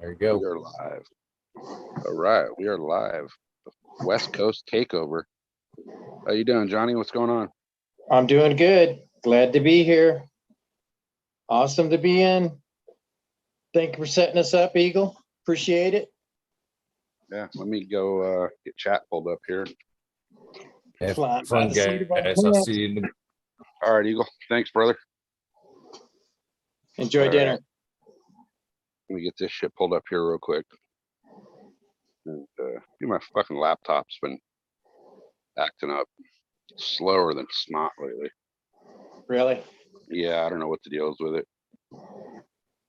There you go. We are live. All right, we are live. West Coast takeover. How you doing, Johnny? What's going on? I'm doing good. Glad to be here. Awesome to be in. Thank you for setting us up, Eagle. Appreciate it. Yeah, let me go get chat pulled up here. Yeah, Flying by fun the seat of our guys. I'll pants. see you in the All right, Eagle. Thanks, brother. Enjoy All dinner. right. Let me get this shit pulled up here real quick. And, my fucking laptop's been acting up slower than snot lately. Really? Yeah, I don't know what the deal is with it.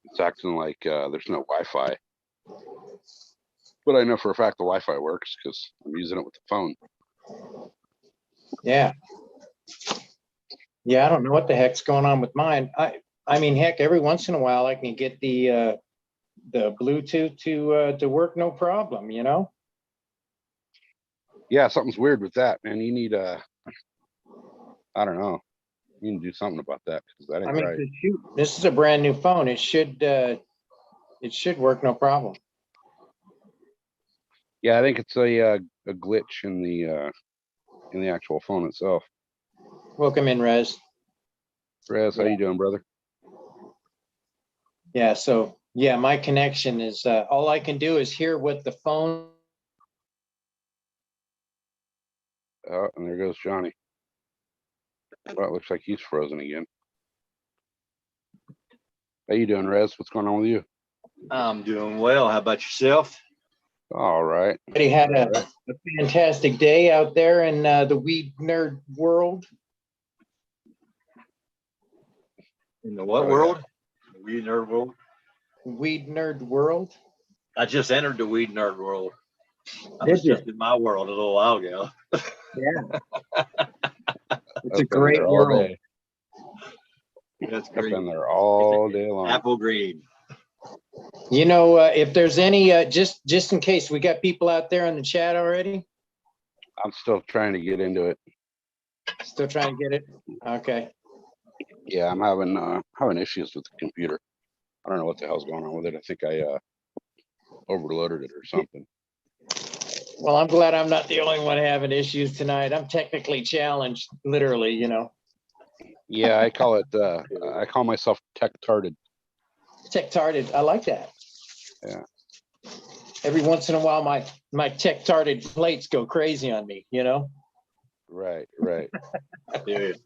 It's acting like there's no Wi-Fi. But I know for a fact the Wi-Fi works because I'm using it with the phone. Yeah. Yeah, I don't know what the heck's going on with mine. I mean, heck, every once in a while I can get the Bluetooth to work no problem, you know? Yeah, something's weird with that, man. You need I don't know. You need to do something about that because that ain't I mean, right. shoot, this is a brand new phone. It should work no problem. Yeah, I think it's a glitch in the actual phone itself. Welcome in, Rez. Rez, how you doing, brother? Yeah, so yeah, my connection is all I can do is hear what the phone. Oh, and there goes Johnny. Well, it looks like he's frozen again. How you doing, Rez? What's going on with you? I'm doing well. How about yourself? All right. Everybody had a fantastic day out there in the weed nerd world. In the what Oh, world? The Weed Nerd World? Weed nerd world. I just entered the Weed Nerd World. I Did was you? just in my world a little while ago. Yeah. It's I've a been great there all world. day. That's I've great. been there all day long. Apple green. You know, if there's any, just in case, we got people out there in the chat already. I'm still trying to get into it. Still trying to get it. Okay. Yeah, I'm having issues with the computer. I don't know what the hell's going on with it. I think I overloaded it or something. Well, I'm glad I'm not the only one having issues tonight. I'm technically challenged, literally, you know. Yeah, I call myself tech-tarded. Tech-tarded. I like that. Yeah. Every once in a while, my tech-tarded plates go crazy on me, you know? Right. Dude.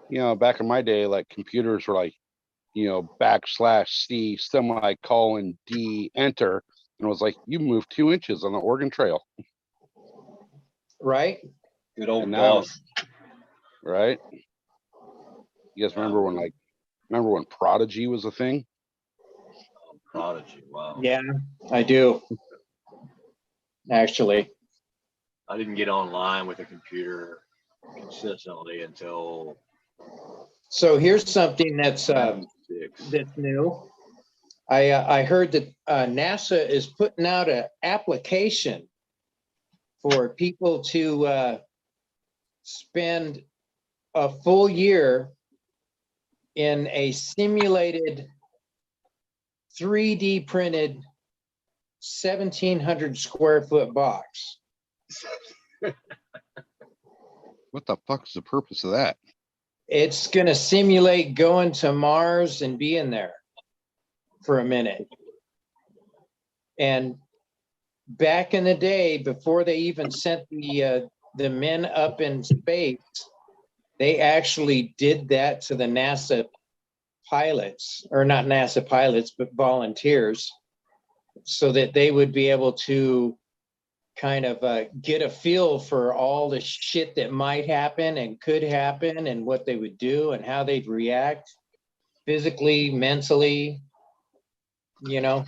You know, back in my day, like computers were like, /C semicolon D enter. And it was like, you moved 2 inches on the Oregon Trail. Right? Good old And now- DOS. Right? You guys remember when Prodigy was a thing? Prodigy. Wow. Yeah, I do. Actually. I didn't get online with a computer consistently until So here's something that's 6. new. I heard that NASA is putting out an application for people to spend a full year in a simulated 3D printed 1,700 square foot box. What the fuck is the purpose of that? It's going to simulate going to Mars and being there for a minute. And back in the day, before they even sent the men up in space, they actually did that to the NASA pilots, or not NASA pilots, but volunteers, so that they would be able to kind of get a feel for all the shit that might happen and could happen and what they would do and how they'd react physically, mentally, you know.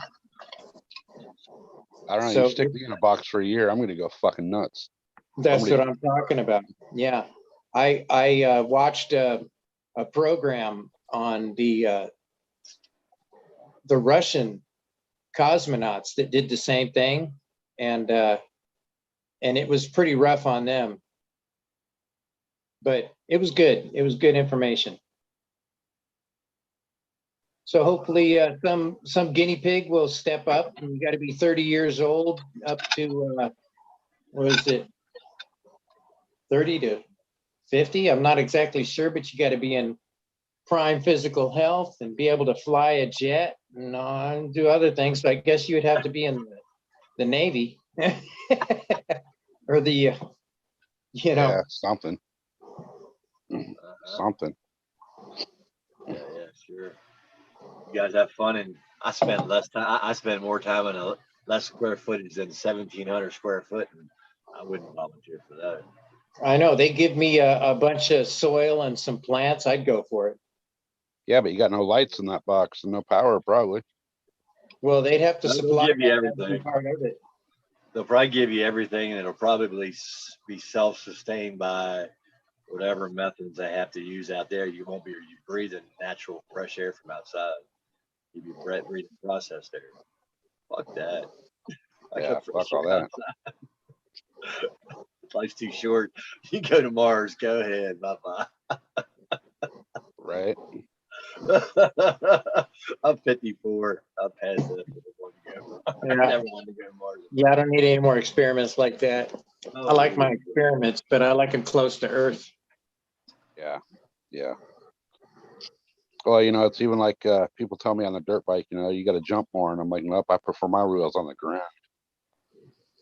I don't know. So- You stick me in a box for a year, I'm gonna go fucking nuts. That's Somebody- what I'm talking about. Yeah. I watched a program on the Russian cosmonauts that did the same thing, and it was pretty rough on them, but it was good. It was good information. So hopefully some guinea pig will step up. And you got to be 30 years old up to, what is it? 30 to 50. I'm not exactly sure, but you got to be in prime physical health and be able to fly a jet and do other things. So I guess you would have to be in the Navy or the, Yeah, something. Uh-huh. Something. Yeah, sure. You guys have fun, and I spend less time. I spend more time in a less square footage than 1,700 square foot, and I wouldn't volunteer for that. I know they give me a bunch of soil and some plants. I'd go for it. Yeah, but you got no lights in that box and no power, probably. Well, they'd have to They'll supply give you that. That'd be everything. part of it. They'll probably give you everything, and it'll probably be self-sustained by whatever methods they have to use out there. You won't be breathing natural fresh air from outside. You'll be breathing processed air. Fuck that. Yeah, fuck all that. Life's too short. You go to Mars. Go ahead. Bye bye. Right. I'm 54. I'm past that. I Yeah. never wanted to go to Mars. Yeah, I don't need any more experiments like that. Oh, I like my experiments, but I like them close to Earth. Yeah. Yeah. Well, it's even like people tell me on the dirt bike, you got to jump more. And I'm like, nope, I prefer my wheels on the ground.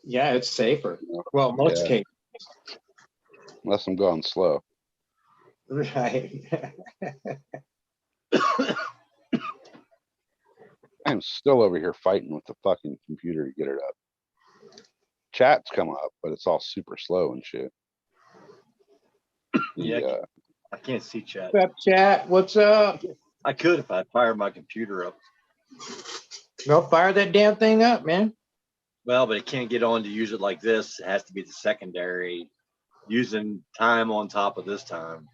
Yeah, it's safer. Well, most Yeah. cases. Unless I'm going slow. Right. I'm still over here fighting with the fucking computer to get it up. Chat's come up, but it's all super slow and shit. Yeah. I can't see chat. What's up, chat? What's up? I could if I fired my computer up. Go fire that damn thing up, man. Well, but it can't get on to use it like this. It has to be the secondary, using time on top of this time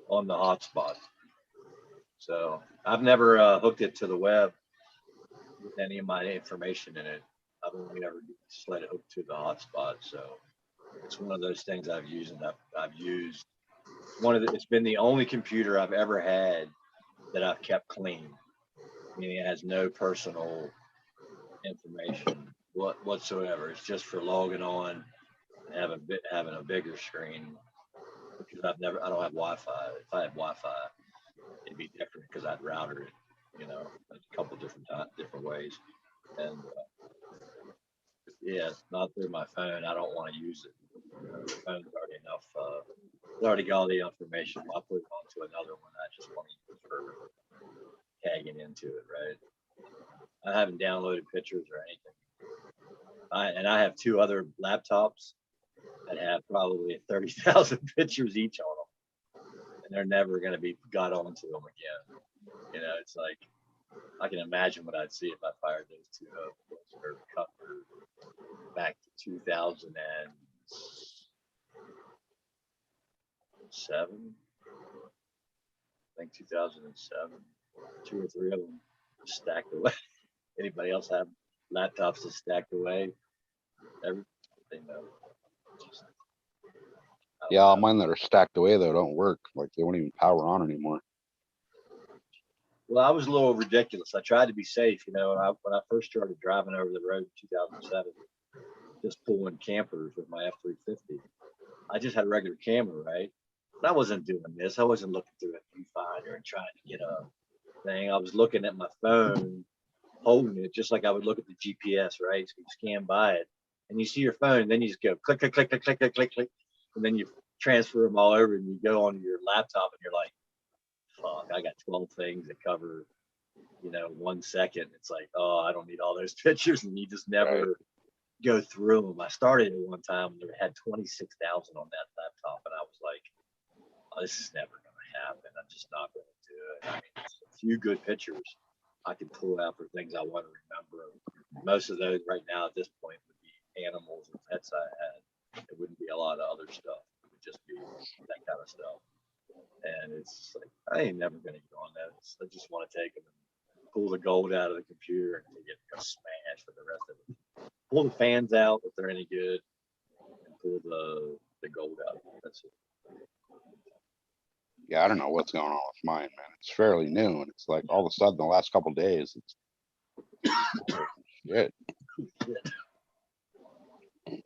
on the hotspot. So I've never hooked it to the web with any of my information in it. I've only ever just let it hook to the hotspot. So it's one of those things I've used, and I've used it's been the only computer I've ever had that I've kept clean, meaning it has no personal information whatsoever. It's just for logging on and having a bigger screen, because I don't have Wi-Fi. If I had Wi-Fi, it'd be different because I'd router it, a couple different ways. And yeah, not through my phone. I don't want to use it. The phone's already enough. It's already got all the information. I'll put it onto another one. I just want to use for tagging into it, right? I haven't downloaded pictures or anything. I have two other laptops that have probably 30,000 pictures each on them, and they're never going to be got onto them again. It's like I can imagine what I'd see if I fired those two up or cut back to 2007. I think 2007. Two or three of them stacked away. Anybody else have laptops that stacked away? Everything though. Yeah, all mine that are stacked away though don't work. Like they won't even power on anymore. Well, I was a little ridiculous. I tried to be safe, when I first started driving over the road in 2007, just pulling campers with my F350. I just had a regular camera, right? But I wasn't doing this. I wasn't looking through a viewfinder and trying to get a thing. I was looking at my phone, holding it just like I would look at the GPS, right? So you scan by it, and you see your phone, then you just go click, click, click, click, click, click, click, click, and then you transfer them all over, and you go on your laptop, and you're like, fuck, I got 12 things that cover, 1 second. It's like, oh, I don't need all those pictures, and you just never go through them. I started at one time and they had 26,000 on that laptop, and I was like, oh, this is never going to happen. I'm just not going to do it. I mean, a few good pictures I could pull out for things I want to remember. Most of those right now at this point would be animals and pets I had. It wouldn't be a lot of other stuff. It would just be that kind of stuff. And it's like, I ain't never going to get on those. I just want to take them and pull the gold out of the computer and get smashed for the rest of it. Pull the fans out if they're any good, and pull the gold out. That's it. Yeah, I don't know what's going on with mine, man. It's fairly new, and it's like all of a sudden the last couple days, it's shit.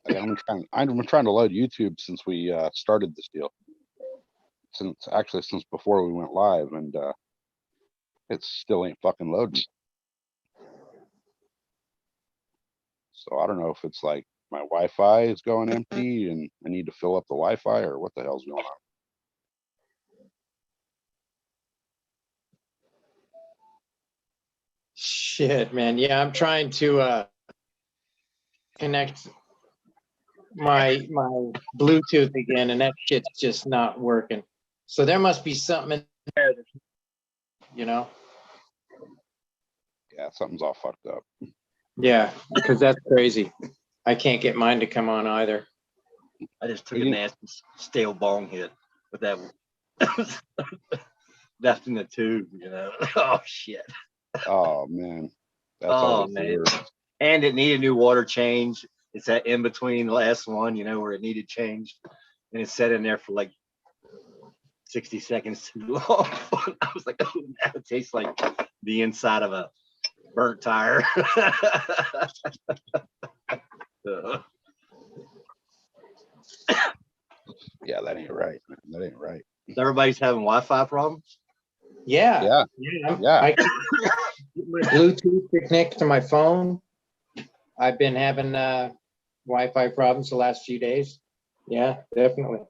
Like, I've been trying to load YouTube since we started this deal. Since before we went live, and it still ain't fucking loading. So I don't know if it's like my Wi-Fi is going empty and I need to fill up the Wi-Fi, or what the hell's going on. Shit, man. Yeah, I'm trying to connect my Bluetooth again, and that shit's just not working. So there must be something in there, you know? Yeah, something's all fucked up. Yeah, because that's crazy. I can't get mine to come on either. I just took a nasty stale bong hit with that left in the tube, you know. Oh shit. Oh man. That's Oh always the man. worst. And it needed new water change. It's that in between the last one, you know, where it needed changed. And it sat in there for like 60 seconds too long. I was like, oh, now it tastes like the inside of a burnt tire. Yeah, that ain't right, man. That ain't right. Everybody's having Wi-Fi problems. Yeah. Yeah. I keep my Bluetooth connected to my phone. I've been having Wi-Fi problems the last few days. Yeah, definitely.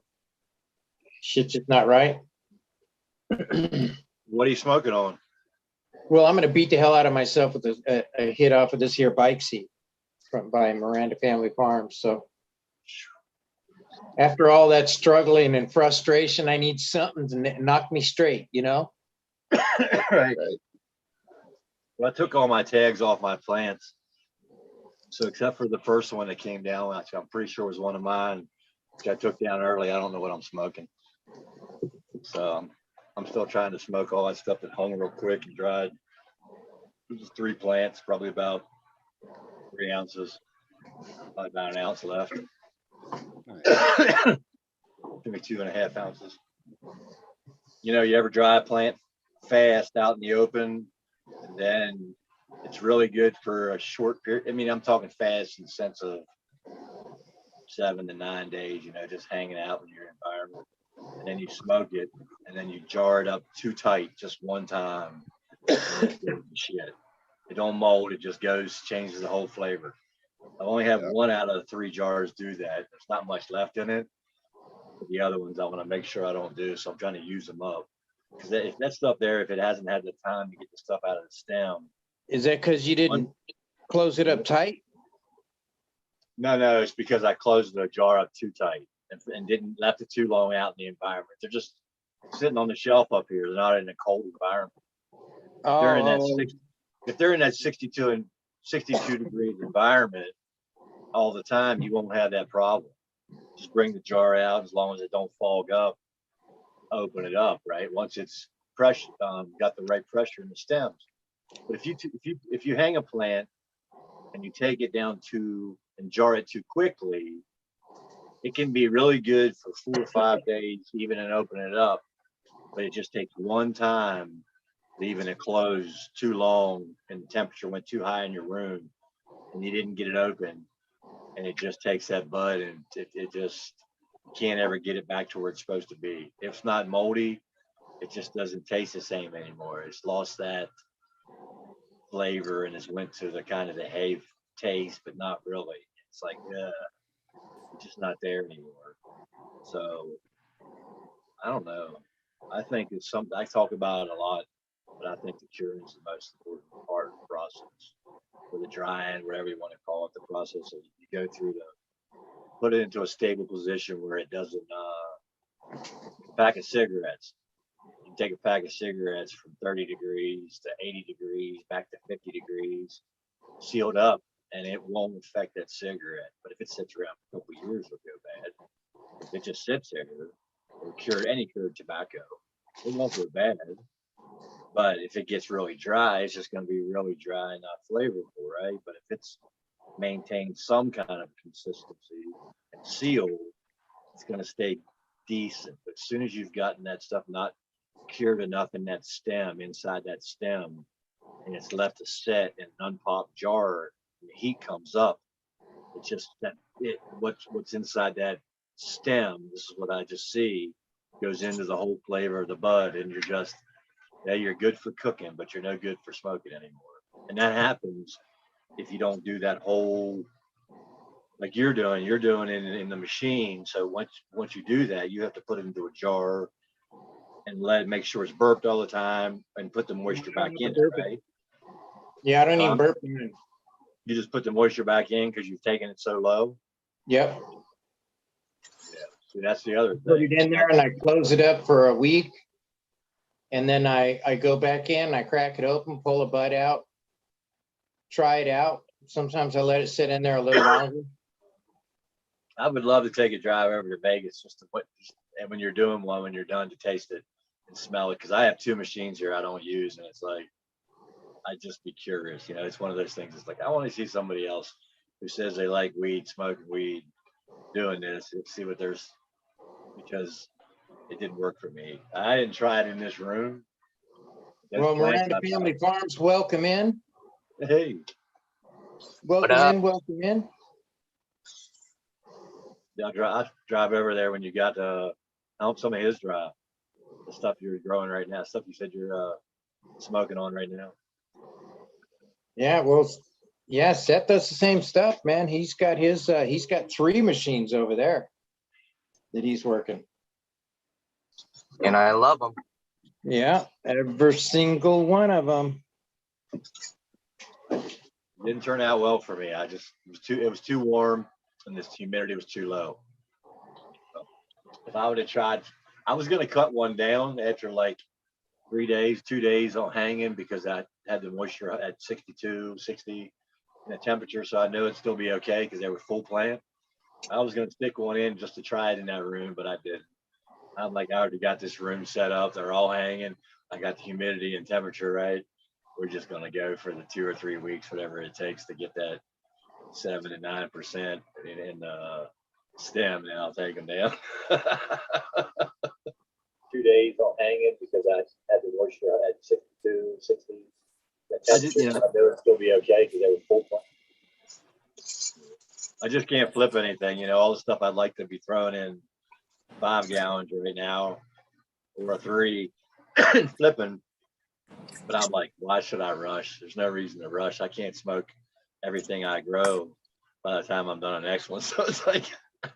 Shit's just not right. What are you smoking on? Well, I'm gonna beat the hell out of myself with a hit off of this here bike seat by Miranda Family Farms. So after all that struggling and frustration, I need something to knock me straight, you know? Right. Well, I took all my tags off my plants. So except for the first one that came down, which I'm pretty sure was one of mine, which I took down early, I don't know what I'm smoking. So I'm still trying to smoke all that stuff that hung real quick and dried. It was 3 plants, probably about 3 ounces, probably about an ounce left. Maybe 2.5 ounces. You know, you ever dry a plant fast out in the open, and then it's really good for a short period. I mean, I'm talking fast in the sense of 7 to 9 days, you know, just hanging out in your environment. And then you smoke it, and then you jar it up too tight just one time. Shit. It don't mold, it just goes, changes the whole flavor. I only have 1 out of the 3 jars do that. There's not much left in it. But the other ones I want to make sure I don't do, so I'm trying to use them up. Because if that stuff there, if it hasn't had the time to get the stuff out of the stem. Is that because you didn't close it up tight? No, it's because I closed the jar up too tight and didn't left it too long out in the environment. They're just sitting on the shelf up here. They're not in a cold environment. If they're in that 62 and 62 degrees environment all the time, you won't have that problem. Just bring the jar out, as long as it don't fog up, open it up, right? Once it's pressure, got the right pressure in the stems. But if you hang a plant and you take it down and jar it too quickly, it can be really good for 4 or 5 days, even and open it up. But it just takes one time, leaving it closed too long, and the temperature went too high in your room, and you didn't get it open, and it just takes that bud, and it just can't ever get it back to where it's supposed to be. If it's not moldy, it just doesn't taste the same anymore. It's lost that flavor, and it's went to the kind of the hay taste, but not really. It's like, it's just not there anymore. So I don't know. I think it's something I talk about it a lot, but I think the curing is the most important part of the process, or the drying, whatever you want to call it, the process that you go through to put it into a stable position where it doesn't. A pack of cigarettes. You take a pack of cigarettes from 30 degrees to 80 degrees, back to 50 degrees, sealed up, and it won't affect that cigarette. But if it sits around for a couple of years, it'll go bad. If it just sits there, or any cured tobacco, it won't go bad. But if it gets really dry, it's just going to be really dry and not flavorful, right? But if it's maintained some kind of consistency and sealed, it's going to stay decent. But as soon as you've gotten that stuff not cured enough in that stem, inside that stem, and it's left to set in an unpopped jar, and the heat comes up, it's just that what's inside that stem, this is what I just see, goes into the whole flavor of the bud, and you're good for cooking, but you're no good for smoking anymore. And that happens if you don't do that whole, like you're doing it in the machine. So once you do that, you have to put it into a jar and make sure it's burped all the time and put the moisture back in it, right? Yeah, I don't even burp mine. You just put the moisture back in because you've taken it so low. Yep. Yeah. See, that's the other Put thing. it in there and I close it up for a week. And then I go back in, I crack it open, pull a bud out, try it out. Sometimes I let it sit in there a little longer. I would love to take a drive over to Vegas just to and when you're doing one, when you're done, to taste it and smell it. Because I have 2 machines here I don't use, and it's like, I'd just be curious. It's one of those things. It's like, I want to see somebody else who says they like weed, smoking weed, doing this, and see what there's, because it didn't work for me. I didn't try it in this room. Well, Miranda Family Farms, welcome in. Hey, Welcome in. I'll drive over there when you got help some of his drive. The stuff you're growing right now, stuff you said you're smoking on right now. Yeah, well, yeah, Seth does the same stuff, man. He's got 3 machines over there that he's working. And I love them. Yeah, every single one of them. Didn't turn out well for me. It was too warm, and this humidity was too low. So if I would have tried, I was gonna cut one down after like 2 days on hanging, because I had the moisture at 62, 60 in the temperature, so I knew it'd still be okay because they were full plant. I was gonna stick one in just to try it in that room, but I didn't. I'm like, I already got this room set up. They're all hanging. I got the humidity and temperature right. We're just gonna go for the 2 or 3 weeks, whatever it takes to get that 7 to 9% in the stem, and I'll take them down. 2 days on hanging because I had the moisture at 62, 60. I knew it'd still be okay because they were full plant. I just can't flip anything, all the stuff I'd like to be throwing in 5 gallons right now or 3 flipping. But I'm like, why should I rush? There's no reason to rush. I can't smoke everything I grow by the time I'm done on the next one. So it's like,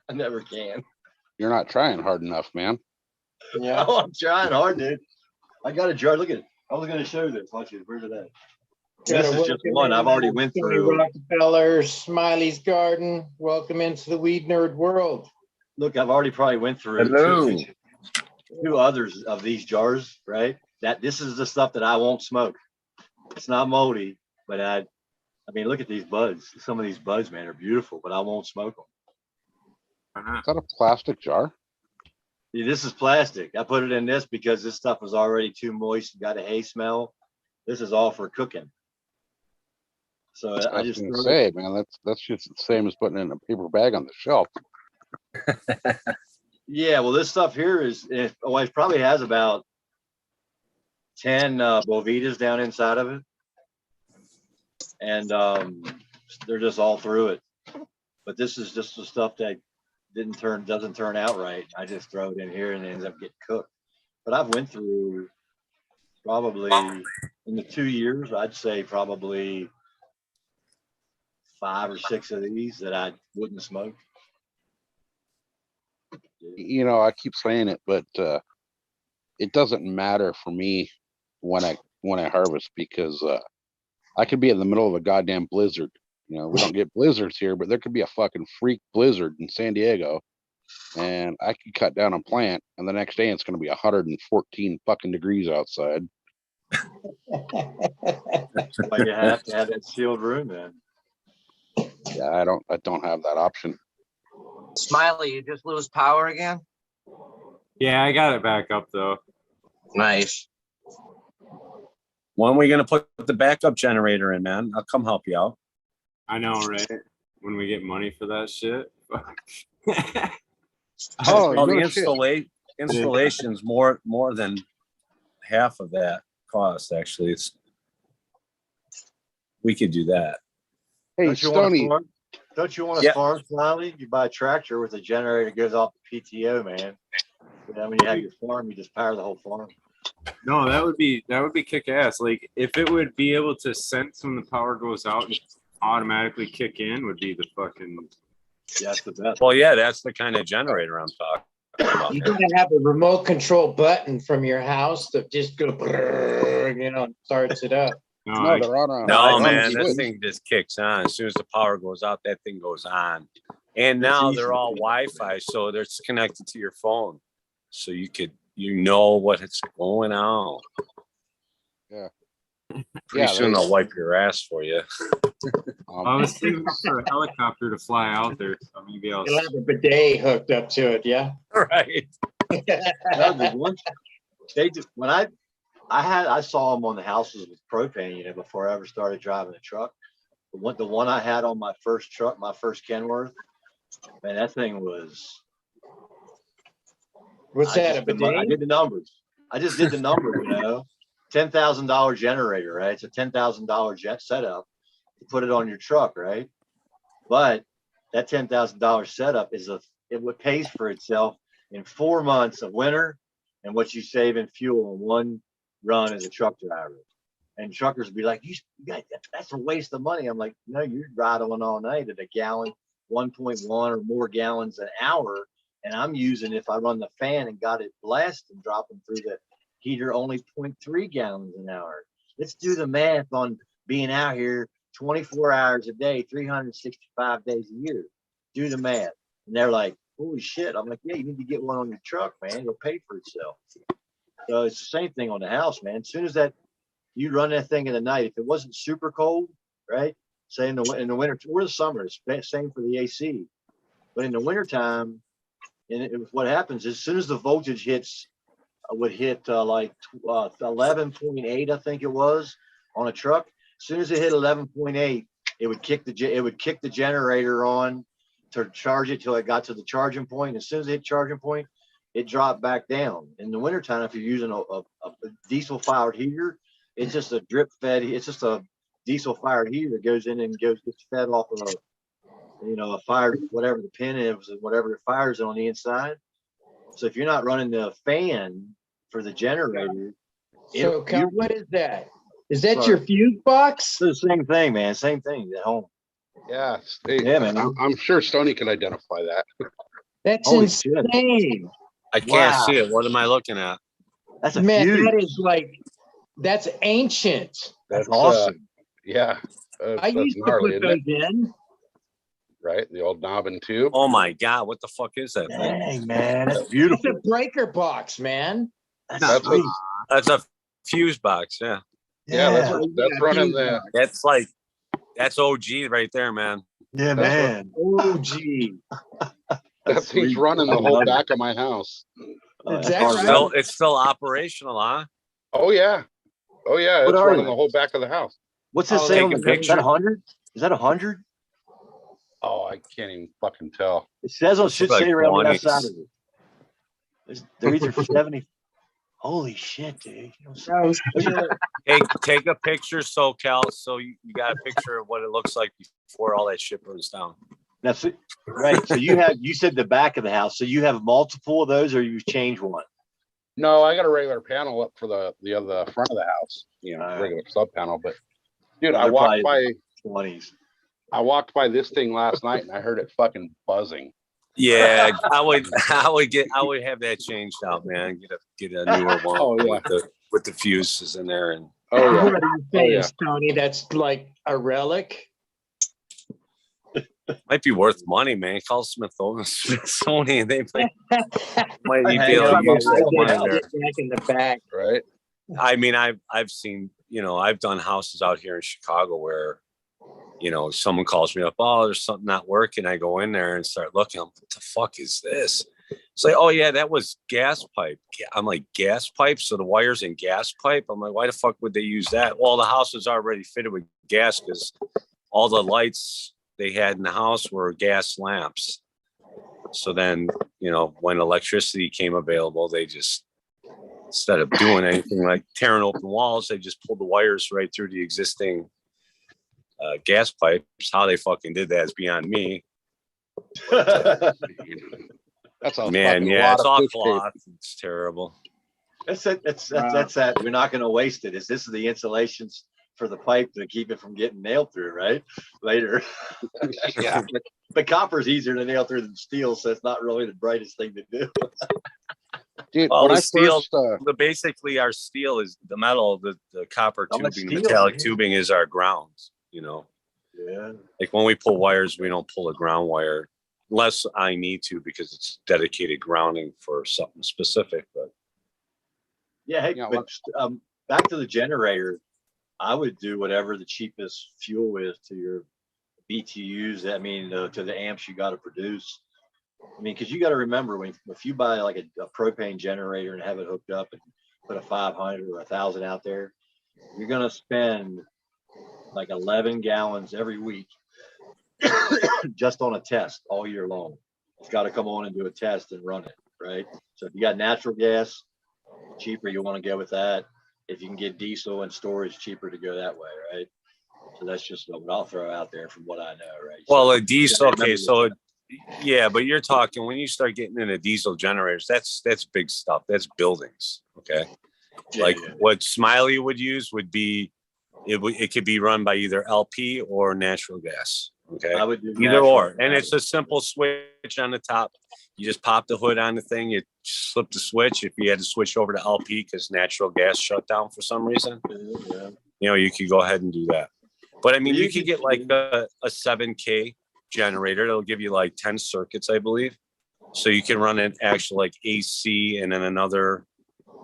I never can. You're not trying hard enough, man. Yeah. Oh, I'm trying hard, dude. I got a jar. Look at it. I was going to show this. Watch it. Where's it at? This is just one I've already went through. Rockefeller, Smiley's Garden. Welcome into the Weed Nerd world. Look, I've already probably went through two others of these jars, right? This is the stuff that I won't smoke. It's not moldy, but I mean, look at these buds. Some of these buds, man, are beautiful, but I won't smoke them. Is that a plastic jar? Yeah, this is plastic. I put it in this because this stuff was already too moist and got a hay smell. This is all for cooking. So I was just gonna say, man, that's just the same as putting it in a paper bag on the shelf. Yeah, well, this stuff here it probably has about 10 bovitas down inside of it, and they're just all through it. But this is just the stuff that doesn't turn out right. I just throw it in here and it ends up getting cooked. But I've went through probably in the 2 years, I'd say probably 5 or 6 of these that I wouldn't smoke. I keep saying it, but it doesn't matter for me when I harvest, because I could be in the middle of a goddamn blizzard. We don't get blizzards here, but there could be a fucking freak blizzard in San Diego, and I could cut down a plant, and the next day it's going to be 114 fucking degrees outside. That's why you have to have that sealed room, man. Yeah, I don't have that option. Smiley, you just lose power again? Yeah, I got it back up though. Nice. When are we gonna put the backup generator in, man? I'll come help you out. I know, right? When we get money for that shit. Oh, Oh, the no shit. installation's more than half of that cost. Actually, we could do that. Hey, Don't you want a Stony. farm? Don't you want a Yeah. farm, Smiley? You buy a tractor with a generator that goes off the PTO, man. You know, when you have your farm, you just power the whole farm. No, that would be kick ass. Like if it would be able to sense when the power goes out and automatically kick in, would be the fucking. Yeah, that's the best. Well, yeah, that's the kind of generator I'm talking about. You gotta have a remote control button from your house that just go, starts it up. No, No, they're on a. No, they're on a man, this switch. thing just kicks on. As soon as the power goes out, that thing goes on. And It's now easy they're to all do. Wi-Fi, so they're connected to your phone. So you know what's going on. Yeah. Pretty Yeah, soon they'll wipe your ass for you. I was thinking for a helicopter to fly out there. So maybe I'll. You'll have a bidet hooked up to it, yeah? Right. No, the one they just when I saw them on the houses with propane, you know, before I ever started driving a truck. The one I had on my first truck, my first Kenworth, man, that thing was. What's that, a I bidet? did the numbers. I just did the numbers, you know. $10,000 generator, right? It's a $10,000 jet setup to put it on your truck, right? But that $10,000 setup it would pays for itself in 4 months of winter and what you save in fuel in one run as a truck driver. And truckers would be like, you got that's a waste of money. I'm like, no, you're riding all night at a gallon, 1.1 or more gallons an hour. And I'm using, if I run the fan and got it blasting, dropping through the heater, only 0.3 gallons an hour. Let's do the math on being out here 24 hours a day, 365 days a year. Do the math. And they're like, holy shit. I'm like, yeah, you need to get one on your truck, man. It'll pay for itself. So it's the same thing on the house, man. As soon as you run that thing in the night, if it wasn't super cold, right? Say in the winter or the summer, it's same for the AC. But in the wintertime, what happens is as soon as the voltage would hit like 11.8, I think it was, on a truck. As soon as it hit 11.8, it would kick the generator on to charge it till it got to the charging point. As soon as it hit charging point, it dropped back down. In the wintertime, if you're using a diesel fired heater, it's just a drip fed. It's just a diesel fired heater that goes in and gets fed off of a fired, whatever the pin is and whatever it fires on the inside. So if you're not running the fan for the generator, So, Cal, what is that? Is that your fuse box? it's the same thing, man. Same thing at home. Yeah. Hey, Yeah, man. I'm sure Stony can identify that. That's Holy shit. insane. I can't Wow. see it. What am I looking at? That's a Man, fuse. that is that's ancient. That's awesome. Yeah. I That's used to gnarly, put isn't those it? in. Right? The old knob and tube. Oh my God, what the fuck is that thing? Dang, man. That's It's beautiful. a breaker box, man. That's That's sweet. That's a fuse box, yeah. Yeah, that's Yeah, running fuse the. box. That's OG right there, man. Yeah, That's man. Oh, gee. That thing's sweet. running the I whole love it. back of my house. Is That's that hard right? work. It's still operational, huh? Oh yeah. Oh yeah. What It's are running they? the whole back of the house. What's this Oh, say take on a the picture? Is that picture. 100? Is that 100? Oh, I can't even fucking tell. It says on Looks should like say around the 20s. outside of it. They're either 70. Holy shit, dude. You know, Oh, shit. Hey, take a picture, SoCal, so you got a picture of what it looks like before all that shit goes down. that's it. Right. So you said the back of the house. So you have multiple of those, or you change one? No, I got a regular panel up for the front of the house. Alright. Regular sub panel. But dude, They're probably 20s. I I walked by this thing last night and I heard it fucking buzzing. Yeah, I would have that changed out, man. Get a newer one Oh, yeah. with the fuses in there, and Oh yeah. What are you saying, yeah. Tony? That's like a relic? might be worth money, man. Call Smithsonian. They might be Hey, able to I'm use gonna that say money that. there. Back in the back. Right. I mean, I've seen, I've done houses out here in Chicago where, someone calls me up, oh, there's something not working. I go in there and start looking. I'm like, what the fuck is this? It's like, oh yeah, that was gas pipe. I'm like, gas pipe? So the wire's in gas pipe? I'm like, why the fuck would they use that? Well, the house was already fitted with gas because all the lights they had in the house were gas lamps. So then, you know, when electricity came available, they just, instead of doing anything like tearing open walls, they just pulled the wires right through the existing gas pipes. How they fucking did that is beyond me. That's a Man, fucking yeah, lot it's of all fish tape. cloth. It's terrible. That's it. That's that. We're not going to waste it. This is the insulations for the pipe to keep it from getting nailed through, right? Later. Yeah. But copper's easier to nail through than steel, so it's not really the brightest thing to do. Dude, Well, when the I steel, first, basically our steel is the metal, the copper How much tubing, steel, metallic man? tubing is our grounds, you know. Yeah. Like when we pull wires, we don't pull a ground wire unless I need to because it's dedicated grounding for something specific. But Yeah. Hey, Yeah, but back to the generator, I would do whatever the cheapest fuel is to your BTUs. I mean, to the amps you got to produce. I mean, because you got to remember if you buy like a propane generator and have it hooked up and put a 500 or 1,000 out there, you're gonna spend like 11 gallons every week just on a test all year long. It's got to come on and do a test and run it, right? So if you got natural gas, cheaper, you want to go with that. If you can get diesel and storage, cheaper to go that way, right? So that's just what I'll throw out there from what I know, right? well, So a diesel, okay, remember so the- yeah, but you're talking when you start getting into diesel generators, that's big stuff. That's buildings, okay. Yeah, Like yeah. what Smiley would use would be it could be run by either LP or natural gas. Okay. I would do Either natural or. And gas. it's a simple switch on the top. You just pop the hood on the thing, you slip the switch. If you had to switch over to LP because natural gas shut down for some reason, Yeah. you know, you could go ahead and do that. But I mean, Well, you could get like a 7K generator. It'll give you like 10 circuits, I believe. So you can run an actual like AC and then another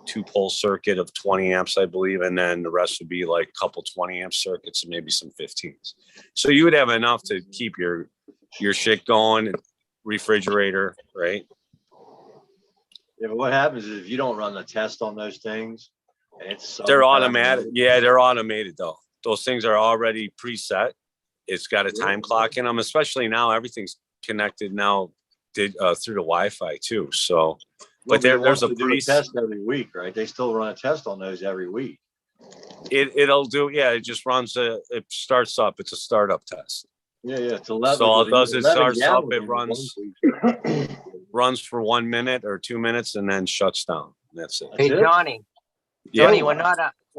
2-pole circuit of 20 amps, I believe. And then the rest would be like a couple 20 amp circuits and maybe some 15s. So you would have enough to keep your shit going, refrigerator, right? Yeah, but what happens is if you don't run the test on those things, and it's They're summertime, automatic. Yeah, they're automated though. Those things are already preset. It's got a time clock in them, especially now everything's connected now through the Wi-Fi too. So, but there's a test every week, right? They still run a test on those every week. It'll do. Yeah, it just runs. It starts up. It's a startup test. Yeah, it's 11. So all it does is 11 starts up. It gallons runs for 1 minute or 2 minutes and then shuts down. That's it. Hey, it? Johnny, Yeah. we're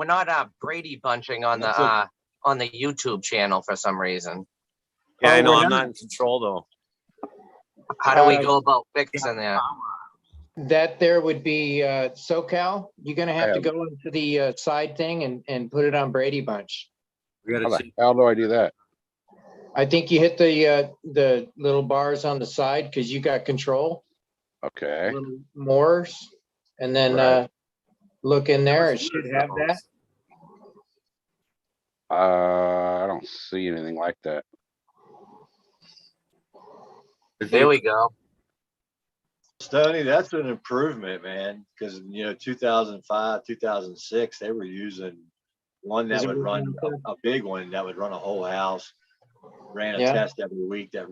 not Brady bunching on the YouTube channel for some reason. Yeah, I know. we're I'm not. not in control though. How do we go about fixing that? That there would be SoCal. You're gonna have to Yeah. go into the side thing and put it on Brady Bunch. We how gotta the see. hell do I do that? I think you hit the little bars on the side because you got control, Okay. little mores, and then Right. look in there. It should have that. I don't see anything like that. There we go. Stoney, that's an improvement, man. Because 2005, 2006, they were using one that Is it would run running a big one that would run a whole house. Ran a Yeah. test every week that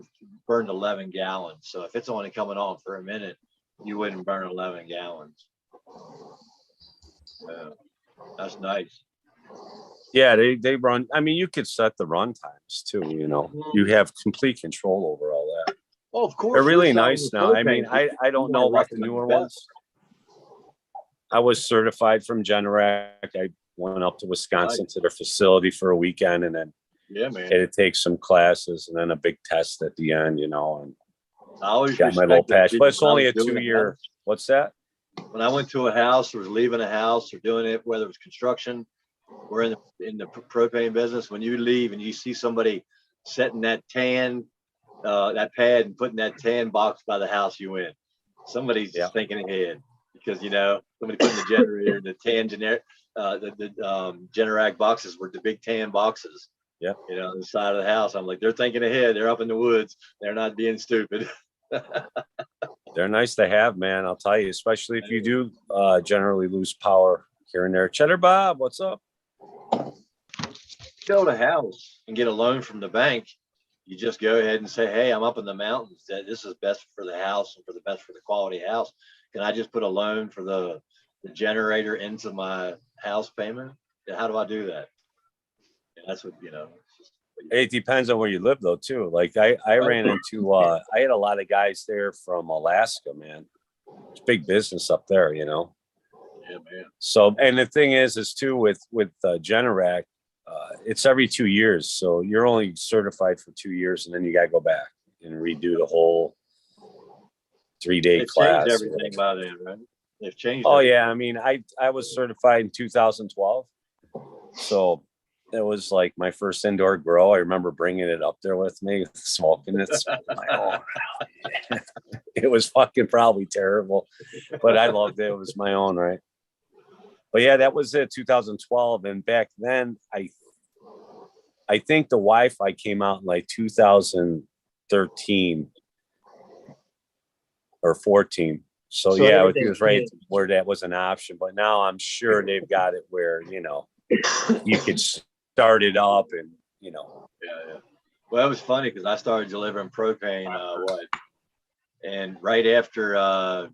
burned 11 gallons. So if it's only coming on for a minute, you wouldn't burn 11 gallons. That's nice. Yeah, they run. I mean, you could set the run times too. You know, you have complete control over all that. Well, of course. They're really we're selling nice the now. I propane, mean, so I don't you know wanna about the recommend newer best. ones. I was certified from Generac. I went up to Wisconsin to their facility for a weekend and then Yeah, man. had to take some classes and then a big test at the end, you know, and I always got my little respect that patch. people But it's when I only was a doing a 2-year. What's that? When I went to a house or was leaving a house or doing it, whether it was construction or in the propane business, when you leave and you see somebody setting that that pad and putting that tan box by the house you in, somebody's Yeah. thinking ahead because somebody putting the generator in the tan Generac boxes were the big tan boxes. Yeah. On the side of the house. I'm like, they're thinking ahead. They're up in the woods. They're not being stupid. They're nice to have, man. I'll tell you, especially if you do generally lose power here and there. Cheddar Bob, what's up? Build a house and get a loan from the bank, You just go ahead and say, hey, I'm up in the mountains. This is best for the house and for the best for the quality house. Can I just put a loan for the generator into my house payment? How do I do that? And that's what, It depends on where you live though too. Like I ran into I had a lot of guys there from Alaska, man. It's big business up there, Yeah, man. So, and the thing is too with Generac, it's every 2 years. So you're only certified for 2 years, and then you got to go back and redo the whole 3-day class. Changed everything by then, right? They've changed. Oh everything. yeah, I mean, I was certified in 2012, so it was like my first indoor grow. I remember bringing it up there with me, smoking it. It was fucking probably terrible, but I loved it. It was my own, right? But yeah, that was it, 2012. And back then, I think the Wi-Fi came out in like 2013 or 14. So yeah, it was right where that was an option. But now I'm sure they've got it where, you could start it up and, Yeah. Well, it was funny because I started delivering propane, and right after the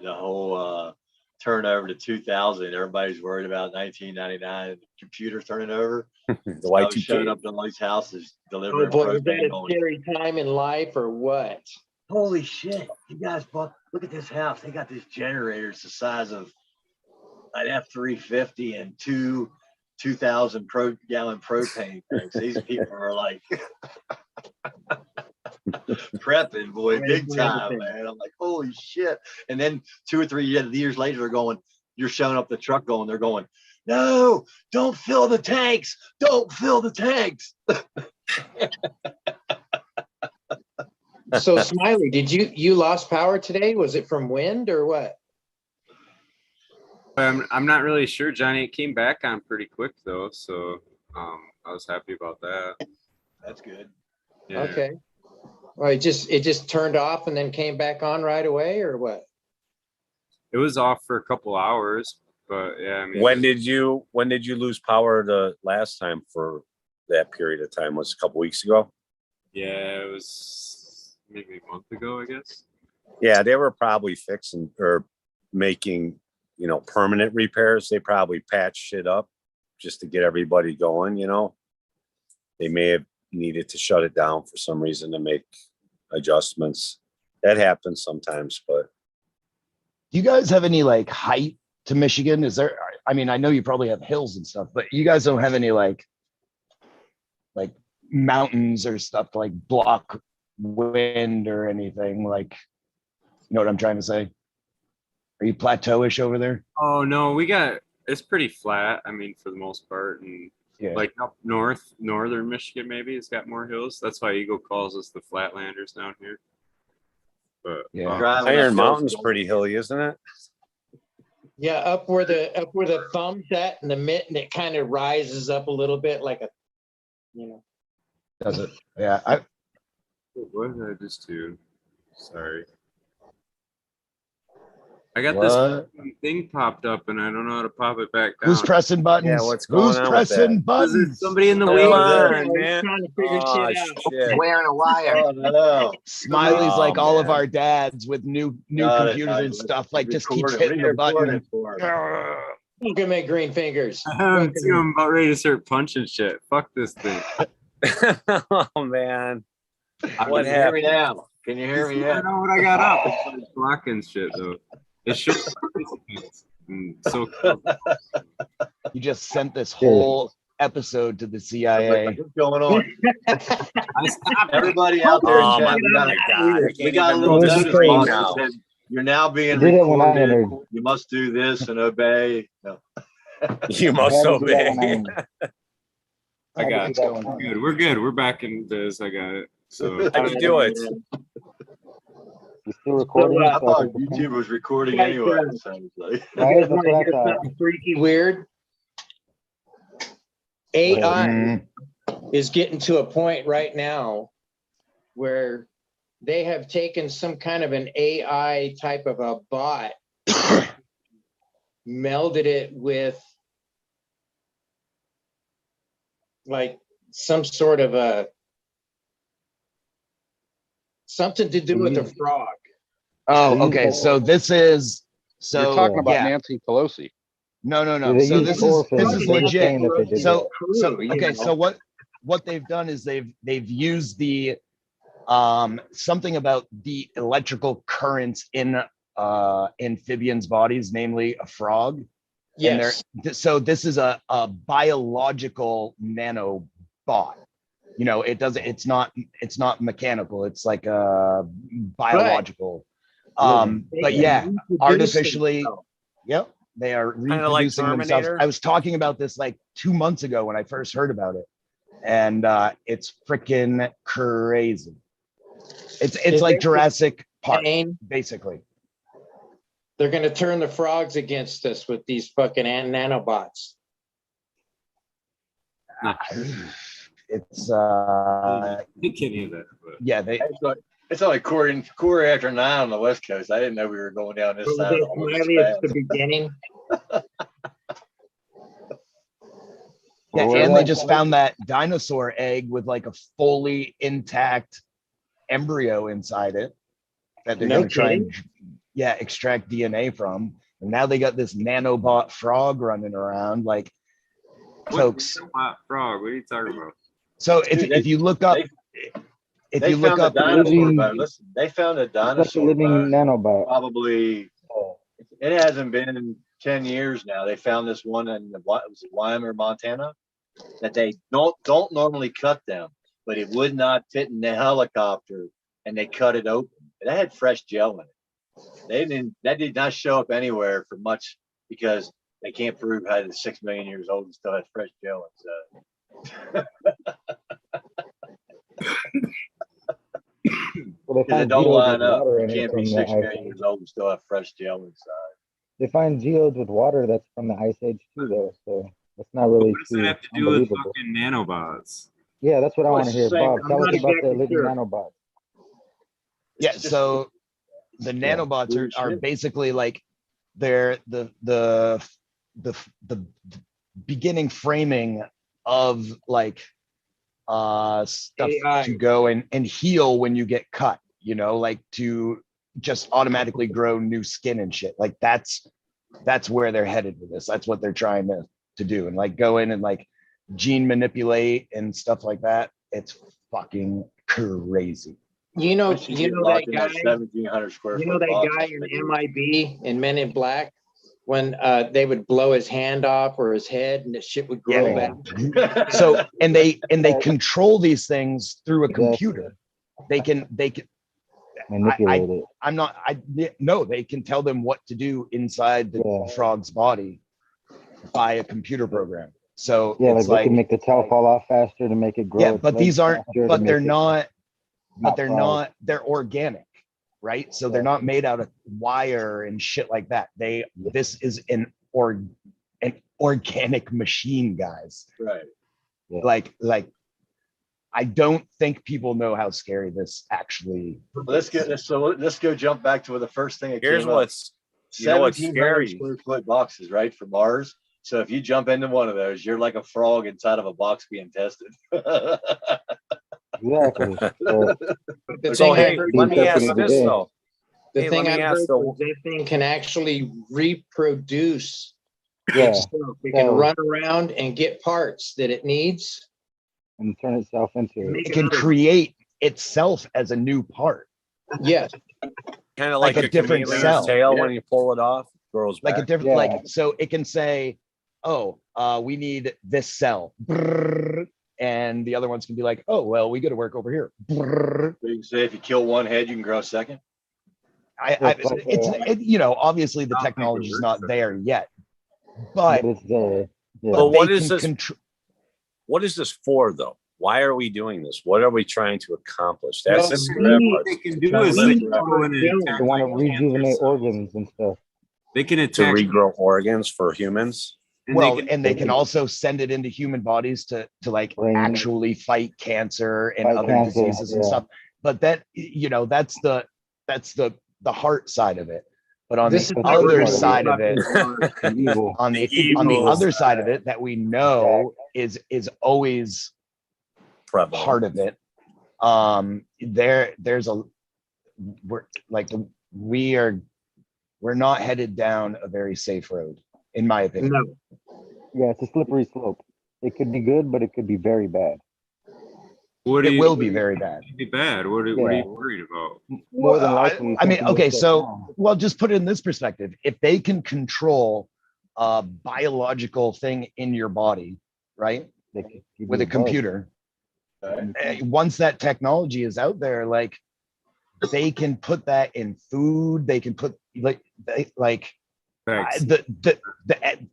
whole turnover to 2000, everybody's worried about 1999 computers turning over. the So I was Y2K. showing up to all these houses Oh delivering boy, is that propane. a Going, scary time in life or what? holy shit! You guys, look at this house. They got this generator. It's the size of an F350 and two 2,000 gallon propane tanks. These people are like prepping, boy, big time, man. I'm like, holy shit. And then 2 or 3 years later, they're going, you're showing up the truck going, they're going, no, don't fill the tanks. Don't fill the tanks. So Smiley, did you lost power today? Was it from wind or what? I'm not really sure, Johnny. It came back on pretty quick though, so I was happy about that. That's good. Yeah. Okay. Well, it just turned off and then came back on right away or what? It was off for a couple hours, but yeah. I mean, When did you lose power the last time for that period of time? Was it a couple weeks ago? yeah, it was maybe a month ago, I guess. Yeah, they were probably fixing or making, permanent repairs. They probably patched shit up just to get everybody going, They may have needed to shut it down for some reason to make adjustments. That happens sometimes, but Do you guys have any like height to Michigan? Is there, I mean, I know you probably have hills and stuff, but you guys don't have any like mountains or stuff to like block wind or anything, like, you know what I'm trying to say? Are you plateauish over there? Oh no, it's pretty flat. I mean, for the most part, and Yeah. like up northern Michigan, maybe it's got more hills. That's why Eagle calls us the Flatlanders down here. But Yeah. Driving Iron up Mountain's hills, pretty hilly, isn't it? Yeah, up where the thumb's at and the mitten, it kind of rises up a little bit like a, Does it? Yeah. what did I just do? Sorry. I got What? this thing popped up and I don't know how to pop it back down. Who's pressing buttons? Yeah, what's going Who's on with pressing that? Is buttons? it somebody in the Come weeds? on, man. trying to figure Oh, shit out. shit. Wearing a wire. Oh, no. Smiley's Oh, like all of man. our dads with new Got it. computers and Let's stuff, like just keeps record it. hitting the Re-record button. it for us. Look at my green fingers. I'm about ready to start punching shit. Fuck this thing. Oh man. Can What you hear me happened? now? Can you hear me I now? don't know what I got up. It's like blocking shit though. It shows participants. So cool. You just sent this whole episode to the CIA. What's going on? I stopped. Everybody out there in Oh chat, my God. I we can't got a even little move the notice screen box now. that said, you're now being I did it when I recorded. entered. You must do this and obey. No. You I must had to do that obey. when I had got to it. do that when I- Good. We're good. We're back in biz. I got it. So How'd you do it? You still recording? I So thought I can- YouTube was recording anyway. It sounds like. Right? That's what I thought. Something freaky weird. AI Mm, is getting to a point right now where they have taken some kind of an AI type of a bot, melded it with like some sort of a Something to do with the frog. Oh, okay. So this is You're so talking about yeah. Nancy Pelosi. No, no, Yeah, no. they So use this chlorophyll. is They're just legit. saying that they did So True, you okay. know. So what they've done is they've used the something about the electrical currents in amphibians' bodies, namely a frog. And Yes. so this is a biological nanobot. You know, it's not mechanical, it's like a biological. But yeah, artificially, yep, they are Kind of like reproducing themselves. Terminator. I was talking about this like 2 months ago when I first heard about it. And it's freaking crazy. It's like Jurassic Park, basically. They're gonna turn the frogs against us with these fucking nanobots. It's I think any of that. But. yeah, they It's only quarter after 9 on the West Coast. I didn't know we were going down this side of the hole this Smiley at fast. the beginning. yeah, Where and they that- just found that dinosaur egg with like a fully intact embryo inside it that they're No gonna try and extract DNA from. And now they got this nanobot frog running around. Like, folks. Hot frog. What are you talking about? So Dude, if you look up, if They you look found up, a dinosaur living- bone. Listen, they found a It's like a dinosaur living bone nanobot. probably, Oh, it hasn't been 10 years now. They found this one in was it Wyoming or Montana that they don't normally cut them, but it would not fit in the helicopter and they cut it open. It had fresh gel in it. That did not show up anywhere for much because they can't prove how it's 6 million years old and still has fresh gel inside. well, they Because it find don't geodes line with up. water You in it can't be from 6 the million ice age. years old and still have fresh gel inside. They find geodes with water that's from the ice age too, though. So that's not really What does that too have to do with unbelievable. fucking nanobots? Yeah, that's what I Well, want to it's hear. the same- Bob, I'm tell us not about the exactly living sure. nanobot. yeah, It's just- so the nanobots weird are shit. basically like they're the beginning framing of like stuff AI. to go and heal when you get cut, you know, like to just automatically grow new skin and shit. Like that's where they're headed with this. That's what they're trying to do, and like go in and like gene manipulate and stuff like that. It's fucking crazy. You know Once get that locked in guy. 1700 square You know foot that box, guy it's in pretty- MIB in Men in Black when they would blow his hand off or his head and the shit would grow Yeah. back. So and they control these things through a computer. They can Manipulate it. I'm not no, they can tell them what to do inside the Yeah. frog's body by a computer program. So Yeah, like it's they like can make the tail fall off faster to make it grow. yeah, its but legs these aren't faster to but make they're it not but not they're frog. not they're organic, right? So they're Yeah. not made out of wire and shit like that. This is an organic machine, guys. Right. Yeah. Like I don't think people know how scary this actually Let's go jump back to the first thing that Here's came up. what's you know what's 1700 scary. square foot boxes, right, for Mars. So if you jump into one of those, you're like a frog inside of a box being tested. Exactly. So, The So thing I hey, heard, let me Keep ask stepping this every day. though. the Hey, thing let I me heard ask though. was this thing can actually reproduce yeah, itself. It can So- run around and get parts that it needs. and turn itself into Make it it can other- create itself as a new part. Yes. Kind of Like like, a a different chameleon's cell. tail Yeah. when you pull it off, grows Like back. a different Yeah. like so it can say, oh, we need this cell. Brrr. And the other ones can be like, oh well, we got to work over here. Brrr. You can say if you kill one head, you can grow a second. You know, obviously the I don't think it technology is works not that there yet, but but it's there. Yeah. But they what is can this? contr- What is this for though? Why are we doing this? What are we trying to accomplish? That's Well, the scary we- part. They can do Trying to is live they forever. go in and They attack They want to like cancer rejuvenate cells. organs and stuff. They can To attack. regrow organs for humans. and they can also send it into human bodies to like Brain. actually fight cancer and Fight other cancer, diseases and yeah. stuff. But that, you know, that's the heart side of it. But on This the is the other good side of it, Evil. on the evil other side. side of it that we know is always Prevalent. part of it. There's a we're not headed down a very safe road, in my opinion. No. Yeah, it's a slippery slope. It could be good, but it could be very bad. It will be very bad. Be bad. What are Yeah. you worried about? More than likely. I mean, something okay, will shut so down. well, just put it in this perspective. If they can control a biological thing in your body, right, They could give with you a bug. computer, once that technology is out there, like they can put that in food. They can put Thanks. the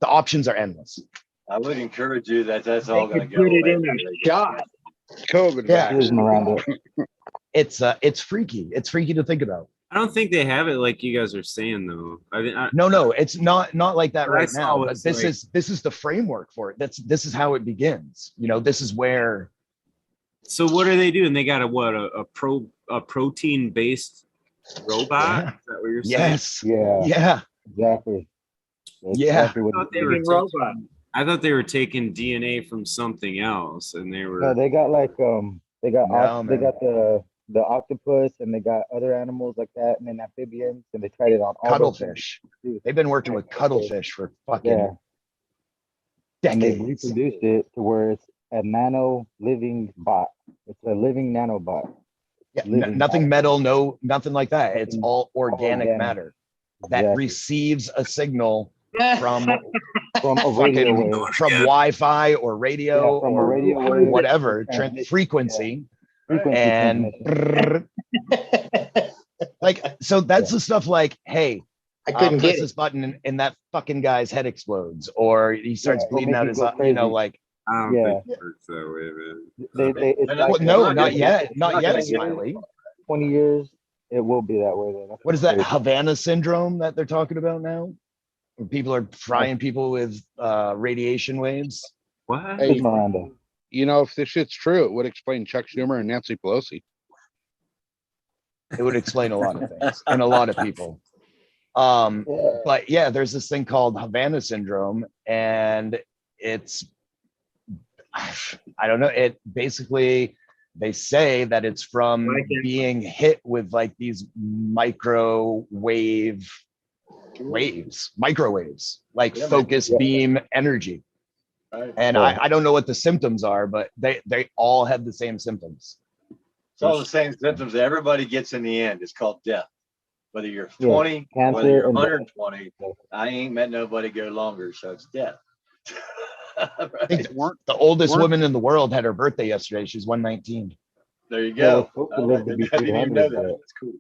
options are endless. I would encourage you that's They all going to could go put it away. in a shot. COVID Yeah. Here's Miranda. It's freaky. It's freaky to think about. I don't think they have it like you guys are saying though. No, it's not like that What I right saw now. But was this like- is the framework for it. This is how it begins. You know, this is where So what are they doing? They got a protein based robot? Yeah. Is that what you're saying? yes, Yeah, yeah, exactly. That's Yeah. exactly what I thought it they is. were Freaking robot. I thought they were taking DNA from something else, and they were. No, they got like they got No, they man. got the octopus, and they got other animals like that, and then amphibians, and they tried it on all those things. cuttlefish. They've been working with cuttlefish for fucking Yeah, and they decades. reproduced it to where it's a nano living bot. It's a living nanobot. Yeah, living nothing bot. metal, nothing like that. It's Nothing- all organic organic. matter that Exactly. receives a signal from From a radio wave. from Wi-Fi or radio Yeah, from a or radio wave. whatever Transmission, frequency, Frequency and transmission. like so that's the stuff like, hey, I couldn't press get it. this button and that fucking guy's head explodes, or he starts Yeah, or bleeding make out you his, go you know, crazy. like, I don't Yeah. think it works that way, man. It's And like well, no, not not gonna yet, get- not not yet, gonna get it. Smiley. 20 years, it will be that way. Then. What is that Crazy. Havana syndrome that they're talking about now? Where people are frying people with radiation waves. What? Hey, Here's Miranda. You know, if this shit's true, it would explain Chuck Schumer and Nancy Pelosi. It would explain a lot of things and a lot of people. Yeah. But yeah, there's this thing called Havana syndrome, and it's, I don't know. It basically, they say that it's from Like it. being hit with like these microwaves, like Yeah, man. focused Yeah. beam energy. Right. And Yeah. I don't know what the symptoms are, but they all have the same symptoms. It's all the same symptoms that everybody gets in the end. It's called death. Whether you're Yeah, 20, cancer whether you're and death. 120, I ain't met nobody go longer, so it's death. I think Right? the oldest weren't- woman in the world had her birthday yesterday. She's 119. There you Yeah, go. we're supposed to live to be I didn't even know 300, that. That's cool.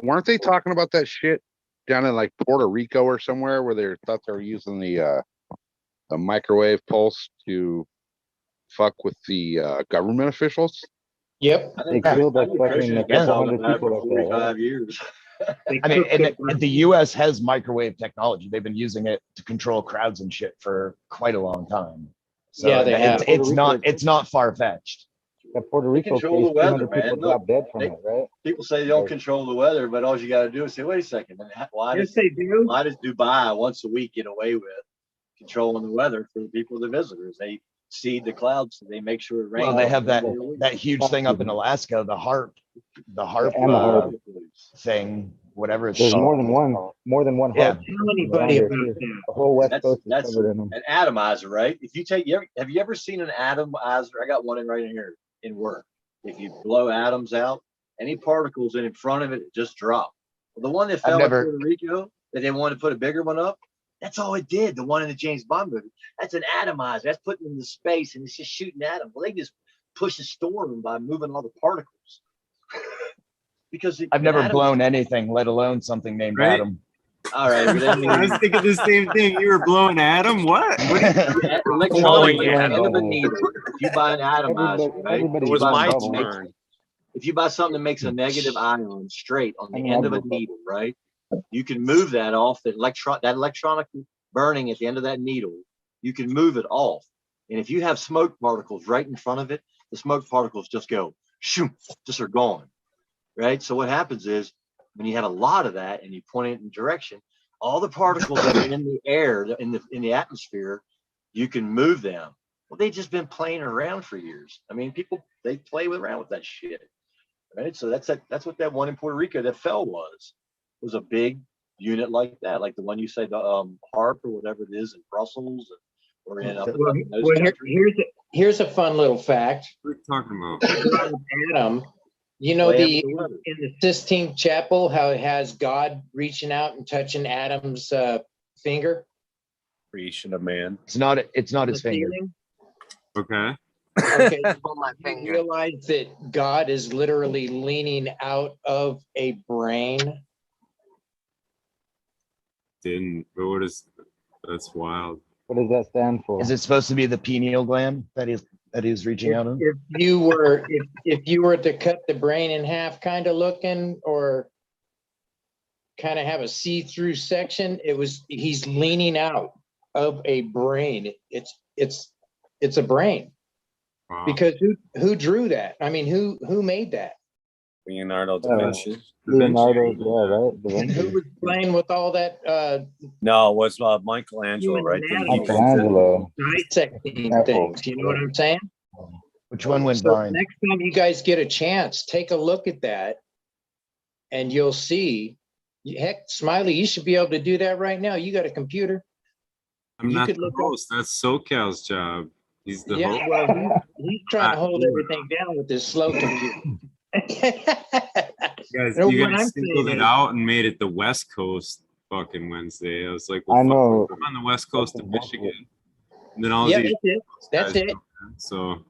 Weren't they talking about that shit down in like Puerto Rico or somewhere where they thought they were using the microwave pulse to fuck with the government officials? Yep. I They think killed like I think fucking Christians a been couple talking hundred about it people for like that, right? 45 years. They I mean, cooked it and the U.S. has microwave technology. They've been using it to control crowds and shit for quite a long time. So Yeah, they have. it's not far fetched. That Puerto Rico control case, the weather, 200 people man. Look, dropped dead from they- it, right? People say they don't Right. control the weather, but all you got to do is say, wait a second, why Yes, does they do. Dubai once a week get away with controlling the weather for the people, the visitors? They seed the clouds, so they make sure it rains. Well, they have that every week. that huge thing up in Alaska, the harp And the uh, harp. thing, whatever it's There's called. more than one Yeah. harp. Tell anybody Around about here. that. The whole West That's- Coast is that's- covered in them. An atomizer, right? If you take, have you ever seen an atomizer? I got one in right in here in work. If you blow atoms out, any particles in front of it just drop. The one that fell never- in Puerto Rico, that they wanted to put a bigger one up, that's all it did. The one in the James Bond movie, that's an atomizer. That's putting into space and it's just shooting atoms. Well, they just push a storm by moving all the particles. Because I've an never atom- blown anything, let alone something named Right? Adam. All right, but I mean, I was thinking the same thing. You were blowing Atom. What? electronically, yeah. at the end of a needle, if you buy an atomizer, right? Everybody It was blows my bubbles. turn. If you buy something that makes a negative ion straight on the end of a needle, right? You can move that off that electronic burning at the end of that needle. You can move it off. And if you have smoke particles right in front of it, the smoke particles just go shoot, just are gone. Right. So what happens is when you have a lot of that and you point it in direction, all the particles that are in the air, in the atmosphere, you can move them. Well, they've just been playing around for years. I mean, people, they play around with that shit. right? So that's what that one in Puerto Rico that fell was a big unit like that, like the one you say, the HARP or whatever it is in Brussels or in those countries. Here's a fun little fact. What are you talking about? Adam, you know, Land in of the the Sistine Chapel, how it has God reaching out and touching Adam's finger? Creation of man. It's not his the finger. ceiling? Okay. Okay, Pull my you finger. realize that God is literally leaning out of a brain? Didn't. But what is? That's wild. What does that stand for? Is it supposed to be the pineal gland that he's reaching out of? If you were to cut the brain in half, kind of looking, or kind of have a see-through section, he's leaning out of a brain. It's a brain. Wow. Because who drew that? I mean, who made that? Leonardo da Vinci. Leonardo, yeah, right? Da Vinci. Who was playing with all that No, it was Michelangelo, Human right? Didn't he anatomy. paint it? Michelangelo. dissecting Apple. things? You know what I'm saying? Which one went So blind? next time you guys get a chance, take a look at that, and you'll see. Heck, Smiley, you should be able to do that right now. You got a computer. I'm You not could the look up- host. That's SoCal's job. He's the Yeah, host. well, he's trying to hold Ah, everything down with this slow computer. You No, guys what I'm singled saying it is- out and made it the West Coast fucking Wednesday. I was like, well, I know. fuck, I'm on the West Coast of Fucking bullshit. Michigan. And then all Yeah, these that's it. That's guys it. come in. So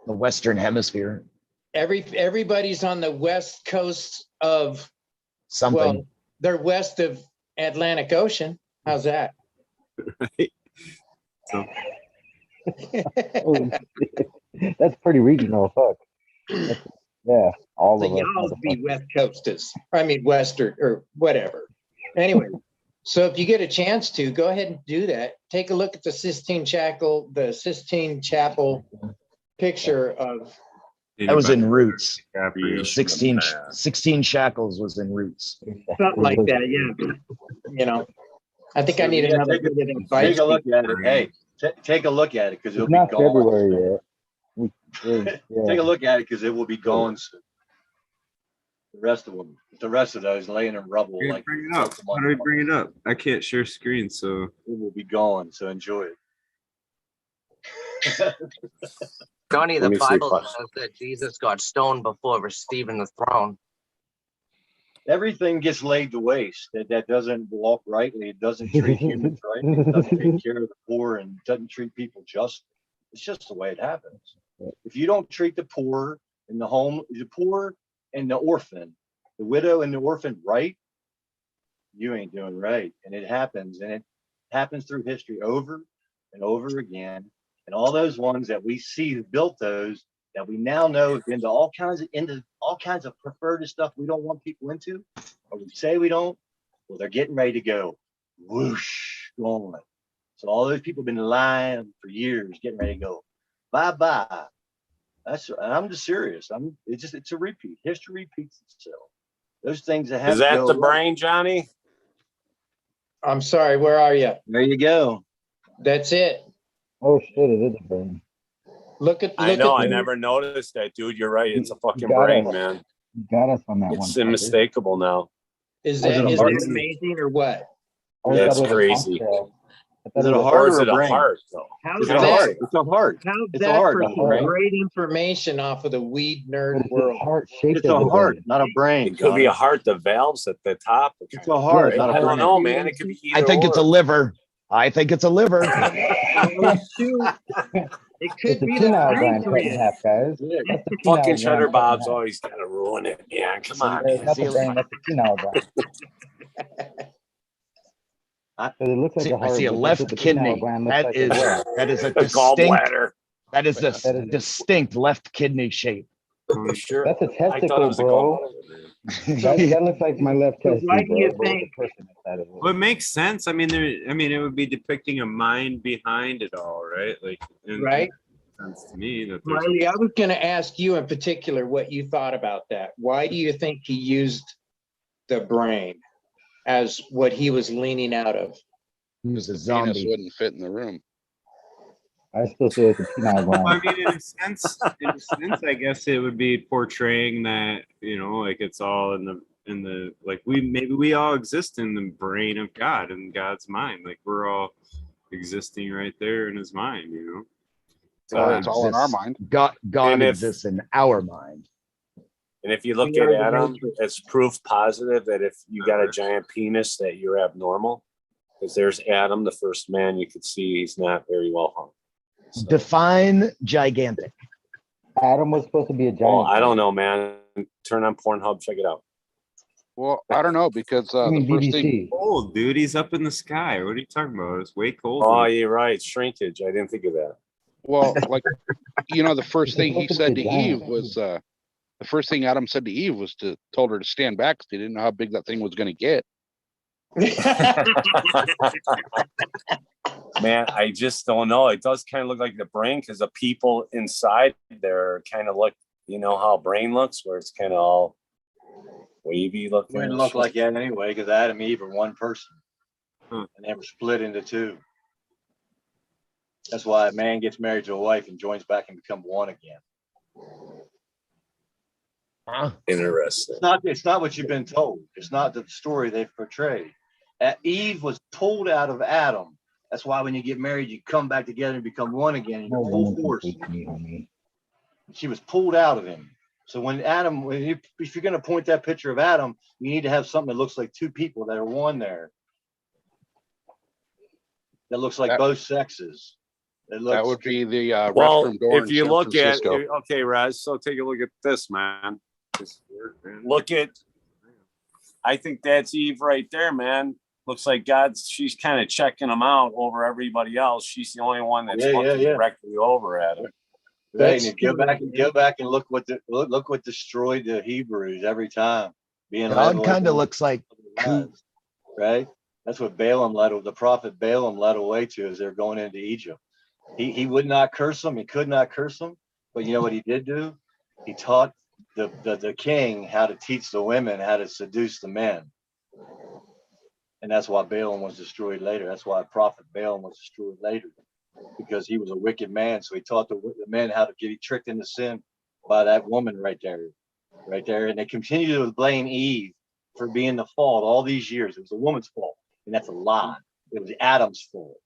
The Western Hemisphere. Everybody's on the west coast of, Something. well, they're west of Atlantic Ocean. How's that? so That's pretty regional. Fuck. Yeah, all So of us. y'all be motherfuckers. west coasters. I mean, western or whatever. Anyway, so if you get a chance to, go ahead and do that. Take a look at the Sistine Chapel picture of, That was in Roots. DiCaprio. 16 Shackles was in Roots. something like that, yeah. You know, I think I need Yeah, another take a- bit of advice. Take a look at it. Hey, take a look at it because it'll It's be not gone. February yet. Take Yeah. a look at it because it will be gone soon. The rest of them, the rest of those laying in rubble, Yeah, like bring it up. How do we bring it up? I can't share screen, so it will be gone. So enjoy it. Johnny, Let the me see Bible if I- says that Jesus got stoned before receiving the throne. Everything gets laid to waste. That doesn't walk rightly. It doesn't treat humans right. It doesn't take care of the poor and doesn't treat people justly. It's just the way it happens. If you don't treat the poor and the poor and the orphan, the widow and the orphan right, you ain't doing right. And it happens through history over and over again. And all those ones that we see who built those that we now know have been to all kinds of preferred stuff we don't want people into, or we say we don't. Well, they're getting ready to go whoosh, gone. So all those people have been lying for years, getting ready to go bye-bye. I'm just serious. It's a repeat. History repeats itself. Those things that have Is to that go the away. brain, Johnny? I'm sorry, where are you? There you go. That's it. Oh shit! It is a brain. I know. I never noticed that, dude. You're right. It's a fucking got brain, it. man. You got us on that one. It's fucker. unmistakable now. Is Was it that a is heart? that amazing or what? I always That's thought it was a crazy. cocktail. I thought Is it it a was heart Or is or it a a brain? heart, though? How's It's a that? heart. It's a heart. How's It's a that heart, for not a some brain. great information off of the Weed But Nerd it's a World? heart shaped It's as a a heart, brain. not a brain. It could be a Johnny. heart. The valves at the top. It's a heart, Yeah, not a I don't brain. know, man. It could be either I think it's a or. liver. I think it's a liver. Oh, shoot. It could It's a be the penile gland cut in pancreas. half, guys. Yeah. That's the penile Fucking gland Cheddar cut in Bob's half. always got to ruin it. Yeah, come on, It's man. not the brain. That's the penile gland. I- 'Cause it looks like a I heart. see a but that's left what the penile kidney. gland looks That like is as well. that is a The distinct gallbladder. that is That the is- distinct left kidney shape. You sure? That's a I thought it testicle, was a bro. gallbladder. That looks like my left So testes, why do you bro. There's think- a person inside of it. well, it makes sense. I mean, it would be depicting a mind behind it all, right? Like, and Right. it makes sense to me that there's Riley, I was going to ask you in particular what you thought about that. Why do you think he used the brain as what he was leaning out of? He was a Penis zombie. wouldn't fit in the room. I still say it's a penile Well, I gland. mean, in a sense, I guess it would be portraying that, like it's all in the like maybe we all exist in the brain of God and God's mind. Like we're all existing right there in his mind, So Well, God it's all in our exists- mind. God And if- exists in our mind. And if you look We at are the Adam, matrix. it's proof positive that if you got a giant penis that you're abnormal. Because there's Adam, the first man you could see, he's not very well hung. So, Define gigantic. Adam was supposed to be a giant. well, I don't know, man. Turn on Pornhub, check it out. Well, I don't know because I mean, the first thing. BBC. cold, dude. He's up in the sky. What are you talking about? It's way cold. Oh, you're right. Shrinkage. I didn't think of that. Well, like the first thing he It's said to supposed to be a Eve giant. was the first thing Adam said to Eve was told her to stand back because he didn't know how big that thing was going to get. Man, I just don't know. It does kind of look like the brain because the people inside there kind of look, how a brain looks, where it's kind of all wavy It looking. wouldn't look like that anyway, because Adam and Eve are one person. Hmm. And they were split into two. That's why a man gets married to a wife and joins back and become one again. Interesting. It's not what you've been told. It's not the story they've portrayed. Eve was pulled out of Adam. That's why when you get married, you come back together and become one again. And No you're full woman force. completes me, homie. She was pulled out of him. So when if you're going to point that picture of Adam, you need to have something that looks like two people that are one there. That looks like both sexes. That would be the Well, restroom door if in you San look at, Francisco. okay, Raz, so take a look at this, man. Look at, I think that's Eve right there, man. Looks like she's kind of checking them out over everybody else. She's the only one that's looking directly over at him. Right, and go back and look what destroyed the Hebrews every time. God kind of looks like right. That's what the prophet Balaam led away to as they're going into Egypt. He would not curse them. He could not curse them. But you know what he did do? He taught the king how to teach the women how to seduce the men. And that's why Balaam was destroyed later. That's why prophet Balaam was destroyed later, because he was a wicked man. So he taught the men how to get tricked into sin by that woman right there. And they continue to blame Eve for being the fault all these years. It was a woman's fault. And that's a lie. It was Adam's fault.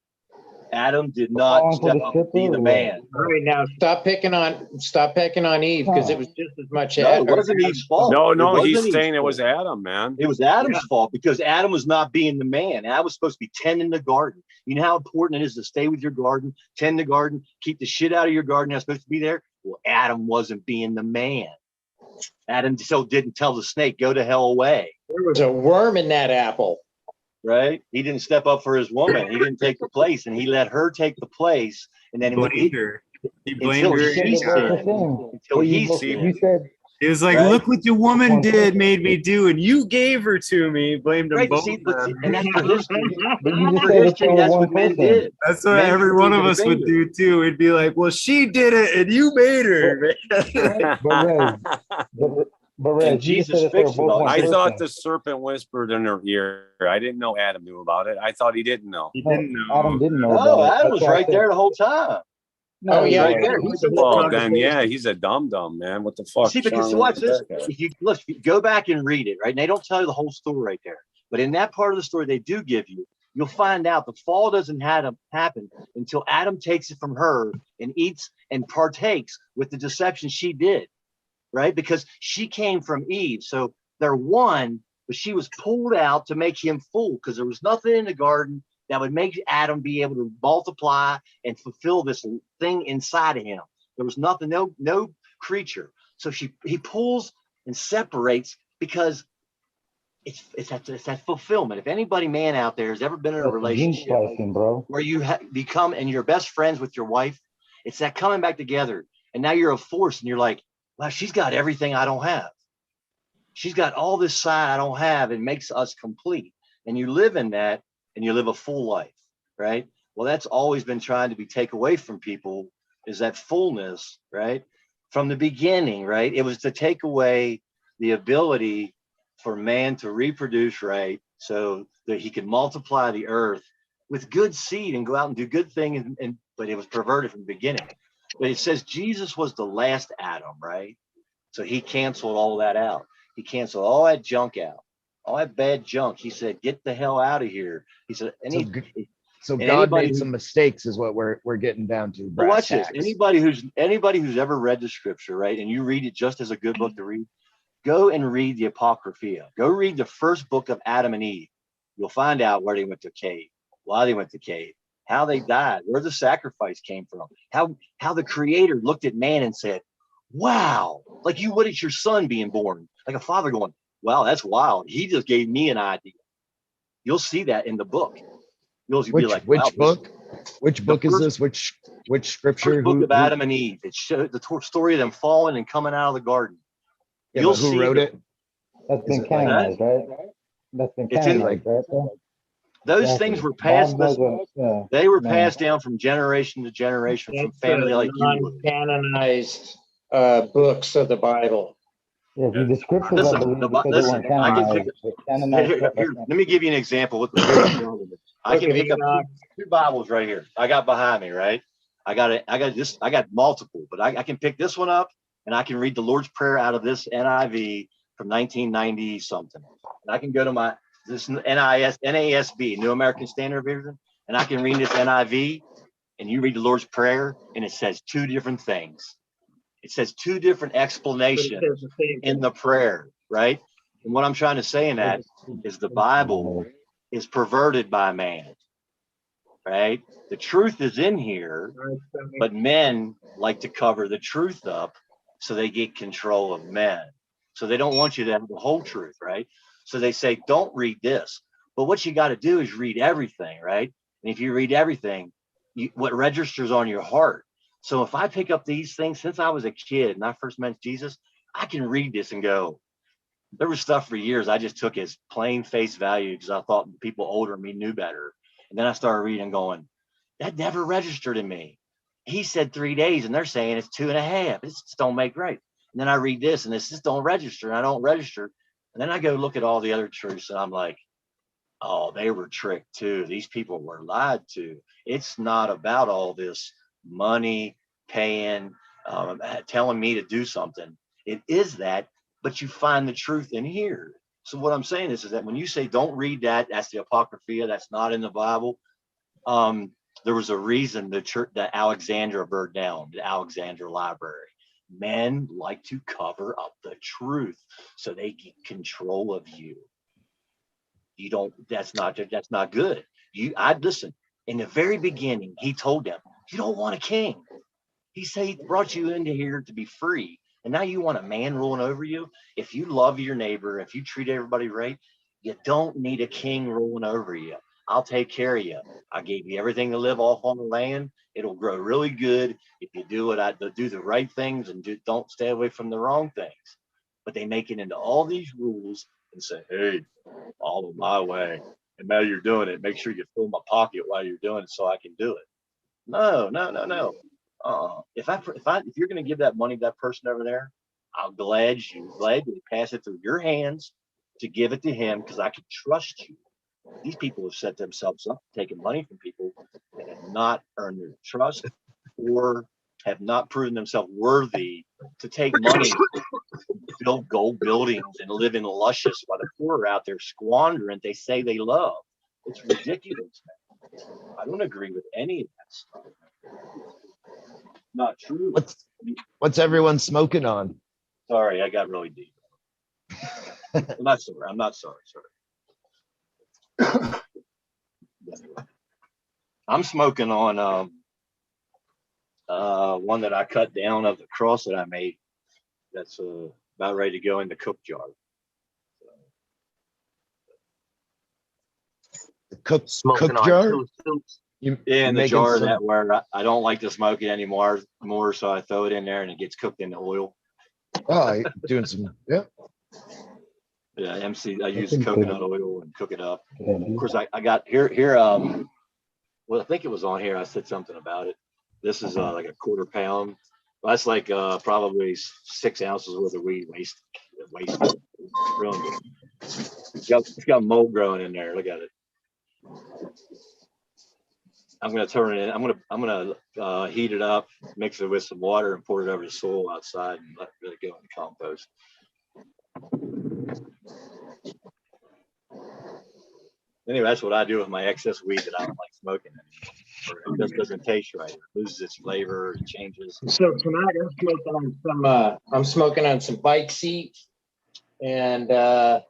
Adam did not step up and be the man. All right, now stop picking on Eve, because it was just as much. No, it wasn't Eve's fault. No, It he's wasn't saying Eve's it was fault. Adam, man. It was Adam's fault because Adam was not being the man. Adam was supposed to be tending the garden. You know how important it is to stay with your garden, tend the garden, keep the shit out of your garden that's supposed to be there? Well, Adam wasn't being the man. Adam so didn't tell the snake, go to hell away. There was a worm in that apple. Right? He didn't step up for his woman. He didn't take the place, and he let her take the place. And then blamed her. He blamed until her. he sinned. Until he You sinned. said He was like, Right. "Look what your woman made me do, and you gave her to me." Blamed them Right, both. and that's for history. But you just For said it's history, only that's one what men person. did. That's what Men every one of pointed us the would finger. do too. We'd be like, "Well, she did it, and you made her." But Rez, And you just Jesus said that they were fixed it both all. one I person. thought the serpent whispered in her ear. I didn't know Adam knew about it. I thought he didn't know. He didn't know. Adam didn't know. No, about it. Adam That's was why I right said- there the whole time. No, Oh, he yeah. Right wasn't. there. He's the Well, one. then, yeah, he's a dumb man. What the fuck? See, because Sean, watch this. that guy? If you go back and read it, right? And they don't tell you the whole story right there. But in that part of the story they do give you, you'll find out the fall doesn't happen until Adam takes it from her and eats and partakes with the deception she did, right? Because she came from Eve. So they're one, but she was pulled out to make him full because there was nothing in the garden that would make Adam be able to multiply and fulfill this thing inside of him. There was nothing, no creature. So he pulls and separates because it's that fulfillment. If anybody, man out there, has ever been in a That's gene relationship splicing, bro. where you become and you're best friends with your wife, it's that coming back together. And now you're a force and you're like, wow, she's got everything I don't have. She's got all this side I don't have. It makes us complete. And you live in that and you live a full life, right? Well, that's always been trying to be taken away from people, is that fullness, right? From the beginning, right? It was to take away the ability for man to reproduce, right? So that he could multiply the earth with good seed and go out and do good things and but it was perverted from the beginning. But it says Jesus was the last Adam, right? So he canceled all that out. He canceled all that junk out, all that bad junk. He said, "Get the hell out of here." He said, So and God anybody made some mistakes, is what we're getting down to. But watch brass this. tacks. Anybody who's ever read the scripture, right, and you read it just as a good book to read, go and read the Apocrypha. Go read the first book of Adam and Eve. You'll find out where they went to cave, why they went to cave, how they died, where the sacrifice came from, how the Creator looked at man and said, "Wow," like you would at your son being born, like a father going, "Wow, that's wild. He just gave me an idea." You'll see that in the book. You'll be like, "Wow." Which book? Which book is this? Which scripture? First book of Adam and Eve. It showed the story of them falling and coming out of the garden. Yeah, You'll who see wrote it? That's been Is it like canonized, right? That's been It's in canonized, right? those Exactly. things were passed. God knows what, They were no. passed down from generation to generation from That's family like you would. non-canonized books of the Bible. Yeah, see, the scriptures, I Listen, believe, because they listen. weren't I can canonized. pick. But canonized Here, stuff, that's not let me give you an example. What the problem is. I Book can of pick up Enoch. two Bibles right here. I got behind me, right? I got multiple, but I can pick this one up and I can read the Lord's Prayer out of this NIV from 1990 something. And I can go to this NASB, New American Standard Version, and I can read this NIV, and you read the Lord's Prayer, and it says two different things. It says two different explanations in the prayer, right? And what I'm trying to say in that is the Bible is perverted by man, right? The truth is in here, but men like to cover the truth up so they get control of men. So they don't want you to have the whole truth, right? So they say, don't read this. But what you got to do is read everything, right? And if you read everything, what registers on your heart. So if I pick up these things since I was a kid and I first met Jesus, I can read this and go, there was stuff for years I just took as plain face value because I thought people older than me knew better. And then I started reading going, that never registered in me. He said 3 days and they're saying it's 2.5. It just don't make right. And then I read this and this just don't register and I don't register. And then I go look at all the other truths and I'm like, oh, they were tricked too. These people were lied to. It's not about all this money, paying, telling me to do something. It is that, but you find the truth in here. So what I'm saying is that when you say don't read that, that's the Apocrypha, that's not in the Bible. There was a reason the church, the Alexandria burned down, the Alexandria Library. Men like to cover up the truth so they get control of you. You don't, that's not good. Listen, in the very beginning, he told them, you don't want a king. He said he brought you into here to be free. And now you want a man ruling over you. If you love your neighbor, if you treat everybody right, you don't need a king ruling over you. I'll take care of you. I gave you everything to live off on the land. It'll grow really good if you do the right things and don't stay away from the wrong things. But they make it into all these rules and say, hey, follow my way. And now you're doing it. Make sure you fill my pocket while you're doing it so I can do it. No. If you're going to give that money to that person over there, I'm glad you pass it through your hands to give it to him because I can trust you. These people have set themselves up taking money from people that have not earned their trust or have not proven themselves worthy to take money, build gold buildings and live in luscious while the poor are out there squandering they say they love. It's ridiculous. I don't agree with any of that stuff. Not true. What's everyone smoking on? Sorry, I got really deep. I'm not sorry. I'm smoking on one that I cut down of the cross that I made. That's about ready to go in the cook jar. The cook Smoking on jar? two soups. In the jar that where I don't like to smoke it anymore, so I throw it in there and it gets cooked in the oil. Oh, doing some, yeah. Yeah, I use That's coconut good. oil and cook it up. Yeah, Of course, I got here. Well, I think it was on here. I said something about it. This is like a 1/4 pound. That's like probably 6 ounces worth of weed waste. Really good. It's got mold growing in there. Look at it. I'm gonna turn it in. I'm gonna heat it up, mix it with some water, and pour it over the soil outside, and let it go in the compost. Anyway, that's what I do with my excess weed that I don't like smoking anymore. It just doesn't taste right. It loses its flavor. It changes. So tonight I'm smoking on some bike seat and a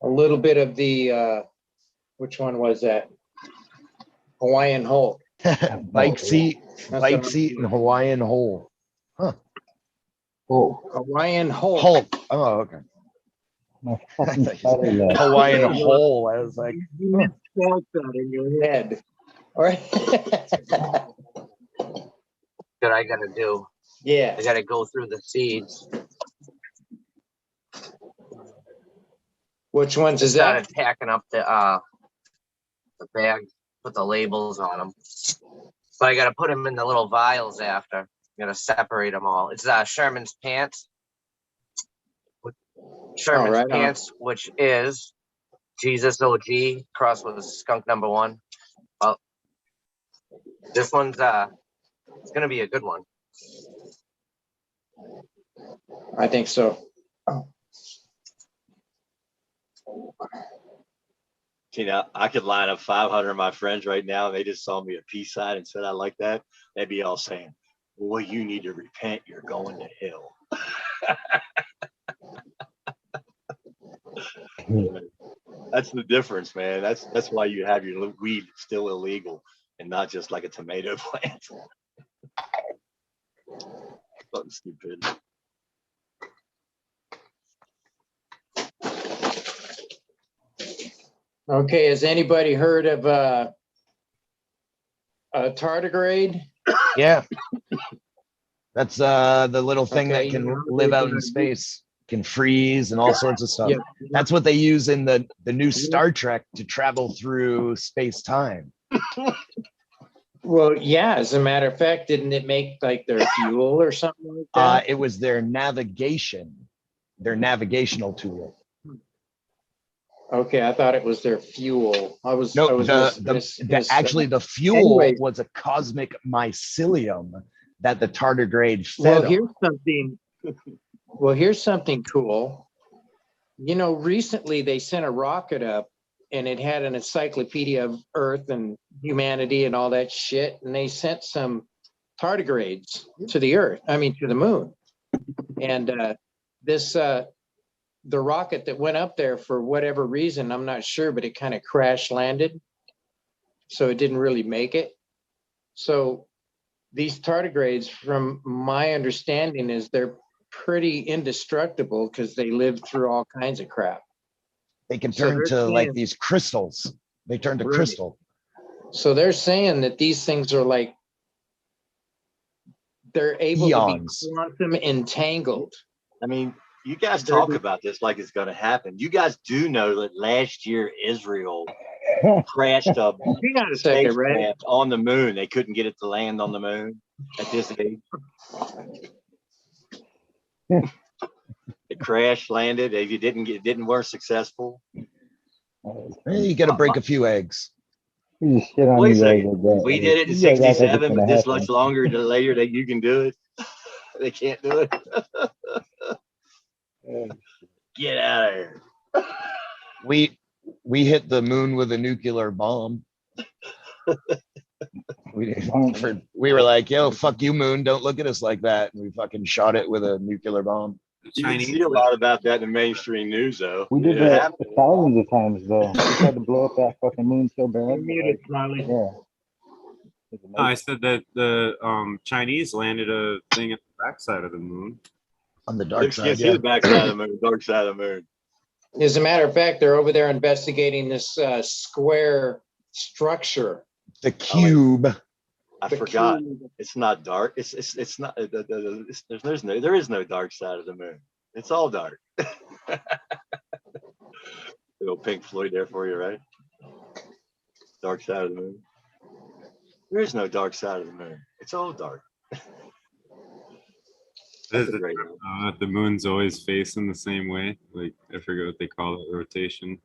little bit of the which one was that? Hawaiian Hulk. Bike seat, That's bike what I'm seat, and doing. Hawaiian hole. Oh, Hawaiian Hulk. Hulk. Oh, okay. my fucking spider leg. Hawaiian Yeah. hole. I was like, You misspelled that in your head. All right. That I gotta do. Yeah. I gotta go through the seeds. Which ones Just is that? started packing up the bag, put the labels on them. But I gotta put them in the little vials after. I gotta separate them all. It's Sherman's Pants. Sherman's right on. Pants, which is Jesus OG crossed with Skunk #1. This one's it's gonna be a good one. I think so. See, now I could line up 500 of my friends right now, and they just saw me a peace sign and said I like that. They'd be all saying, "Boy, you need to repent. You're going to hell." That's the difference, man. That's why you have your weed still illegal and not just like a tomato plant. Something stupid. Okay, has anybody heard of a tardigrade? yeah. That's the little thing Okay, that can you know, live they're out in gonna space, can freeze and all sorts of stuff. Yeah. That's what they use in the new Star Trek to travel through space time. Well, yeah, as a matter of fact, didn't it make like their fuel or something like that? It was their navigational tool. Okay, I thought it was their fuel. I was No, actually the fuel Anyway. was a cosmic mycelium that the tardigrade fed Well, on. here's something cool. You know, recently they sent a rocket up and it had an encyclopedia of Earth and humanity and all that shit. And they sent some tardigrades to the moon. And the rocket that went up there, for whatever reason, I'm not sure, but it kind of crash landed. So it didn't really make it. So these tardigrades, from my understanding, is they're pretty indestructible because they live through all kinds of crap. They can So turn they're to like saying- these crystals. They turn to Right. crystal. So they're saying that these things are like, they're able Eons. to be quantum entangled. I mean, you guys talk about this like it's going to happen. You guys do know that last year Israel crashed a Hang on a second, Ray. spacecraft on the moon. They couldn't get it to land on the moon at this age. It crashed, landed. If you weren't successful. Hey, you got to break a few eggs. You just shit on Wait a you guys second. like that. We did it in You guys act like it's 67, gonna but this happen. much longer later that you can do it. They can't do it. Get out of here. We hit the moon with a nuclear bomb. We were like, yo, fuck you, moon. Don't look at us like that. And we fucking shot it with a nuclear bomb. You can see a lot about that in the mainstream news, though. We did It that happened. thousands of times though. We tried to blow up that fucking moon so bad. but, Muted, like, Smiley. yeah. It's No, I amazing. said that the Chinese landed a thing at the backside of the moon. On the You dark can't side, see yeah. the backside of the moon, dark side of the moon. As a matter of fact, they're over there investigating this square structure. The cube. I The forgot. cube. It's not dark. It's not. There is no dark side of the moon. It's all dark. Little Pink Floyd there for you, right? Dark side of the moon. There is no dark side of the moon. It's all dark. That's a great one. The moon's always facing the same way. Like, I forget what they call it, rotation.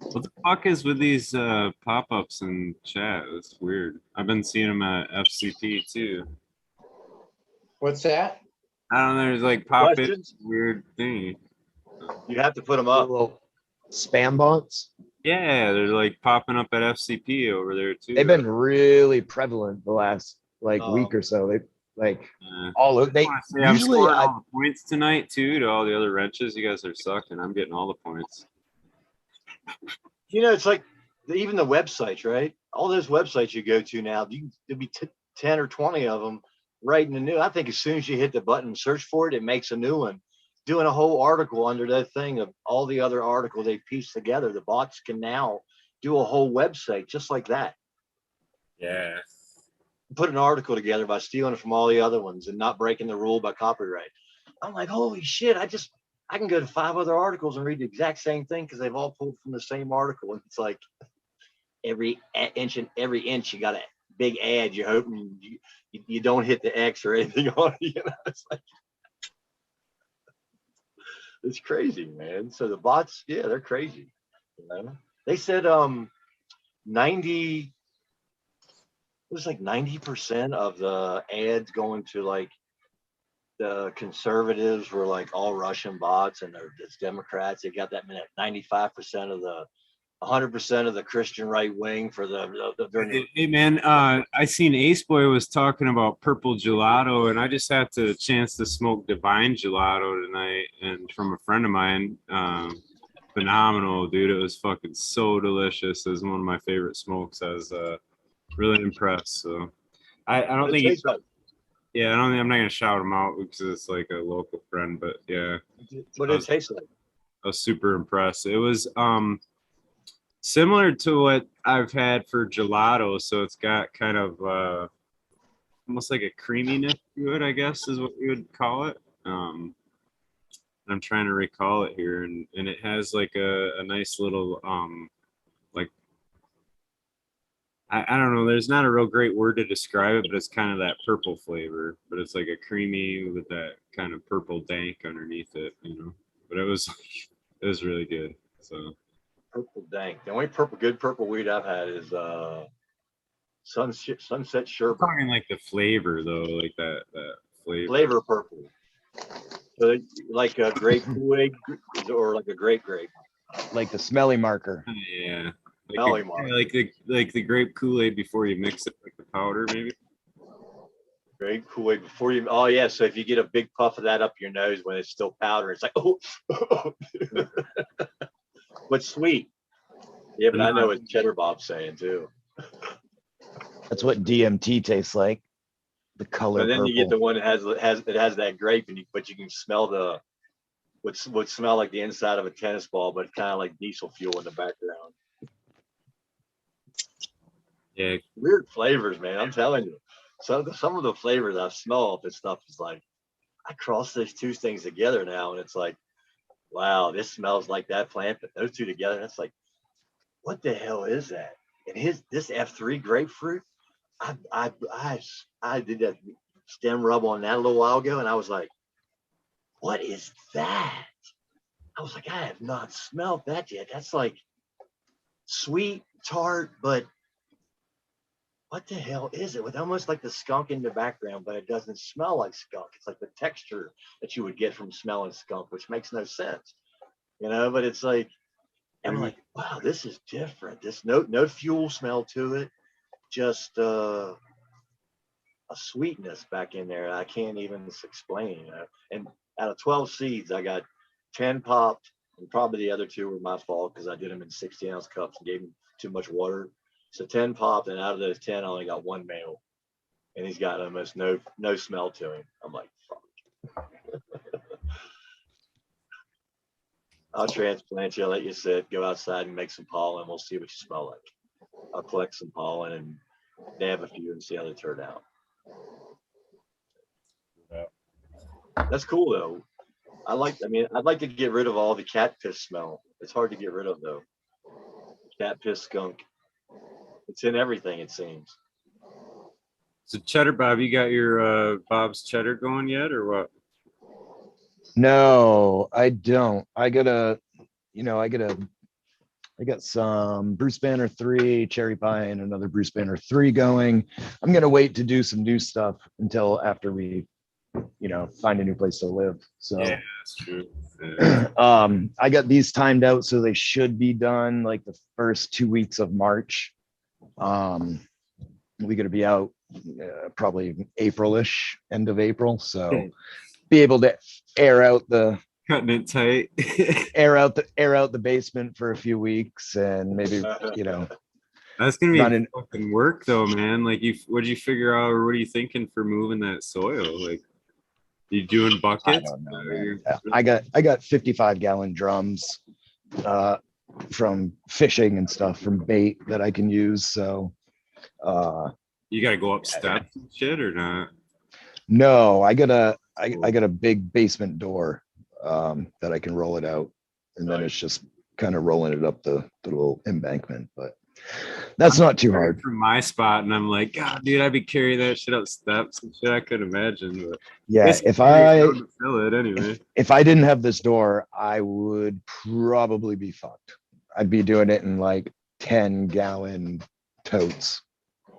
What the fuck is with these pop-ups in chat? It's weird. I've been seeing them at FCP too. What's that? I don't know. There's like pop-in Questions? weird thing. You have to put them up. Little spam bots. Yeah, they're like popping up at FCP over there too. They've been really prevalent the last like Oh. week or so. They like Uh, all over. I They wanna say I'm usually scoring I all the points tonight too. To all the other wrenches, you guys are sucking. I'm getting all the points. You know, it's like even the websites, right? All those websites you go to now, there'll be 10 or 20 of them writing a new. I think as soon as you hit the button and search for it, it makes a new one. Doing a whole article under that thing of all the other articles they pieced together. The bots can now do a whole website just like that. Yeah. Put an article together by stealing it from all the other ones and not breaking the rule by copyright. I'm like, holy shit, I can go to 5 other articles and read the exact same thing because they've all pulled from the same article. And it's like every inch you got a big ad. You're hoping you don't hit the X or anything on it. You know, it's like it's crazy, man. So the bots, yeah, they're crazy. You know, they said 90. It was like 90% of the ads going to like the conservatives were like all Russian bots, and it's Democrats. They got that 95% of the 100% of the Christian right wing for Hey man, I seen Ace Boy was talking about purple gelato, and I just had the chance to smoke divine gelato tonight, and from a friend of mine. Phenomenal, dude. It was fucking so delicious. It was one of my favorite smokes. I was really impressed. So I don't think tastes like. yeah, I don't think I'm not gonna shout him out because it's like a local friend, but yeah. What did it taste like? I was super impressed. It was similar to what I've had for gelato, so it's got kind of almost like a creaminess to it, I guess is what you would call it. I'm trying to recall it here, and it has like a nice little like I don't know, there's not a real great word to describe it, but it's kind of that purple flavor, but it's like a creamy with that kind of purple dank underneath it, you know. But it was really good. So Purple dank. The only good purple weed I've had is Sunset Sherbet. I'm talking like the flavor though, like that flavor. Flavor purple. So like a grape Kool-Aid or like a grape. like the smelly marker. Yeah. Smelly Like the grape Kool-Aid before you mix it like the powder, maybe. Grape Kool-Aid before you. Oh yeah. So if you get a big puff of that up your nose when it's still powder, it's like oh. But sweet. Yeah, but I know what Cheddar Bob's saying too. That's what DMT tastes like. The color. And then purple. you get the one that has that grape, but you can smell would smell like the inside of a tennis ball, but kind of like diesel fuel in the background. Yeah. Weird flavors, man. I'm telling you. Some of the flavors I smell of this stuff is like I cross those two things together now, and it's like, wow, this smells like that plant, but those two together, that's like, what the hell is that? And this F3 grapefruit, I did that stem rub on that a little while ago, and I was like, what is that? I was like, I have not smelled that yet. That's like sweet, tart, but what the hell is it? With almost like the skunk in the background, but it doesn't smell like skunk. It's like the texture that you would get from smelling skunk, which makes no sense, you know. But it's like, I'm like, wow, this is different. This no fuel smell to it, just a sweetness back in there. I can't even explain. And out of 12 seeds, I got 10 popped, and probably the other 2 were my fault because I did them in 60-ounce cups and gave them too much water. So 10 popped, and out of those 10, I only got 1 male, and he's got almost no smell to him. I'm like, fuck. I'll transplant you. I'll let you sit, go outside and make some pollen. We'll see what you smell like. I'll collect some pollen and dab a few and see how they turn out. That's cool though. I'd like to get rid of all the cat piss smell. It's hard to get rid of though. Cat piss, skunk. It's in everything, it seems. So Cheddar Bob, you got your Bob's Cheddar going yet, or what? No, I don't. I gotta I got some Bruce Banner 3, Cherry Pie, and another Bruce Banner 3 going. I'm gonna wait to do some new stuff until after we, find a new place to live. So Yeah, that's true. Yeah. I got these timed out, so they should be done like the first 2 weeks of March. We're gonna be out probably April-ish, end of April. So be able to air out the Cutting it tight. air out the basement for a few weeks, and maybe That's gonna be running. fucking work though, man. Like what did you figure out, or what are you thinking for moving that soil? Like, you doing I buckets? don't know, man. I got 55-gallon drums from fishing and stuff, from bait that I can use. So You gotta go up steps and shit or not? no, I got a big basement door that I can roll it out, and then it's just kind of rolling it up the little embankment. But that's not too hard. From my spot, and I'm like, God, dude, I'd be carrying that shit up steps and shit. I couldn't imagine. But Yeah, it's if to fill it anyway. if I didn't have this door, I would probably be fucked. I'd be doing it in like 10-gallon totes.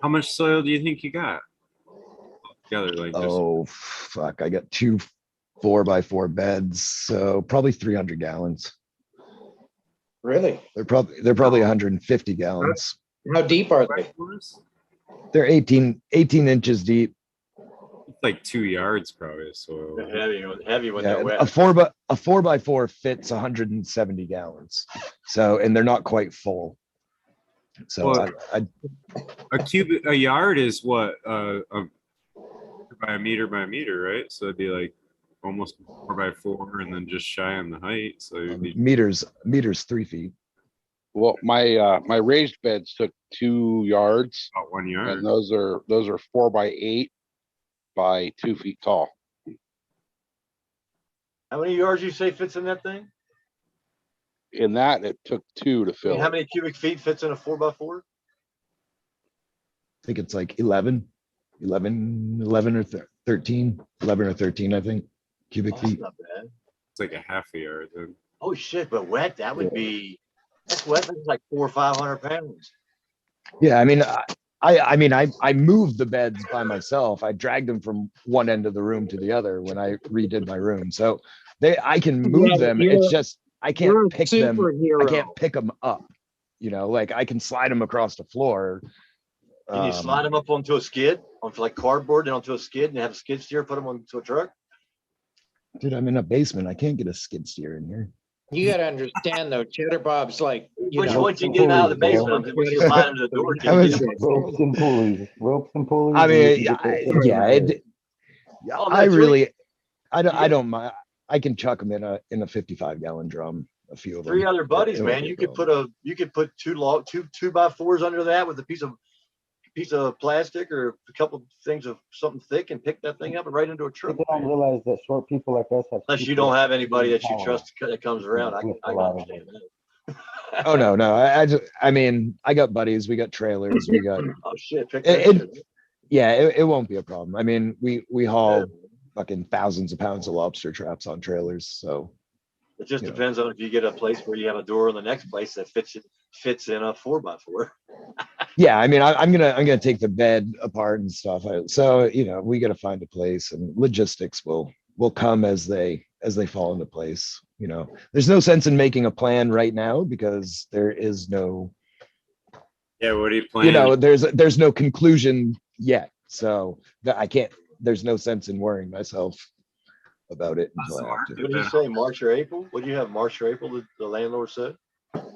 How much soil do you think you got together? Like, Oh fuck! I got 2 4x4 beds, so probably 300 gallons. Really? They're probably 150 gallons. How deep are they? They're 18 inches deep. Like 2 yards probably of soil. Heavy when Yeah, they're wet. a 4x4 fits 170 gallons. So, and they're not quite full. So Well, I a yard is what by a meter, right? So it'd be like almost 4x4, and then just shy on the height. So it'd be meters 3 feet. Well, my raised beds took 2 yards, about 1 yard. and those are 4x8 by 2 feet tall. How many yards you say fits in that thing? In that, it took 2 to I fill. mean, how many cubic feet fits in a 4x4? I think it's like 11 or 13, 11 or 13, I think, cubic Oh, that's feet. not bad. It's like a half a yard then. Oh shit, but wet, that would be, that's wet, that's like 400 or 500 pounds. Yeah, I mean, I moved the beds by myself. I dragged them from one end of the room to the other when I redid my room. So I can move them. It's just I You're a can't pick them. I superhero. can't pick them up. Like I can slide them across the floor. Can you slide them up onto a skid, onto like cardboard and onto a skid, and have a skid steer, put them onto a truck? Dude, I'm in a basement. I can't get a skid steer in here. You gotta understand though, Cheddar Bob's like, Once you get out of the basement, once you slide into the door, I was- Ropes and pulleys. I mean, Oh, I that's really, I don't mind. I can chuck them in a 55-gallon drum. A few of them. 3 other buddies, It won't man. be a You could problem. put two 2x4s under that with a piece of plastic or a couple things of something thick, and pick that thing up and right into a truck. People don't realize that short people like us have. Unless you don't have anybody that you trust that comes around, I can understand that. Oh no. I mean, I got buddies. We got trailers. We got. Oh shit! Pick that It, shit. yeah, it won't be a problem. I mean, we haul fucking thousands of pounds of lobster traps on trailers. So It just Yeah. depends on if you get a place where you have a door in the next place that fits in a 4x4. yeah, I mean, I'm gonna take the bed apart and stuff. So we got to find a place, and logistics will come as they fall into place. There's no sense in making a plan right now because there is no, Yeah, what do you plan? there's no conclusion yet. So I can't. There's no sense in worrying myself about it until I have to. What did you say, March or April? What do you have, March or April? The landlord said.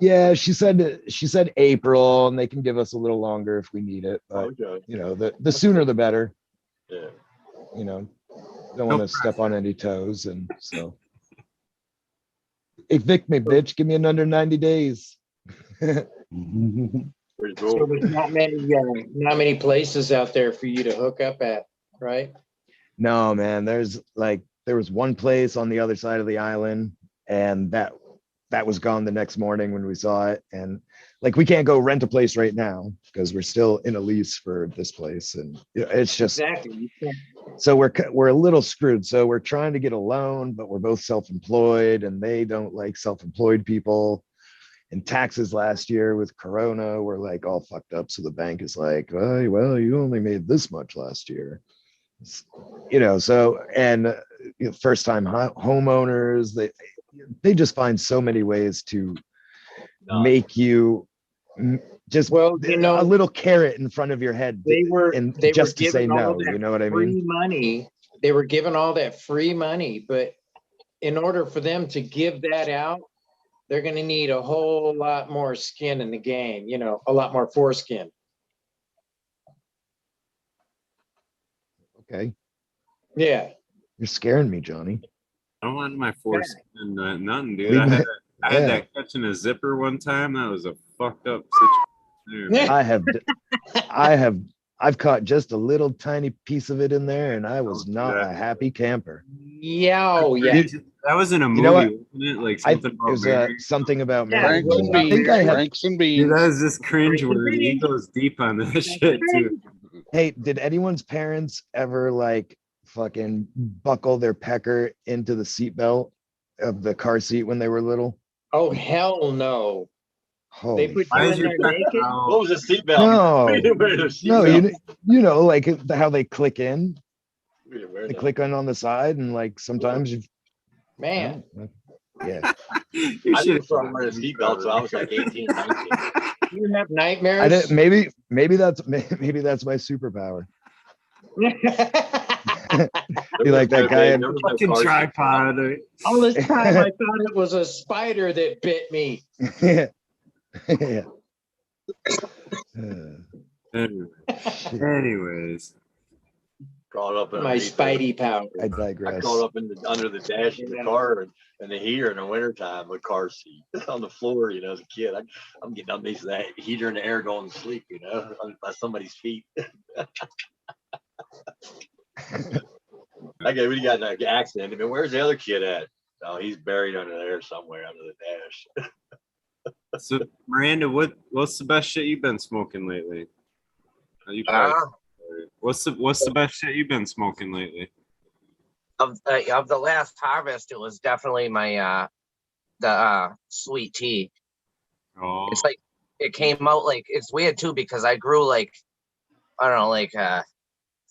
Yeah, she said April, and they can give us a little longer if we need it. But Okay. the sooner the better. Yeah. Don't want to step on any toes, and so evict me, bitch. Give me another 90 days. Pretty so cool. there's not many places out there for you to hook up at, right? No, man. There was one place on the other side of the island, and that was gone the next morning when we saw it. And we can't go rent a place right now because we're still in a lease for this place, and it's just Exactly. so we're a little screwed. So we're trying to get a loan, but we're both self-employed, and they don't like self-employed people. and taxes last year with Corona were like all fucked up. So the bank is like, oh, well, you only made this much last year. You know, so, and first time homeowners, they just find so many ways to make you just Well, you know, a little carrot in front of your head they were just to say giving all no, that you know what I free mean? money. They were given all that free money, but in order for them to give that out, they're going to need a whole lot more skin in the game, you know, a lot more foreskin. Okay. Yeah. You're scaring me, Johnny. I don't want my foreskin, nothing, dude. Leave I my- had yeah. that catch in a zipper one time. That was a fucked up situation. Yeah. I've caught just a little tiny piece of it in there, and I was Don't do not that. a happy camper. Yeah. Oh, yeah. That was in a movie, You know what? wasn't it? Like It something about was Mary. something about Yeah, Mary. Franks and I think beans. I have. Franks and Dude, beans. that was just cringe worthy. He goes deep on that shit too. Hey, did anyone's parents ever like fucking buckle their pecker into the seatbelt of the car seat when they were little? Oh, hell no. Holy They put Why you is in your there pecker naked? out? What was a seatbelt? No. We didn't wear the No, seatbelt. you know, like how they click in, We didn't wear they that. click in on the side, and like sometimes you, Man. yeah. You I should didn't start wearing a seatbelt until I was like 18, 19. You have I nightmares? didn't. Maybe that's my superpower. Be like that guy in There was no fucking car seat. tripod. All this time I thought it was a spider that bit me. yeah. Yeah. Anyways, Crawled up My underneath spidey power. I I digress. crawled up under the dash of the car and the heater in the wintertime with car seat on the floor, you know, as a kid. I'm getting underneath that heater in the air going to sleep, you know, by somebody's feet. Okay, we got in an accident. I mean, where's the other kid at? Oh, he's buried under there somewhere under the dash. so Miranda, what's the best shit you've been smoking lately? You probably, what's the best shit you've been smoking lately? Of the last harvest, it was definitely my the sweet tea. Oh, It's like it came out like it's weird too because I grew like I don't know like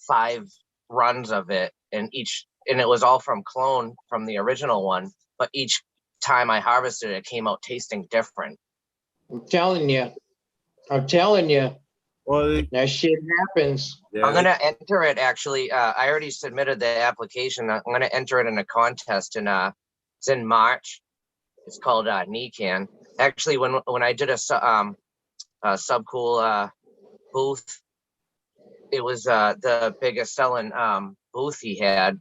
5 runs of it, and it was all from clone from the original one, but each time I harvested it came out tasting different. I'm telling you. well, That shit happens. yeah, I'm gonna enter it actually. I already submitted the application. I'm gonna enter it in a contest, and it's in March. It's called NECAN. Actually, when I did a Subcool booth, it was the biggest selling booth he had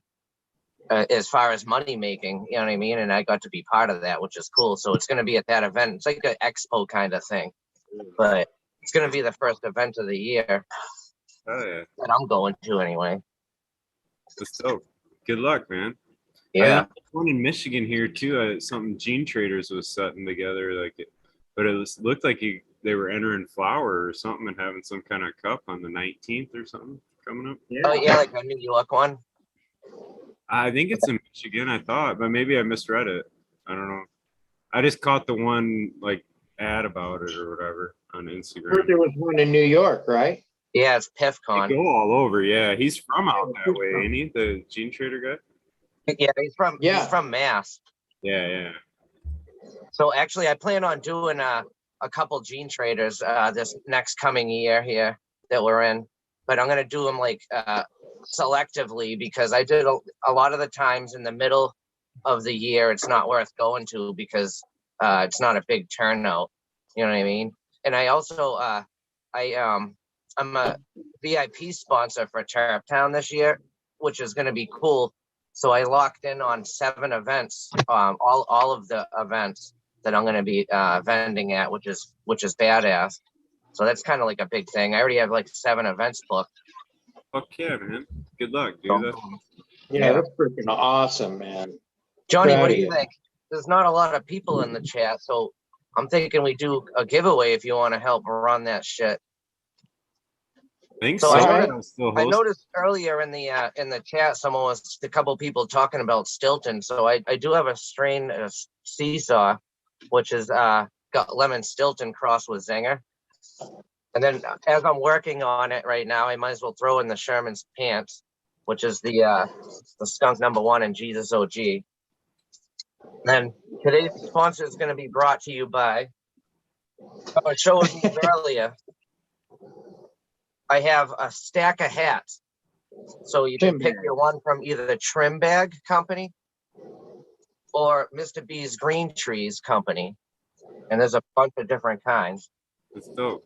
as far as money making. You know what I mean? And I got to be part of that, which is cool. So it's gonna be at that event. It's like an expo kind of thing, but it's gonna be the first event of the year oh yeah, that I'm going to anyway. that's dope. Good luck, man. Yeah. One in Michigan here too. Something Gene Traders was setting together, but looked like they were entering flower or something and having some kind of cup on the 19th or something coming up. Oh yeah, like a New York one. I think it's in Michigan. I thought, but maybe I misread it. I don't know. I just caught the one like ad about it or whatever on Instagram. There was one in New York, right? Yeah, it's They PIFCon. go all over. Yeah, he's from out that way, ain't he? The Gene Trader guy. Yeah, he's from Mass. Yeah. So actually, I plan on doing a couple Gene Traders this next coming year here that we're in, but I'm gonna do them like selectively because I did a lot of the times in the middle of the year. It's not worth going to because it's not a big turnout. You know what I mean? And I also I'm a VIP sponsor for Tarrant Town this year, which is going to be cool. So I locked in on 7 events, all of the events that I'm going to be vending at, which is badass. So that's kind of like a big thing. I already have like 7 events booked. Fuck yeah, man. Good luck, dude. Yeah, that's freaking awesome, man. Johnny, Proud what of do you think? There's not a lot of people in the chat, so I'm thinking we do a giveaway if you want to help run that shit. Thanks. So I I noticed earlier in the chat, a couple people talking about Stilton. So I do have a strain of Seesaw, which is got lemon Stilton crossed with Zinger. And then as I'm working on it right now, I might as well throw in the Sherman's Pants, which is the skunk #1 in Jesus OG. And today's sponsor is going to be brought to you by, I showed you earlier, I have a stack of hats. So you can pick your one from either the Trim Bag Company or Mr. B's Green Trees Company. And there's a bunch of different kinds. That's dope.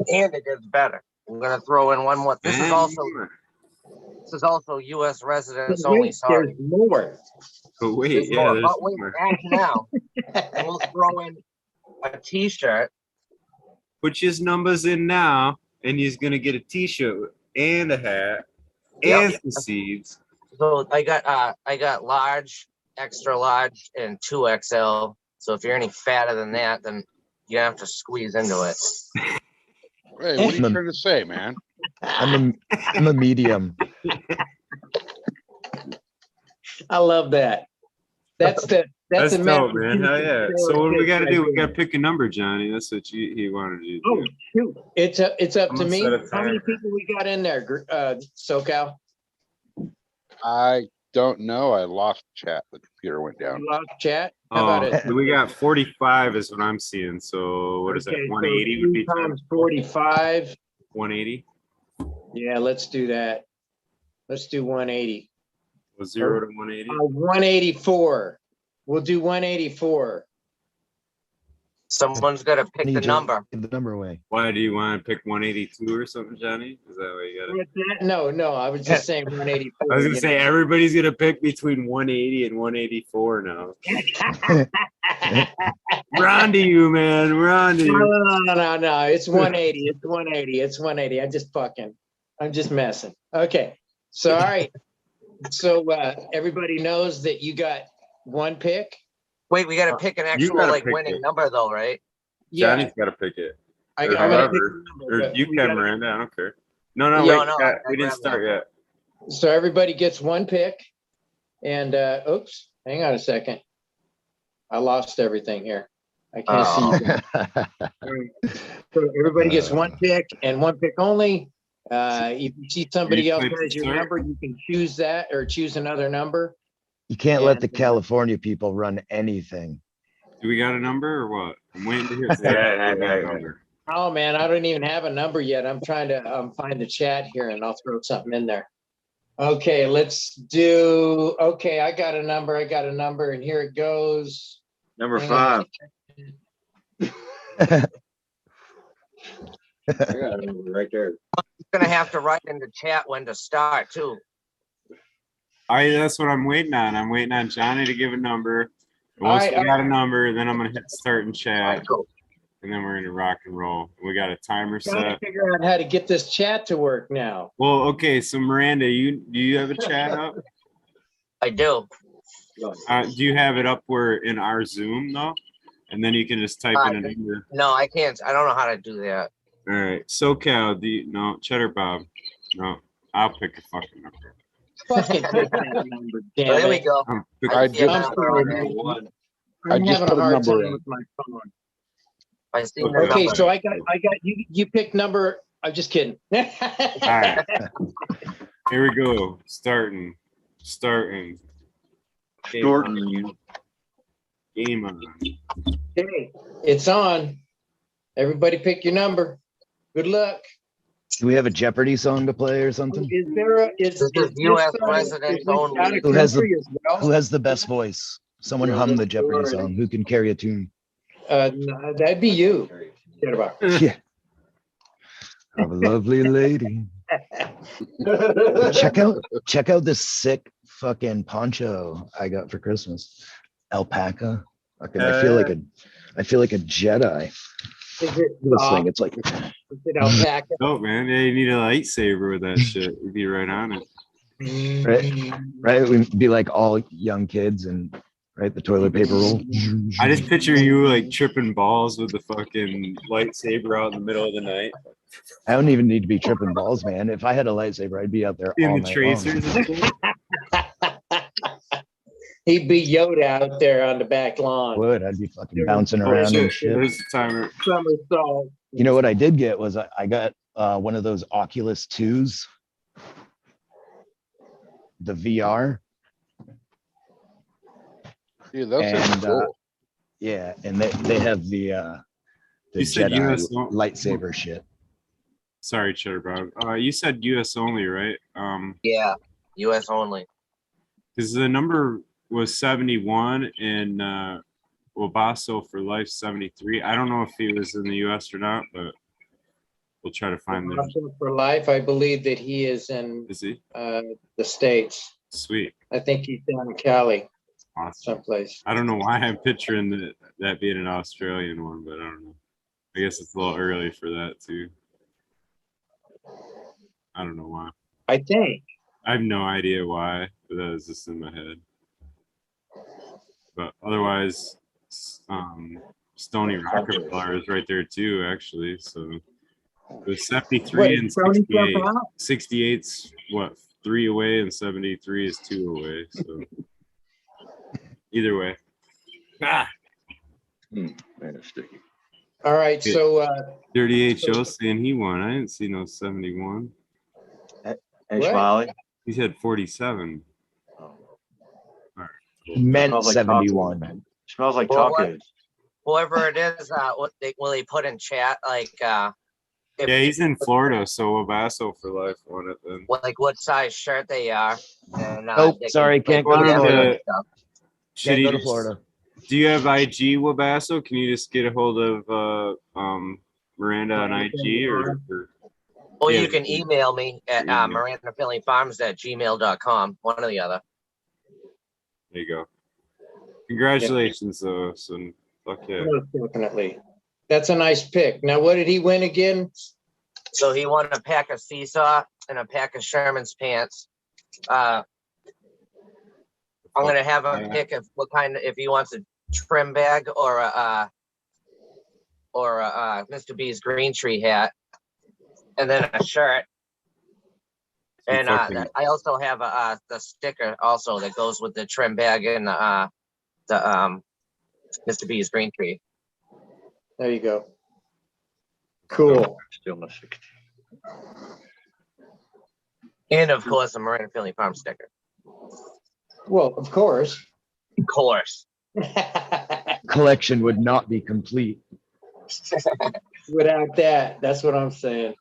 And it gets better. We're going to throw in one more. This is also U.S. residents only. Sorry. There's more. But wait, There's yeah, more. there's But wait, more. act now. And we'll throw in a T-shirt. Put his numbers in now, and he's gonna get a T-shirt and a hat Yep. and some seeds. So I got large, extra large, and 2XL. So if you're any fatter than that, then you have to squeeze into it. Hey, what are you trying to say, man? I'm a medium. I love that. That's That's a dope, man. Hell yeah. So what do we gotta do? We got gotta pick a number, Johnny. That's what he wanted you to Oh do. shoot! It's up I'm to gonna me. set a How many timer. people we got in there? SoCal. I don't know. I lost chat. The computer went down. You lost chat. How about it? We got 45 is what I'm seeing. So what is that? Okay, so 180 would be 3 times 45. 180. Yeah, let's do that. Let's do 180. Well, 0 to 180. 184. We'll do 184. Someone's got to pick the Need to number. give the number away. Why do you want to pick 182 or something, Johnny? Is that what you got? What's that? No. I was just saying 184. I was gonna say everybody's gonna pick between 180 and 184 now. We're on to you, man. We're on to you. No. It's 180. It's 180. It's 180. I'm just messing. Okay. So, all right. So everybody knows that you got one pick. Wait, we got to pick an actual gotta like pick winning it. number though, right? Yeah. Johnny's gotta pick it. I'm Or gonna pick whoever. the number, Or but you we can, gotta- Miranda. I don't care. No, Yeah, wait. no, we didn't grabbed start that. yet. So everybody gets one pick. And oops, hang on a second. I lost everything here. I can't see you. So everybody gets one pick and one pick only. If you see somebody else click has your start? number, you can choose that or choose another number. You can't let the And- California people run anything. Do we got a number or what? I'm waiting to hear. Yeah. Oh man, I don't even have a number yet. I'm trying to find the chat here and I'll throw something in there. Okay, let's do, okay, I got a number, and here it goes. Number Hang on. 5. I got a number right there. You're gonna have to write in the chat when to start too. That's what I'm waiting on. I'm waiting on Johnny to give a number. And All once right, we got a number, then I'm gonna hit start and All right, chat, cool. and then we're gonna rock and roll. We got a timer Trying to set. figure out how to get this chat to work now. Well, okay. So Miranda, do you have a chat up? I do. Do you have it up where in our Zoom though? And then you can just type in a number. No, I can't. I don't know how to do that. All right. SoCal, no, Cheddar Bob. No, I'll pick a fucking number. Fucking pick that number, So damn there we it. go. I'm I picking- just, I'm sorry, man. I I'm just having put a a hard number time in. with my phone. I see the Okay, number. so I got you picked number. I'm just kidding. All right. Here we go. Starting. Game on. Game on. Okay, it's on. Everybody pick your number. Good luck. Do we have a Jeopardy song to play or something? Is there a This is US residents only. out of Who has the- country as well? Who has the best voice? Someone hum the Jeopardy song. Who can carry a tune? No, that'd be you. Forget about it. Yeah. Of a lovely lady. Check out this sick fucking poncho I got for Christmas. Alpaca. Fucking, I feel like a Jedi. Is it, Look at this thing. It's like is it alpaca? Oh man, yeah, you need a lightsaber with that shit. You'd be right on it. right. We'd be like all young kids and right the toilet paper roll. I just picture you like tripping balls with the fucking lightsaber out in the middle of the night. I don't even need to be tripping balls, man. If I had a lightsaber, I'd be out there all In the night tracers long. and shit. He'd be Yoda out there on the back lawn. Would I'd be fucking bouncing around and shit. There's the timer. Somersault. You know what I did get was I got one of those Oculus 2s, the VR. Dude, that's And, cool. Yeah, and they have the You said Jedi US on- lightsaber shit. Sorry, Cheddar Bob. You said US only, right? Yeah, U.S. only. Because the number was 71 and Wabasso for life 73. I don't know if he was in the US or not, but we'll try to find them. For life, I believe that he is in Is he? the States. Sweet. I think he's down in Cali, Awesome. someplace. I don't know why I'm picturing that being an Australian one, but I don't know. I guess it's a little early for that too. I don't know why. I think. I have no idea why, but that was just in my head. But otherwise, Stony Rockefeller is right there too, actually. So it was 73 Wait, and Tony 68. jump out? 68's what, 3 away, and 73 is 2 away. So either way. Ah, Man, it's sticky. All right, so Dirty HO saying he won. I didn't see no 71. Hey, What? Smiley. He said 47. He meant Smells like 71. Smells like Well, tacos. Whoever it is, will they put in chat if, Yeah, he's in Florida, so Wabasso for life on it then. what size shirt they are? And, Nope, they can, sorry, can't go to DM Florida. and stuff. Should Can't he go to just- Florida. Do you have IG Wabasso? Can you just get a hold of Miranda on IG or Or Yeah. you can email me at Email. mirandafillingfarms@gmail.com. One or the other. there you go. Congratulations though, son. Fuck yeah. most definitely. That's a nice pick. Now, what did he win again? So he won a pack of Seesaw and a pack of Sherman's pants. I'm gonna have him pick if he wants a trim bag or a Mr. B's green tree hat, and then a shirt. And I also have the sticker also that goes with the trim bag and the Mr. B's green tree. There you go. Cool. Still no 60. And of course a Miranda Philly Farm sticker. Well, of course. Of course. Collection would not be complete. Without that, that's what I'm saying.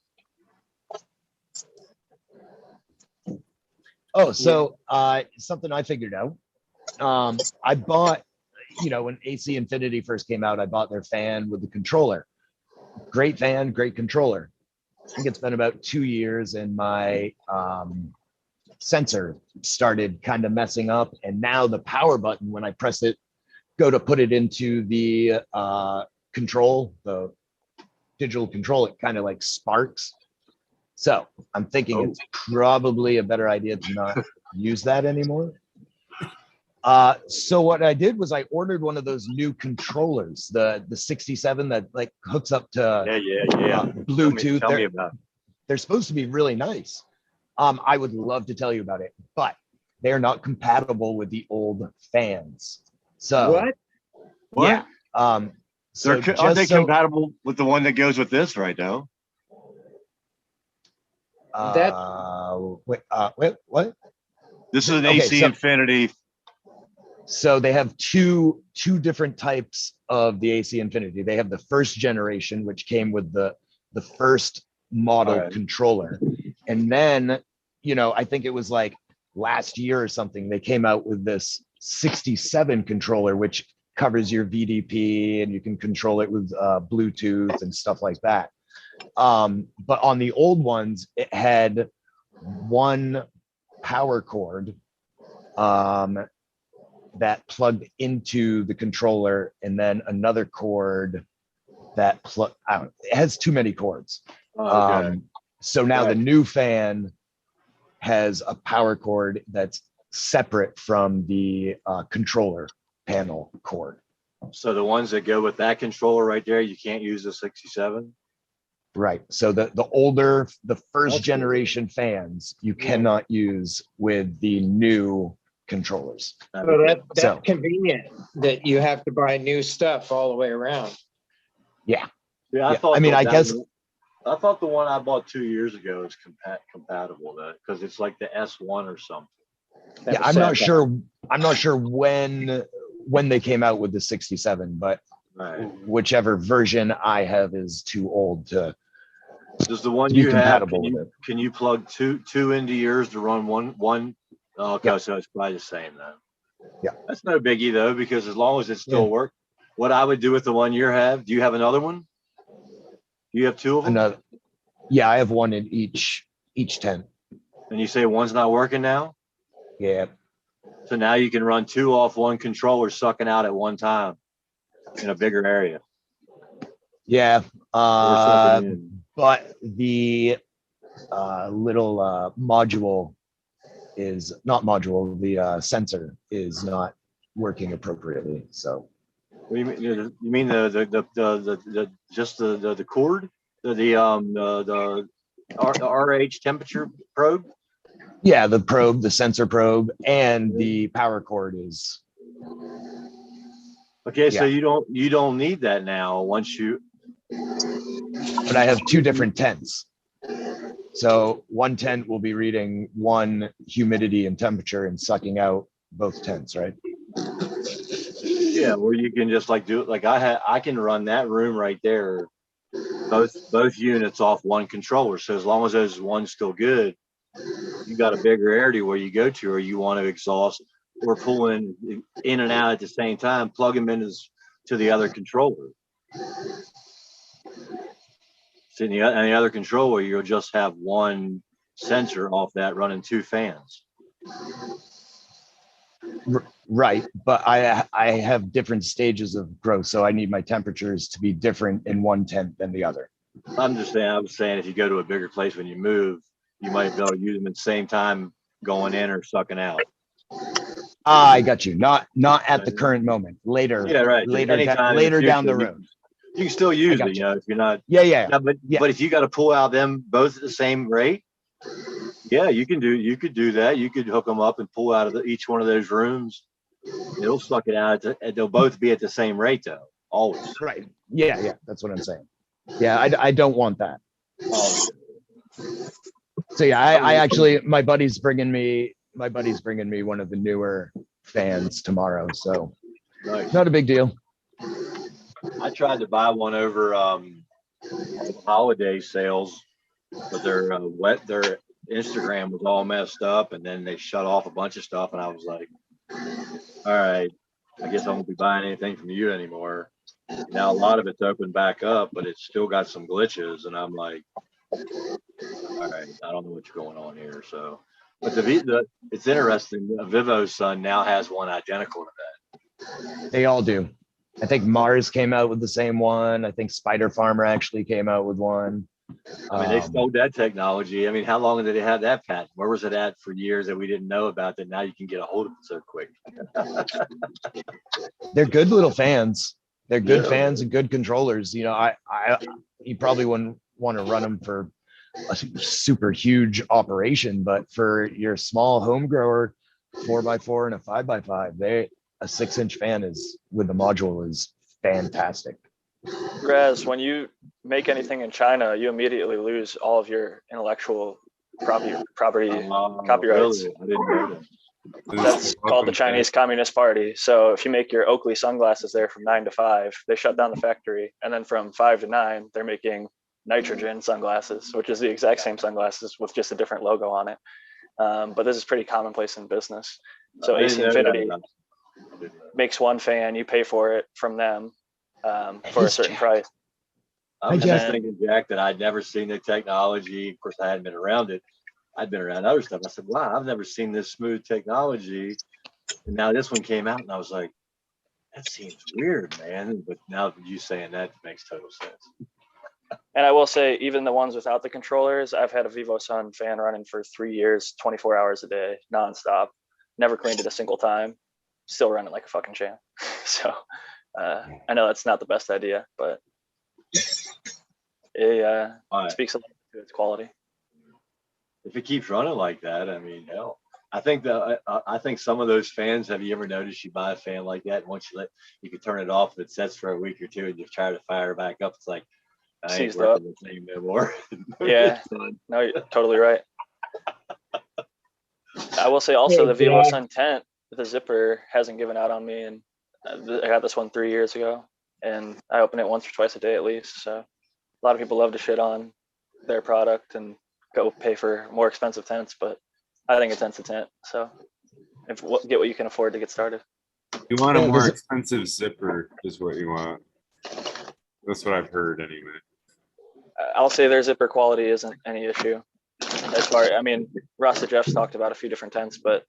Oh, so something I figured out. I bought, when AC Infinity first came out, I bought their fan with the controller. Great fan, great controller. I think it's been about 2 years and my sensor started kind of messing up. And now the power button, when I press it, go to put it into the control, the digital control, it kind of like sparks. So I'm thinking it's probably a better idea to not use that anymore. So what I did was I ordered one of those new controllers, the 67 that like hooks up to Yeah. Bluetooth. Tell me about it. They're supposed to be really nice. I would love to tell you about it, but they're not compatible with the old fans. So What? yeah. So Aren't they just so, compatible with the one that goes with this right now? wait, what? This is an Okay, AC so- Infinity. So they have two different types of the AC Infinity. They have the first generation, which came with the first model Alright. controller. And then, I think it was like last year or something, they came out with this 67 controller, which covers your VDP and you can control it with Bluetooth and stuff like that. But on the old ones, it had one power cord that plugged into the controller and then another cord that it has too many cords. Okay. So now the Right. new fan has a power cord that's separate from the controller panel cord. So the ones that go with that controller right there, you can't use the 67. Right. So the first That's generation fans you cannot use with the new controllers. So So- that's convenient that you have to buy new stuff all the way around. Yeah. Yeah, I Yeah, thought. I mean, I that guess- one- I thought the one I bought 2 years ago is compatible though, because it's like the S1 or something. That Yeah, was I'm not sad. sure. I'm not sure when they came out with the 67, but Right. whichever version I have is too old to Does the one to be you have, compatible with it. can you plug two into yours to run one? Oh, okay, Yeah. so it's probably the same then. Yeah. That's no biggie though, because as long as it still works. What I would do with the one you have, do you have another one? You have two of them? Another, yeah, I have one in each tent. And you say one's not working now? Yeah, So now you can run two off one controller sucking out at one time in a bigger area. yeah. Or sucking in. But the little module is not module. The sensor is not working appropriately. So What do you mean? You mean the just the cord? The RH temperature probe? yeah, the probe, the sensor probe, and the power cord is. Okay, so Yeah. you don't need that now once you. But I have two different tents. So one tent will be reading one humidity and temperature and sucking out both tents, right? Yeah, where you can just like do it. Like I can run that room right there, both units off one controller. So as long as those one's still good, you got a bigger area where you go to, or you want to exhaust or pull in and out at the same time, plug them into to the other controller. So in the other controller, you'll just have one sensor off that running two fans. Right, but I have different stages of growth, so I need my temperatures to be different in one tent than the other. I was saying if you go to a bigger place when you move, you might be able to use them at the same time going in or sucking out. I got you. Not at the current moment. Later. Yeah, right. Later, Anytime in the later down the future, road. You can still use got it, you. if you're not. Yeah. But if you got to pull out them both at the same rate, yeah, you could do that. You could hook them up and pull out of each one of those rooms. It'll suck it out. They'll both be at the same rate though, always. Right. Yeah. That's what I'm saying. Yeah, I don't want that. Always. So yeah, I actually my buddy's bringing me one of the newer fans tomorrow. So Nice. not a big deal. I tried to buy one over holiday sales, but their Instagram was all messed up, and then they shut off a bunch of stuff, and I was like, all right, I guess I won't be buying anything from you anymore. Now a lot of it's opened back up, but it's still got some glitches, and I'm like, all right, I don't know what's going on here. So, but it's interesting. Vivo's son now has one identical to that. They all do. I think Mars came out with the same one. I think Spider Farmer actually came out with one. I mean, they stole that technology. I mean, how long did they have that patent? Where was it at for years that we didn't know about that? Now you can get a hold of it so quick. They're good little fans. They're good Yeah. fans and good controllers. You probably wouldn't want to run them for a super huge operation, but for your small home grower, 4x4 and a 5x5, a 6-inch fan with the module is fantastic. Raz, when you make anything in China, you immediately lose all of your intellectual property copyrights. Really? I didn't know that. That's called the Chinese Communist Party. So if you make your Oakley sunglasses there from 9 to 5, they shut down the factory. And then from 5 to 9, they're making nitrogen sunglasses, which is the exact same sunglasses with just a different logo on it. But this is pretty commonplace in business. So I didn't AC know that Infinity about- makes one fan, you pay for it from them for a certain price. I was Hey, just Jack. thinking, Jack, that I'd never seen the technology. Of course, I hadn't been around it. I'd been around other stuff. I said, wow, I've never seen this smooth technology. And now this one came out, and I was like, that seems weird, man. But now you saying that makes total sense. And I will say, even the ones without the controllers, I've had a Vivo Sun fan running for 3 years, 24 hours a day, nonstop. Never cleaned it a single time. Still running like a fucking champ. So I know that's not the best idea, but it All right. speaks a lot to its quality. If it keeps running like that, I mean, hell, I think some of those fans, have you ever noticed you buy a fan like that, and once you can turn it off, if it sets for a week or two and you try to fire it back up, it's like, I ain't Seized up. working the thing no more. Yeah. No, you're totally right. I will say also the Vivo Sun tent, the zipper hasn't given out on me, and I got this one 3 years ago, and I open it once or twice a day at least. So a lot of people love to shit on their product and go pay for more expensive tents, but I think a tent's a tent. So get what you can afford to get started. You want a more expensive zipper is what you want. That's what I've heard anyway. I'll say their zipper quality isn't any issue. As far, I mean, Rasta Jeff's talked about a few different tents, but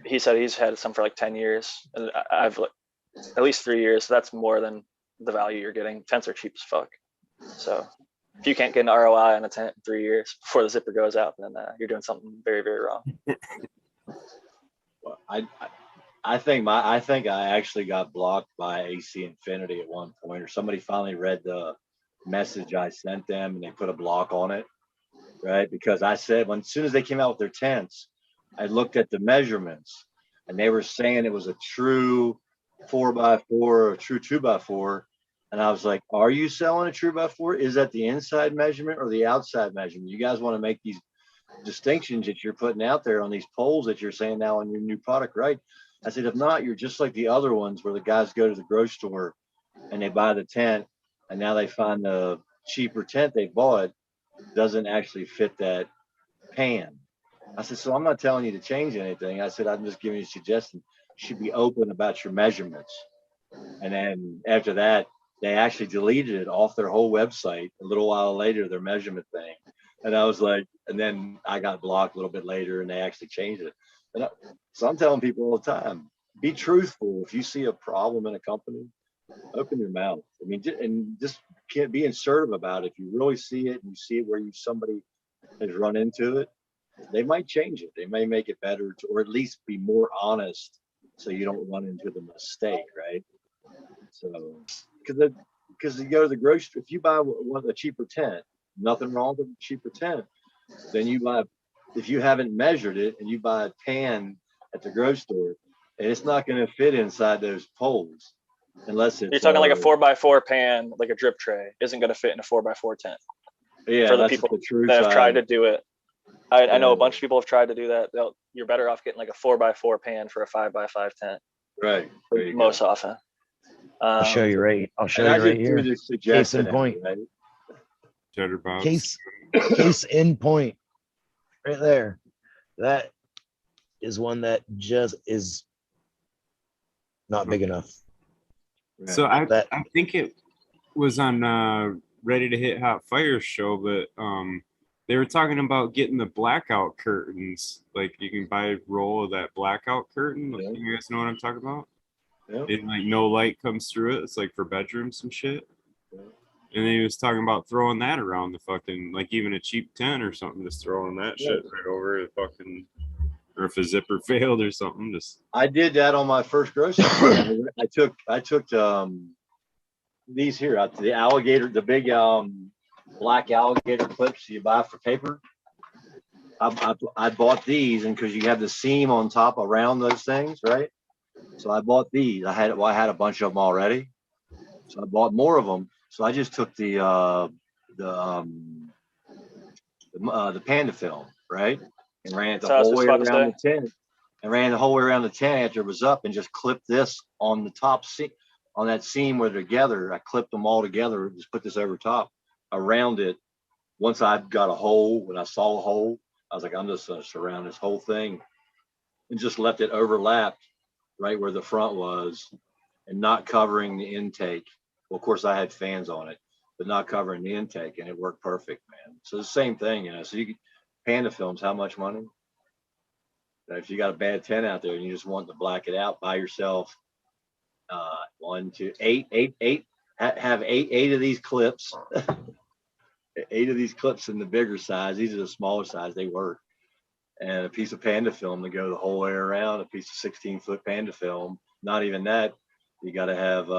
he said he's had some for like 10 years. And I've at least 3 years. So that's more than the value you're getting. Tents are cheap as fuck. So if you can't get an ROI on a tent in 3 years before the zipper goes out, then you're doing something very, very wrong. Well, I think I actually got blocked by AC Infinity at one point, or somebody finally read the message I sent them and they put a block on it, right? Because I said, as soon as they came out with their tents, I looked at the measurements and they were saying it was a true 4x4 or a true 2x4. And I was like, are you selling a true by 4? Is that the inside measurement or the outside measurement? You guys want to make these distinctions that you're putting out there on these polls that you're saying now on your new product, right? I said, if not, you're just like the other ones where the guys go to the grocery store and they buy the tent and now they find the cheaper tent they bought doesn't actually fit that pan. I said, so I'm not telling you to change anything. I said, I'm just giving you a suggestion. You should be open about your measurements. And then after that, they actually deleted it off their whole website a little while later, their measurement thing. And I was like, and then I got blocked a little bit later and they actually changed it. So I'm telling people all the time, be truthful. If you see a problem in a company, open your mouth. I mean, and just can't be assertive about it. If you really see it and you see it where somebody has run into it, they might change it. They may make it better, or at least be more honest so you don't run into the mistake, right? So, because you go to the grocery, if you buy a cheaper tent, nothing wrong with a cheaper tent. Then you buy, if you haven't measured it and you buy a pan at the grocery store, and it's not going to fit inside those poles unless it's. You're talking like a 4x4 pan, like a drip tray, isn't going to fit in a 4x4 tent. Yeah, for the people that have tried to do it. I know a bunch of people have tried to do that. You're better off getting like a 4x4 pan for a 5x5 tent. Right. Most often. I'll show you right. I'll show you right here. Case in point. Cheddar box. Case in point. Right there. That is one that just is not big enough. So I think it was on Ready to Hit Hot Fire show, but they were talking about getting the blackout curtains. Like you can buy a roll of that blackout curtain. Like, you guys know what I'm talking about? Yeah. And like no light comes through it. It's like for bedrooms and shit. Yeah. And then he was talking about throwing that around the fucking, like even a cheap tent or something, just throwing that shit right over the fucking, or if a zipper failed or something, just. I did that on my first grocery store. I took these here, the alligator, the big black alligator clips you buy for paper. I bought these, and because you have the seam on top around those things, right? So I bought these. I had a bunch of them already, so I bought more of them. So I just took the Panda film, right, and ran it the whole way around the tent. And ran the whole way around the tent after it was up, and just clipped this on the top seam, on that seam where they're together. I clipped them all together. Just put this over top around it. Once I got a hole, when I saw a hole, I was like, I'm just going to surround this whole thing, and just left it overlapped right where the front was, and not covering the intake. Well, of course, I had fans on it, but not covering the intake, and it worked perfect, man. So the same thing, you know. So you can, Panda films, how much money? If you got a bad tent out there and you just want to black it out, buy yourself 1, 2, 8. Have eight of these clips. 8 of these clips in the bigger size. These are the smaller size. They work. And a piece of Panda film to go the whole way around. A piece of 16-foot Panda film. Not even that. You got to have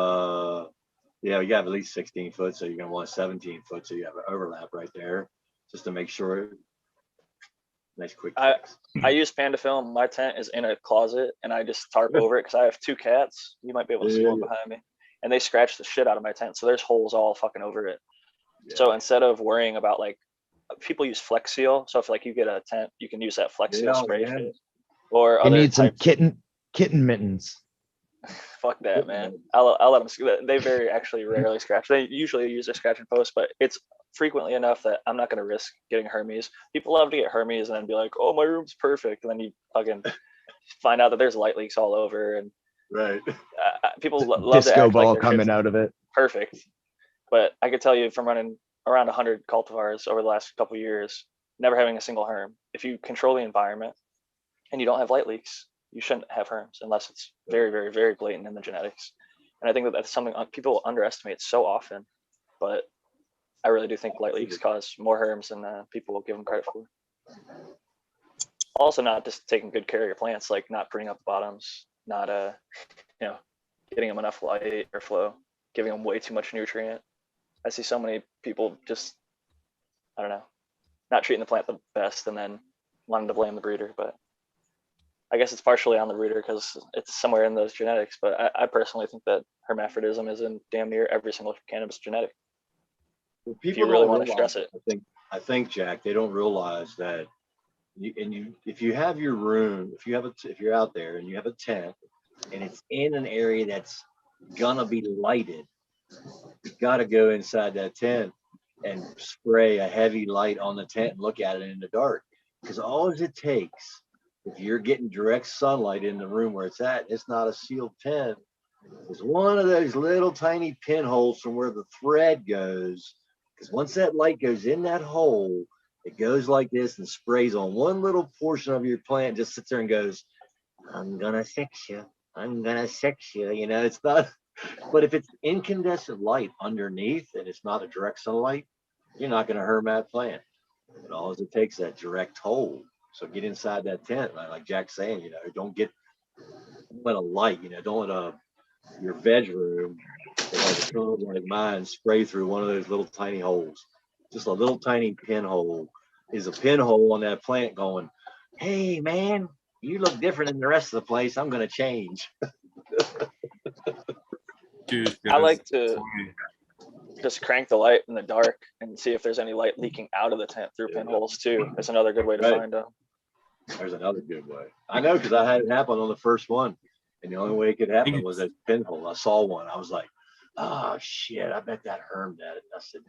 you have at least 16 foot. So you're gonna want 17 foot. So you have an overlap right there, just to make sure. Nice quick I fix. I use Panda film. My tent is in a closet, and I just tarp over it because I have 2 cats. You might be able to see one behind me, and they scratch the shit out of my tent. So there's holes all fucking over it. Yeah. So instead of worrying about like, people use Flex Seal. So if like you get a tent, you can use that Flex Seal spray Yeah. shit. Or You other need some types. kitten mittens. Fuck that, man. I'll let them. They very actually rarely scratch. They usually use their scratch and post, but it's frequently enough that I'm not going to risk getting Hermes. People love to get Hermes and then be like, "Oh, my room's perfect," and then you fucking find out that there's light leaks all over, and Right. people love to Disco act ball like their coming shit's out of it. perfect. But I could tell you from running around 100 cultivars over the last couple of years, never having a single herm. If you control the environment and you don't have light leaks, you shouldn't have herms unless it's very, very, very blatant in the genetics. And I think that that's something people underestimate so often. But I really do think light leaks cause more herms than people will give them credit for. Also, not just taking good care of your plants, like not pruning up the bottoms, not getting them enough light or flow, giving them way too much nutrient. I see so many people just, I don't know, not treating the plant the best and then wanting to blame the breeder. But I guess it's partially on the breeder because it's somewhere in those genetics. But I personally think that hermaphrodism is in damn near every single cannabis genetic. Well, If people you really don't want to realize, stress it. I think, Jack, they don't realize that. If you have your room, if you're out there and you have a tent, and it's in an area that's gonna be lighted, you gotta go inside that tent and spray a heavy light on the tent and look at it in the dark. Because all it takes, if you're getting direct sunlight in the room where it's at, it's not a sealed tent, is one of those little tiny pinholes from where the thread goes. Because once that light goes in that hole, it goes like this and sprays on one little portion of your plant, just sits there and goes, "I'm gonna fix you. I'm gonna fix you." You know, it's not. But if it's incandescent light underneath and it's not a direct sunlight, you're not gonna harm that plant. And all it takes is that direct hole. So get inside that tent, like Jack's saying. Don't let a light. Don't let your veg room, like mine, spray through one of those little tiny holes. Just a little tiny pinhole is a pinhole on that plant going, "Hey, man, you look different than the rest of the place. I'm going to change." Dude, I like to just crank the light in the dark and see if there's any light leaking out of the tent through pinholes too. That's another good way to find them. There's another good way. I know, because I had it happen on the first one. And the only way it could happen was a pinhole. I saw one. I was like, "Oh, shit, I bet that hermed at it." I said,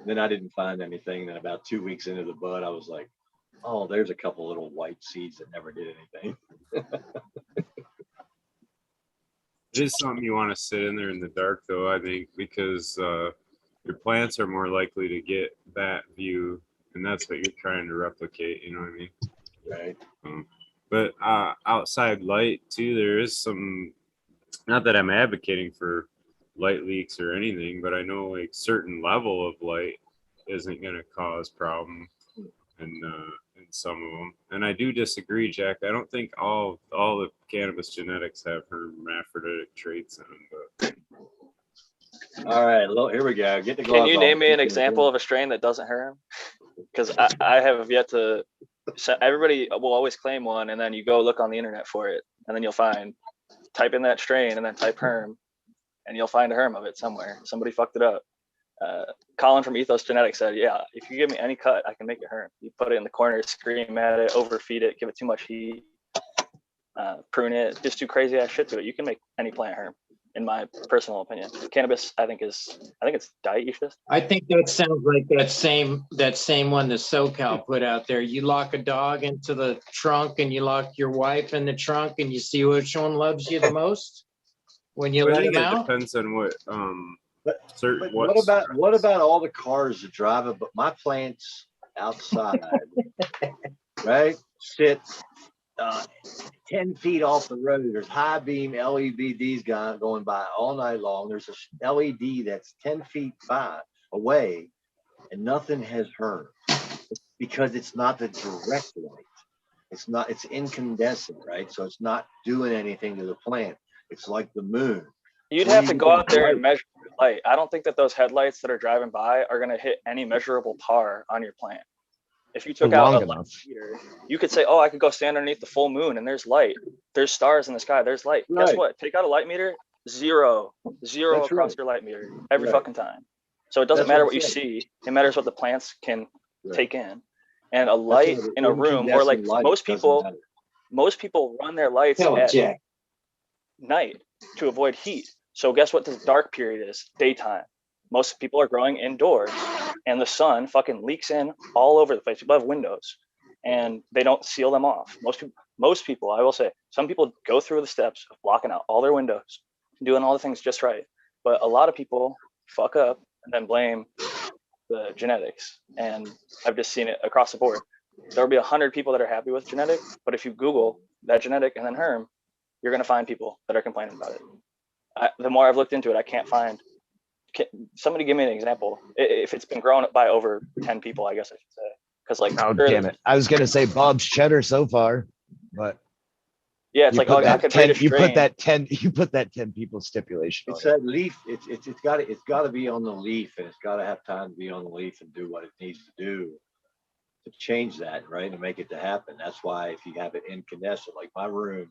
then I didn't find anything. Then about 2 weeks into the bud, I was like, "Oh, there's a couple little white seeds that never did anything." It is something you want to sit in there in the dark, though, I think, because your plants are more likely to get that view, and that's what you're trying to replicate, you know what I mean? Right. But outside light, too, there is some, not that I'm advocating for light leaks or anything, but I know like certain level of light isn't going to cause problem in some of them. And I do disagree, Jack. I don't think all the cannabis genetics have hermaphroditic traits in them. But all right, here we go. Get the Can you name me an example of a strain that doesn't herm? Because I have yet to. So everybody will always claim one, and then you go look on the internet for it, and then you'll type in that strain and then type herm, and you'll find a herm of it somewhere. Somebody fucked it up. Colin from Ethos Genetics said, "Yeah, if you give me any cut, I can make it herm. You put it in the corner, scream at it, overfeed it, give it too much heat, prune it, just do crazy ass shit to it. You can make any plant herm." In my personal opinion, cannabis, I think it's dioecious. I think that sounds like that same one the SoCal put out there. You lock a dog into the trunk and you lock your wife in the trunk and you see which one loves you the most when you let I think him it out. depends on what But certain what about all the cars that drive it? But my plants outside, right, sit 10 feet off the road. There's high beam LEDs going by all night long. There's a LED that's 10 feet away, and nothing has hermed because it's not the direct light. It's incandescent, right? So it's not doing anything to the plant. It's like the moon. You'd have to go out there and measure light. I don't think that those headlights that are driving by are going to hit any measurable tar on your plant. If you took For out long a light enough. meter, you could say, oh, I could go stand underneath the full moon and there's light. There's stars in the sky. There's light. Guess Right. what? Take out a light meter, zero That's across right. your light meter every Right. fucking time. So it doesn't That's matter what what you I'm saying. see. It matters what the plants can Right. take in. And a That's light why the in a room, or like incandescent light most doesn't people, matter. most people run their lights Hell, at Jack. night to avoid heat. So guess what the dark period is? Daytime. Most people are growing indoors and the sun fucking leaks in all over the place. People have windows and they don't seal them off. Most people, I will say, some people go through the steps of blocking out all their windows, doing all the things just right. But a lot of people fuck up and then blame the genetics. And I've just seen it across the board. There'll be 100 people that are happy with genetic, but if you Google that genetic and then herm, you're going to find people that are complaining about it. The more I've looked into it, I can't find. Somebody give me an example. If it's been grown by over 10 people, I guess I should say. Because like, Oh, damn it. I was going to say Bob's Cheddar so far, but yeah, it's you like, put oh, I that could breed 10, a you strain. put that 10, you put that 10 people stipulation on It's it. that leaf. It's got to be on the leaf, and it's got to have time to be on the leaf and do what it needs to do to change that, right, and make it to happen. That's why if you have it incandescent, like my room,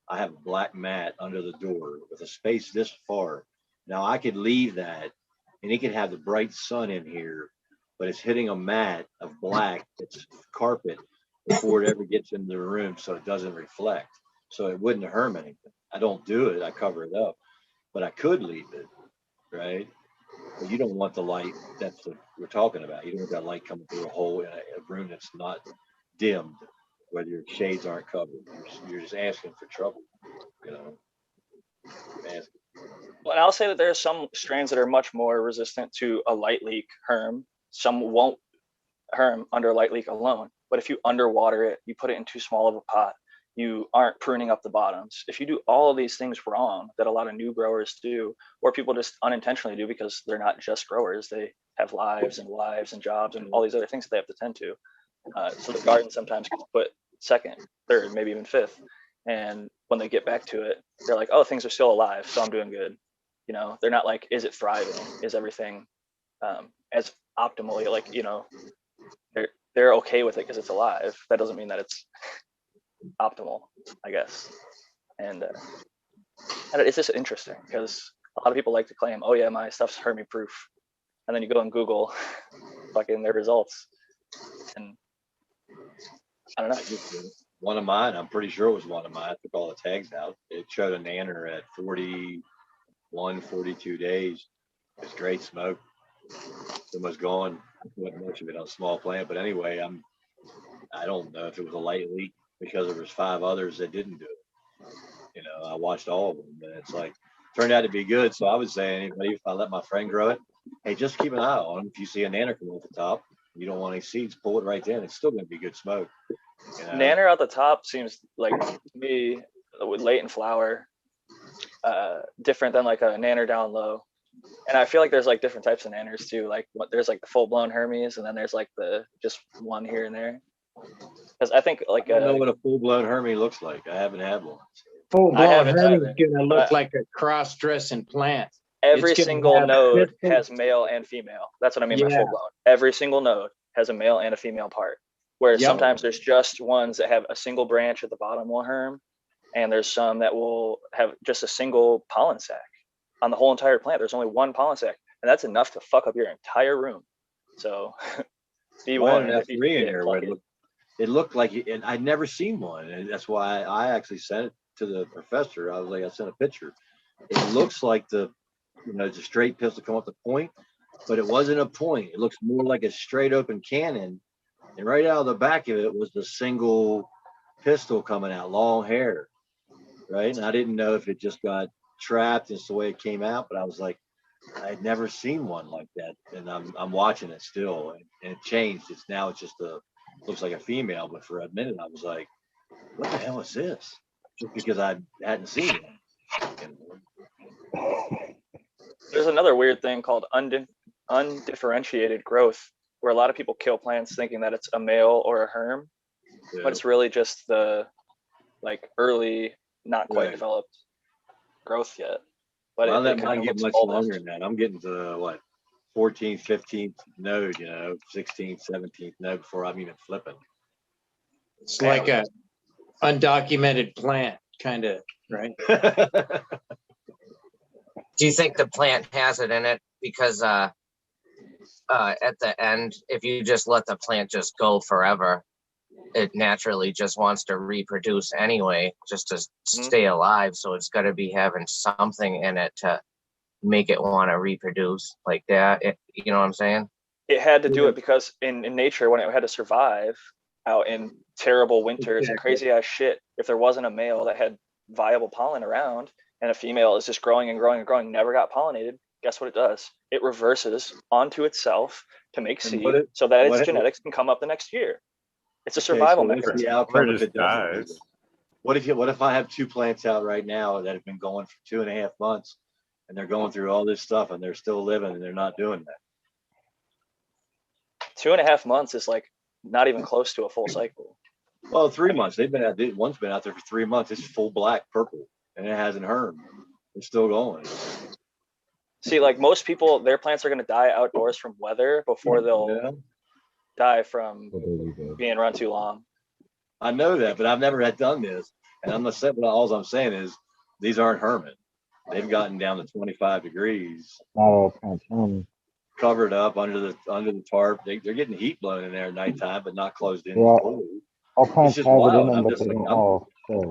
I have a black mat under the door with a space this far. Now I could leave that, and it could have the bright sun in here, but it's hitting a mat of black. It's carpet before it ever gets into the room, so it doesn't reflect. So it wouldn't harm anything. I don't do it. I cover it up, but I could leave it, right? But you don't want the light. That's what we're talking about. You don't want that light coming through a hole in a room that's not dimmed, whether your shades aren't covered. You're just asking for trouble, you know. Well, and I'll say that there are some strains that are much more resistant to a light leak herm. Some won't herm under light leak alone. But if you underwater it, you put it in too small of a pot, you aren't pruning up the bottoms. If you do all of these things wrong that a lot of new growers do, or people just unintentionally do because they're not just growers, they have lives and jobs and all these other things that they have to tend to. So the garden sometimes gets put second, third, maybe even fifth. And when they get back to it, they're like, oh, things are still alive, so I'm doing good. You know, they're not like, is it thriving? Is everything as optimally, like, you know, they're okay with it because it's alive. That doesn't mean that it's optimal, I guess. And it's just interesting because a lot of people like to claim, oh yeah, my stuff's Hermie proof. And then you go and Google fucking their results. And I don't know. One of mine, I'm pretty sure it was one of mine. I took all the tags out. It showed a nanner at 41, 42 days. It's great smoke. It's almost gone. Wasn't much of it on a small plant, but anyway, I don't know if it was a light leak because there was 5 others that didn't do it. You know, I watched all of them, and it's like turned out to be good. So I would say anybody, if I let my friend grow it, hey, just keep an eye on them. If you see a nanner come off the top, you don't want any seeds, pull it right then. It's still going to be good smoke. You know? Nanner at the top seems like to me with latent flower different than like a nanner down low. And I feel like there's like different types of nanners too. Like there's like the full blown Hermes, and then there's like the just one here and there. Because I think like I don't know what a full blown Hermes looks like. I haven't had one. Full I blown haven't Hermes either, gonna look but like a cross-dressing plant. every It's gonna single have node different- has male and female. That's what I mean by Yeah. full blown. Every single node has a male and a female part. Whereas Yep. sometimes there's just ones that have a single branch at the bottom will herm, and there's some that will have just a single pollen sac on the whole entire plant. There's only one pollen sac, and that's enough to fuck up your entire room. So be Well, warned an if you F3 in get there where plucky. it looked like it, and I'd never seen one, and that's why I actually sent it to the professor. I was like, I sent a picture. It looks like the straight pistol come up the point, but it wasn't a point. It looks more like a straight open cannon, and right out of the back of it was the single pistol coming out, long hair, right? And I didn't know if it just got trapped. It's the way it came out, but I was like, I had never seen one like that, and I'm watching it still, and it changed. It's just looks like a female, but for a minute I was like, what the hell is this? Just because I hadn't seen it. There's another weird thing called undifferentiated growth, where a lot of people kill plants thinking that it's a male or a herm, but it's really just the like early, not quite Right. developed growth yet. But Well, I let it mine kinda get looks much bulbous. longer than that. I'm getting to what, 14th, 15th node, 16th, 17th node before I'm even flipping. It's like a undocumented plant, kind of, right? Do you think the plant has it in it? Because at the end, if you just let the plant just go forever, it naturally just wants to reproduce anyway, just to stay alive. So it's got to be having something in it to make it want to reproduce like that. You know what I'm saying? It had to do it because in nature, when it had to survive out in terrible winters and crazy ass shit, if there wasn't a male that had viable pollen around and a female is just growing and growing and growing, never got pollinated, guess what it does? It reverses onto itself to make seed so that its genetics can come up the next year. It's a survival mechanism. The outcome if it doesn't. What if I have 2 plants out right now that have been going for 2.5 months and they're going through all this stuff and they're still living and they're not doing that? 2.5 months is like not even close to a full cycle. Well, 3 months. They've been out. One's been out there for 3 months. It's full black, purple, and it hasn't hermed. It's still going. See, like most people, their plants are going to die outdoors from weather before they'll die from being run too long. I know that, but I've never had done this, and I'm not saying. All I'm saying is these aren't hermit. They've gotten down to 25 degrees. Covered up under the tarp. They're getting heat blown in there at nighttime, but not closed in. All plants have it in them, but they don't all.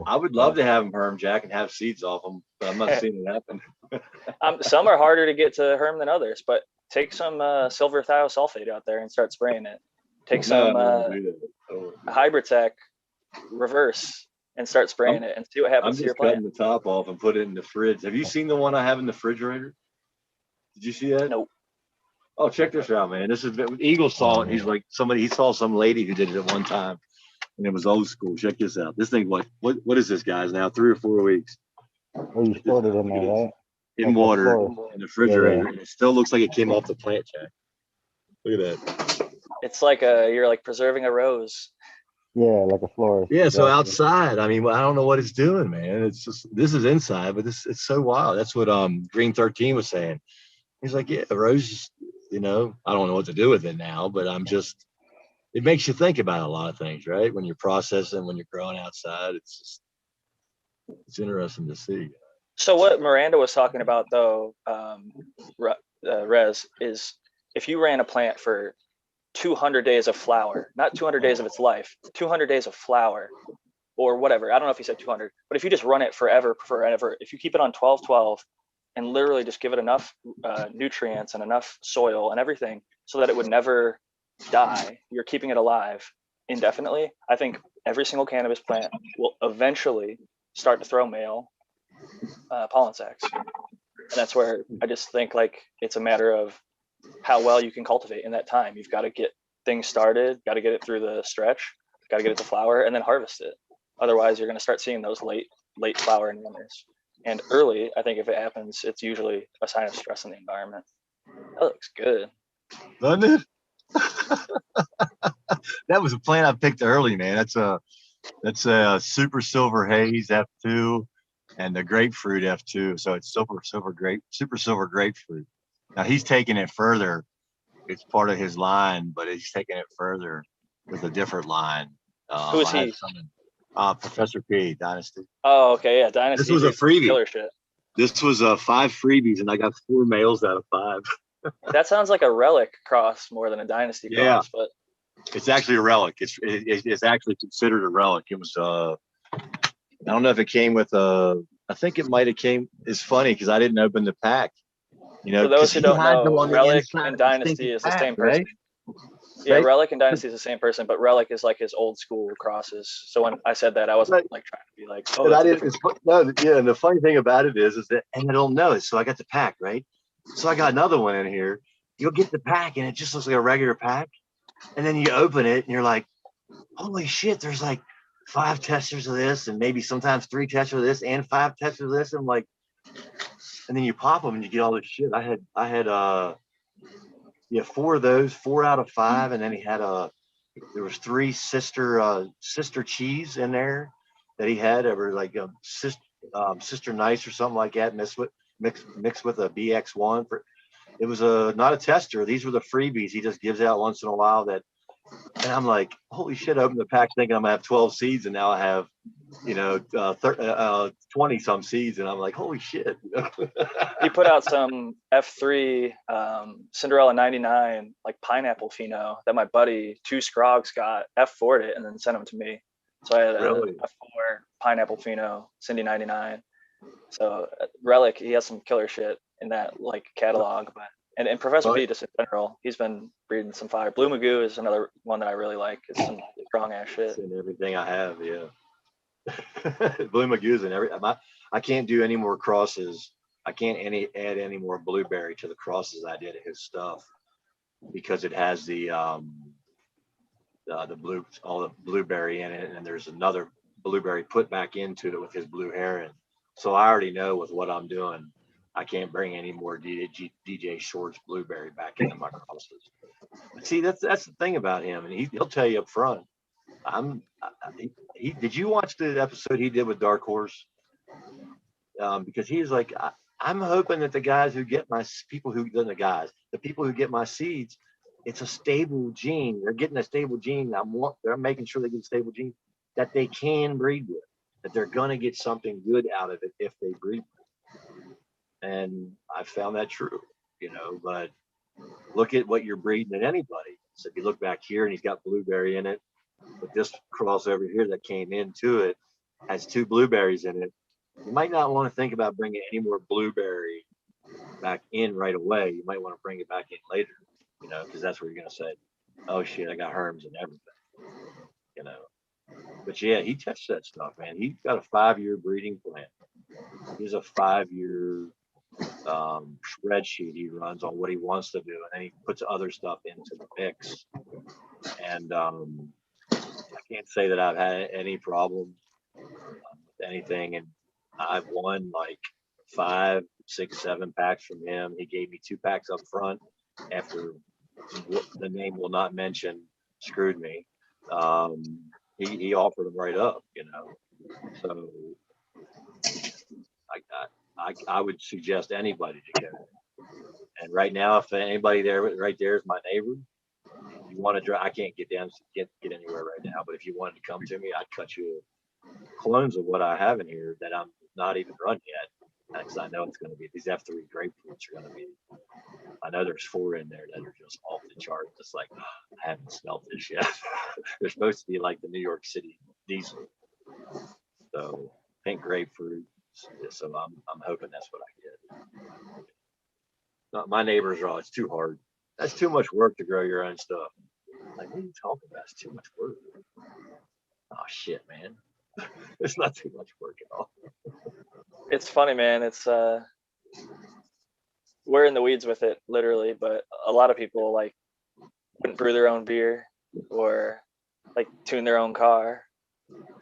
I would love to have them herm, Jack, and have seeds off them, but I'm not seeing it happen. Some are harder to get to herm than others, but take some silver thiosulfate out there and start spraying it. Take some Hybrid-Tech reverse and start spraying it and see what happens to your plant. I'm just cutting the top off and put it in the fridge. Have you seen the one I have in the refrigerator? Did you see that? Nope. Oh, check this out, man. This is Eagle saw it. He's like he saw some lady who did it at one time, and it was old school. Check this out. This thing, what is this, guys? Now 3 or 4 weeks. Oh, you stored it in there, right? In water in the refrigerator, and it still looks like it came off the plant, Jack. Look at that. It's like you're like preserving a rose. Yeah, like a florist. Yeah, so outside, I mean, I don't know what it's doing, man. It's just this is inside, but it's so wild. That's what Green 13 was saying. He's like, yeah, the rose, I don't know what to do with it now, but it makes you think about a lot of things, right? When you're processing, when you're growing outside, it's interesting to see. So what Miranda was talking about, though, Rez, is if you ran a plant for 200 days of flower, not 200 days of its life, 200 days of flower or whatever. I don't know if he said 200, but if you just run it forever, if you keep it on 12-12 and literally just give it enough nutrients and enough soil and everything so that it would never die, you're keeping it alive indefinitely. I think every single cannabis plant will eventually start to throw male pollen sacs. And that's where I just think like it's a matter of how well you can cultivate in that time. You've got to get things started, got to get it through the stretch, got to get it to flower, and then harvest it. Otherwise, you're going to start seeing those late flowering winners. And early, I think if it happens, it's usually a sign of stress in the environment. That looks good. Doesn't it? That was a plant I picked early, man. That's a super silver haze F2 and the grapefruit F2. So it's super silver grapefruit. Now he's taking it further. It's part of his line, but he's taking it further with a different line. Who is he? Professor P, Dynasty. Oh, okay, yeah, Dynasty. This was a freebie. Killer shit. This was 5 freebies, and I got 4 males out of 5. That sounds like a relic cross more than a dynasty cross, but it's actually a relic. It's actually considered a relic. It was I don't know if it came with I think it might have came. It's funny because I didn't open the pack. For those who don't know, relic and dynasty is the same person. Right? Yeah, relic and dynasty is the same person, but relic is like his old school crosses. So when I said that, I wasn't like trying to be like, oh, I didn't. And the funny thing about it is that, and I don't know it, so I got the pack, right? So I got another one in here. You'll get the pack, and it just looks like a regular pack, and then you open it, and you're like, holy shit! There's like 5 testers of this, and maybe sometimes 3 testers of this, and 5 testers of this. I'm like, and then you pop them, and you get all this shit. I had 4 of those, 4 out of 5, and then he had there was 3 sister cheese in there that he had. That were like a sister nice or something like that, mixed with a BX1. it was not a tester. These were the freebies he just gives out once in a while. And I'm like, holy shit! I opened the pack thinking I'm gonna have 12 seeds, and now I have, 20 some seeds, and I'm like, holy shit! He put out some F3 Cinderella 99 like pineapple pheno that my buddy Two Scrogs got F4'd it and then sent them to me. So I had Really? a F4 pineapple pheno Cindy 99. So Relic, he has some killer shit in that like catalog, but and Professor B just in general, he's been breeding some fire. Blue Magoo is another one that I really like. It's some strong ass shit. In everything I have, yeah. Blue Magoo's and I can't do any more crosses. I can't add any more blueberry to the crosses I did of his stuff because it has the blueberry in it, and there's another blueberry put back into it with his blue heron. So I already know with what I'm doing, I can't bring any more DJ Short's blueberry back into my crosses. See, that's the thing about him, and he'll tell you up front. Did you watch the episode he did with Dark Horse? Because he's like, I'm hoping that the guys who get the people who get my seeds, it's a stable gene. They're getting a stable gene. They're making sure they get a stable gene that they can breed with, that they're gonna get something good out of it if they breed. And I found that true, but look at what you're breeding in anybody. So if you look back here and he's got blueberry in it, but this cross over here that came into it has 2 blueberries in it. You might not want to think about bringing any more blueberry back in right away. You might want to bring it back in later, because that's where you're going to say, oh shit, I got herms and everything, But yeah, he tests that stuff, man. He's got a 5-year breeding plan. He's a 5-year spreadsheet he runs on what he wants to do, and then he puts other stuff into the mix. And I can't say that I've had any problem with anything, and I've won like 5, 6, 7 packs from him. He gave me 2 packs up front after the name will not mention screwed me. He offered them right up, So I would suggest anybody to go. And right now, if anybody right there is my neighbor, you want to drive, I can't get anywhere right now, but if you wanted to come to me, I'd cut you clones of what I have in here that I'm not even run yet, because I know it's going to be these F3 grapefruits are going to be. I know there's 4 in there that are just off the chart. It's like, I haven't smelled this yet. They're supposed to be like the New York City diesel. So pink grapefruit. So I'm hoping that's what I get. My neighbors are all, it's too hard. That's too much work to grow your own stuff. Like, what are you talking about? It's too much work. Oh shit, man. It's not too much work at all. It's funny, man. It's we're in the weeds with it, literally, but a lot of people like wouldn't brew their own beer or like tune their own car.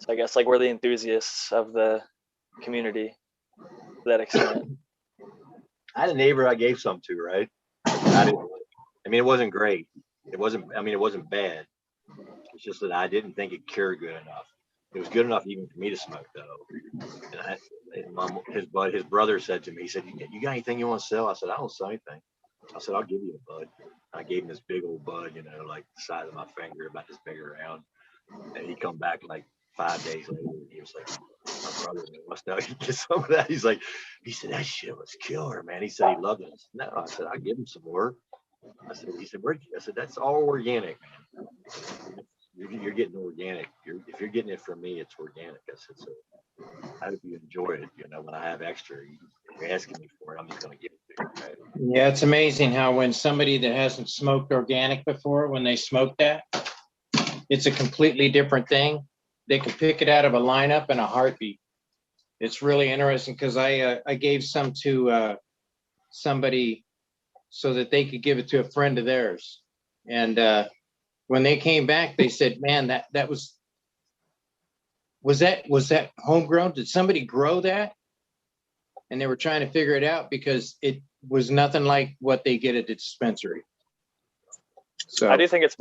So I guess like we're the enthusiasts of the community to that extent. I had a neighbor I gave some to, right? It wasn't great. It wasn't bad. It's just that I didn't think it cured good enough. It was good enough even for me to smoke though. And his brother said to me, he said, you got anything you want to sell? I said, I don't sell anything. I said, I'll give you a bud. I gave him this big old bud, like the size of my finger, about this big around. And he come back like 5 days later, and he was like, my brother must know you get some of that. He said, that shit was killer, man. He said he loved it. I said, no, I said, I'll give him some more. He said, that's all organic, man. You're getting organic. If you're getting it from me, it's organic. I hope you enjoy it. When I have extra, you're asking me for it, I'm just going to give it to you. Right? Yeah, it's amazing how when somebody that hasn't smoked organic before, when they smoke that, it's a completely different thing. They can pick it out of a lineup in a heartbeat. It's really interesting because I gave some to somebody so that they could give it to a friend of theirs. And when they came back, they said, man, that was that homegrown? Did somebody grow that? And they were trying to figure it out because it was nothing like what they get at the dispensary. So I do think it's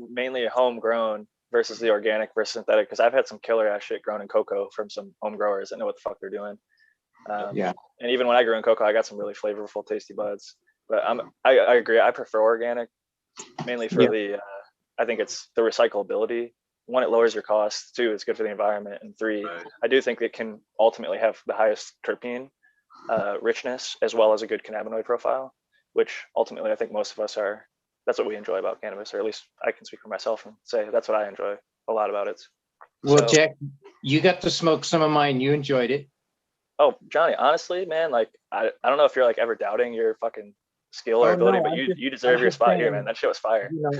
mainly homegrown versus the organic versus synthetic, because I've had some killer ass shit grown in cocoa from some home growers that know what the fuck they're doing. yeah. And even when I grew in cocoa, I got some really flavorful, tasty buds. But I agree. I prefer organic, mainly for the. I think it's the recyclability. One, it lowers your costs. Two, it's good for the environment. And three, Right. I do think it can ultimately have the highest terpene richness as well as a good cannabinoid profile, which ultimately I think most of us are. That's what we enjoy about cannabis, or at least I can speak for myself and say that's what I enjoy a lot about it. Well, So, Jack, you got to smoke some of mine. You enjoyed it. oh, Johnny, honestly, man, like I don't know if you're like ever doubting your fucking skill or Oh, ability, no, but I'm you just- deserve I'm your just spot here, saying, man. That shit was fire. You know,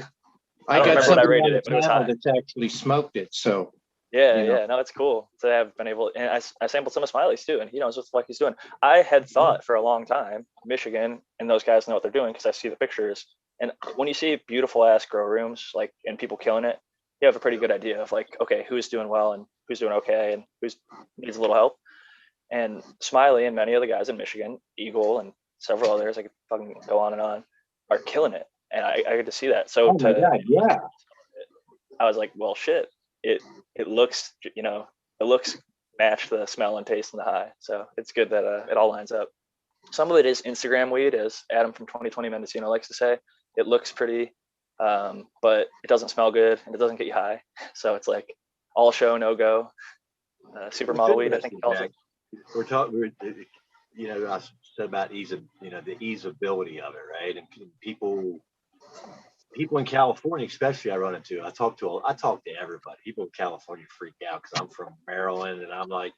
I I don't got remember what I somebody rated on it, the but it was channel high. that's actually smoked it. So, Yeah, you know. yeah, no, it's cool to have been able. And I sampled some of Smiley's too, and he knows what the fuck he's doing. I had thought for a long time, Michigan, and those guys know what they're doing because I see the pictures. And when you see beautiful ass grow rooms, like, and people killing it, you have a pretty good idea of like, okay, who's doing well and who's doing okay and who's needs a little help. And Smiley and many of the guys in Michigan, Eagle and several others, I could fucking go on and on, are killing it. And I get to see that. So Oh my God, yeah. I was like, well, shit. It looks, you know, it looks match the smell and taste and the high. So it's good that it all lines up. Some of it is Instagram weed, as Adam from 2020 Mendocino likes to say. It looks pretty, but it doesn't smell good and it doesn't get you high. So it's like all show, no go. Supermodel weed, I think he calls it. We're talking, you know, I said about ease of, you know, the easeability of it, right? And people in California, especially, I run into. I talk to everybody. People in California freak out because I'm from Maryland and I'm like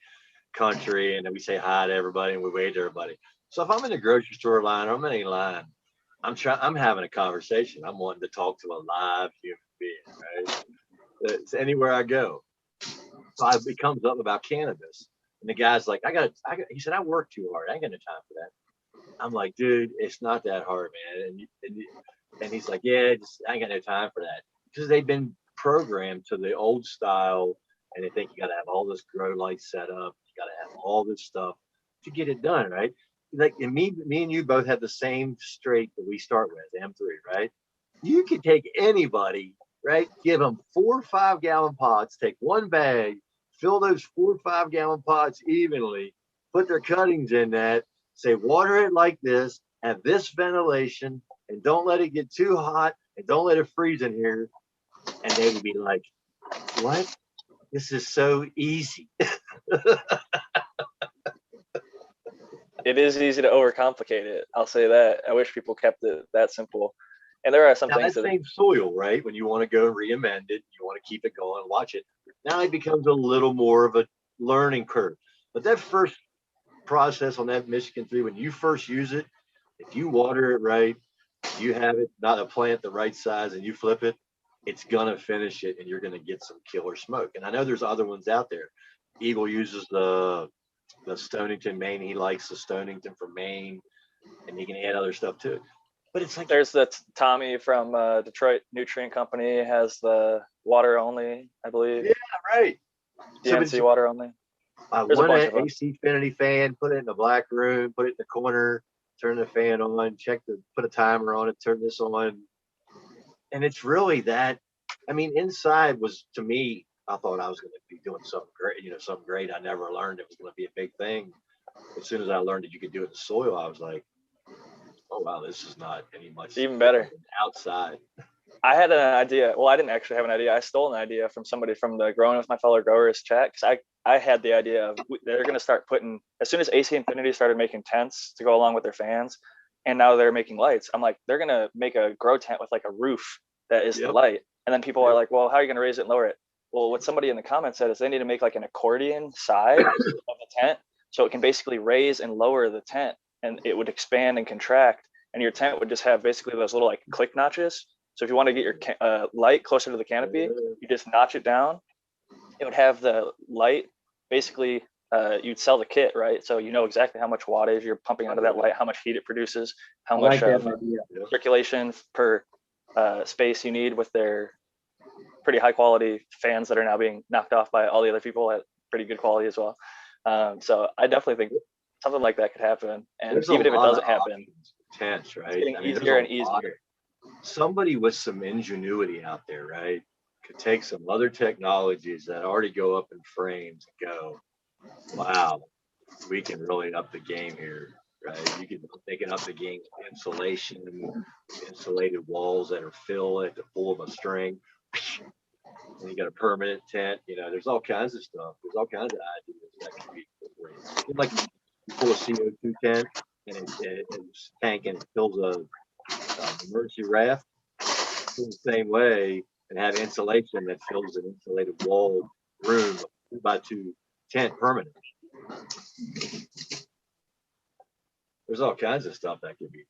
country, and then we say hi to everybody and we wave to everybody. So if I'm in the grocery store line or I'm in any line, I'm having a conversation. I'm wanting to talk to a live human being, right? It's anywhere I go. So it comes up about cannabis, and the guy's like, he said, I work too hard. I ain't got no time for that. I'm like, dude, it's not that hard, man. And he's like, yeah, I ain't got no time for that, because they've been programmed to the old style, and they think you got to have all this grow light set up, you got to have all this stuff to get it done, right? Like, and me and you both have the same straight that we start with, M3, right? You can take anybody, right? Give them 4 or 5 gallon pots, take one bag, fill those 4 or 5 gallon pots evenly, put their cuttings in that, say, water it like this, have this ventilation, and don't let it get too hot, and don't let it freeze in here. And they would be like, what? This is so easy. It is easy to overcomplicate it. I'll say that. I wish people kept it that simple. And there are some Now, things that that same soil, right? When you want to go re-amend it, you want to keep it going, watch it. Now it becomes a little more of a learning curve. But that first process on that Michigan 3, when you first use it, if you water it right, you have it, not a plant the right size, and you flip it, it's gonna finish it, and you're gonna get some killer smoke. And I know there's other ones out there. Eagle uses the Stonington, Maine. He likes the Stonington from Maine, and he can add other stuff to it. But it's like, there's the Tommy from Detroit Nutrient Company has the water only, I believe. yeah, right. DNC water only. There's a One bunch of them. AC Infinity fan, put it in the black room, put it in the corner, turn the fan on, put a timer on it, turn this on. And it's really that. I mean, inside was, to me, I thought I was going to be doing something great, something great. I never learned it was going to be a big thing. As soon as I learned that you could do it in the soil, I was like, oh, wow, this is not any much Even better. outside. I had an idea. Well, I didn't actually have an idea. I stole an idea from somebody from the Growing with My Fellow Growers chat, because I had the idea of they're going to start putting, as soon as AC Infinity started making tents to go along with their fans, and now they're making lights, I'm like, they're going to make a grow tent with like a roof that is the light. And then people are like, well, how are you going to raise it and lower it? Well, what somebody in the comments said is they need to make like an accordion side of the tent, so it can basically raise and lower the tent, and it would expand and contract, and your tent would just have basically those little like click notches. So if you want to get your light closer to the canopy, you just notch it down. It would have the light, basically, you'd sell the kit, right? So you know exactly how much wattage you're pumping out of that light, how much heat it produces, how much circulation per space you need, with their pretty high quality fans that are now being knocked off by all the other people at pretty good quality as well. So I definitely think something like that could happen. And There's even if it doesn't happen, tents, right? it's getting easier and easier. Somebody with some ingenuity out there, right, could take some other technologies that already go up in frames and go, wow, we can really up the game here. right? They can up the game insulation, insulated walls that are filled at the pull of a string. And you got a permanent tent. There's all kinds of stuff. There's all kinds of ideas that can be incorporated. It's like you pull a CO2 tent and it's tank and it fills a emergency raft. In the same way, and have insulation that fills an insulated wall room, 2x2 tent permanent. There's all kinds of stuff that can be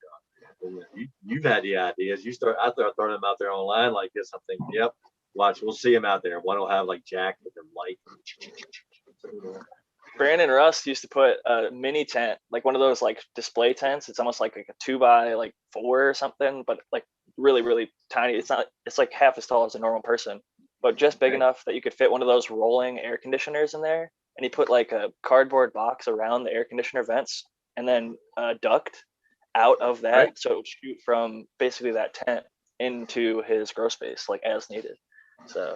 done. You've had the ideas. I start throwing them out there online like this. I'm thinking, yep, watch, we'll see them out there. One will have like Jack with their light. Brandon Rust used to put a mini tent, like one of those like display tents. It's almost like a 2x4 or something, but like really, really tiny. It's like half as tall as a normal person, but just big enough that you could fit one of those rolling air conditioners in there. And he put like a cardboard box around the air conditioner vents and then a duct out of that. Right. So it would shoot from basically that tent into his grow space, like as needed. So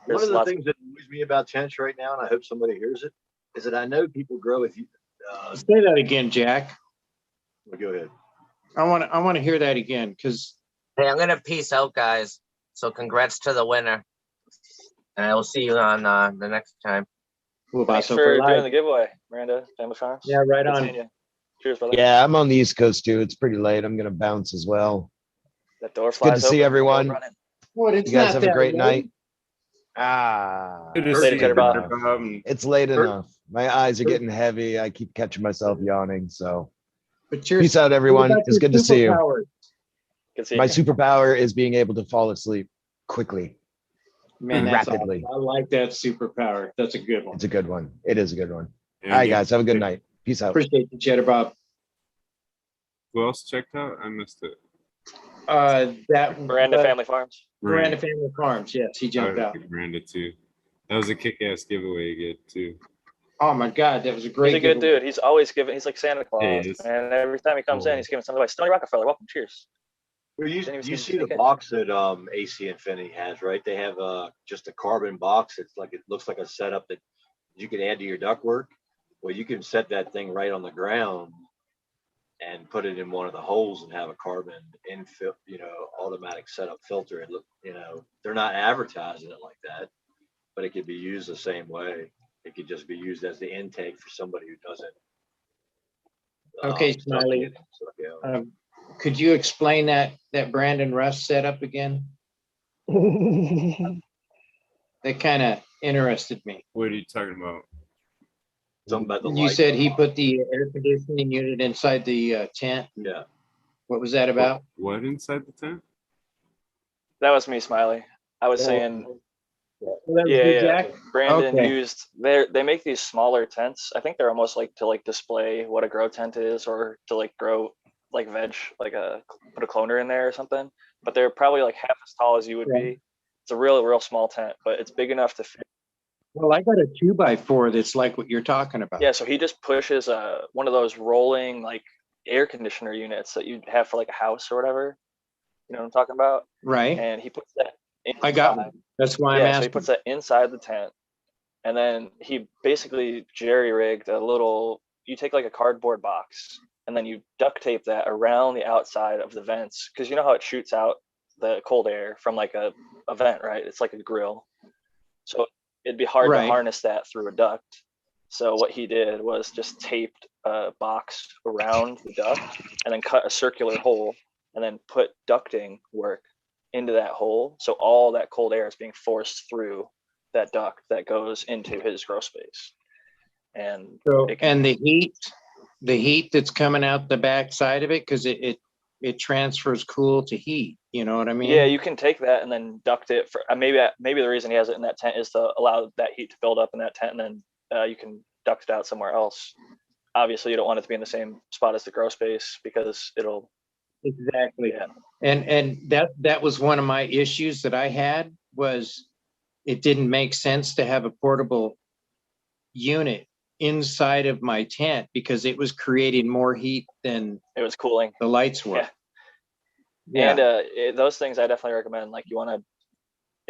one of the things that annoys me about tents right now, and I hope somebody hears it, is that I know people grow with you. Say that again, Jack. Well, go ahead. I want to hear that again because. Hey, I'm gonna peace out, guys. So congrats to the winner, and I will see you on the next time. Thanks for doing the giveaway, Miranda, Family Farms. Yeah, right on. Cheers, brother. Yeah, I'm on the East Coast too. It's pretty late. I'm gonna bounce as well. That door flies Good to see everyone. Well, you guys have a great night. It's late enough. My eyes are getting heavy. I keep catching myself yawning. So, peace out, everyone. It's good to see you. My superpower is being able to fall asleep quickly, rapidly. Awesome. I like that superpower. That's a good one. It's a good one. It is a good one. All right, guys. Have a good night. Peace out. Appreciate you, Cheddar Bob. Who else checked out? I missed it. That Miranda Family Farms. Miranda Family Farms. Yes, he jumped out. Miranda too. That was a kick-ass giveaway again too. Oh my God, that was a great. He's a good dude. He's always giving. He's like Santa Claus, and every time he comes in, he's giving something away. Stony Rockefeller, welcome. Cheers. Well, you see the box that AC Infinity has, right? They have just a carbon box. It looks like a setup that you can add to your ductwork. Well, you can set that thing right on the ground and put it in one of the holes and have a carbon automatic setup filter. And they're not advertising it like that, but it could be used the same way. It could just be used as the intake for somebody who doesn't. Okay, Smiley. Could you explain that Brandon Russ setup again? That kind of interested me. What are you talking about? Something about the You said he put the air conditioning unit inside the tent. Yeah. What was that about? What inside the tent? That was me, Smiley. I was saying. Yeah. Brandon used they make these smaller tents. I think they're almost like to display what a grow tent is, or to grow like veg, put a cloner in there or something. But they're probably like half as tall as you would be. It's a real small tent, but it's big enough to fit. Well, I got a 2x4 that's like what you're talking about. Yeah, so he just pushes one of those rolling air conditioner units that you'd have for a house or whatever. You know what I'm talking about? Right. And he puts that inside. I got one. That's why I'm asking. So he puts that inside the tent. And then he basically jerry-rigged you take a cardboard box and then you duct tape that around the outside of the vents. Because you know how it shoots out the cold air from a vent, right? It's like a grill. So it'd be hard to harness that through a duct. So what he did was just taped a box around the duct and then cut a circular hole and then put ducting work into that hole. So all that cold air is being forced through that duct that goes into his grow space. And the heat that's coming out the back side of it, because it transfers cool to heat. You know what I mean? Yeah, you can take that and then duct it for maybe the reason he has it in that tent is to allow that heat to build up in that tent, and then you can duct it out somewhere else. Obviously, you don't want it to be in the same spot as the grow space because it'll. Exactly. Yeah. And that was one of my issues that I had, was it didn't make sense to have a portable unit inside of my tent because it was creating more heat than it was cooling. The lights were. Yeah. And those things I definitely recommend. You want to,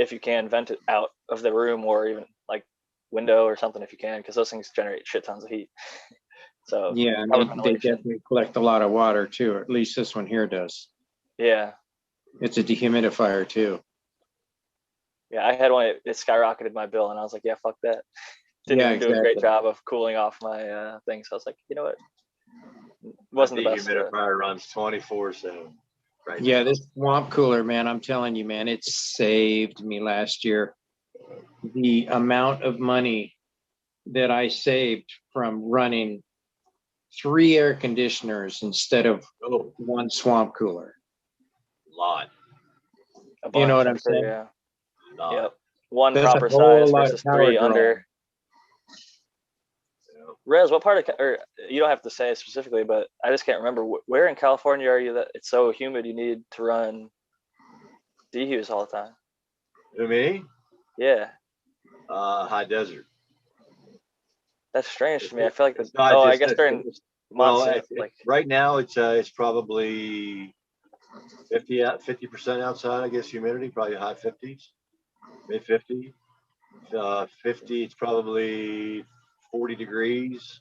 if you can, vent it out of the room or even window or something if you can, because those things generate shit tons of heat. Yeah, power and they ventilation. definitely collect a lot of water too, or at least this one here does. Yeah. It's a dehumidifier too. Yeah, I had one, it skyrocketed my bill, and I was like, yeah, fuck that. Didn't Yeah, even do a great exactly. job of cooling off my thing. So I was like, you know what? Wasn't the best. Dehumidifier runs 24/7. Right. Yeah, now. this swamp cooler, man, I'm telling you, man, it saved me last year. The amount of money that I saved from running 3 air conditioners instead of Oh, 1 swamp cooler. lot. A You know bunch, what I'm I'm sure, saying? yeah. lot. Yep. One That's a proper whole size lot of versus power 3 draw. under. You know, Rez, what part of, or you don't have to say specifically, but I just can't remember. Where in California are you that it's so humid you need to run dehus all the time? who, me? Yeah, High desert. that's strange to me. I feel like It's not I just guess during well, monsoon, like, right now it's probably 50% outside, I guess, humidity, probably high 50s, mid 50. 50, it's probably 40 degrees.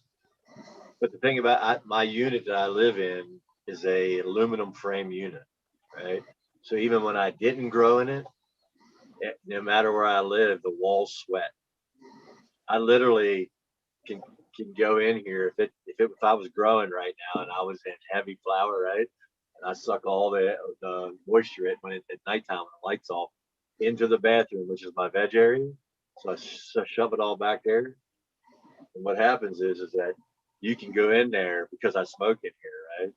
But the thing about my unit that I live in is a aluminum frame unit, right? So even when I didn't grow in it, no matter where I live, the walls sweat. I literally can go in here if I was growing right now and I was in heavy flower, right? And I suck all the moisture at nighttime when the lights off into the bathroom, which is my veg area. So I shove it all back there. And what happens is that you can go in there because I smoke in here, right?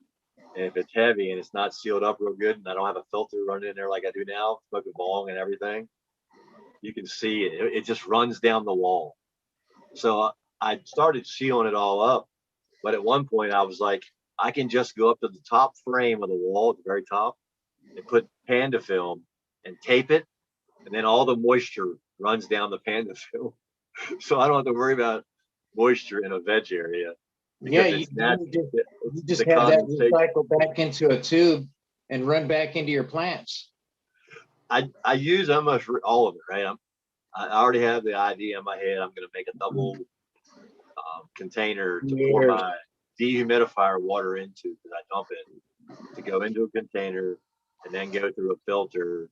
And if it's heavy and it's not sealed up real good and I don't have a filter running in there like I do now, smoking bong and everything, you can see it. It just runs down the wall. So I started sealing it all up. But at one point I was like, I can just go up to the top frame of the wall at the very top and put Panda film and tape it. And then all the moisture runs down the Panda film. So I don't have to worry about moisture in a veg area. Yeah, you just have that recycle back into a tube and run back into your plants. I use almost all of it, right? I already have the idea in my head. I'm going to make a double container to pour my dehumidifier water into, because I dump it to go into a container and then go through a filter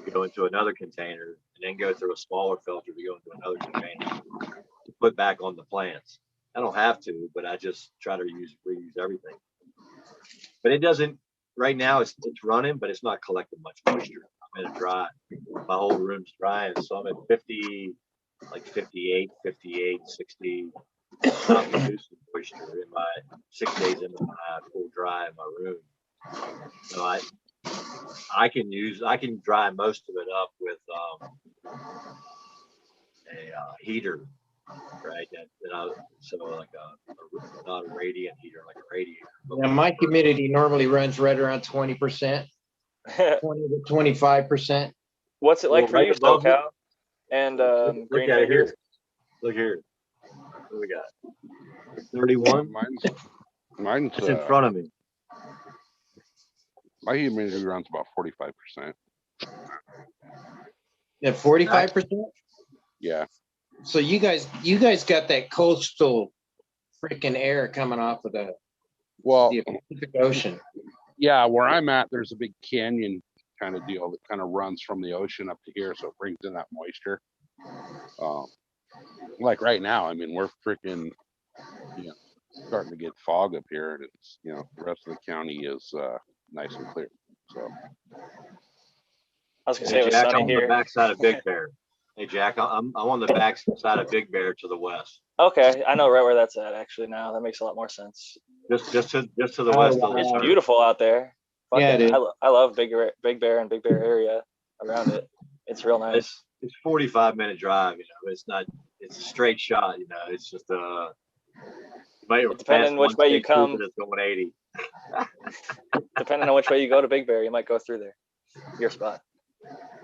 to go into another container and then go through a smaller filter to go into another container to put back on the plants. I don't have to, but I just try to reuse everything. But it doesn't, right now it's running, but it's not collecting much moisture. I'm in a dry, my whole room's drying. So I'm at 50, like 58, 60. Not producing moisture in my 6 days into my full dry in my room. So I can dry most of it up with a heater, right? So like not a radiant heater, like a radiator. Yeah, my humidity normally runs right around 20%, 20 to 25%. What's it like for you, SoCal and Green Bay here? Look here. What do we got? 31. Mine's it's in front of me. My humidity runs about 45%. At 45%? Yeah. So you guys got that coastal freaking air coming off of the Pacific Ocean. Yeah, where I'm at, there's a big canyon kind of deal that kind of runs from the ocean up to here, so it brings in that moisture. Like right now, I mean, we're freaking, starting to get fog up here, and it's, the rest of the county is nice and clear. So I was gonna say it was sunny I'm on here. the backside of Big Bear. Hey Jack, I'm on the backside of Big Bear to the west. Okay, I know right where that's at actually now. That makes a lot more sense. Just to the west. It's beautiful out there. Yeah, it is. I love Big Bear and Big Bear area around it. It's real nice. It's 45-minute drive, it's not, it's a straight shot, it's just depending on which way you come, it's going 80. Depending on which way you go to Big Bear, you might go through there. Your spot.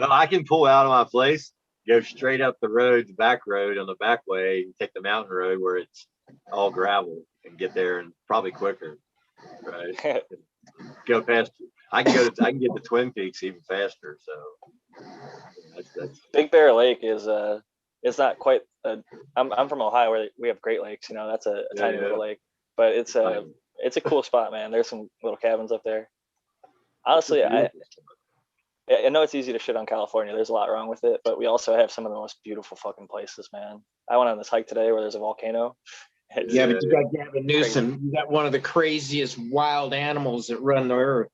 Well, I can pull out of my place, go straight up the road, the back road on the back way, and take the mountain road where it's all gravel and get there and probably quicker. Right. Go past. I can get to Twin Peaks even faster. So that's Big Bear Lake is it's not quite I'm from Ohio where we have Great Lakes, that's a tiny little lake. but it's a cool spot, man. There's some little cabins up there. Honestly, I know it's easy to shit on California. There's a lot wrong with it, but we also have some of the most beautiful fucking places, man. I went on this hike today where there's a volcano. Yeah, but you got Gavin Newsom. You got one of the craziest wild animals that run the earth.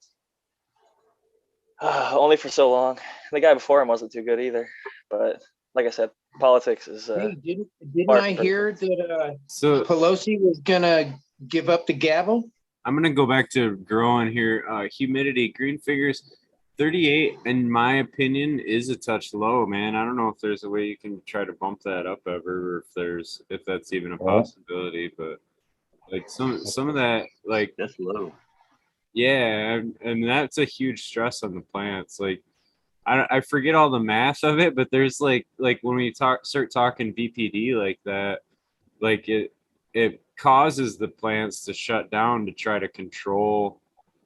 Only for so long. The guy before him wasn't too good either. But like I said, politics is. Hey, didn't I hear that So Pelosi was gonna give up the gavel? I'm gonna go back to growing here. Humidity, green figures, 38, in my opinion, is a touch low, man. I don't know if there's a way you can try to bump that up ever, or if that's even a possibility. But like some of that, like That's low. yeah, and that's a huge stress on the plants. Like I forget all the math of it, but there's like when we start talking VPD like that, like it causes the plants to shut down to try to control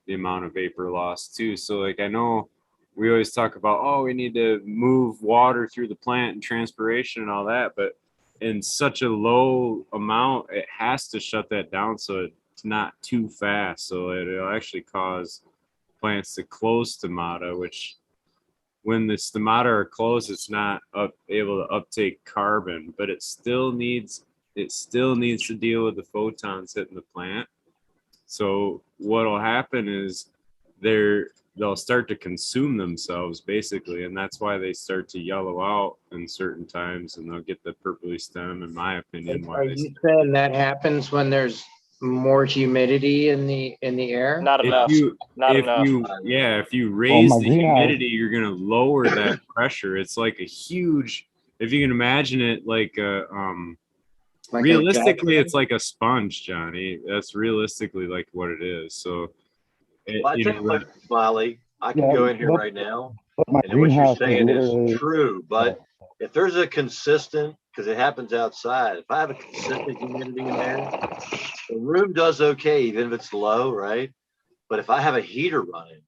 the amount of vapor loss too. So like I know we always talk about, oh, we need to move water through the plant and transpiration and all that, but in such a low amount, it has to shut that down so it's not too fast. So it'll actually cause plants to close stomata, which when the stomata are closed, it's not able to uptake carbon, but it still needs to deal with the photons hitting the plant. So what'll happen is they'll start to consume themselves basically, and that's why they start to yellow out in certain times, and they'll get the purpley stem, in my opinion. Are you saying that happens when there's more humidity in the air? Not enough. If you raise the humidity, you're gonna lower that pressure. It's like a huge, if you can imagine it, like realistically, it's like a sponge, Johnny. That's realistically like what it is. So, Well, I tell you what, Smiley, I can go in here right now, and what you're saying is true. But if there's a consistent, because it happens outside, if I have a consistent humidity in there, the room does okay, even if it's low, right? But if I have a heater running,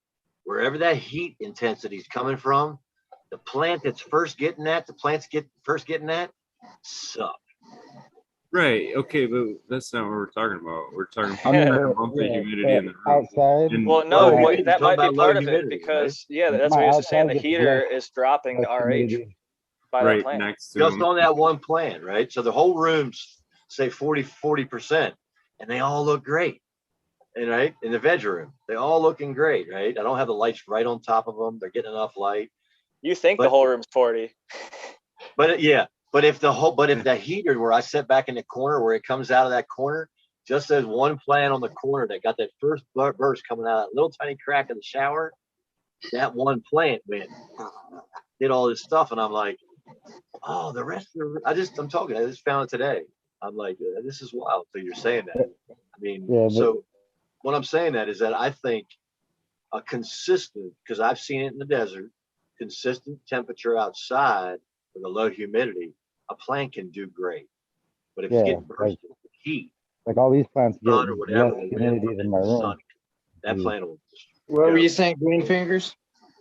wherever that heat intensity is coming from, the plant that's first getting that, suck. Right. Okay, but that's not what we're talking about. We're talking about monthly humidity in the room. Outside. Well, no, Right. that might be part of it humidity, because right? that's what you're saying. The gets heater less- is dropping the less RH humidity. by Right that plant. next to Just them. on that one plant, right? So the whole room's say 40%, and they all look great. And right in the veg room, they all looking great, right? I don't have the lights right on top of them. They're getting enough light. You think the whole room's 40. But yeah, but if the heater where I sit back in the corner where it comes out of that corner, just as one plant on the corner that got that first burst coming out of that little tiny crack in the shower, that one plant went, did all this stuff, and I'm like, oh, the rest of the, I just found it today. I'm like, this is wild. So you're saying that. I mean, so what I'm saying that is that I think a consistent, because I've seen it in the desert, consistent temperature outside with a low humidity, a plant can do great. But if you get burst with heat, like all these plants get sun or whatever, less humidity than my room. that plant will. What were you saying, green fingers?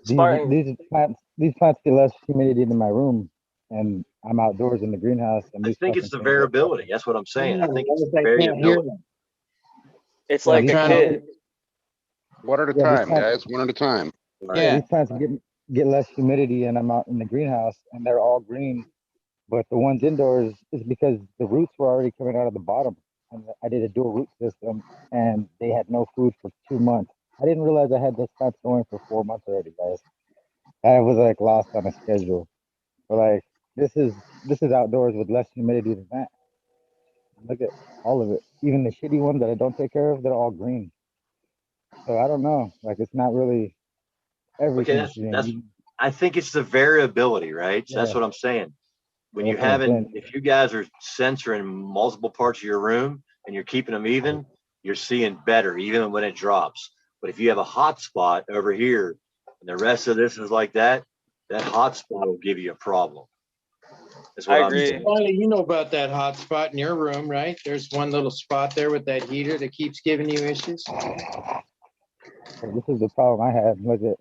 These plants get less humidity than my room, and I'm outdoors in the greenhouse. And I think it's the variability. That's what I'm saying. I think it's the variability. It's like a kid. One at a time, guys. One at a time. Yeah, these plants get less humidity, and I'm out in the greenhouse, and they're all green. But the ones indoors is because the roots were already coming out of the bottom. And I did a dual root system, and they had no food for 2 months. I didn't realize I had those plants going for 4 months already, guys. I was like lost on a schedule. But like this is outdoors with less humidity than that. Look at all of it. Even the shitty ones that I don't take care of, they're all green. So I don't know. Like it's not really everything. Okay, I think it's the variability, right? So that's what I'm saying. When you if you guys are censoring multiple parts of your room and you're keeping them even, you're seeing better, even when it drops. But if you have a hot spot over here and the rest of this is like that, that hot spot will give you a problem. That's what I'm saying. Finally, you know about that hot spot in your room, right? There's one little spot there with that heater that keeps giving you issues. This is the problem I had. Look at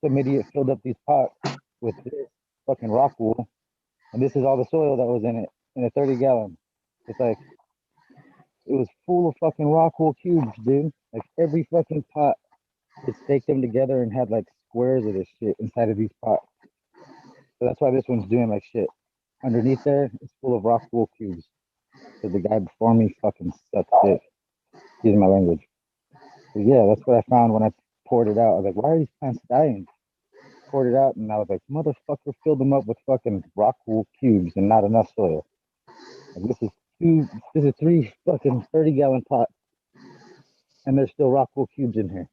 some idiot filled up these pots with this fucking rock wool. And this is all the soil that was in it, in a 30-gallon. It's like, it was full of fucking rock wool cubes, dude. Like every fucking pot, it staked them together and had like squares of this shit inside of these pots. So that's why this one's doing like shit. Underneath there, it's full of rock wool cubes. So the guy before me fucking sucked dick. Excuse my language. But yeah, that's what I found when I poured it out. I was like, why are these plants dying? Poured it out, and I was like, motherfucker, filled them up with fucking rock wool cubes and not enough soil. Like, this is 3 fucking 30-gallon pots, and there's still rock wool cubes in here.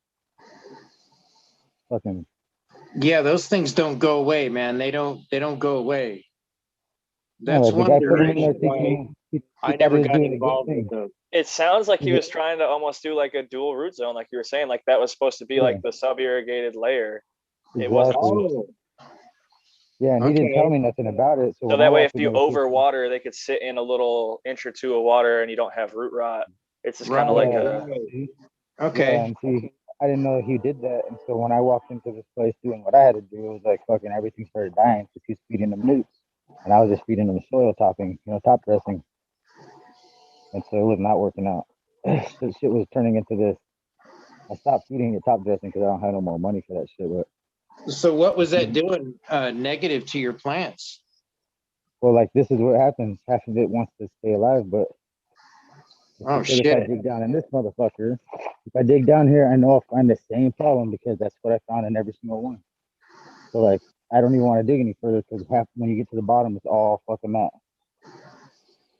Fucking Yeah, those things don't go away, man. They don't go away. no, That's like the one guy of the put them in there reasons why thinking he I thought he never was got doing a good involved with thing. those. It sounds like he Yeah. was trying to almost do like a dual root zone, like you were saying, like that was supposed to be Yeah. like the sub-irrigated layer. It wasn't Exactly. supposed Oh, Yeah, and he didn't tell okay. me nothing about it. So So when I that way, if walked in you there thinking, overwater, they could sit in a little inch or two of water and you don't have root rot. It's just kind Right. of like yeah, a, see? Yeah, Okay. and see, I didn't know he did that. And so when I walked into this place doing what I had to do, it was like fucking everything started dying because he's feeding them newts. And I was just feeding them soil topping, top dressing. And so it was not working out. So shit was turning into this. I stopped feeding it top dressing because I don't have no more money for that shit. But So what was that doing negative to your plants? well, like this is what happens. Half of it wants to stay alive, but Oh because if I shit. dig down in this motherfucker, if I dig down here, I know I'll find the same problem because that's what I found in every single one. So like, I don't even want to dig any further because half when you get to the bottom, it's all fucking that.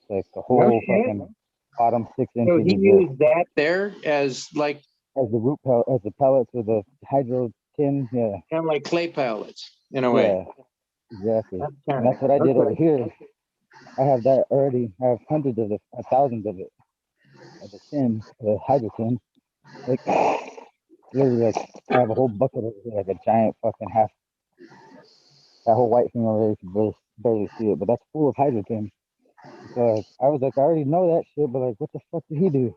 Like the whole fucking bottom 6 So inches he is used that there as like as the root as the pellets or the hydro tin. Yeah, kind of like clay pellets in a way. yeah, exactly. That's And kind that's what I did over okay. here. I have that already. I have hundreds of it, thousands of it. The tin, the hydro tin. Like literally, like I have a whole bucket of it, like a giant fucking half. That whole white thing over there, you can barely see it, but that's full of hydrogen. So I was like, I already know that shit, but like, what the fuck did he do?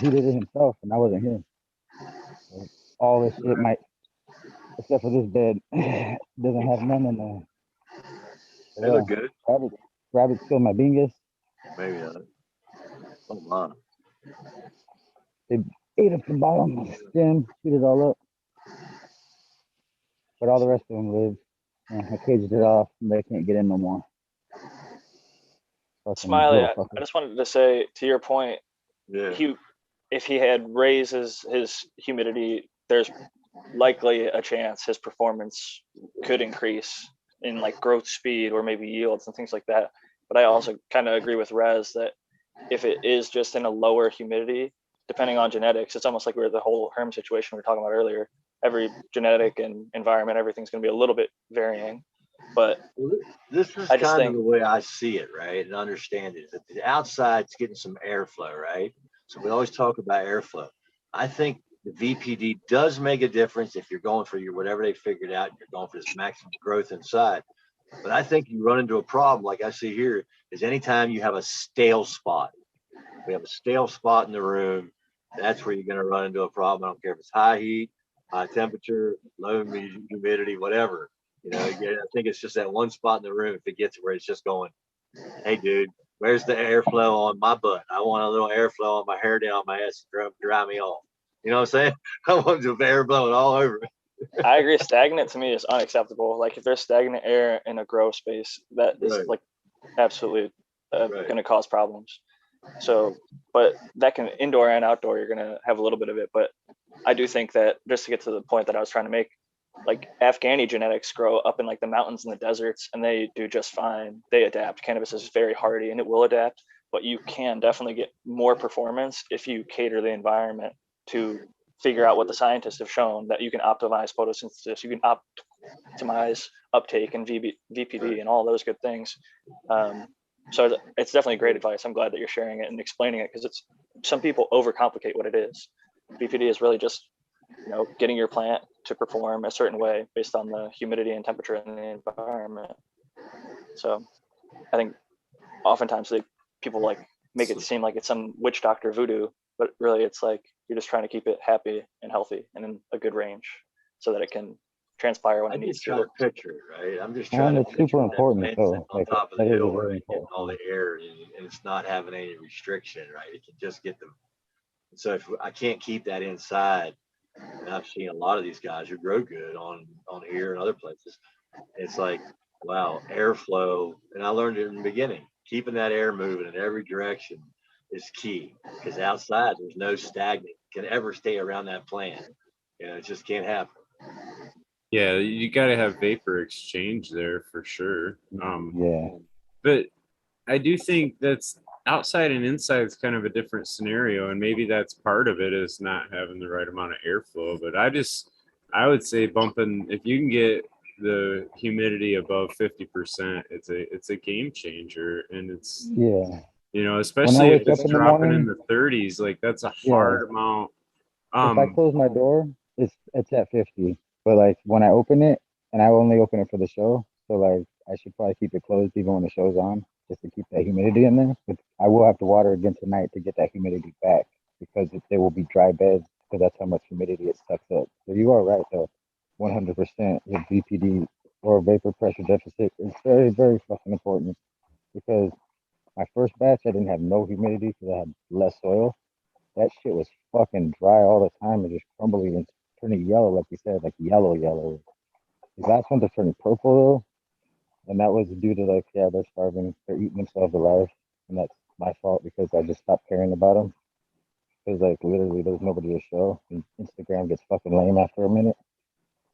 He did it himself, and I wasn't here. Like, all this shit might, except for this bed, doesn't have none in there. They look good. Rabbits killed my bingus. Maybe not. Oh my. They ate up the bottom stem, chewed it all up, but all the rest of them lived. I caged it off, and they can't get in no more. Fucking Smiley, little I fucker. just wanted to say, to your point, Yeah. if he had raised his humidity, there's likely a chance his performance could increase in like growth speed or maybe yields and things like that. But I also kind of agree with Rez that if it is just in a lower humidity, depending on genetics, it's almost like we're the whole herm situation we were talking about earlier. Every genetic and environment, everything's going to be a little bit varying. But this is I just kind think of the way I see it, right? And understand it. That the outside's getting some airflow, right? So we always talk about airflow. I think the VPD does make a difference if you're going for your whatever they figured out, you're going for this maximum growth inside. But I think you run into a problem, like I see here, is anytime you have a stale spot. We have a stale spot in the room, that's where you're going to run into a problem. I don't care if it's high heat, high temperature, low humidity, whatever. I think it's just that one spot in the room. If it gets where it's just going, hey, dude, where's the airflow on my butt? I want a little airflow on my hair down my ass to dry me off. You know what I'm saying? I want the air blowing all over. I agree. Stagnant to me is unacceptable. Like if there's stagnant air in a grow space, that is Right. like absolutely Right. going to cause problems. So, but that can indoor and outdoor, you're going to have a little bit of it. But I do think that just to get to the point that I was trying to make, like Afghani genetics grow up in like the mountains and the deserts and they do just fine. They adapt. Cannabis is very hardy and it will adapt, but you can definitely get more performance if you cater the environment to figure out what the scientists have shown, that you can optimize photosynthesis, you can optimize uptake and VPD and all those good things. So it's definitely great advice. I'm glad that you're sharing it and explaining it, because it's some people overcomplicate what it is. VPD is really just getting your plant to perform a certain way based on the humidity and temperature in the environment. So I think oftentimes people like make it seem like it's some witch doctor voodoo, but really it's like you're just trying to keep it happy and healthy and in a good range so that it can transpire when I it needs just try to to. picture it, right? I'm just trying And to it's picture super that important plant too. sitting on Like top of the that is a hill, very right? Getting important all thing. the air and it's not having any restriction, right? It can just get them. So if I can't keep that inside, and I've seen a lot of these guys who grow good on here and other places. It's like, wow, airflow. And I learned it in the beginning, keeping that air moving in every direction is key, because outside there's no stagnant can ever stay around that plant. You know, it just can't happen. Yeah, you got to have vapor exchange there for sure. Yeah. But I do think that's outside and inside is kind of a different scenario, and maybe that's part of it is not having the right amount of airflow. But I would say bumping if you can get the humidity above 50%, it's a game changer, and it's Yeah. When I especially if wake up it's in the dropping in morning, the 30s, like that's a yeah, hard amount. if I close my door, it's at 50. But like when I open it, and I only open it for the show, so like I should probably keep it closed even when the show's on, just to keep that humidity in there. But I will have to water again tonight to get that humidity back because there will be dry beds because that's how much humidity it sucks up. So you are right though, 100% with VPD or vapor pressure deficit is very, very fucking important because my first batch I didn't have no humidity because I had less soil. That shit was fucking dry all the time and just crumbly and turning yellow, like you said, like yellow. The last ones are turning purple though, and that was due to like, yeah, they're starving, they're eating themselves alive, and that's my fault because I just stopped caring about them. Because like literally, there's nobody to show, and Instagram gets fucking lame after a minute.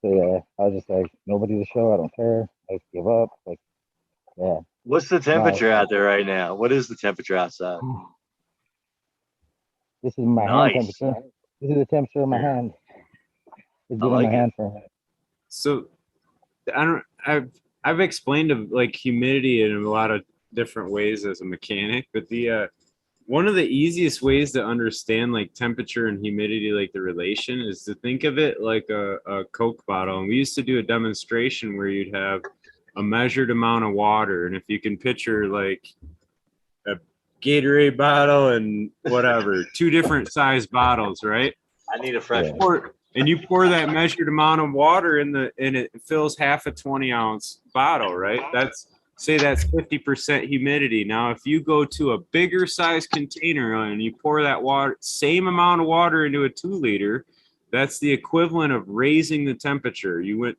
So yeah, I was just like, nobody to show, I don't care, I just give up. Like, yeah, What's the no, temperature out there right now? What is the temperature outside? this is my hand Nice. temperature. This is the temperature of my Yeah, hand. It's I been in my like it. hand for a minute. So I've explained like humidity in a lot of different ways as a mechanic, but the one of the easiest ways to understand like temperature and humidity, like the relation, is to think of it like a Coke bottle. And we used to do a demonstration where you'd have a measured amount of water, and if you can picture like a Gatorade bottle and whatever, two different size bottles, right? I need a fresh one. And you pour that measured amount of water and it fills half a 20-ounce bottle, right? That's 50% humidity. Now, if you go to a bigger size container and you pour that water, same amount of water into a 2-liter, that's the equivalent of raising the temperature. You went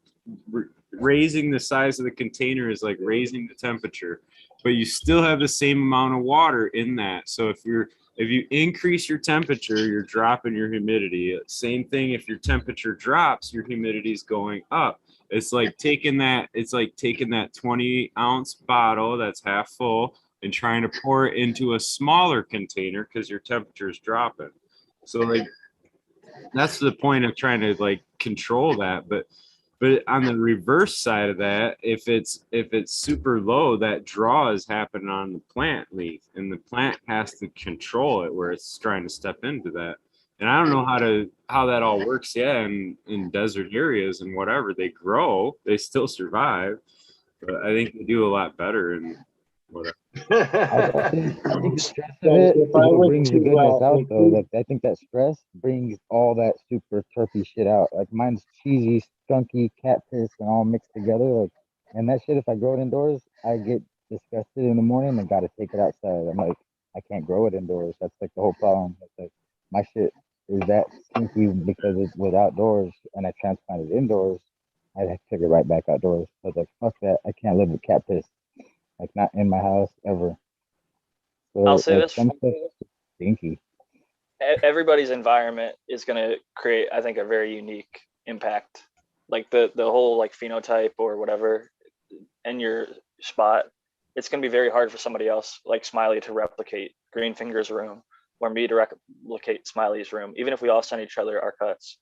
raising the size of the container is like raising the temperature, but you still have the same amount of water in that. So if you increase your temperature, you're dropping your humidity. Same thing, if your temperature drops, your humidity is going up. It's like taking that 20-ounce bottle that's half full and trying to pour it into a smaller container because your temperature is dropping. So like that's the point of trying to like control that. But on the reverse side of that, if it's super low, that draw is happening on the plant leaf, and the plant has to control it where it's trying to step into that. And I don't know how that all works yet in desert areas and whatever. They grow, they still survive, but I think they do a lot better and whatever. I think the stress of it is what brings the goodness out though. Like I think that stress brings all that super terpy shit out. Like mine's cheesy, skunky, cat piss and all mixed together. Like, and that shit, if I grow it indoors, I get disgusted in the morning and gotta take it outside. I'm like, I can't grow it indoors. That's like the whole problem. It's like my shit is that stinky because it was outdoors and I transplanted indoors. I had to take it right back outdoors. I was like, fuck that. I can't live with cat piss. Like not in my house ever. So I'll say like this: some stuff is stinky. everybody's environment is going to create, I think, a very unique impact. Like the whole like phenotype or whatever in your spot, it's going to be very hard for somebody else like Smiley to replicate Greenfinger's room or me to replicate Smiley's room. Even if we all send each other our cuts,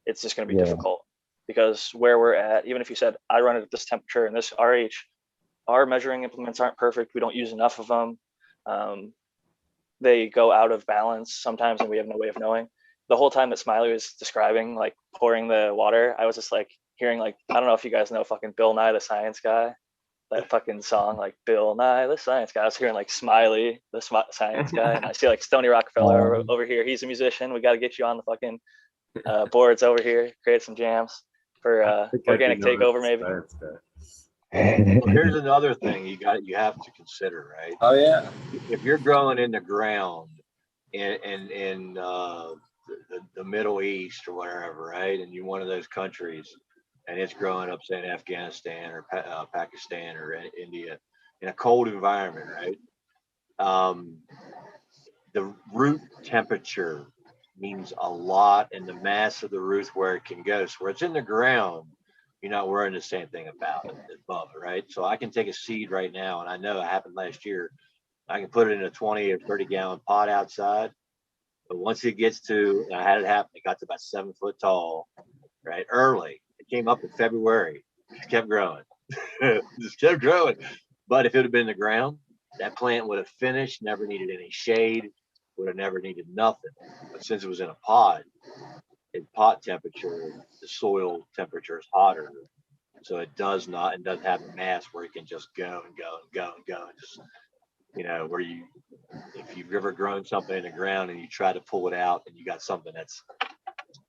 it's just going to be difficult because where we're at, even if you said I run it at this temperature and this RH, our measuring implements aren't perfect. We don't use enough of them. They go out of balance sometimes and we have no way of knowing. The whole time that Smiley was describing like pouring the water, I was just like hearing like, I don't know if you guys know fucking Bill Nye the Science Guy, that fucking song, like Bill Nye the Science Guy. I was hearing like Smiley the Science Guy, and I see like Stony Rockefeller over here. He's a musician. We got to get you on the fucking boards over here, create some jams. for I think I'd be organic known takeover, as maybe. science guy. Well, here's another thing you have to consider, right? Oh yeah. If you're growing in the ground in the Middle East or wherever, right? And you're one of those countries, and it's growing up, say, in Afghanistan or Pakistan or India, in a cold environment, right? The root temperature means a lot, and the mass of the root where it can go. So where it's in the ground, you're not worrying the same thing about it above it, right? So I can take a seed right now, and I know it happened last year. I can put it in a 20 or 30 gallon pot outside. But once it gets to, and I had it happen, it got to about 7 foot tall, right? Early. It came up in February. It kept growing. Just kept growing. But if it had been in the ground, that plant would have finished, never needed any shade, would have never needed nothing. But since it was in a pot, in pot temperature, the soil temperature is hotter. So it doesn't have the mass where it can just go and go and go and go and just, where if you've ever grown something in the ground and you try to pull it out and you got something that's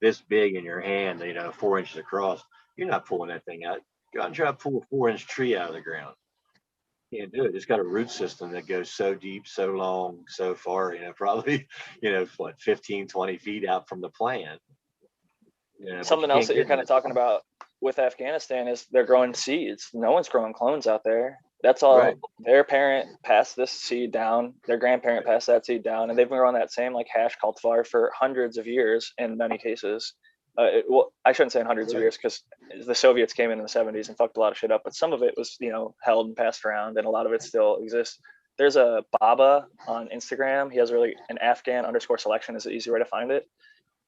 this big in your hand, 4 inches across, you're not pulling that thing out. Go out and try to pull a 4-inch tree out of the ground. Can't do it. It's got a root system that goes so deep, so long, so far, probably, 15, 20 feet out from the plant. Something else that you're kind of talking about with Afghanistan is they're growing seeds. No one's growing clones out there. That's all. Right. Their parent passed this seed down. Their grandparent passed that seed down, and they've been growing that same like hash cultivar for hundreds of years in many cases. Well, I shouldn't say in hundreds of years because the Soviets came in the 70s and fucked a lot of shit up. But some of it was, held and passed around, and a lot of it still exists. There's a Baba on Instagram. He has an Afghan_selection is the easy way to find it.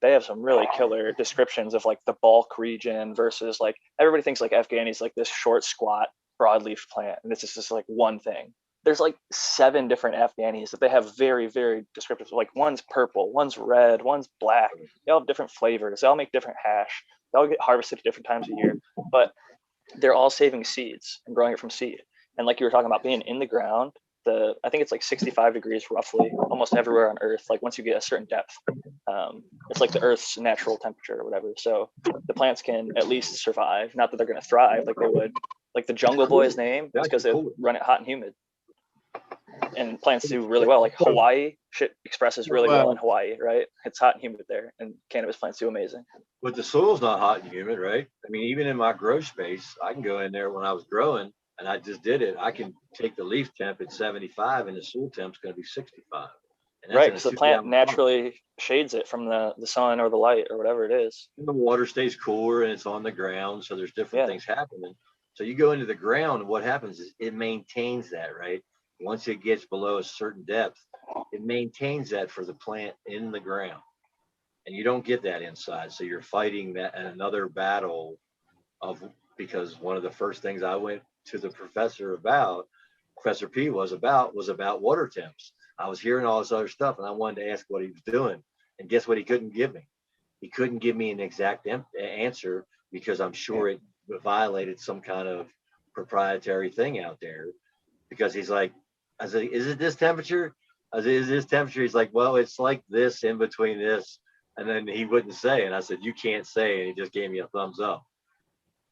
They have some really killer descriptions of like the bulk region versus like everybody thinks like Afghani's like this short, squat, broadleaf plant, and it's just like one thing. There's like 7 different Afghanis that they have very, very descriptive. Like one's purple, one's red, one's black. They all have different flavors. They all make different hash. They all get harvested at different times of year, but they're all saving seeds and growing it from seed. And like you were talking about being in the ground, I think it's like 65 degrees roughly almost everywhere on Earth. Like once you get a certain depth, it's like the Earth's natural temperature or whatever. So the plants can at least survive. Not that they're going to thrive like they would. Like the Jungle Boy's name is because they run it hot and humid. And plants do really well. Like Hawaii, shit expresses really well in Hawaii, right? It's hot and humid there, and cannabis plants do amazing. But the soil's not hot and humid, right? I mean, even in my grow space, I can go in there when I was growing, and I just did it. I can take the leaf temp at 75, and the soil temp's going to be 65. Right, because the plant naturally shades it from the sun or the light or whatever it is. And the water stays cooler, and it's on the ground, so there's different things happening. So you go into the ground, and what happens is it maintains that, right? Once it gets below a certain depth, it maintains that for the plant in the ground. And you don't get that inside. So you're fighting that another battle because one of the first things I went to the professor about, Professor P was about water temps. I was hearing all this other stuff and I wanted to ask what he was doing. And guess what he couldn't give me? He couldn't give me an exact answer because I'm sure it violated some kind of proprietary thing out there. Because he's like, I said, is it this temperature? I said, is this temperature? He's like, well, it's like this in between this. And then he wouldn't say. And I said, you can't say. And he just gave me a thumbs up.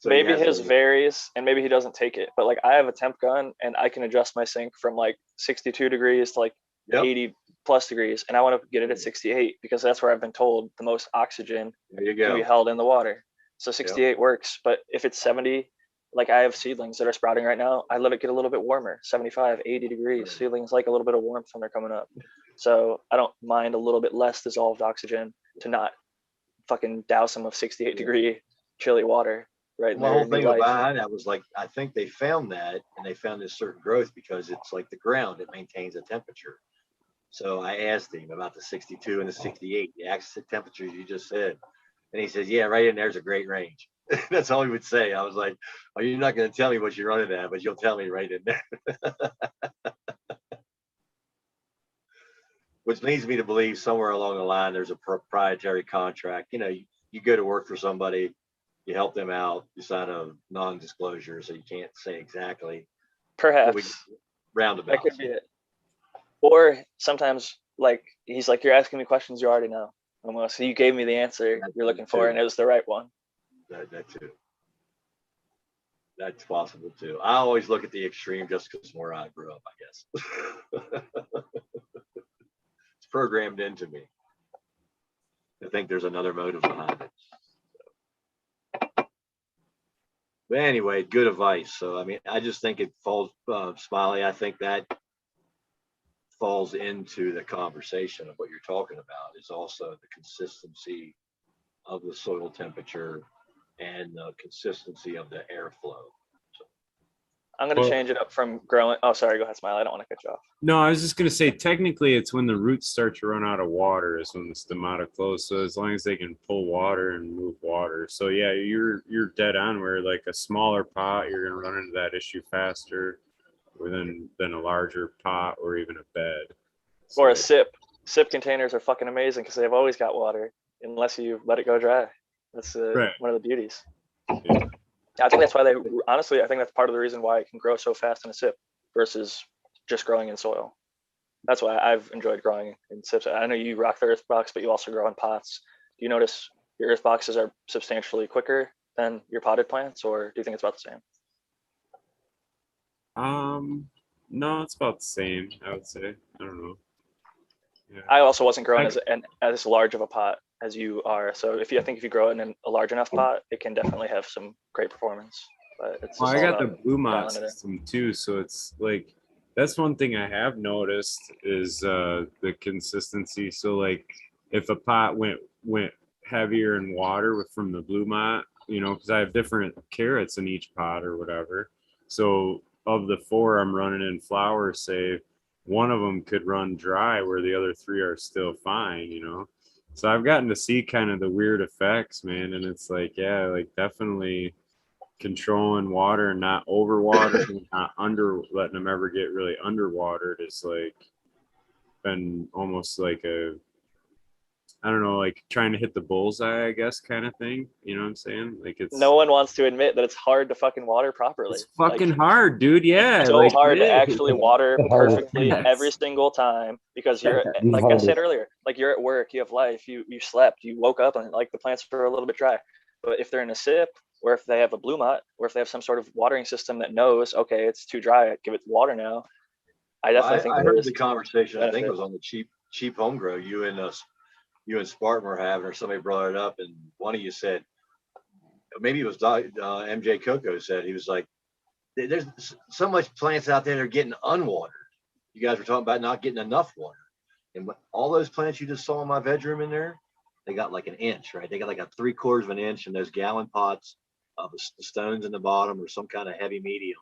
So maybe his varies and maybe he doesn't take it. But like I have a temp gun and I can adjust my sink from like 62 degrees to like 80 plus degrees. And I want to get it at 68 because that's where I've been told the most oxygen can be held in the water. So 68 works. But if it's 70, like I have seedlings that are sprouting right now, I let it get a little bit warmer, 75, 80 degrees. Seedlings like a little bit of warmth when they're coming up. So I don't mind a little bit less dissolved oxygen to not fucking douse them with 68 degree chilly water. Right. The whole thing behind that was like, I think they found that and they found this certain growth because it's like the ground, it maintains a temperature. So I asked him about the 62 and the 68, the exact temperatures you just said. And he says, yeah, right in there's a great range. That's all he would say. I was like, oh, you're not going to tell me what you're running at, but you'll tell me right in there. Which leads me to believe somewhere along the line, there's a proprietary contract. You go to work for somebody, you help them out, you sign a non-disclosure, so you can't say exactly. Perhaps. Roundabout. That could be it. Or sometimes, like, he's like, you're asking me questions you already know. Almost. So you gave me the answer you're looking for, and it was the right one. That too. That's possible too. I always look at the extreme just because where I grew up, I guess. It's programmed into me. I think there's another motive behind it. But anyway, good advice. So, I mean, I just think it falls, Smiley, I think that falls into the conversation of what you're talking about is also the consistency of the soil temperature and the consistency of the airflow. I'm going to Well- change it up from growing. Oh, sorry. Go ahead, Smile. I don't want to cut you off. No, I was just gonna say technically it's when the roots start to run out of water is when the stomata close. So as long as they can pull water and move water. So yeah, you're dead on where like a smaller pot, you're gonna run into that issue faster than a larger pot or even a bed. Or a So- sip. Sip containers are fucking amazing because they've always got water unless you let it go dry. That's Right. one of the beauties. Yeah. I think that's why honestly, I think that's part of the reason why it can grow so fast in a sip versus just growing in soil. That's why I've enjoyed growing in sips. I know you rock the earth box, but you also grow in pots. Do you notice your earth boxes are substantially quicker than your potted plants, or do you think it's about the same? No, it's about the same, I would say. I don't know. Yeah. I also wasn't growing as large of a pot as you are. So I think if you grow it in a large enough pot, it can definitely have some great performance. But it's Well, just I all got the about blue mott dialing it in. system too, so it's like that's one thing I have noticed is the consistency. So like if a pot went heavier in water from the blue mott, because I have different carrots in each pot or whatever. So of the 4 I'm running in flower, say one of them could run dry where the other 3 are still fine. So I've gotten to see kind of the weird effects, man, and it's like, yeah, like definitely controlling water and not overwatering, not letting them ever get really underwatered is like been almost like I don't know, like trying to hit the bullseye, I guess, kind of thing. You know what I'm saying? Like No one wants to admit that it's hard to fucking water properly. it's fucking hard, dude. Yeah, So like hard to it is. actually water The hardest perfectly thing. every single time because you're The like I hardest. said earlier, like you're at work, you have life, you slept, you woke up and like the plants are a little bit dry. But if they're in a sip, or if they have a blue mott, or if they have some sort of watering system that knows, okay, it's too dry, give it water now. I definitely think I there heard is the conversation. I think it benefit. was on the cheap home grow you and Spartan were having, or somebody brought it up, and one of you said, maybe it was MJ Coco said, he was like, there's so much plants out there that are getting unwatered. You guys were talking about not getting enough water. And all those plants you just saw in my bedroom in there, they got like an inch, right? They got like a 3/4 of an inch in those gallon pots of the stones in the bottom or some kind of heavy medium.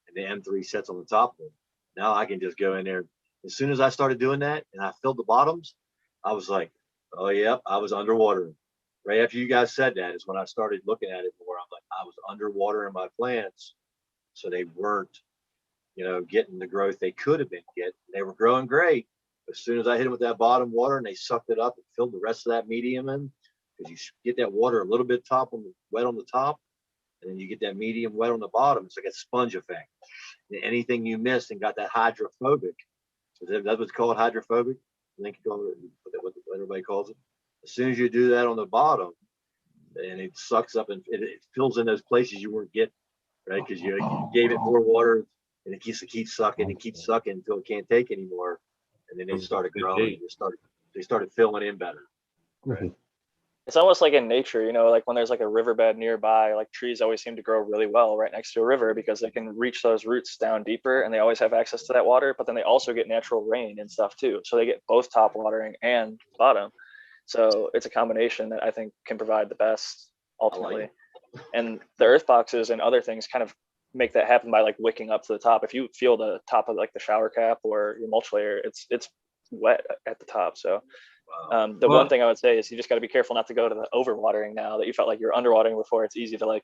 And the M3 sets on the top of them. Now I can just go in there. As soon as I started doing that and I filled the bottoms, I was like, oh, yeah, I was underwatering. Right after you guys said that is when I started looking at it more. I'm like, I was underwatering my plants. So they weren't, getting the growth they could have been getting. They were growing great. As soon as I hit them with that bottom water and they sucked it up and filled the rest of that medium in, because you get that water a little bit wet on the top, and then you get that medium wet on the bottom. It's like a sponge effect. And anything you missed and got that hydrophobic, that's what's called hydrophobic. I think you call it what everybody calls it. As soon as you do that on the bottom, and it sucks up and it fills in those places you weren't getting, right? Because you gave it more water and it keeps sucking and keeps sucking until it can't take anymore. And then they started growing. They started filling in better. Right. It's almost like in nature, like when there's like a riverbed nearby, like trees always seem to grow really well right next to a river because they can reach those roots down deeper and they always have access to that water, but then they also get natural rain and stuff too. So they get both top watering and bottom. So it's a combination that I think can provide the best ultimately. And the earth boxes and other things kind of make that happen by like wicking up to the top. If you feel the top of like the shower cap or your mulch layer, it's wet at the top. So one thing I would say is you just got to be careful not to go to the overwatering now that you felt like you're underwatering before. It's easy to like,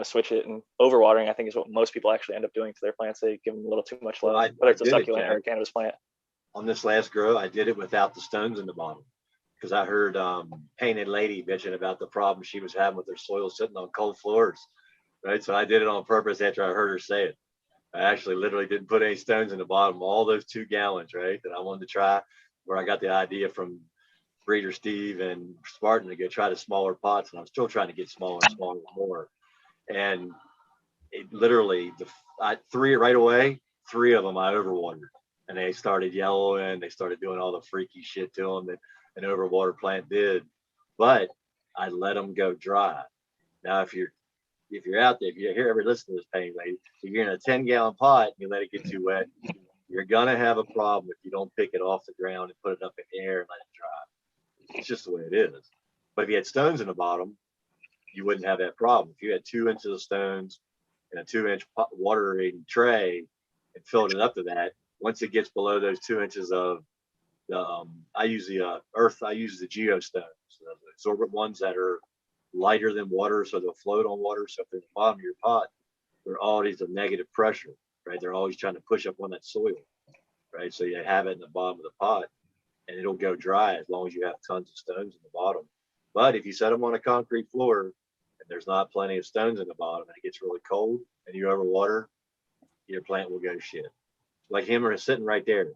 switch it, and overwatering I think is what most people actually end up doing to their plants. They give them a little too much love, whether it's a succulent or a cannabis plant. On this last grow, I did it without the stones in the bottom because I heard Painted Lady bitching about the problem she was having with her soil sitting on cold floors. Right. So I did it on purpose after I heard her say it. I actually literally didn't put any stones in the bottom, all those 2 gallons, right, that I wanted to try, where I got the idea from Breeder Steve and Spartan to go try the smaller pots. And I'm still trying to get smaller and smaller and more. And it literally, three right away, three of them I overwatered. And they started yellowing. They started doing all the freaky shit to them that an overwater plant did. But I let them go dry. Now, if you're out there, if you ever listen to this painting lady, if you're in a 10-gallon pot and you let it get too wet, you're gonna have a problem if you don't pick it off the ground and put it up in the air and let it dry. It's just the way it is. But if you had stones in the bottom, you wouldn't have that problem. If you had 2 inches of stones in a 2-inch watering tray and filled it up to that, once it gets below those 2 inches of the, I use the I use the geostones, the absorbent ones that are lighter than water, so they'll float on water. So if they're at the bottom of your pot, they're always of negative pressure, right? They're always trying to push up on that soil, right? So you have it in the bottom of the pot, and it'll go dry as long as you have tons of stones in the bottom. But if you set them on a concrete floor and there's not plenty of stones in the bottom and it gets really cold and you overwater, your plant will go shit. Like him or sitting right there.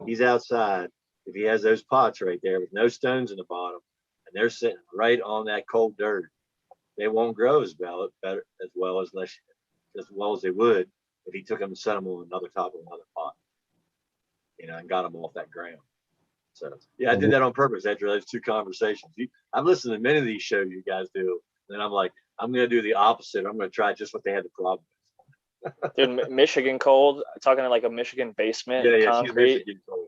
He's outside. If he has those pots right there with no stones in the bottom and they're sitting right on that cold dirt, they won't grow as well as they would if he took them and set them on another top of another pot, and got them off that ground. So yeah, I did that on purpose after those two conversations. I've listened to many of these shows you guys do, and I'm like, I'm going to do the opposite. I'm going to try just what they had the problem with. Dude, Michigan cold, talking to like a Michigan basement, Yeah, concrete. She's Michigan cold.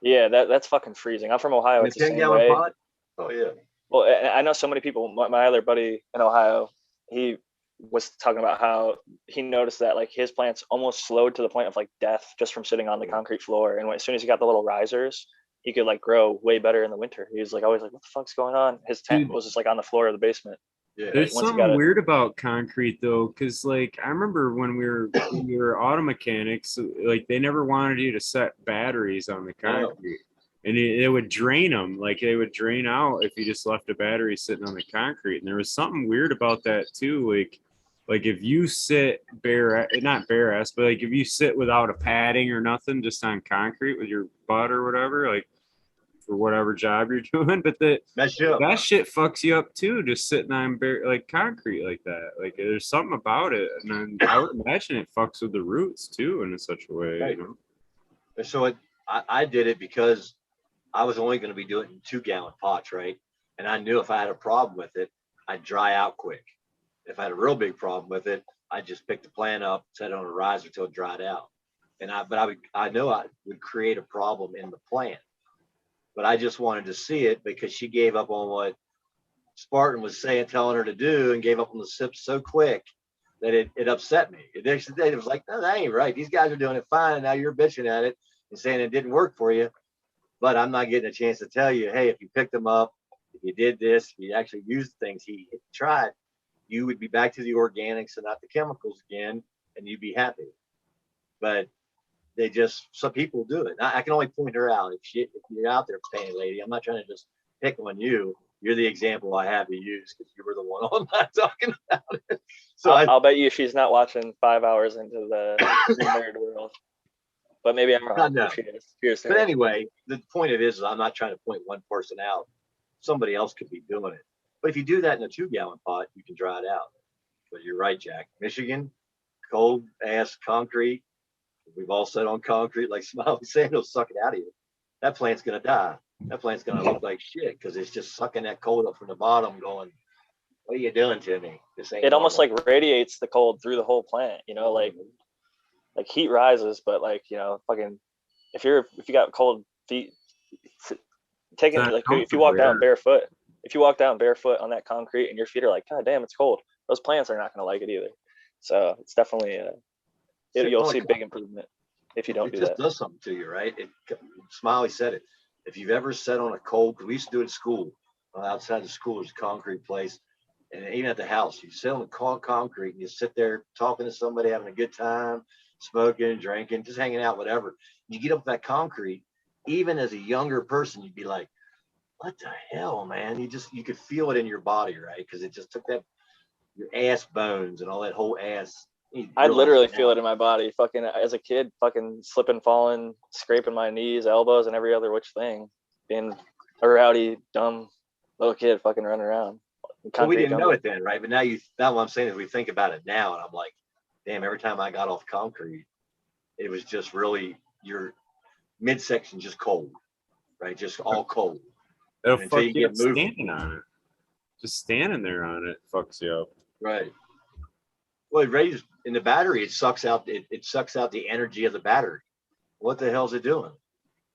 Yeah, that's fucking freezing. I'm from Ohio. It's the same way. Pot? Oh yeah. Well, I know so many people. My other buddy in Ohio, he was talking about how he noticed that like his plants almost slowed to the point of like death just from sitting on the concrete floor. And as soon as he got the little risers, he could like grow way better in the winter. He was like always like, "What the fuck's going on?" His tent was just like on the floor of the basement. Yeah. There's something weird about concrete though, because like I remember when we were auto mechanics, like they never wanted you to set batteries on the concrete, and it would drain them. Like they would drain out if you just left a battery sitting on the concrete. And there was something weird about that too. Like if you sit not bare ass, but like if you sit without a padding or nothing, just on concrete with your butt or whatever, like for whatever job you're doing, but that shit fucks you up too, just sitting on bare like concrete like that. Like there's something about it, and then I would imagine it fucks with the roots too in such a way. Right. So I did it because I was only going to be doing it in 2-gallon pots, right? And I knew if I had a problem with it, I'd dry out quick. If I had a real big problem with it, I'd just pick the plant up, set it on a riser till it dried out. And I know I would create a problem in the plant. But I just wanted to see it because she gave up on what Spartan was telling her to do, and gave up on the sips so quick that it upset me. It was like, no, that ain't right. These guys are doing it fine, and now you're bitching at it and saying it didn't work for you. But I'm not getting a chance to tell you, hey, if you picked them up, if you did this, if you actually used things he tried, you would be back to the organics and not the chemicals again, and you'd be happy. But some people do it. I can only point her out. If you're out there, painting lady, I'm not trying to just pick on you. You're the example I have to use because you were the one online talking about it. So I'll bet you she's not watching 5 hours into the nerd world. But maybe I'm wrong. No. But anyway, the point of it is I'm not trying to point one person out. Somebody else could be doing it. But if you do that in a 2-gallon pot, you can dry it out. But you're right, Jack. Michigan, cold ass concrete. We've all set on concrete, like Smiley saying, it'll suck it out of you. That plant's going to die. That plant's going to look like shit because it's just sucking that cold up from the bottom going, what are you doing to me? This ain't it almost normal. like radiates the cold through the whole plant, like heat rises, but like, fucking, if you got cold feet, if you walk down barefoot on that concrete and your feet are like, God damn, it's cold. Those plants are not going to like it either. So it's definitely, you'll see big improvement if you don't do that. It just does something to you, right? Smiley said it. If you've ever sat on a cold, because we used to do it at school, outside the school, there's a concrete place. And even at the house, you sit on the concrete and you sit there talking to somebody, having a good time, smoking, drinking, just hanging out, whatever. You get up that concrete, even as a younger person, you'd be like, what the hell, man? You could feel it in your body, right? Because it just took your ass bones and all that whole ass. I literally feel it in my body. Fucking as a kid, fucking slipping, falling, scraping my knees, elbows, and every other which thing. Being a rowdy, dumb little kid fucking running around. Well, we didn't know it then, right? But now what I'm saying is we think about it now, and I'm like, damn, every time I got off concrete, it was just really your midsection just cold, right? Just all cold. It'll Until fuck you you get up moving. standing on it. Just standing there on it fucks you up. Right. Well, it raises in the battery, it sucks out the energy of the battery. What the hell's it doing?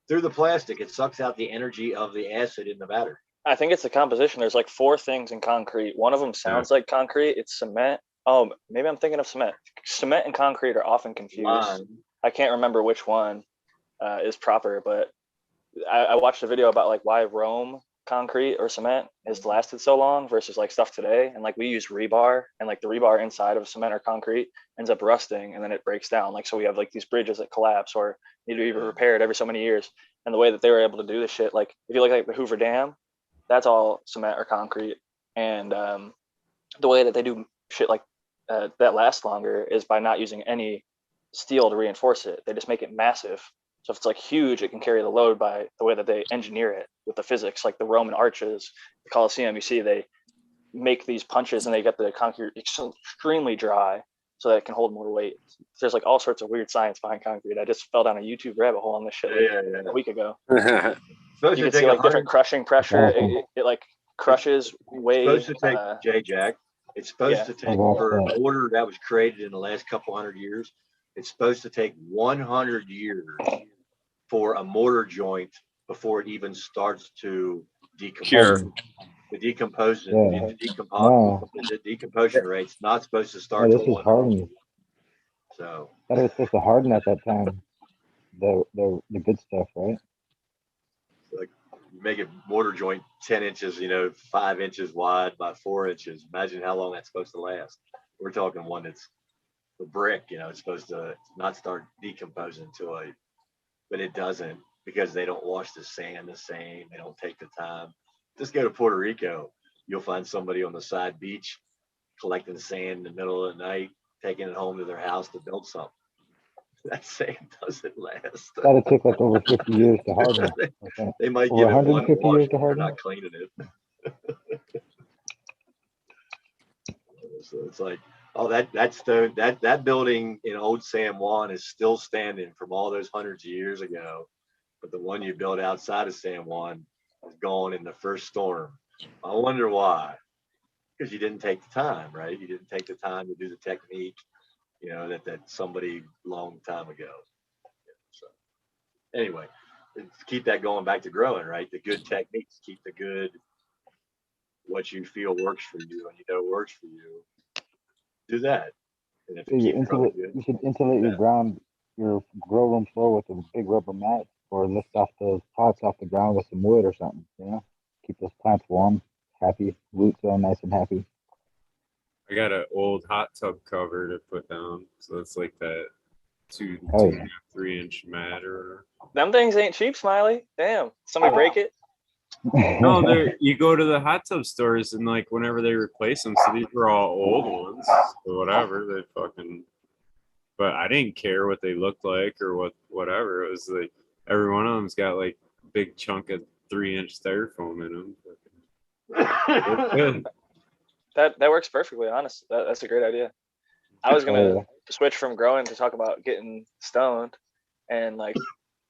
Through the plastic, it sucks out the energy of the acid in the battery. I think it's the composition. There's like 4 things in concrete. One of them sounds like concrete. It's cement. Oh, maybe I'm thinking of cement. Cement and concrete are often confused. I can't remember which one is proper, but I watched a video about like why Rome concrete or cement has lasted so long versus like stuff today. And like we use rebar, and like the rebar inside of cement or concrete ends up rusting and then it breaks down. Like, so we have like these bridges that collapse or need to be repaired every so many years. And the way that they were able to do this shit, like if you look at the Hoover Dam, that's all cement or concrete. And the way that they do shit like that lasts longer is by not using any steel to reinforce it. They just make it massive. So if it's like huge, it can carry the load by the way that they engineer it with the physics. Like the Roman arches, the Colosseum, you see they make these punches and they get the concrete extremely dry so that it can hold more weight. There's like all sorts of weird science behind concrete. I just fell down a YouTube rabbit hole on this shit a week ago. You can see like different crushing pressure. It like crushes way. It's supposed to take Jack. It's supposed to take for an order that was created in the last couple hundred years. It's supposed to take 100 years for a mortar joint before it even starts to decompose. The decomposition rate's not supposed to start this till is hardened. So that was supposed to harden at that time. The good stuff, right? Like you make a mortar joint 10 inches, 5 inches wide by 4 inches. Imagine how long that's supposed to last. We're talking one that's the brick, it's supposed to not start decomposing but it doesn't, because they don't wash the sand the same. They don't take the time. Just go to Puerto Rico. You'll find somebody on the side beach collecting sand in the middle of the night, taking it home to their house to build something. That sand doesn't last. That'd take like over 50 years to harden. They might over give it 150 one wash, years to they're harden. not cleaning it. So it's like, oh, that building in Old San Juan is still standing from all those hundreds of years ago. But the one you built outside of San Juan is gone in the first storm. I wonder why. Because you didn't take the time, right? You didn't take the time to do the technique, that somebody long time ago. So anyway, keep that going back to growing, right? The good techniques, keep the good, what you feel works for you and works for you. Do that. And if you should insulate your grow room floor with a big rubber mat, or lift off those pots off the ground with some wood or something, keep those plants warm, happy, roots all nice and happy. I got an old hot tub cover to put down, so it's like that 2.5-3 inch mat or. Them things ain't cheap, Smiley. Damn, somebody break it. No, you go to the hot tub stores and like whenever they replace them, so these were all old ones, so whatever they fucking. But I didn't care what they looked like or whatever. It was like every one of them's got like a big chunk of 3-inch styrofoam in them. That works perfectly, honest. That's a great idea. I was gonna switch from growing to talk about getting stoned, and like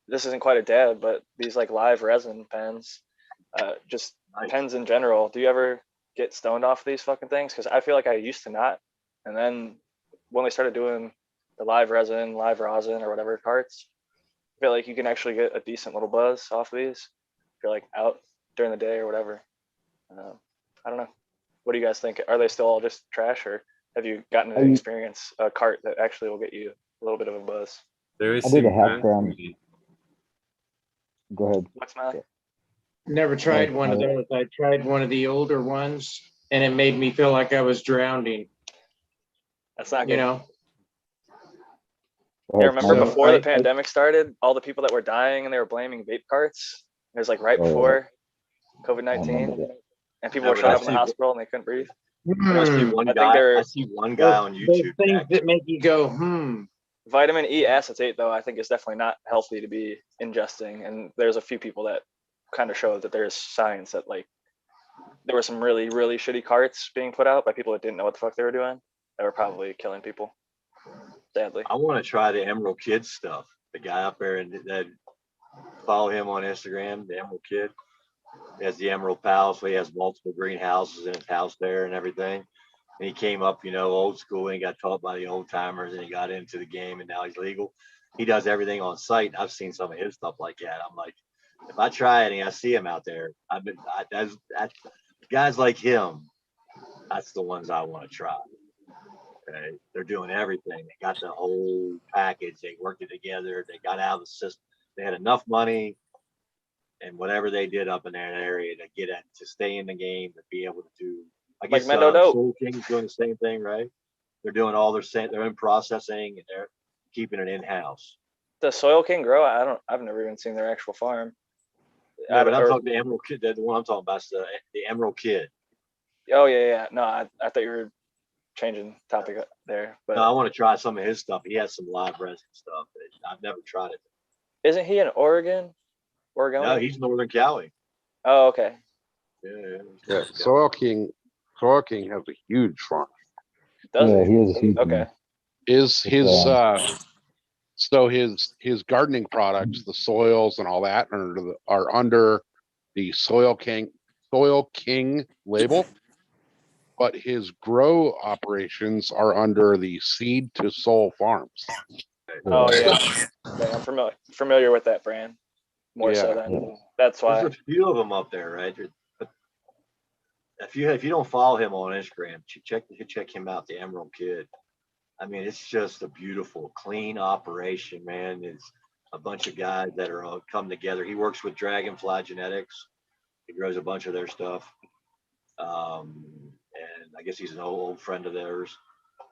this isn't quite a dab, but these like live resin pens, just pens in general. Do you ever get stoned off these fucking things? Because I feel like I used to not, and then when they started doing the live resin, live rosin, or whatever carts, I feel like you can actually get a decent little buzz off of these if you're like out during the day or whatever. I don't know. What do you guys think? Are they still all just trash, or have you gotten to experience a cart that actually will get you a little bit of a buzz? There is I did a half gram. Go ahead. What's my? Never tried one of those. I tried one of the older ones, and it made me feel like I was drowning. That's not good. Yeah, remember before the pandemic started, all the people that were dying and they were blaming vape carts. It was like right before COVID-19, and people were showing up in the hospital and they couldn't breathe. I see one guy on YouTube. Things that make you go, Vitamin E acetate, though, I think is definitely not healthy to be ingesting. And there's a few people that kind of show that there's science that like there were some really, really shitty carts being put out by people that didn't know what the fuck they were doing that were probably killing people. sadly. I want to try the Emerald Kid stuff. The guy up there and that follow him on Instagram, the Emerald Kid. He has the Emerald Palace. So he has multiple greenhouses in his house there and everything. And he came up, old school, and he got taught by the old timers, and he got into the game, and now he's legal. He does everything on site. I've seen some of his stuff like that. I'm like, if I try it and I see him out there, that's guys like him. That's the ones I want to try. Okay? They're doing everything. They got the whole package. They worked it together. They got out of the system. They had enough money and whatever they did up in that area to get it, to stay in the game, to be able to do. I guess Soul King's doing the same thing, right? They're doing all their own processing, and they're keeping it in house. Does Soil King grow? I've never even seen their actual farm. Yeah, but I'm talking the Emerald Kid. The one I'm talking about is the Emerald Kid. Oh yeah. No, I thought you were changing topic there. But no, I want to try some of his stuff. He has some live resin stuff. I've never tried it. Isn't he in Oregon? No, he's Northern Cali. Oh, okay. Yeah, Soil King has a huge farm. Does Yeah, he? he is a huge Okay. So his gardening products, the soils and all that are under the Soil King label, but his grow operations are under the Seed to Soul Farms. Oh yeah, I'm familiar with that brand more so than that's why. There's a few of them up there, right? But if you don't follow him on Instagram, check him out, the Emerald Kid. I mean, it's just a beautiful, clean operation, man. It's a bunch of guys that are all come together. He works with Dragonfly Genetics. He grows a bunch of their stuff. And I guess he's an old friend of theirs,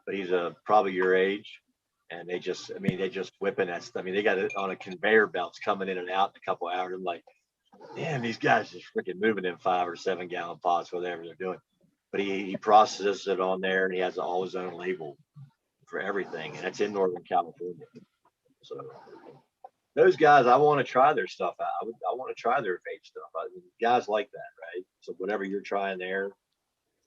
but he's probably your age. And they just whipping that stuff. I mean, they got it on a conveyor belts coming in and out in a couple of hours. I'm like, damn, these guys just freaking moving in 5 or 7 gallon pots, whatever they're doing. But he processes it on there, and he has all his own label for everything, and it's in Northern California. So those guys, I want to try their stuff out. I want to try their vape stuff. Guys like that, right? So whatever you're trying there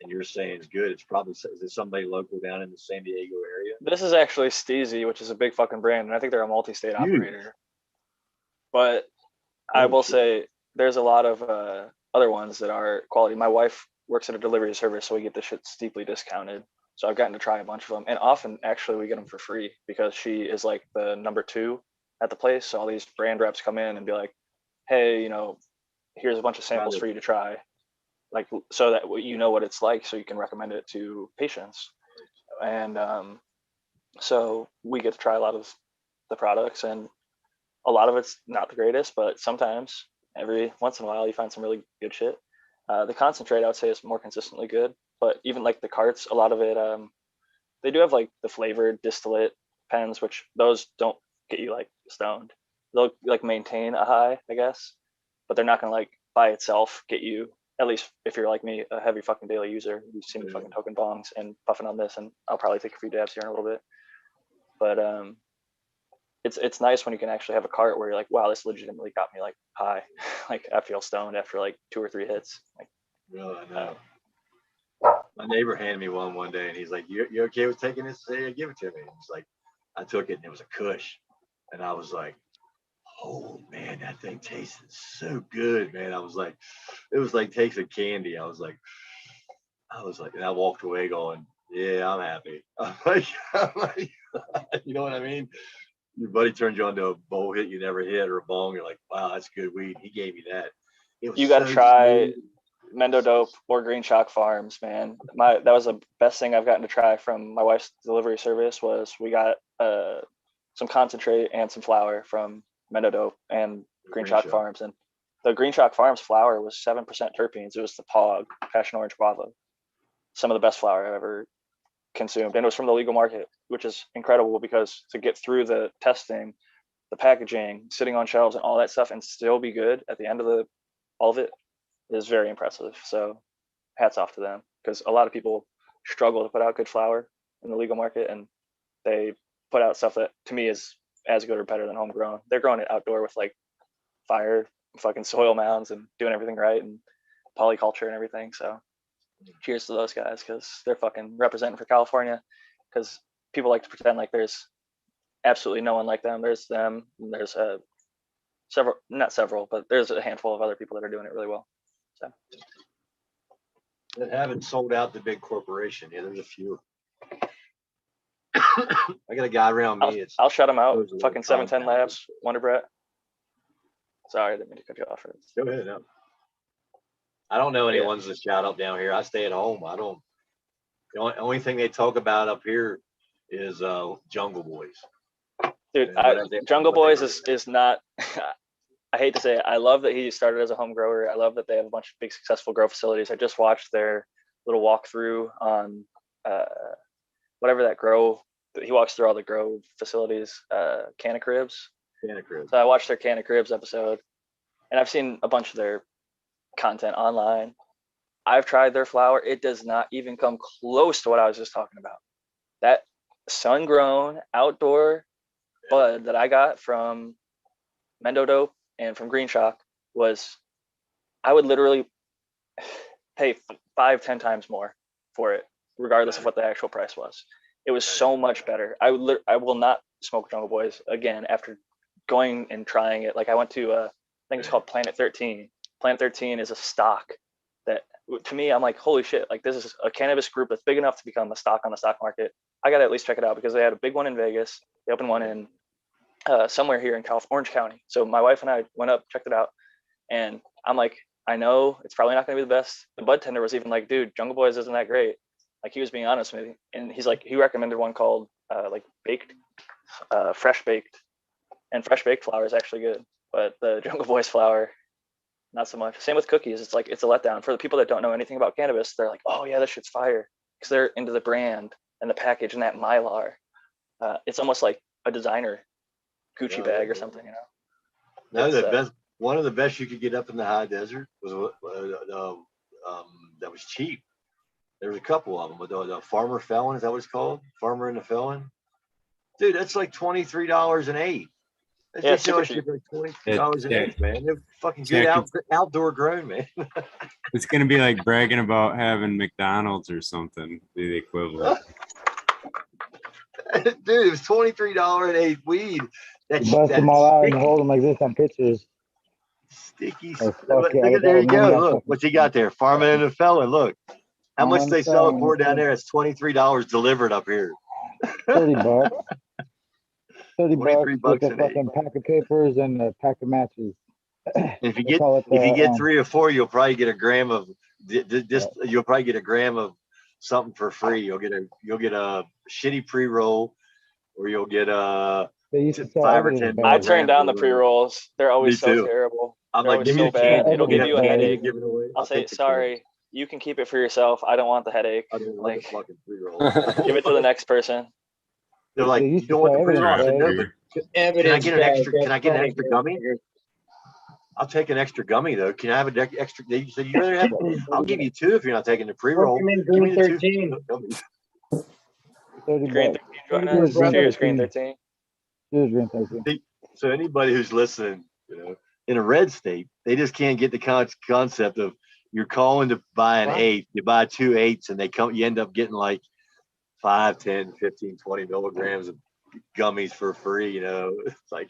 and you're saying is good, it's probably, is it somebody local down in the San Diego area? This is actually Steezy, which is a big fucking brand, and I think they're a multi-state operator. But I will say there's a lot of other ones that are quality. My wife works at a delivery service, so we get the shit steeply discounted. So I've gotten to try a bunch of them, and often actually we get them for free because she is like the number 2 at the place. So all these brand reps come in and be like, hey, here's a bunch of samples for you to try, like, so that you know what it's like, so you can recommend it to patients. And so we get to try a lot of the products, and a lot of it's not the greatest, but sometimes every once in a while you find some really good shit. The concentrate, I would say, is more consistently good. But even like the carts, a lot of it, they do have like the flavored distillate pens, which those don't get you like stoned. They'll like maintain a high, I guess, but they're not gonna like by itself get you, at least if you're like me, a heavy fucking daily user. You've seen me fucking token bongs and puffing on this, and I'll probably take a few dabs here in a little bit. But it's nice when you can actually have a cart where you're like, wow, this legitimately got me like high. Like I feel stoned after like 2 or 3 hits. Like, really, I know. My neighbor handed me one day, and he's like, you okay with taking this? Say, give it to me. And he's like, I took it, and it was a Kush. And I was like, oh, man, that thing tasted so good, man. I was like, it was like tasting candy. I was like, and I walked away going, yeah, I'm happy. I'm like, you know what I mean? Your buddy turned you onto a bowl hit you never hit, or a bong. You're like, wow, that's good weed. He gave me that. You got to try Mendo Dope or Green Shock Farms, man. That was the best thing I've gotten to try from my wife's delivery service. Was we got some concentrate and some flour from Mendo Dope and Green Shock Farms, and the Green Shock Farms flour was 7% terpenes. It was the POG, Passion Orange Guava. Some of the best flour I've ever consumed, and it was from the legal market, which is incredible because to get through the testing, the packaging, sitting on shelves, and all that stuff, and still be good at the end of all of it is very impressive. So hats off to them, because a lot of people struggle to put out good flour in the legal market, and they put out stuff that to me is as good or better than homegrown. They're growing it outdoor with like fire fucking soil mounds and doing everything right and polyculture and everything. So cheers to those guys, because they're fucking representing for California, because people like to pretend like there's absolutely no one like them. There's them. There's several, not several, but there's a handful of other people that are doing it really well. So That haven't sold out the big corporation. Yeah, there's a few. I got a guy around me. I'll shut them out. those are Fucking the 710 compounds. Labs, Wonder Brett. Sorry, I didn't mean to cut you off. Go ahead. No. I don't know any ones that shout out down here. I stay at home. I don't. The only thing they talk about up here is Jungle Boys. Dude, And Jungle what they Boys is not. I hate to say it. I love that he started as a home grower. I love that they have a bunch of big successful grow facilities. I just watched their little walkthrough on whatever that grow. He walks through all the grow facilities, Can of Cribs. Can of Cribs. So I watched their Can of Cribs episode, and I've seen a bunch of their content online. I've tried their flour. It does not even come close to what I was just talking about. That sun-grown outdoor bud that I got from Mendo Dope and from Green Shock was, I would literally pay 5-10 times more for it, regardless of what the actual price was. It was so much better. I will not smoke Jungle Boys again after going and trying it. Like I went to I think it's called Planet 13. Planet 13 is a stock that, to me, I'm like, holy shit, like this is a cannabis group that's big enough to become a stock on the stock market. I got to at least check it out because they had a big one in Vegas. They opened one in somewhere here in Orange County. So my wife and I went up, checked it out, and I'm like, I know it's probably not going to be the best. The bud tender was even like, dude, Jungle Boys isn't that great. Like he was being honest with me, and he's like, he recommended one called like baked, fresh baked, and fresh baked flour is actually good, but the Jungle Boys flour, not so much. Same with cookies. It's like, it's a letdown for the people that don't know anything about cannabis. They're like, oh yeah, this shit's fire, because they're into the brand and the package and that Mylar. It's almost like a designer Gucci bag or something, you know. No, the best. One of the best you could get up in the high desert was that was cheap. There was a couple of them, but the Farmer Felon, is that what it's called? Farmer and the Felon. Dude, that's like $23 an eight. That's Yeah, just so super cheap. like $20 an eight, man. They're fucking good Yeah, outdoor grown, man. It's gonna be like bragging about having McDonald's or something, the equivalent. Dude, it was $23 an eight weed. That's Bust them all out and hold them like this on pictures. sticky. Oh, Look, fuck yeah, look, there you that'll go. mean Look, what's he got there? Farmer and the Felon. Look. How much they sell it for down there? It's $23 delivered up here. $30. $30 bucks with a an fucking pack of papers and a pack of matches. If you They call it, get 3 or 4, you'll probably get a gram of this. You'll probably get a gram of something for free. You'll get a shitty pre-roll, or you'll get a they used to sell 5 or everything 10. I turn down the pre-rolls. They're always Me so too. terrible. I'm They're like, always give me so the bad. can. It'll give you a headache. Give it away. I'll say, sorry, you can keep it for yourself. I don't want the headache. I don't want Like, the fucking pre-roll. give it to the next person. They're like, They you used to don't want the sell pre-roll? I said, everything, no, but can I get an extra? Can I get an extra gummy? I'll take an extra gummy though. Can I have an extra? They said you rather have. I'll give you 2 if you're not taking the pre-roll. Give me the 2. Green 13 join us. Cheers, Green 13. Cheers, Green 13. So anybody who's listening, in a red state, they just can't get the concept of you're calling to buy an eighth, you buy 2 8s, and you end up getting like 5, 10, 15, 20 milligrams of gummies for free. It's like.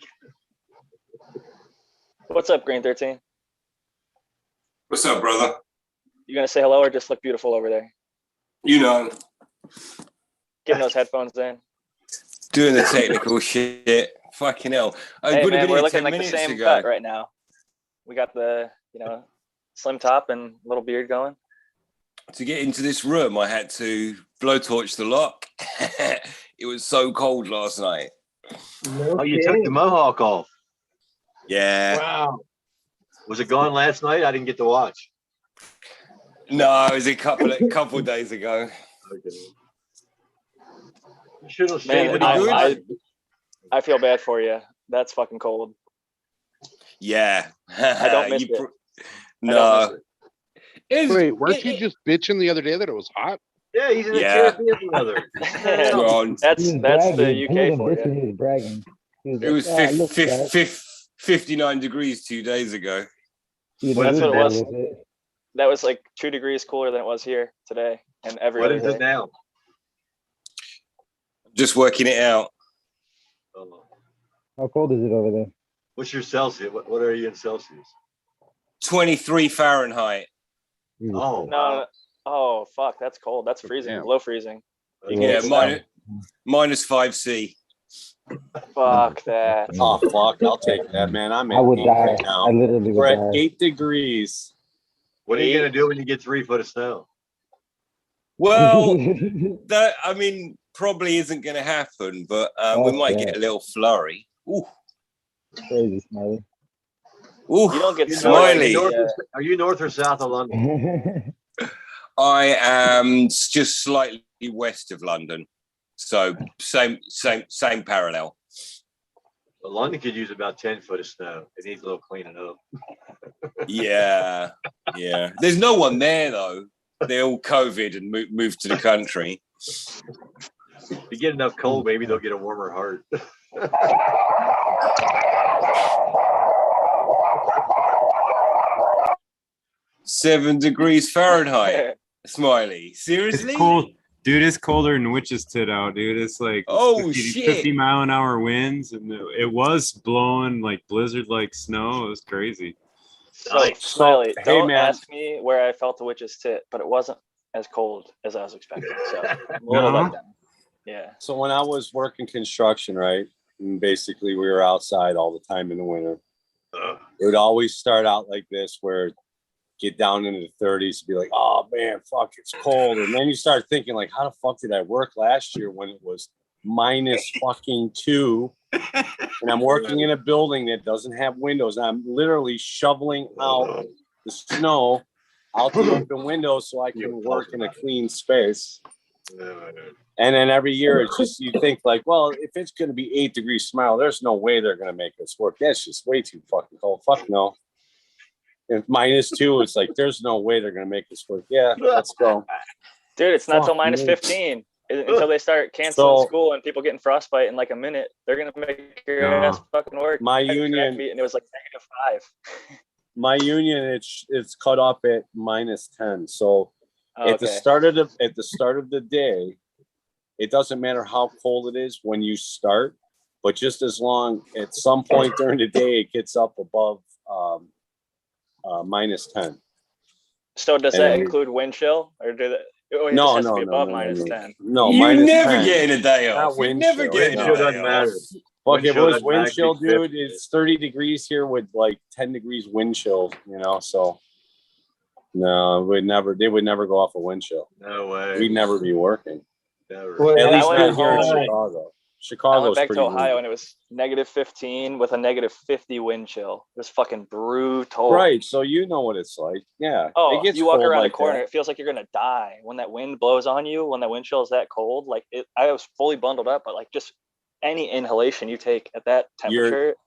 What's up, Green 13? What's up, brother? You gonna say hello or just look beautiful over there? Getting those headphones in. Doing the technical shit. Fucking hell. Hey man, we're looking like the same cut right now. We got the, slim top and little beard going. To get into this room, I had to blowtorch the lock. It was so cold last night. Oh, you took the mohawk off. Yeah. Wow. Was it gone last night? I didn't get to watch. No, it was a couple of days ago. Okay. You should have Man, I feel bad for you. That's fucking cold. Yeah. I don't miss it. No. Wait, weren't you just bitching the other day that it was hot? Yeah, he's in the Caribbean weather. That's the UK for you. He was bragging. It was 59 degrees 2 days ago. That's what it was. That was like 2 degrees cooler than it was here today and every other day. What is it now? Just working it out. Oh, How cold is it over there? What's your Celsius? What are you in Celsius? 23 Fahrenheit. Oh, No. Oh fuck, that's cold. That's freezing. Damn. Below freezing. You Yeah, can't snow. minus 5C. Fuck that. Oh fuck, I'll take that, man. I'm I at would 8 die. right now. I literally We're would at die. 8 degrees. what are you gonna do when you get 3 foot of snow? Well, that I mean probably isn't going to happen, but we Fuck might that. get a little flurry. Ooh, Crazy, Smiley. ooh, You don't get You snow like Smiley. Are you north or south of London? I am just slightly west of London, so same parallel. Well, London could use about 10 foot of snow. It needs a little cleaning up. Yeah, yeah. There's no one there though. They're all COVID and moved to the country. If you get enough cold, maybe they'll get a warmer heart. 7 degrees Fahrenheit. Smiley, seriously? It's cold. Dude, it's colder than Wichita out, dude. It's like Oh, 50 shit. mile an hour winds, and it was blowing like blizzard like snow. It was crazy. Smiley, hey, don't man. ask me where I felt the witch's tit, but it wasn't as cold as I was expecting. So I'm a little No? let down. Yeah. So when I was working construction, right, and basically we were outside all the time in the winter. It would always start out like this, where get down into the 30s and be like, oh man, fuck, it's cold. And then you start thinking like, how the fuck did I work last year when it was minus fucking 2? And I'm working in a building that doesn't have windows. And I'm literally shoveling out the snow out the open windows so I can work in a clean space. And then every year it's just, you think like, well, if it's going to be 8 degrees Smile, there's no way they're going to make us work. That's just way too fucking cold. Fuck no. If minus 2, it's like, there's no way they're going to make us work. Yeah, let's go. Dude, it's not till Fuck minus me. 15 until they start canceling So- school and people getting frostbite in like a minute. They're gonna make your Yeah. ass fucking work. My I had a track union- meet and it was like -5. My union, it's cut off at minus 10. So at the Okay. start of the day, it doesn't matter how cold it is when you start, but just as long at some point during the day it gets up above minus 10. So does that And- include wind chill, or do that? Oh, it No, just has no, to be no, above no, minus no. 10. No, You minus never 10. getting a day Not off. You wind never chill. getting Wind a chill day doesn't matter. off. Fuck, Wind if it chill was doesn't wind matter, chill, big dude, 50. it's 30 degrees here with like 10 degrees wind chill, you know, so no, they would never go off a wind chill. No way. We'd never be working. Never. Well, At And I least went not back here in to- Chicago. I Chicago's went back pretty to Ohio windy. and it was -15 with a -50 wind chill. It was fucking brutal. Right, so you know what it's like. Yeah. Oh, it gets you walk cold around like a corner, that. it feels like you're gonna die when that wind blows on you. When that wind chill is that cold, like I was fully bundled up, but like just any inhalation you take at that Your temperature,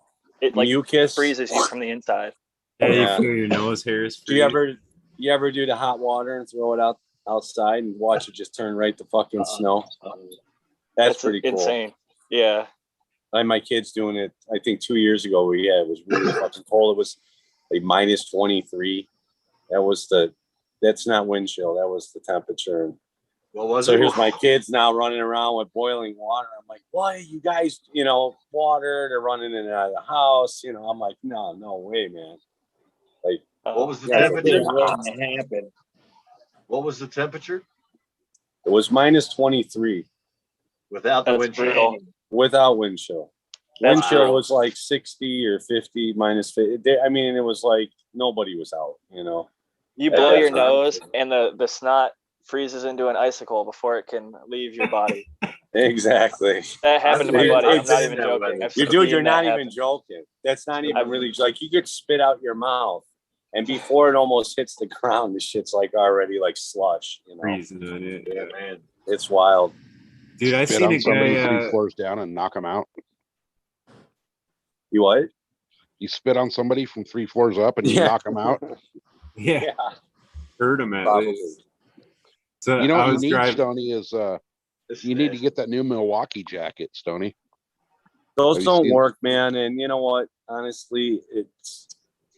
it like mucus. freezes you from the inside. Yeah, Yeah. you feel your nose hairs. Do you ever do the hot water and throw it outside and watch it just turn right to fucking snow? That's It's pretty cool. insane. Yeah. I had my kids doing it, I think 2 years ago. It was really fucking cold. It was like minus 23. That's not wind chill. That was the temperature. What was So it? here's my kids now running around with boiling water. I'm like, why you guys, water? They're running in and out of the house. I'm like, no way, man. Like, What was the Yeah, temperature? happen. What was the temperature? it was minus 23 Without the That's wind chill. brutal. without wind chill. That's Wind chill brutal. was like 60 or 50, minus 50. I mean, it was like nobody was out, You At blow that your time. nose and the snot freezes into an icicle before it can leave your body. Exactly. That happened to my It- buddy. I'm it's- not even joking. I've Dude, seen you're that not happen. even joking. That's not even I've- really like you could spit out your mouth, and before it almost hits the ground, the shit's like already like slush. freezing on it. Yeah, man. It's wild. Dude, I Spit seen a on somebody guy. 3 floors down and knock them out. You what? You spit on somebody from 3 floors up and you Yeah. knock them out. Yeah, heard him at Probably. least. So You know I what you was need, driving. Stony, is you need to get that new Milwaukee jacket, Stony. Those Have you don't seen- work, man. And you know what? Honestly,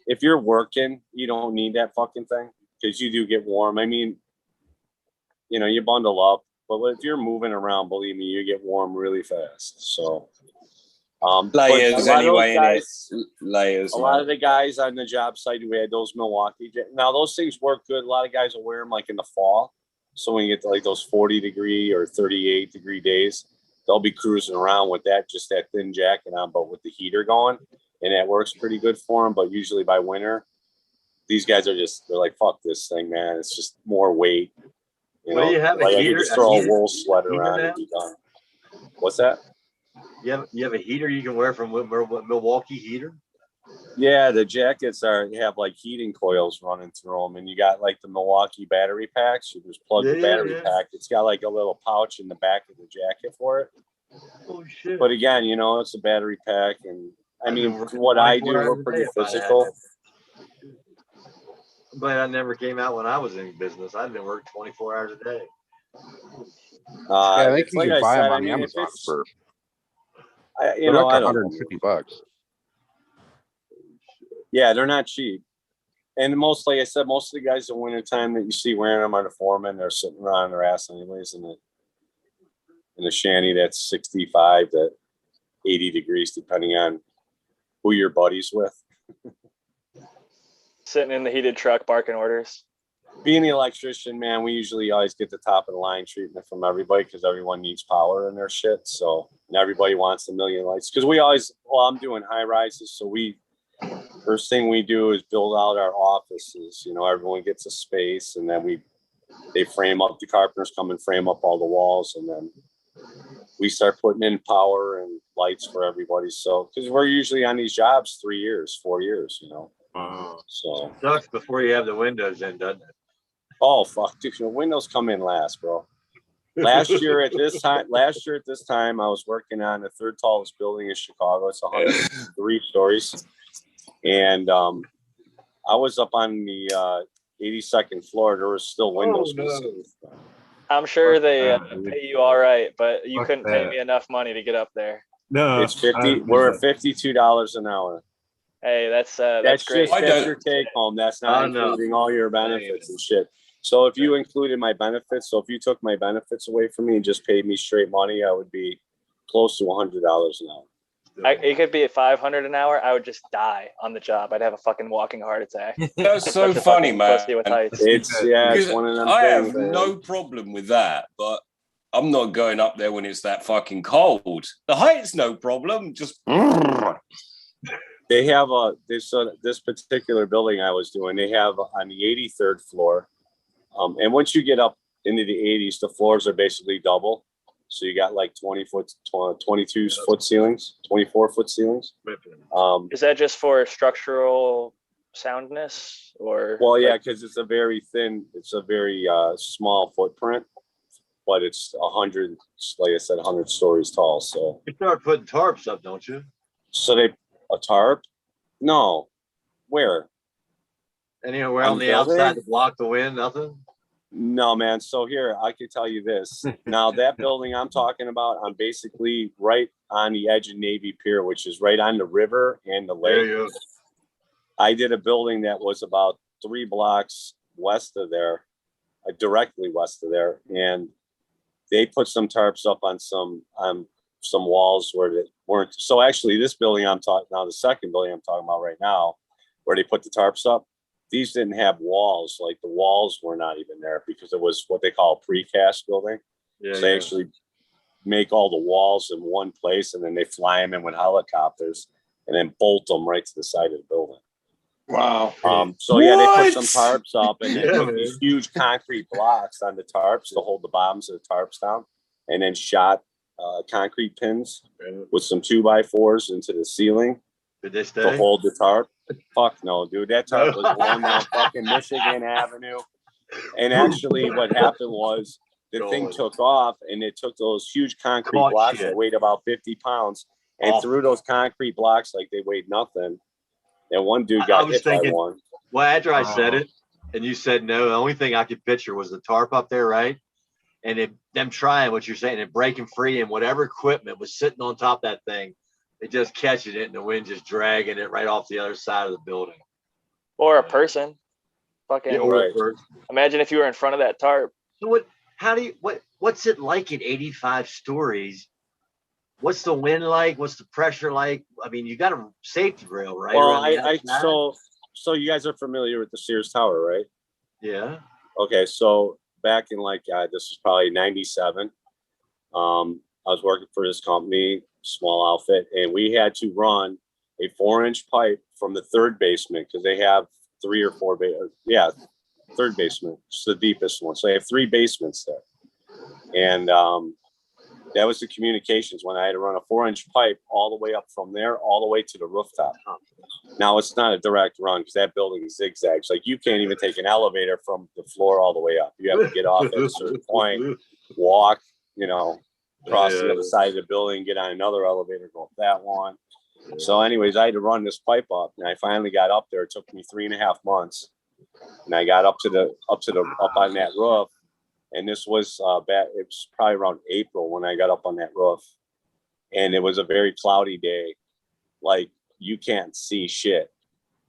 if you're working, you don't need that fucking thing because you do get warm. I mean, you bundle up, but if you're moving around, believe me, you get warm really fast. So But Layers a lot of those anyway, guys, innit? Layers. a lot of the guys on the job site who had those Milwaukee. Now those things work good. A lot of guys will wear them like in the fall. So when you get to like those 40-degree or 38-degree days, they'll be cruising around with that, just that thin jacket on, but with the heater going, and that works pretty good for them. But usually by winter, these guys they're like, fuck this thing, man. It's just more weight. What do you have, a like I heater? could just throw a heater- wool sweater heater on now? and be done. What's that? You have a heater you can wear from Milwaukee heater? Yeah, the jackets have like heating coils running through them, and you got like the Milwaukee battery packs. You just plug the battery pack. It's got like a little pouch in the back of the jacket for it. Oh shit! But again, it's a battery pack, and I mean, been working what I do, 24 hours we're a pretty day if I had physical. But I never came out when I was in business. I've been working 24 hours a day. Yeah, I think It's you like can I buy said, them I on mean, if Amazon it's, for I they're like don't know. $150. Yeah, they're not cheap. And most, like I said, most of the guys in wintertime that you see wearing them are the foremen. They're sitting around their ass anyways in a shanty that's 65 to 80 degrees, depending on who your buddy's with. Sitting in the heated truck barking orders. Being the electrician, man, we usually always get the top of the line treatment from everybody because everyone needs power in their shit. So, and everybody wants a million lights because I'm doing high rises. So first thing we do is build out our offices. Everyone gets a space, and then they frame up, the carpenters come and frame up all the walls, and then we start putting in power and lights for everybody. So, because we're usually on these jobs 3 years, 4 years, Wow. So Sucks before you have the windows in, doesn't it? oh fuck, dude, the windows come in last, bro. Last year at this time, I was working on the third tallest building in Chicago. It's 103 stories. And I was up on the 82nd floor. There was still windows. no. I'm sure they Fuck pay you all right, but you Fuck couldn't pay that. me enough money to get up there. No, It's 50. We're at $52 an hour. Hey, that's great. Just that's your take home. That's not including all your benefits and shit. So if you included my benefits, so if you took my benefits away from me and just paid me straight money, I would be close to $100 an hour. It could be at $500 an hour. I would just die on the job. I'd have a fucking walking heart attack. That's so Such a funny, fucking man. pussy with heights. It's Because one of them I things, have man. no problem with that, but I'm not going up there when it's that fucking cold. The height's no problem. Just They have this particular building I was doing. They have on the 83rd floor, and once you get up into the 80s, the floors are basically double. So you got like 22 foot ceilings, 24 foot ceilings. Is that just for structural soundness, or? Well, yeah, because it's a very small footprint, but it's 100, like I said, 100 stories tall. So You start putting tarps up, don't you? so a tarp? No, where? Anywhere On on the the outside building? to block the wind? Nothing. No, man. So here, I can tell you this. Now, that building I'm talking about, I'm basically right on the edge of Navy Pier, which is right on the river and the lake. Yeah. I did a building that was about 3 blocks west of there, directly west of there, and they put some tarps up on some walls where they weren't. So actually, this building I'm talking now, the second building I'm talking about right now, where they put the tarps up, these didn't have walls. Like the walls were not even there because it was what they call a precast building. So they actually make all the walls in one place, and then they fly them in with helicopters and then bolt them right to the side of the building. wow. So yeah, they put some tarps up and they Yeah, put these huge concrete blocks on the tarps to hold the bottoms of the tarps down, and then shot concrete pins with some 2x4s into the ceiling Did they to stay? hold the tarp. Fuck no, dude. That tarp was going down fucking Michigan Avenue. And actually what happened was the thing took off, and it took those huge concrete Caught blocks shit. that weighed about 50 pounds and Awful. threw those concrete blocks like they weighed nothing. And one dude I got was hit by thinking- one. Well, after I said it and you said no, the only thing I could picture was the tarp up there, right? And them trying what you're saying and breaking free, and whatever equipment was sitting on top of that thing, they just catching it and the wind just dragging it right off the other side of the building. Or a person. Fucking. Yeah, right. Imagine if you were in front of that tarp. So what's it like at 85 stories What's the wind like? What's the pressure like? I mean, you got a safety rail, right? Well, around the outside? so you guys are familiar with the Sears Tower, right? Yeah. Okay, so back in like this was probably '97. I was working for this company, small outfit, and we had to run a 4-inch pipe from the third basement because they have 3 or 4 third basement. It's the deepest one. So they have 3 basements there. And that was the communications when I had to run a 4-inch pipe all the way up from there, all the way to the rooftop. Now it's not a direct run because that building zigzags. Like you can't even take an elevator from the floor all the way up. You have to get off at a certain point, walk, cross the other side of the building, get on another elevator, go up that one. So anyways, I had to run this pipe up, and I finally got up there. It took me 3.5 months, and I got up on that roof. And this was it was probably around April when I got up on that roof, and it was a very cloudy day. Like you can't see shit,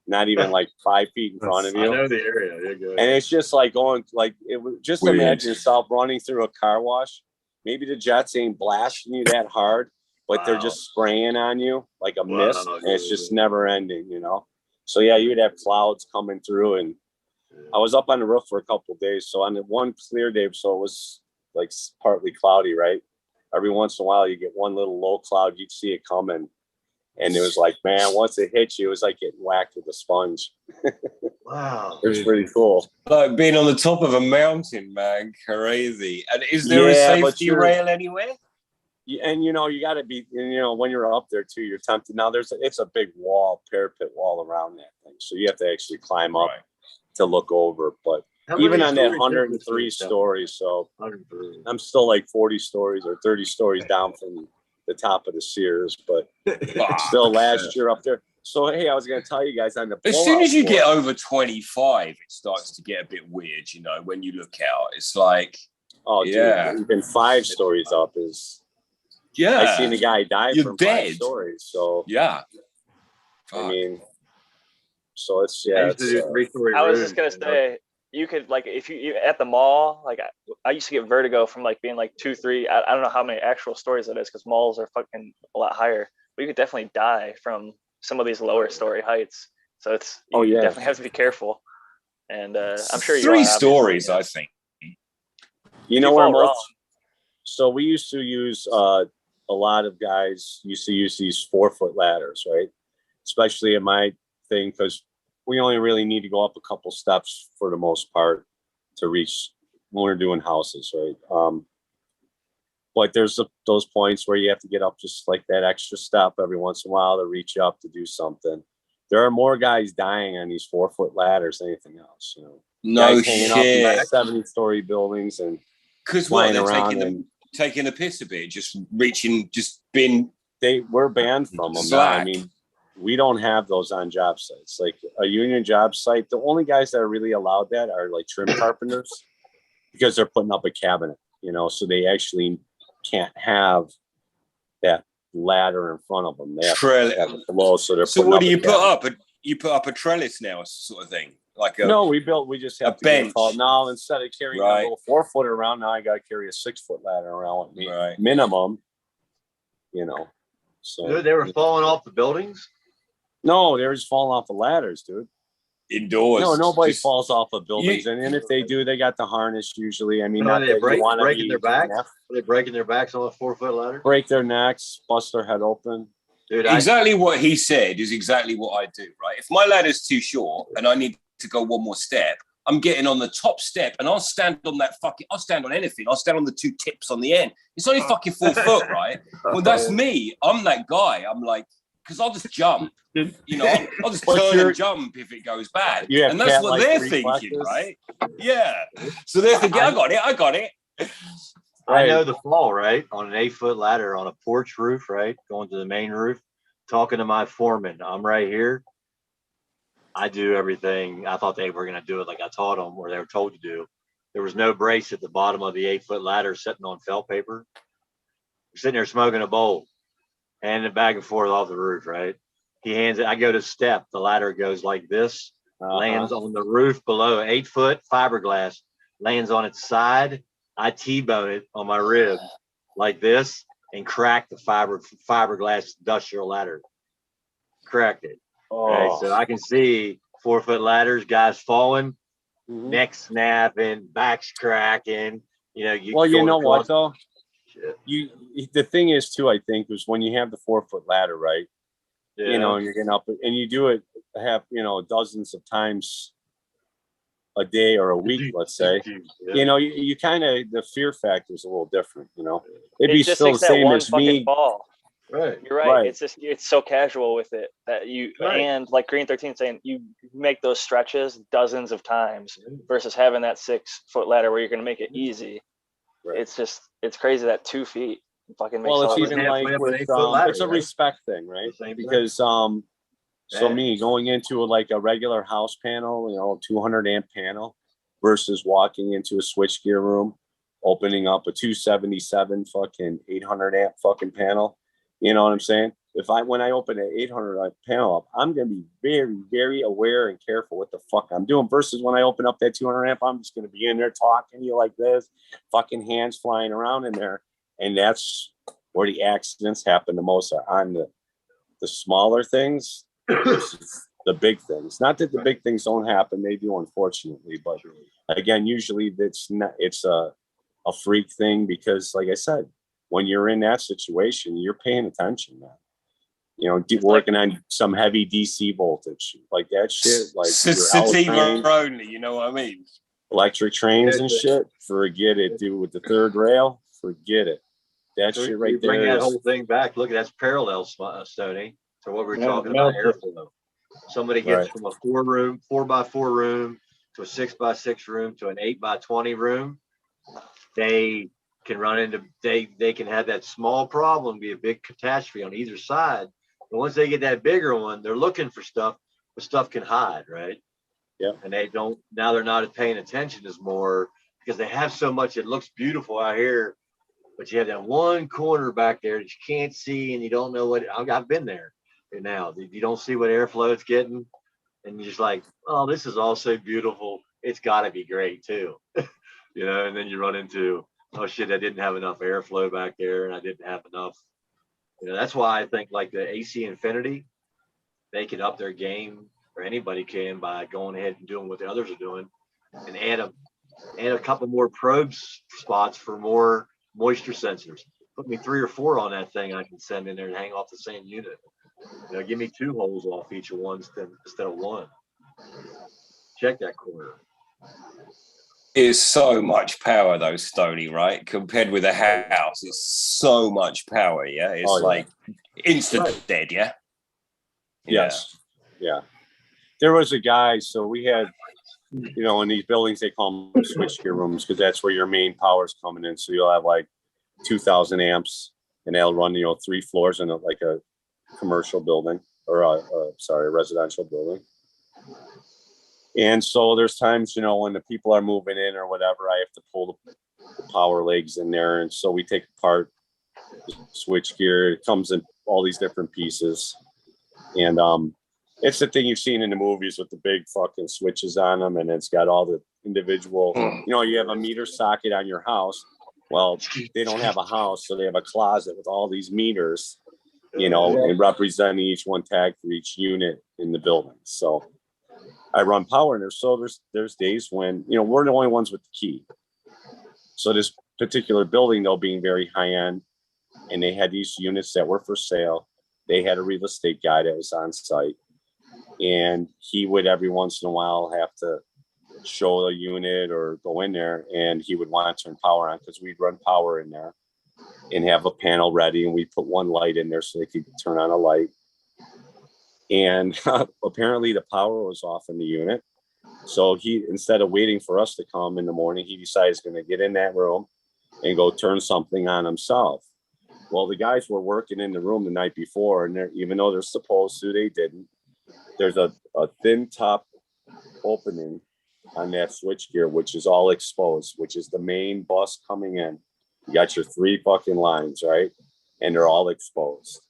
not even like 5 feet in front of you. I know the area. You're good. And it's just like going like it was. Just Weird. imagine yourself running through a car wash. Maybe the jets ain't blasting you that hard, but they're just spraying on you like a mist, and it's just never ending, So yeah, you'd have clouds coming through, and I was up on the roof for a couple of days. So on the one clear day, so it was like partly cloudy, right? Every once in a while, you get one little low cloud, you'd see it coming, and it was like, man, once it hit you, it was like getting whacked with a sponge. Wow, it was pretty cool. Like being on the top of a mountain, man, crazy. And is there a safety rail anywhere? And you got to be, when you're up there too, you're tempted. Now it's a big wall, parapet wall around that thing, so you have to actually climb up to look over. But even on that 103 stories, so I'm still like 40 stories or 30 stories down from the top of the Sears, but still last year up there. So hey, I was going to tell you guys on the as soon as you get over 25, it starts to get a bit weird. When you look out, it's like, oh yeah, dude, even 5 stories up is. Yeah, I seen a guy die from dead. 5 stories. So yeah, I mean, so it's I was just gonna say, you could like if you at the mall, like I used to get vertigo from like being like 2, 3. I don't know how many actual stories that is because malls are fucking a lot higher. But you could definitely die from some of these lower story heights. So it's you definitely have to be careful. And I'm sure 3 stories, I think. So we used to use a lot of guys used to use these 4-foot ladders, right? Especially in my thing, because we only really need to go up a couple steps for the most part to reach when we're doing houses, right? But there's those points where you have to get up just like that extra step every once in a while to reach up to do something. There are more guys dying on these 4-foot ladders than anything else. No guys shit. hanging up in 70-story buildings and flying around taking the piss a bit, just we're banned from them. I mean, we don't have those on job sites. Like a union job site, the only guys that are really allowed that are like trim carpenters because they're putting up a cabinet, so they actually can't have that ladder in front of them. They have to have it below, so what do you put up? You put up a trellis now, sort of thing. We just have a bench. Now instead of carrying a little 4-footer around, now I got to carry a 6-foot ladder around with me, minimum. So they were falling off the buildings. No, they were just falling off the ladders, dude. Indoors. No, nobody falls off of buildings, and if they do, they got the harness usually. I mean, not they breaking their backs. Are they breaking their backs on a 4-foot ladder? Break their necks, bust their head open. Dude, exactly what he said is exactly what I do. Right, if my ladder's too short and I need to go one more step, I'm getting on the top step and I'll stand on I'll stand on anything. I'll stand on the 2 tips on the end. It's only fucking 4 foot, right? Well, that's me. I'm that guy. I'm like, because I'll just jump, I'll just turn and jump if it goes bad. And that's what they're thinking, right? Yeah. So they're thinking, I got it. I know the fall, right? On an 8-foot ladder on a porch roof, right? Going to the main roof, talking to my foreman. I'm right here. I do everything. I thought they were going to do it like I taught them or they were told to do. There was no brace at the bottom of the 8-foot ladder sitting on felt paper. We're sitting there smoking a bowl, handing it back and forth off the roof, right? He hands it. I go to step. The ladder goes like this, lands on the roof below, 8-foot fiberglass, lands on its side. I T-bone it on my rib like this. and cracked the fiberglass industrial ladder. Cracked it. Right. So I can see 4-foot ladders, guys falling, neck snapping, backs cracking. You know, you know what though? The thing is too, I think, is when you have the 4-foot ladder, right? Yeah. You know, and you're getting up and you do it dozens of times a day or a week, let's say. Yeah. You know, you kind of, the fear factor is a little different, you know. It'd be still the same as me. Ball. Right. You're right. It's just, it's so casual with it that and like Green 13 saying, you make those stretches dozens of times versus having that 6-foot ladder where you're going to make it easy. Right. It's just, it's crazy that 2 feet fucking makes it's even like with, it's a respect thing, right? Because, so me going into a regular house panel, you know, 200 amp panel versus walking into a switchgear room, opening up a 277 fucking 800 amp fucking panel. You know what I'm saying? When I open an 800 amp panel up, I'm going to be very, very aware and careful what the fuck I'm doing versus when I open up that 200 amp, I'm just going to be in there talking to you like this, fucking hands flying around in there. And that's where the accidents happen the most, are on the smaller things versus the big things. Not that the big things don't happen, they do, unfortunately, but again, usually it's a freak thing because, like I said, when you're in that situation, you're paying attention, man. You know, working on some heavy DC voltage, like that shit, like sativa only, you know what I mean? Electric trains and shit, forget it, dude. With the third rail, forget it. That shit right there. Bring that whole thing back. Look, that's parallel, Stoney, to what we were talking about airflow. Somebody gets from a 4x4 room to a 6x6 room to an 8x20 room. They can run into, they can have that small problem be a big catastrophe on either side. But once they get that bigger one, they're looking for stuff, but stuff can hide, right? Yeah. And now they're not paying attention as more because they have so much. It looks beautiful out here, but you have that one corner back there that you can't see and you don't know what. I've been there now. You don't see what airflow it's getting. And you're just like, oh, this is all so beautiful. It's got to be great too. You know, and then you run into, oh shit, I didn't have enough airflow back there and I didn't have enough. You know, that's why I think like the AC Infinity, they can up their game, or anybody can, by going ahead and doing what the others are doing and add a couple more probe spots for more moisture sensors. Put me 3 or 4 on that thing I can send in there and hang off the same unit. You know, give me 2 holes off each of one instead of 1. Check that corner. It's so much power though, Stoney, right? Compared with a house, it's so much power, yeah? It's like instant dead, yeah? Yes. Yeah. There was a guy, so we had, you know, in these buildings, they call them switchgear rooms because that's where your main power is coming in. So you'll have like 2,000 amps and they'll run, 3 floors in a commercial building or a residential building. And so there's times, when the people are moving in or whatever, I have to pull the power legs in there. And so we take apart the switch gear. It comes in all these different pieces. And it's the thing you've seen in the movies with the big fucking switches on them. And it's got all the individual, you have a meter socket on your house. Well, they don't have a house, so they have a closet with all these meters, and representing each one tag for each unit in the building. So I run power in there. So there's days when, we're the only ones with the key. So this particular building, though, being very high end, and they had these units that were for sale. They had a real estate guy that was on site, and he would every once in a while have to show a unit or go in there, and he would want to turn power on because we'd run power in there and have a panel ready, and we put one light in there so they could turn on a light. And apparently the power was off in the unit. So he, instead of waiting for us to come in the morning, he decided he's going to get in that room and go turn something on himself. Well, the guys were working in the room the night before, and even though they're supposed to, they didn't. There's a thin top opening on that switchgear, which is all exposed, which is the main bus coming in. You got your 3 fucking lines, right? And they're all exposed.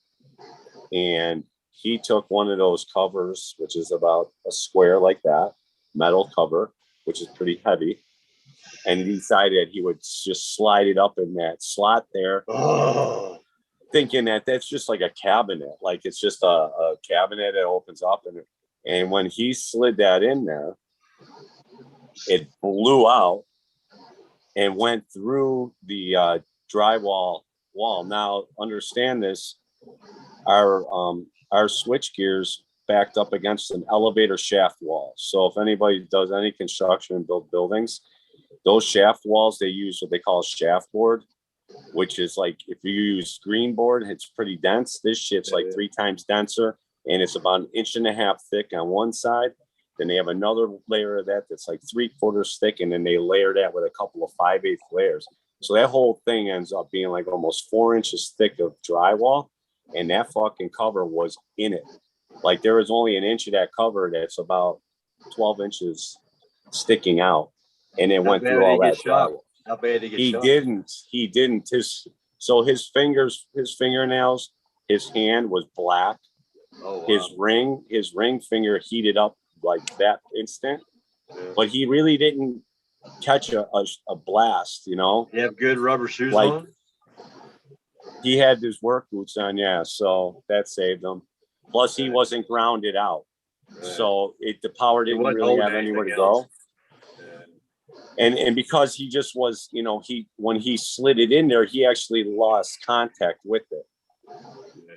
And he took one of those covers, which is about a square like that, metal cover, which is pretty heavy. And he decided he would just slide it up in that slot there. thinking that that's just like a cabinet, like it's just a cabinet that opens up, and when he slid that in there, it blew out and went through the drywall wall. Now, understand this: our switch gears backed up against an elevator shaft wall. So if anybody does any construction and build buildings, those shaft walls, they use what they call shaft board, which is like, if you use screen board, it's pretty dense. This shit's like 3 times denser, and it's about 1.5 inches thick on one side. Then they have another layer of that that's like 3/4 thick, and then they layer that with a couple of 5/8 layers. So that whole thing ends up being like almost 4 inches thick of drywall, and that fucking cover was in it. Like there was only 1 inch of that cover that's about 12 inches sticking out, and it went through all that drywall. How bad did he get shot? He didn't. His fingernails, his hand was black. Oh, wow. His ring finger heated up like that instant, but he really didn't catch a blast, you know. You have good rubber shoes like, on? He had his work boots on, yeah, so that saved him. Plus, he wasn't grounded out, so the power didn't really have anywhere to go. And because he just was, you know, when he slid it in there, he actually lost contact with it.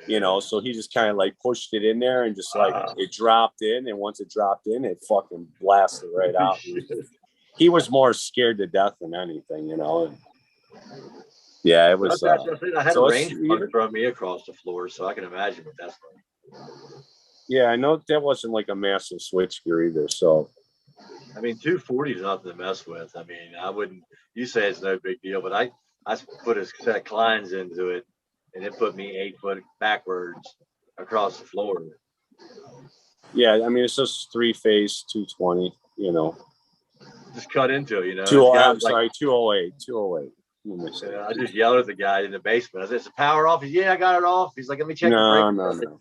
You know, so he just kind of like pushed it in there and just like it dropped in, and once it dropped in, it fucking blasted right out. He was more scared to death than anything, you know. And yeah, it was. I had a range from me across the floor, so I can imagine what that's like. Yeah, I know that wasn't like a massive switchgear either. So, I mean, 240 is nothing to mess with. I mean, I wouldn't. You say it's no big deal, but I put a set of Kleins into it, and it put me 8 foot backwards across the floor. Yeah, I mean, it's just 3-phase 220. You know, just cut into it. You know, 208. 208. Yeah, I just yelled at the guy in the basement. I said, "Is the power off?" He's, "Yeah, I got it off." He's like, "Let me check the breaker." No.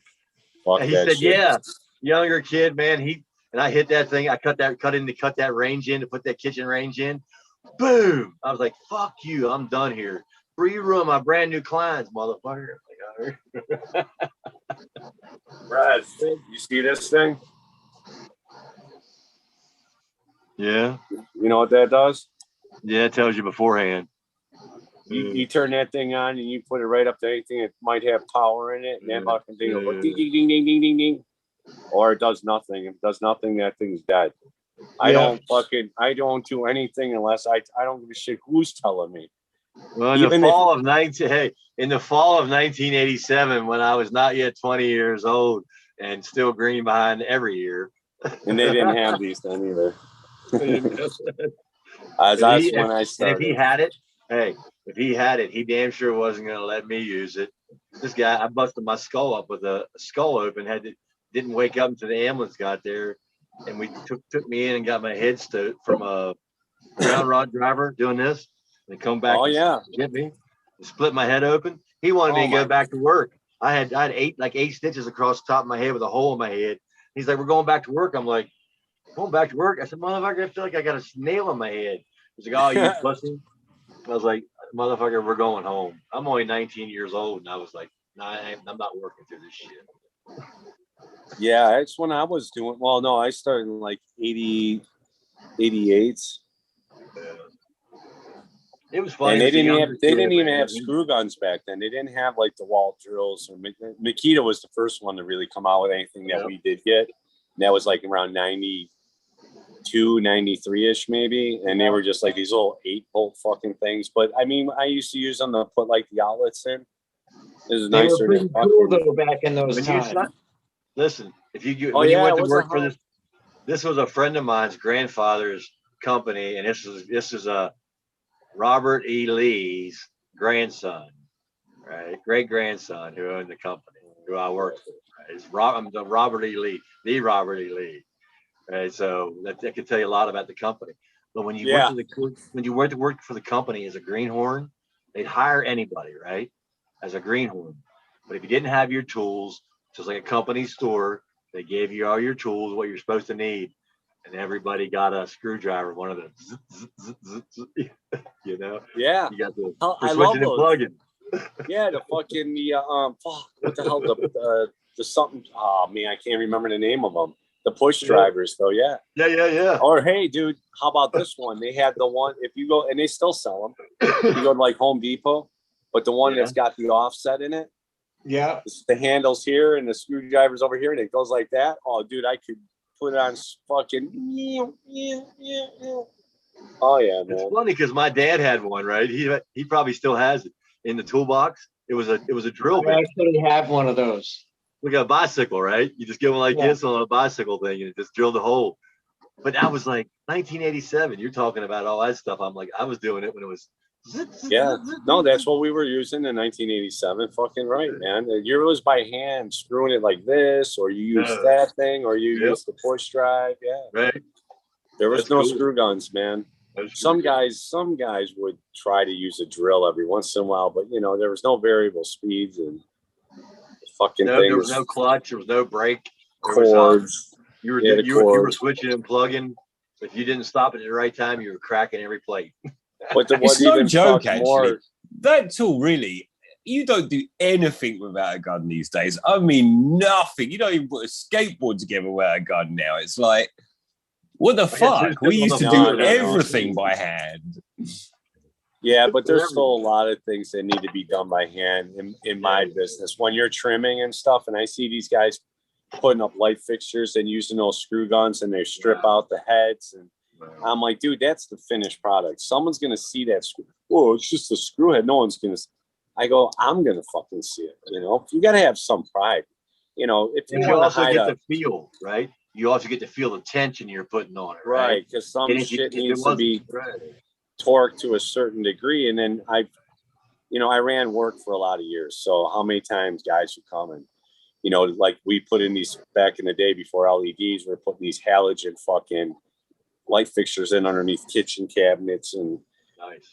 Fuck he that said, shit. "Yeah, younger kid, man." I hit that thing. I cut that range in to put that kitchen range in. Boom! I was like, "Fuck you! I'm done here. Free room, my brand new clients, motherfucker." Brad, you see this thing? Yeah. You know what that does? Yeah, it tells you beforehand. You turn that thing on and you put it right up to anything that might have power in it, and that fucking thing will go ding, ding, ding, ding, ding, ding, ding. Or it does nothing. If it does nothing, that thing's dead. I don't do anything unless I don't give a shit who's telling me. Well, in the fall of 1987, when I was not yet 20 years old and still green behind every ear. And they didn't have these then either. That's when I started. If he had it, if he had it, he damn sure wasn't going to let me use it. This guy, I busted my skull up with a skull open, didn't wake up until the ambulance got there, and we took me in and got my head from a ground rod driver doing this, and come back. Oh yeah, get me, and split my head open. He wanted me to go back to work. I had 8 stitches across the top of my head with a hole in my head. He's like, "We're going back to work." I'm like, "Going back to work?" I said, "Motherfucker, I feel like I got a nail in my head." He's like, "Oh, you pussy." I was like, "Motherfucker, we're going home." I'm only 19 years old, and I was like, "No, I'm not working through this shit." Yeah, that's when I was doing. Well, no, I started in like 88. It was funny. And they didn't even have screw guns back then. They didn't have like the wall drills. Or Makita was the first one to really come out with anything that we did get. And that was like around 92, 93-ish maybe. And they were just like these little 8-bolt fucking things. But I mean, I used to use them to put like the outlets in. It was nicer than cool though back in those times. Listen, you went to work for this was a friend of mine's grandfather's company, and this is a Robert E. Lee's grandson, right? Great grandson who owned the company, who I worked for. Right? I'm the Robert E. Lee, the Robert E. Lee. Right? So that could tell you a lot about the company. But when you went to work for the company as a greenhorn, they'd hire anybody, right? As a greenhorn. But if you didn't have your tools, just like a company store, they gave you all your tools, what you're supposed to need. And everybody got a screwdriver, one of them, you know? Yeah. You got the I love those. plug-in. Yeah, the fucking fuck, what the hell, the something. Oh man, I can't remember the name of them. The push drivers, though. Yeah. Yeah. Or hey, dude, how about this one? They had the one, if you go, and they still sell them. You go to like Home Depot, but the one that's got the offset in it. Yeah. The handles here and the screwdrivers over here, and it goes like that. Oh, dude, I could put it on fucking. Oh yeah, man. It's funny because my dad had one, right? He probably still has it in the toolbox. It was a drill I bit. actually have one of those. Look at a bicycle, right? You just get one like this on a bicycle thing and it just drilled a hole. But that was like 1987. You're talking about all that stuff. I'm like, I was doing it when it was. Yeah, no, that's what we were using in 1987. Fucking right, man. You was by hand screwing it like this, or you used that thing, or you used the push drive. Yeah, right. There was no screw guns, man. Some guys would try to use a drill every once in a while, but there was no variable speeds and fucking things. There was no clutch. There was no brake. Cords. You were switching and plugging. If you didn't stop it at the right time, you were cracking every plate. But it's no joke, actually. That tool, really, you don't do anything without a gun these days. I mean, nothing. You don't even put a skateboard together without a gun now. It's like, what the fuck? We used to do everything by hand. Yeah, but there's still a lot of things that need to be done by hand in my business. When you're trimming and stuff, and I see these guys putting up light fixtures and using those screw guns, and they strip out the heads, and I'm like, dude, that's the finished product. Someone's gonna see that screw. Oh, it's just a screw head. No one's gonna. I go, I'm gonna fucking see it. You gotta have some pride. If you want to hide get the feel, right? You also get to feel the tension you're putting on it, right? Because some shit needs to be torqued to a certain degree. And then I ran work for a lot of years. So how many times guys would come and, like we put in these back in the day before LEDs, we're putting these halogen fucking light fixtures in underneath kitchen cabinets and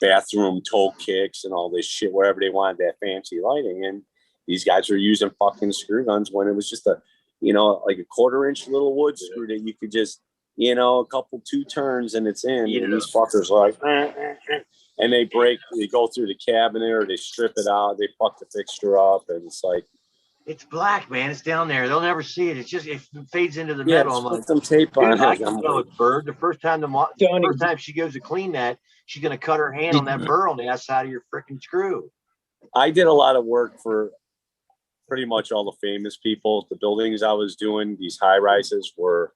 bathroom toe kicks and all this shit, wherever they wanted that fancy lighting. And these guys were using fucking screw guns when it was just a, like a 1/4-inch little wood screw that you could just, a couple 2 turns and it's in. And these fuckers are like, and they go through the cabinet or they strip it out, they fuck the fixture up, and it's like, it's black, man. It's down there. They'll never see it. It's just it fades into the metal. Put some tape on it. I can tell it's Bird. The first time she goes to clean that, she's gonna cut her hand on that burr on the outside of your freaking screw. I did a lot of work for pretty much all the famous people. The buildings I was doing, these high rises were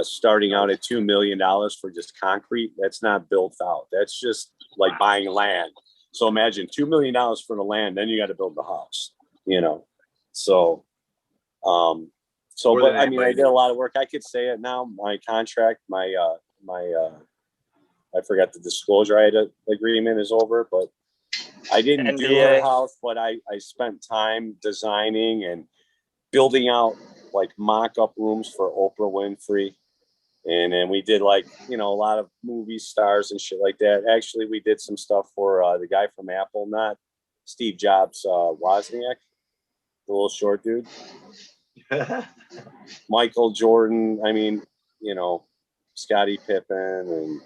starting out at $2 million for just concrete. That's not built out. That's just like buying land. So imagine $2 million for the land, then you got to build the house. But I mean, I did a lot of work. I could say it now. My contract, I forgot the disclosure agreement is over, but I didn't do her house, but I spent time designing and building out like mock-up rooms for Oprah Winfrey. And then we did like, a lot of movie stars and shit like that. Actually, we did some stuff for the guy from Apple, not Steve Jobs, Wozniak, the little short dude. Michael Jordan, I mean, Scottie Pippen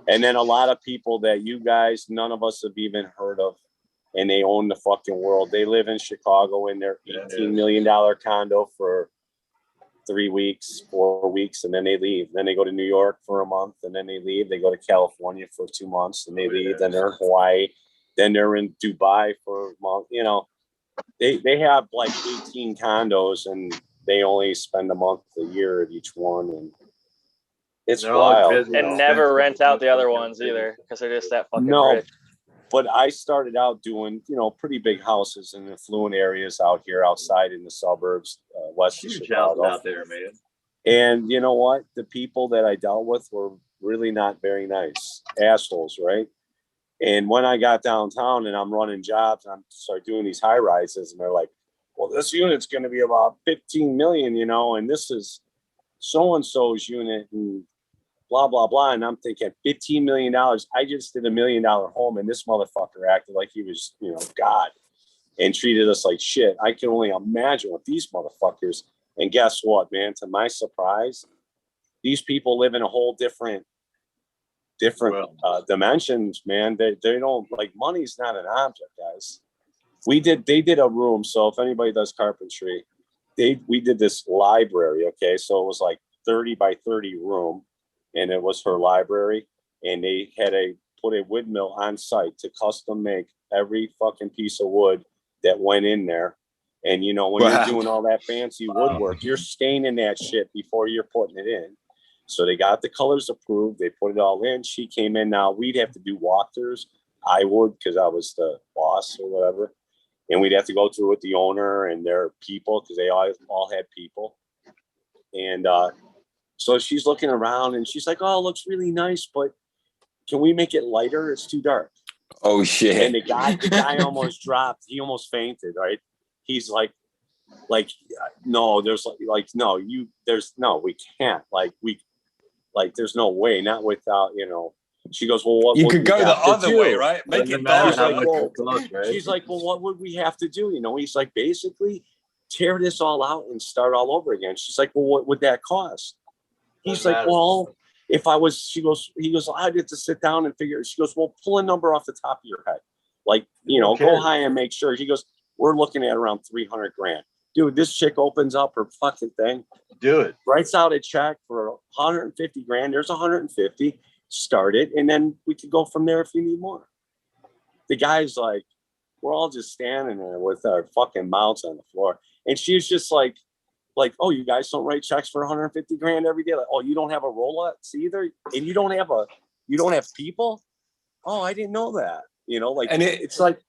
and then a lot of people that you guys, none of us have even heard of, and they own the fucking world. They live in Chicago in their $18 million condo for 3 weeks, 4 weeks, and then they leave. Then they go to New York for a month, and then they leave. They go to California for 2 months, and they leave. Then they're in Hawaii. Then they're in Dubai for a month. They have like 18 condos, and they only spend a month a year at each one, and it's wild. And never rent out the other ones either, because they're just that fucking rich. But I started out doing, pretty big houses in affluent areas out here, outside in the suburbs, west of Chicago. Out there, man. And you know what? The people that I dealt with were really not very nice assholes, right? And when I got downtown and I'm running jobs, and I'm start doing these high rises, and they're like, "Well, this unit's going to be about 15 million, and this is so and so's unit, and blah, blah, blah." And I'm thinking $15 million. I just did $1 million home, and this motherfucker acted like he was, God, and treated us like shit. I can only imagine what these motherfuckers. And guess what, man? To my surprise, these people live in a whole different different dimensions, man. They don't like money's not an object, guys. They did a room. So if anybody does carpentry, we did this library. Okay. So it was like 30 by 30 room, and it was her library. And they had put a wood mill on site to custom make every fucking piece of wood that went in there. And you know, when you're doing all that fancy woodwork, you're staining that shit before you're putting it in. So they got the colors approved. They put it all in. She came in. Now we'd have to do walkthroughs. I would, because I was the boss or whatever. And we'd have to go through with the owner and their people, because they all had people. And so she's looking around and she's like, "Oh, it looks really nice, but can we make it lighter? It's too dark." Oh shit. And the guy almost dropped. He almost fainted, right? He's like, no, there's no, we can't. There's no way, not without, you know. She goes, "Well, what you would could go the other way, right? Make it dark." She's like, "Well, what would we have to do?" You know, he's like, "Basically, tear this all out and start all over again." She's like, "Well, what would that cost?" He's like, "Well, if I was," he goes, "I'd have to sit down and figure." She goes, "Well, pull a number off the top of your head. Like, you know, go high and make sure." He goes, "We're looking at around 300 grand. Dude, this chick opens up her fucking thing. Do it. Writes out a check for 150 grand. There's 150. Start it. And then we could go from there if you need more." The guy's like, we're all just standing there with our fucking mouths on the floor. And she's just like, "Oh, you guys don't write checks for 150 grand every day? Like, oh, you don't have a Rolex either? And you don't have people? Oh, I didn't know that." You know, like, and it's like,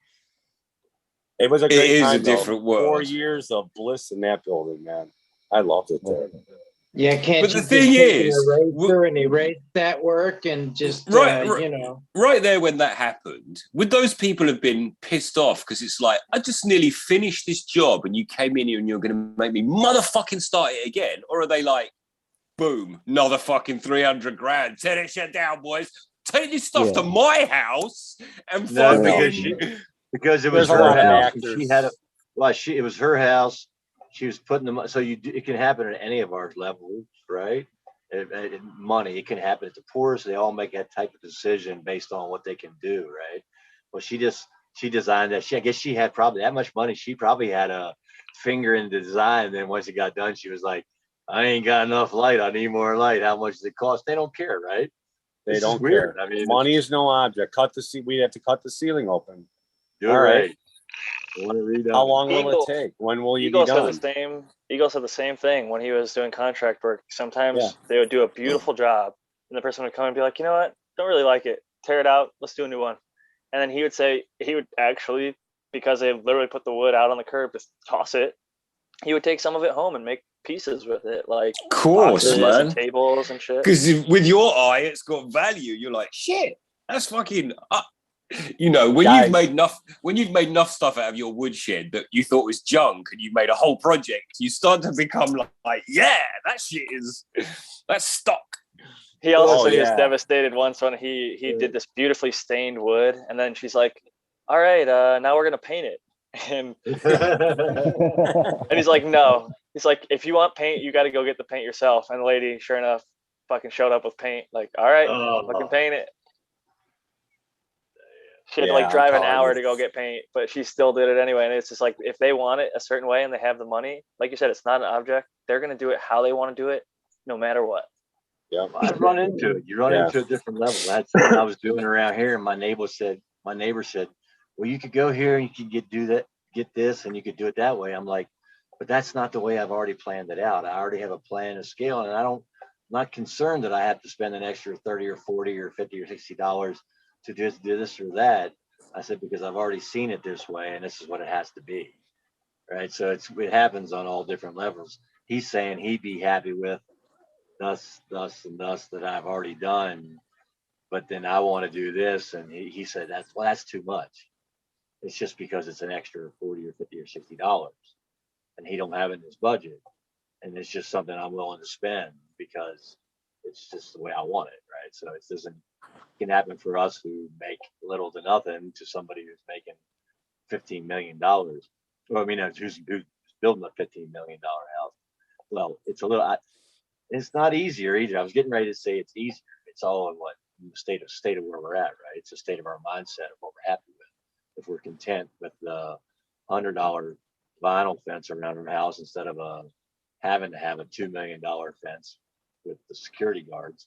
it was a great time. It is a different world. 4 years of bliss in that building, man. I loved it there. Yeah, can't but you the thing is, and erase that work and just you know, right there when that happened, would those people have been pissed off because it's like, I just nearly finished this job and you came in here and you're going to make me motherfucking start it again? Or are they like, boom, another fucking 300 grand, tear that shit down, boys, take this stuff to my house and because it was her house. She had it was her house. She was putting them, so it can happen at any of our levels, right? Money, it can happen at the poorest. They all make that type of decision based on what they can do, right? Well, she designed that. I guess she had probably that much money. She probably had a finger in the design. And then once it got done, she was like, "I ain't got enough light. I need more light. How much does it cost?" They don't care, right? They don't care. I mean, money is no object. We'd have to cut the ceiling open. All right. How long will it take? When will you be done? Eagle said the same thing when he was doing contract work. Sometimes they would do a beautiful job, and the person would come and be like, "You know what? Don't really like it. Tear it out. Let's do a new one." And then he would actually, because they literally put the wood out on the curb to toss it, he would take some of it home and make pieces with it, like course, man, and tables and shit. Because with your eye, it's got value. You're like, shit, that's fucking. You know, when you've made enough stuff out of your woodshed that you thought was junk, and you made a whole project, you start to become like, yeah, that shit that's stock. He also said he was devastated once when he did this beautifully stained wood, and then she's like, "All right, now we're gonna paint it," and he's like, "No," he's like, "If you want paint, you got to go get the paint yourself." And the lady, sure enough, fucking showed up with paint. Like, "All right, fucking paint it." She had to like drive an hour to go get paint, but she still did it anyway. And it's just like, if they want it a certain way and they have the money, like you said, it's not an object. They're going to do it how they want to do it, no matter what. Yeah, I run into it. You run into a different level. That's what I was doing around here. And my neighbor said, "Well, you could go here and you could get this, and you could do it that way." I'm like, but that's not the way I've already planned it out. I already have a plan, a scale, and I'm not concerned that I have to spend an extra 30 or 40 or 50 or $60 to just do this or that. I said, because I've already seen it this way, and this is what it has to be, right? So it happens on all different levels. He's saying he'd be happy with thus and thus that I've already done, but then I want to do this, and he said that's too much. It's just because it's an extra 40 or 50 or $60, and he don't have it in his budget, and it's just something I'm willing to spend because it's just the way I want it, right? So it doesn't. Can happen for us who make little to nothing to somebody who's making $15 million. Well, I mean, who's building a $15 million house. Well, it's not easier either. I was getting ready to say it's easier. It's all in what the state of where we're at, right? It's a state of our mindset of what we're happy with. If we're content with the $100 vinyl fence around our house instead of having to have a $2 million fence with the security guards,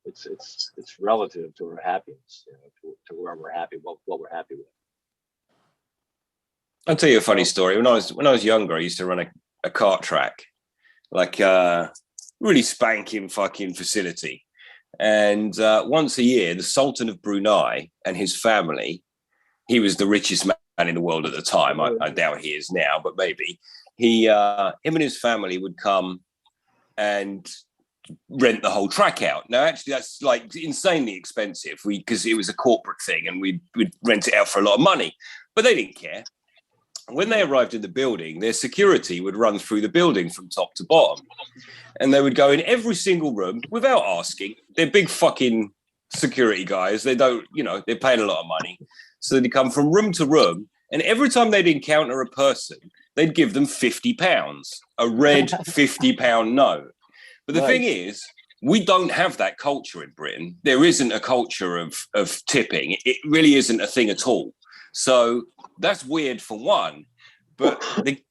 it's relative to our happiness, you know, to where we're happy, what we're happy with. I'll tell you a funny story. When I was younger, I used to run a kart track, like really spanking fucking facility. And once a year, the Sultan of Brunei and his family, he was the richest man in the world at the time. I doubt he is now, but maybe him and his family would come and rent the whole track out. Now, actually, that's like insanely expensive because it was a corporate thing and we'd rent it out for a lot of money, but they didn't care. When they arrived in the building, their security would run through the building from top to bottom. And they would go in every single room without asking. They're big fucking security guys. They don't, you know, they're paying a lot of money. So they'd come from room to room. And every time they'd encounter a person, they'd give them £50, a red £50 note. But the thing is, we don't have that culture in Britain. There isn't a culture of tipping. It really isn't a thing at all. So that's weird for one. But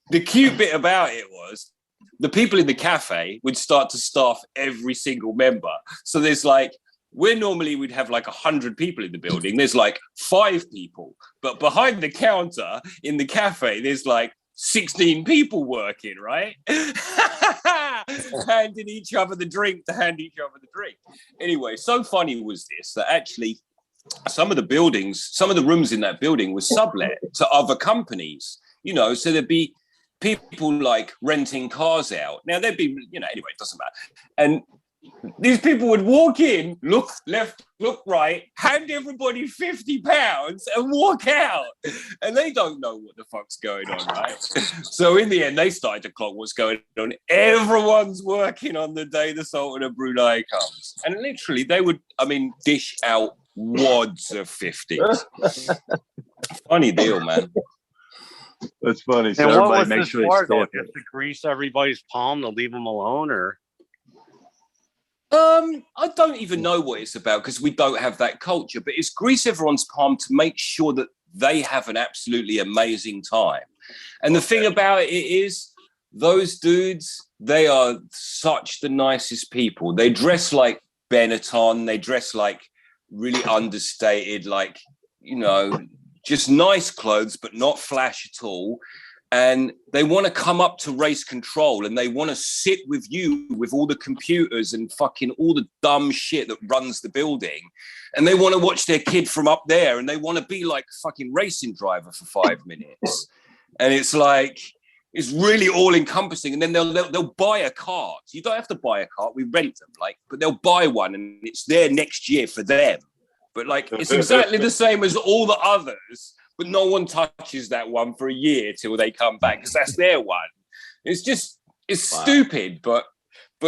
the cute bit about it was the people in the cafe would start to staff every single member. So there's like, where normally we'd have like 100 people in the building, there's like 5 people. But behind the counter in the cafe, there's like 16 people working, right? Handing each other the drink to hand each other the drink. Anyway, so funny was this that actually some of the rooms in that building were sublet to other companies, you know, so there'd be people like renting cars out. Now there'd be, you know, anyway, it doesn't matter. And these people would walk in, look left, look right, hand everybody £50 and walk out. And they don't know what the fuck's going on, right? So in the end, they started to clock what's going on. Everyone's working on the day the Sultan of Brunei comes. And literally they would, dish out wads of 50s. Funny deal, man. That's funny. So and what was everybody this for, though? Just to grease everybody's palm to leave them alone, or? I don't even know what it's about because we don't have that culture, but it's grease everyone's palm to make sure that they have an absolutely amazing time. And the thing about it is those dudes, they are such the nicest people. They dress like Benetton. They dress like really understated, like, you know, just nice clothes, but not flash at all. And they want to come up to race control and they want to sit with you with all the computers and fucking all the dumb shit that runs the building. And they want to watch their kid from up there and they want to be like a fucking racing driver for 5 minutes. And it's like, it's really all encompassing. And then they'll buy a cart. You don't have to buy a cart. We rent them, but they'll buy one and it's there next year for them. But like, it's exactly the same as all the others. But no one touches that one for a year till they come back because that's their one. It's wow. Stupid, but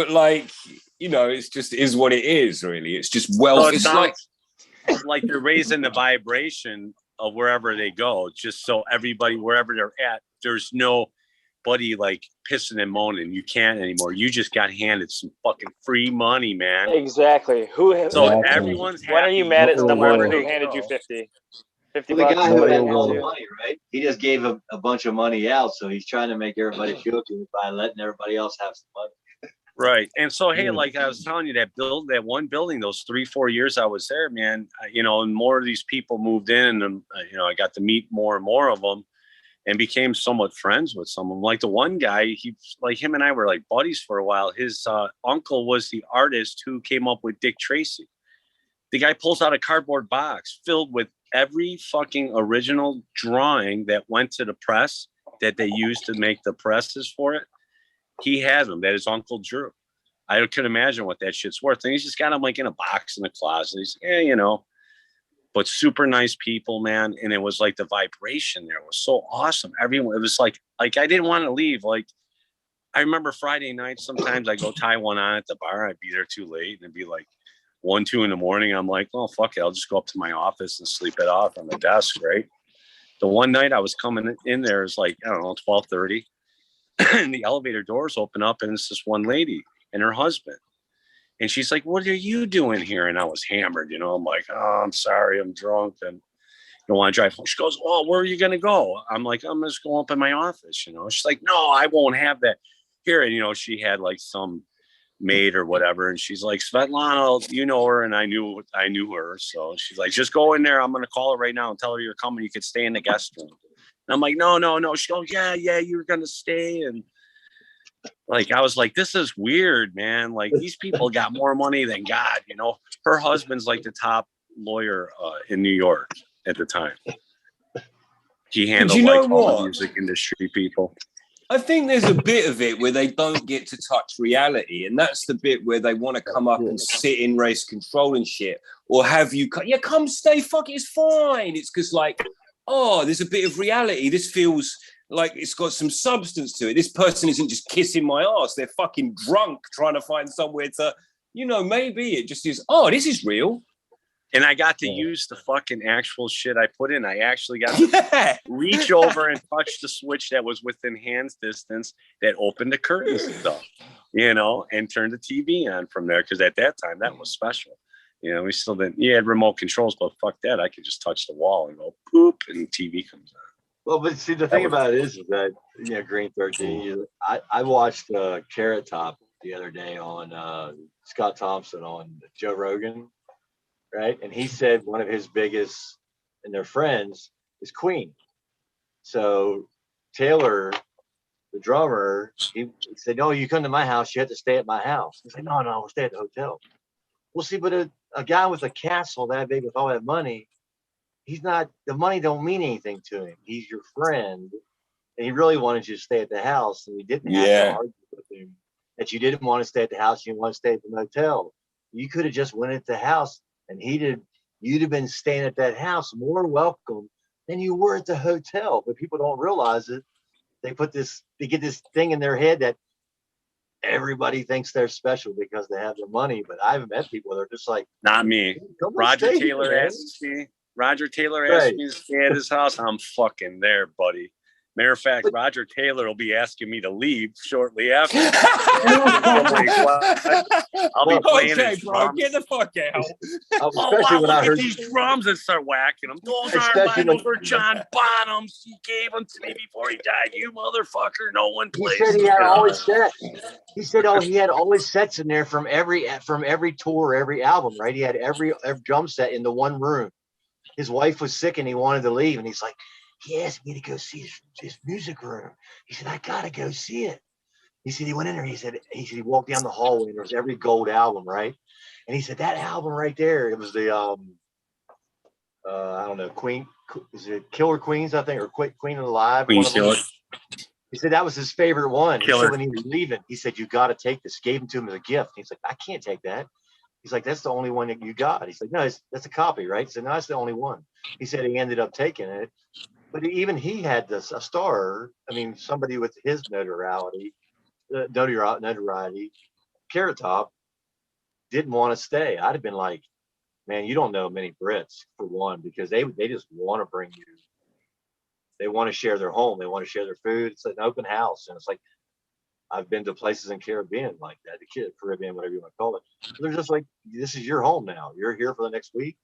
like, you know, it's just is what it is. Really, it's just it's like you're raising the vibration of wherever they go, just so everybody wherever they're at, there's nobody like pissing and moaning. You can't anymore. You just got handed some fucking free money, man. Exactly. Everyone's happy. When are you mad at someone who handed you 50? The guy who had all the money, right? He just gave a bunch of money out, so he's trying to make everybody feel good by letting everybody else have some money. Right. And so, hey, like I was telling you, that one building, those 3-4 years I was there, man, you know, and more of these people moved in and, you know, I got to meet more and more of them and became somewhat friends with some of them. Like the one guy, him and I were like buddies for a while. His uncle was the artist who came up with Dick Tracy. The guy pulls out a cardboard box filled with every fucking original drawing that went to the press that they used to make the presses for it. He has them that his uncle drew. I could imagine what that shit's worth. And he's just got them like in a box in the closet. He's like, you know, but super nice people, man. And it was like the vibration there was so awesome. Everyone, it was like I didn't want to leave. Like I remember Friday night, sometimes I go tie one on at the bar. I'd be there too late and it'd be like 1, 2 in the morning. I'm like, well, fuck it. I'll just go up to my office and sleep it off on the desk, right? The one night I was coming in there, is like, I don't know, 12:30. And the elevator doors open up and it's this one lady and her husband. And she's like, what are you doing here? And I was hammered, you know. I'm like, oh, I'm sorry, I'm drunk and don't want to drive home. She goes, oh, where are you going to go? I'm like, I'm just going up in my office, you know. She's like, no, I won't have that here. And, you know, she had like some maid or whatever. And she's like, Svetlana, you know her. And I knew her. So she's like, just go in there. I'm going to call her right now and tell her you're coming. You could stay in the guest room. And I'm like, no. She goes, yeah, you're going to stay. And like, I was like, this is weird, man. Like, these people got more money than God, you know. Her husband's like the top lawyer in New York at the time. He handled like all the music industry people. I think there's a bit of it where they don't get to touch reality, and that's the bit where they want to come up and sit in race control and shit, or have you come stay, fuck it, it's fine. It's because like, oh, there's a bit of reality. This feels like it's got some substance to it. This person isn't just kissing my ass. They're fucking drunk trying to find somewhere to, you know, maybe it just is, oh, this is real. And I got to use the fucking actual shit I put in. I actually got to reach over and touch the switch that was within hands distance that opened the curtains and stuff, you know, and turned the TV on from there. Because at that time, that was special. You know, we still didn't. You had remote controls, but fuck that. I could just touch the wall and go poop, and TV comes on. Well, but see, the thing about it is that, you know, Green 13, I watched Carrot Top the other day on Scott Thompson on Joe Rogan. Right. And he said one of his biggest and their friends is Queen. So Taylor, the drummer, he said, no, you come to my house, you have to stay at my house. He said, no, we'll stay at the hotel. Well, see, but a guy with a castle that big with all that money, the money don't mean anything to him. He's your friend. And he really wanted you to stay at the house. And you didn't have to argue with him that you didn't want to stay at the house. You want to stay at the motel. You could have just went at the house. And you'd have been staying at that house more welcome than you were at the hotel. But people don't realize it. They get this thing in their head that everybody thinks they're special because they have the money. But I've met people that are just like, not me. Roger Taylor asked me to stay at his house. I'm fucking there, buddy. Matter of fact, Roger Taylor will be asking me to leave shortly after. I'll be playing his drums. Get the fuck out. Especially when I heard these drums and start whacking them. Those aren't mine. Those are John Bonham's. He gave them to me before he died. You motherfucker. No one plays. He said he had all his sets. He said, he had all his sets in there from every tour, every album, right? He had every drum set in the one room. His wife was sick and he wanted to leave. And he's like, he asked me to go see his music room. He said, I got to go see it. He said, he went in there. He said, he walked down the hallway and there was every gold album, right? And he said, that album right there, it was the, I don't know, Queen, is it Killer Queens, I think, or Queen Alive? Queen Killer. He said that was his favorite one. Killer. So when he was leaving, he said, you got to take this. Gave him to him as a gift. He's like, I can't take that. He's like, that's the only one that you got. He's like, no, that's a copy, right? He said, no, that's the only one. He said he ended up taking it. But even he had a star. I mean, somebody with his notoriety, Carrot Top, didn't want to stay. I'd have been like, man, you don't know many Brits, for one, because they just want to bring you. They want to share their home. They want to share their food. It's an open house. And it's like, I've been to places in Caribbean like that, Caribbean, whatever you want to call it. They're just like, this is your home now. You're here for the next week.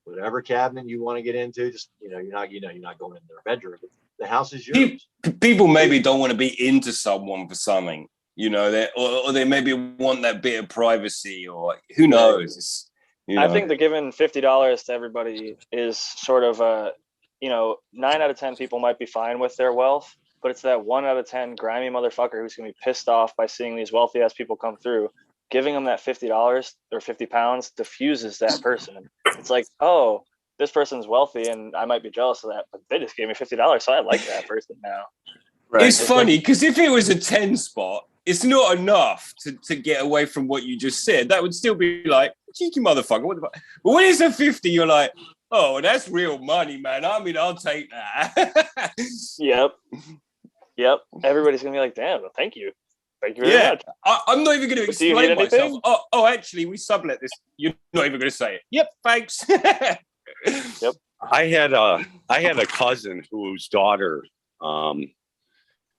Whatever cabinet you want to get into, just you're not going in their bedroom. The house is yours. People maybe don't want to be into someone for something, or they maybe want that bit of privacy, or who knows. I think the giving $50 to everybody is sort of 9 out of 10 people might be fine with their wealth, but it's that 1 out of 10 grimy motherfucker who's gonna be pissed off by seeing these wealthy ass people come through. Giving them that $50 or 50 pounds diffuses that person. It's like, oh, this person's wealthy and I might be jealous of that, but they just gave me $50, so I like that person now. Right. It's funny because if it was a 10 spot, it's not enough to get away from what you just said. That would still be like, cheeky motherfucker. What the fuck? But when it's a 50, you're like, oh, that's real money, man. I mean, I'll take that. Yep. Everybody's gonna be like, damn, well, thank you. Thank you very much. I'm not even going to explain myself. Oh, actually, we sublet this. You're not even going to say it. Yep, thanks. Yep. I had a cousin whose daughter,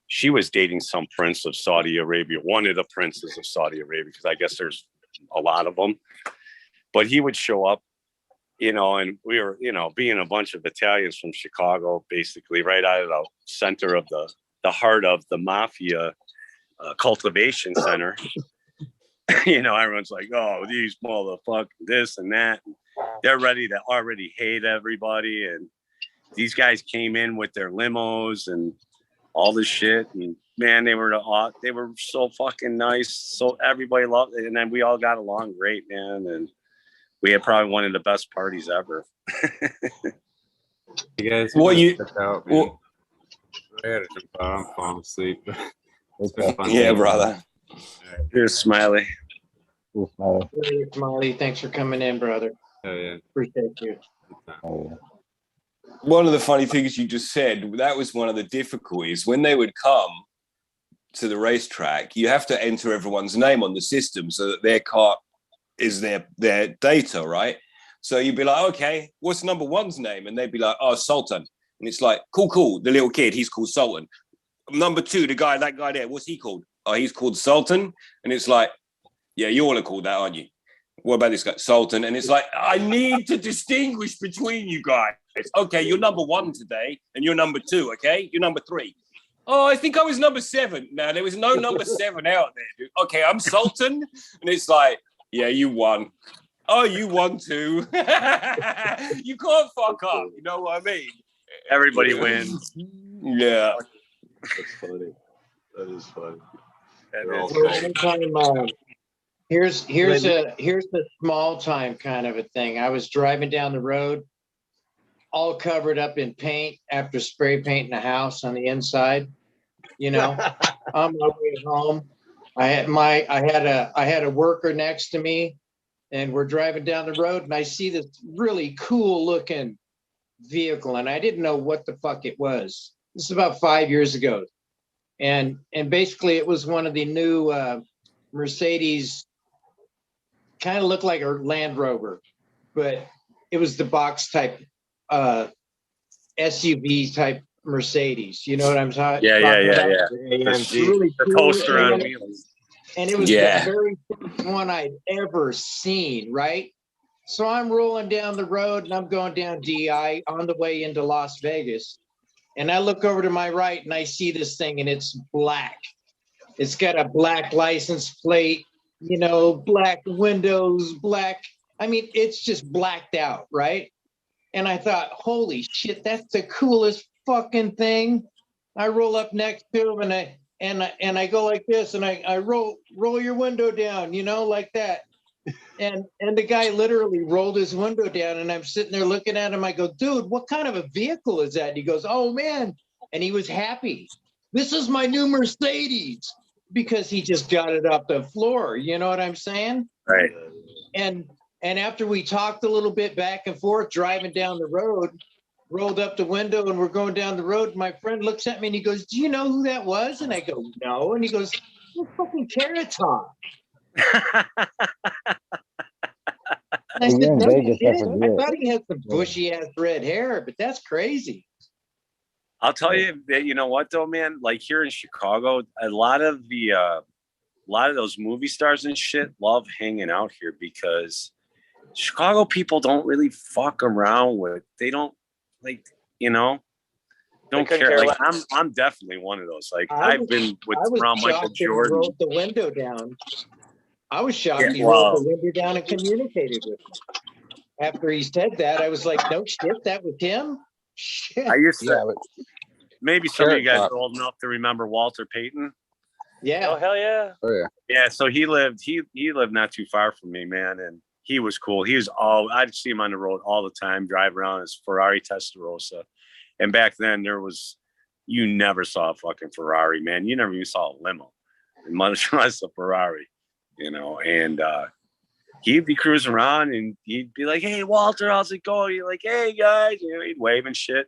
she was dating some prince of Saudi Arabia, one of the princes of Saudi Arabia, because I guess there's a lot of them. But he would show up, and we were, being a bunch of Italians from Chicago, basically right out of the center of the heart of the mafia cultivation center. Everyone's like, oh, these motherfuckers, this and that. They're ready to already hate everybody. And these guys came in with their limos and all this shit. And man, they were so fucking nice. So everybody loved it. And then we all got along great, man. And we had probably one of the best parties ever. You guys, What you? out, man. Well, I had to jump out. I'm falling asleep. It's been fun. yeah, brother. Here's Smiley. Cool, Smiley. Hey, Smiley, thanks for coming in, brother. Oh, yeah. Appreciate you. Oh, yeah. One of the funny things you just said, that was one of the difficulties. When they would come to the racetrack, you have to enter everyone's name on the system so that their car is their data, right? So you'd be like, okay, what's number one's name? And they'd be like, oh, Sultan. And it's like, cool. The little kid, he's called Sultan. Number two, that guy there, what's he called? Oh, he's called Sultan. And it's like, yeah, you all are called that, aren't you? What about this guy, Sultan? And it's like, I need to distinguish between you guys. Okay, you're number one today, and you're number two, okay? You're number three. Oh, I think I was number 7. No, there was no number 7 out there, dude. Okay, I'm Sultan. And it's like, yeah, you won. Oh, you won too. You can't fuck up. You know what I mean? Everybody wins. Yeah. That's funny. That is funny. Here's the small time kind of a thing. I was driving down the road, all covered up in paint after spray painting the house on the inside. On my way home, I had a worker next to me, and we're driving down the road, and I see this really cool looking vehicle, and I didn't know what the fuck it was. This is about 5 years ago, and basically it was one of the new Mercedes. Kind of looked like a Land Rover, but it was the box type SUV type Mercedes. You know what I'm talking about? Yeah. Really the cool. coaster on wheels. And it was the very first one I'd ever seen, right? So I'm rolling down the road and I'm going down DI on the way into Las Vegas. And I look over to my right and I see this thing and it's black. It's got a black license plate, black windows, black. I mean, it's just blacked out, right? And I thought, holy shit, that's the coolest fucking thing. I roll up next to him and I go like this and I roll your window down, like that. And the guy literally rolled his window down and I'm sitting there looking at him. I go, dude, what kind of a vehicle is that? And he goes, oh man. And he was happy. This is my new Mercedes, because he just got it off the floor. You know what I'm saying? Right. And after we talked a little bit back and forth, driving down the road, rolled up the window and we're going down the road. My friend looks at me and he goes, do you know who that was? And I go, no. And he goes, it's fucking Carrot Top. And I said, no, Vegas, I thought he had some bushy ass red hair, but that's crazy. I'll tell you that, you know what though, man, like here in Chicago, a lot of those movie stars and shit love hanging out here because Chicago people don't really fuck around with, they don't don't care. Like I'm definitely one of those. Like I've been around Michael Jordan. Rolled the window down. I was shocked he rolled the window down and communicated with me. After he said that, I was like, no shit, that was him? Shit. I used to, maybe some of you guys are old enough to remember Walter Payton. Yeah. Oh, hell yeah. Oh yeah. Yeah, so he lived not too far from me, man, and he was cool. I'd see him on the road all the time, drive around his Ferrari Testarossa. And back then you never saw a fucking Ferrari, man. You never even saw a limo, much less a Ferrari, and he'd be cruising around and he'd be like, hey, Walter, how's it going? You're like, hey guys, he'd wave and shit.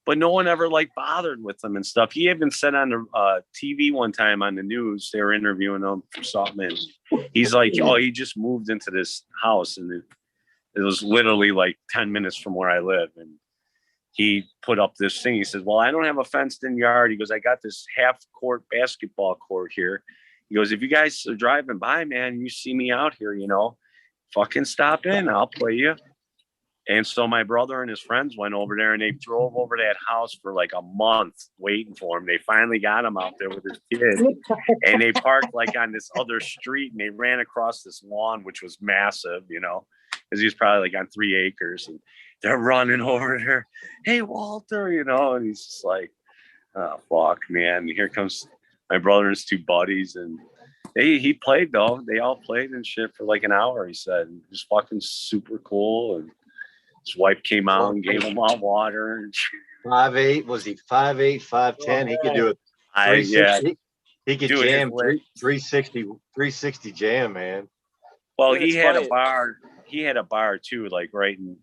But no one ever bothered with him and stuff. He even said on the TV one time on the news, they were interviewing him for something. And he's like, oh, he just moved into this house. And it was literally 10 minutes from where I live. And he put up this thing. He says, well, I don't have a fenced in yard. He goes, I got this half court basketball court here. He goes, if you guys are driving by, man, you see me out here, you know, fucking stop in. I'll play you. And so my brother and his friends went over there and they drove over that house for like a month waiting for him. They finally got him out there with his kid. And they parked like on this other street and they ran across this lawn, which was massive, you know, because he was probably like on 3 acres. And they're running over there. Hey, Walter, you know, and he's just like, oh, fuck, man. And here comes my brother and his 2 buddies. And he played, though. They all played and shit for like an hour, he said. It was fucking super cool. And his wife came out and gave him hot water. And 5'8", was he 5'8", 5'10"? He could do it. 360. He could jam 360 jam, man. Well, Dude, he it's had funny. a bar. He had a bar too, like right in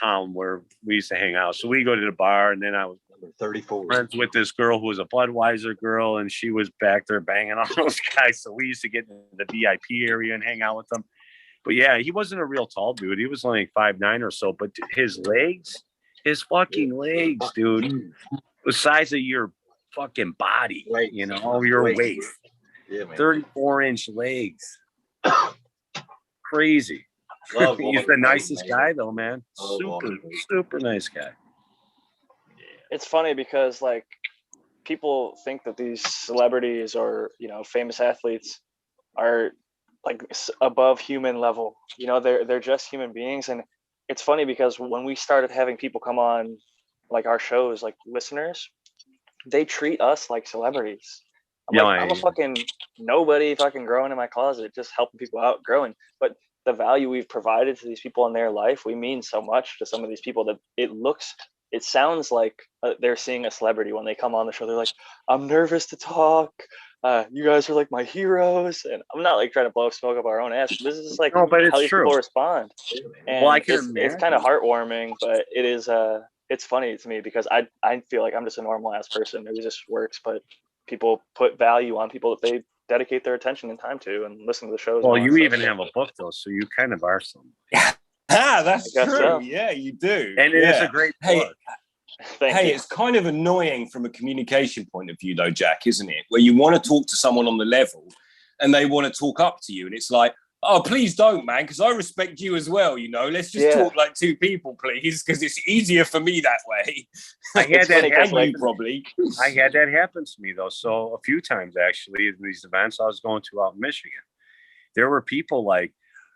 town where we used to hang out. So we go to the bar, and then I was 34 friends with this girl who was a Budweiser girl, and she was back there banging on those guys. So we used to get in the VIP area and hang out with them. But yeah, he wasn't a real tall dude. He was only 5'9" or so. But his legs, his fucking legs, dude, the size of your fucking body, you know, your waist. Yeah, man. 34-inch legs. Crazy. Love He's the nicest guy, though, man. Super nice guy. It's funny because like people think that these celebrities or, you know, famous athletes are like above human level. You know, they're just human beings. And it's funny because when we started having people come on like our shows, like listeners, they treat us like celebrities. I'm a fucking nobody fucking growing in my closet, just helping people out growing. But the value we've provided to these people in their life, we mean so much to some of these people that it sounds like they're seeing a celebrity when they come on the show. They're like, I'm nervous to talk. You guys are like my heroes. And I'm not like trying to blow smoke up our own ass. This is like how these people respond. And it's kind of heartwarming, but it is it's funny to me because I feel like I'm just a normal ass person who just works, but people put value on people that they dedicate their attention and time to and listen to the shows. Well, you even have a book though, so you kind of are some. That's true. So. Yeah, you do. And it is a great book. Hey, it's kind of annoying from a communication point of view, though, Jack, isn't it? Where you want to talk to someone on the level and they want to talk up to you. And it's like, oh, please don't, man, because I respect you as well. You know, let's just talk like 2 people, please, because it's easier for me that way. I had that happen. Probably. I had that happen to me, though. So a few times, actually, in these events I was going to out in Michigan, there were people like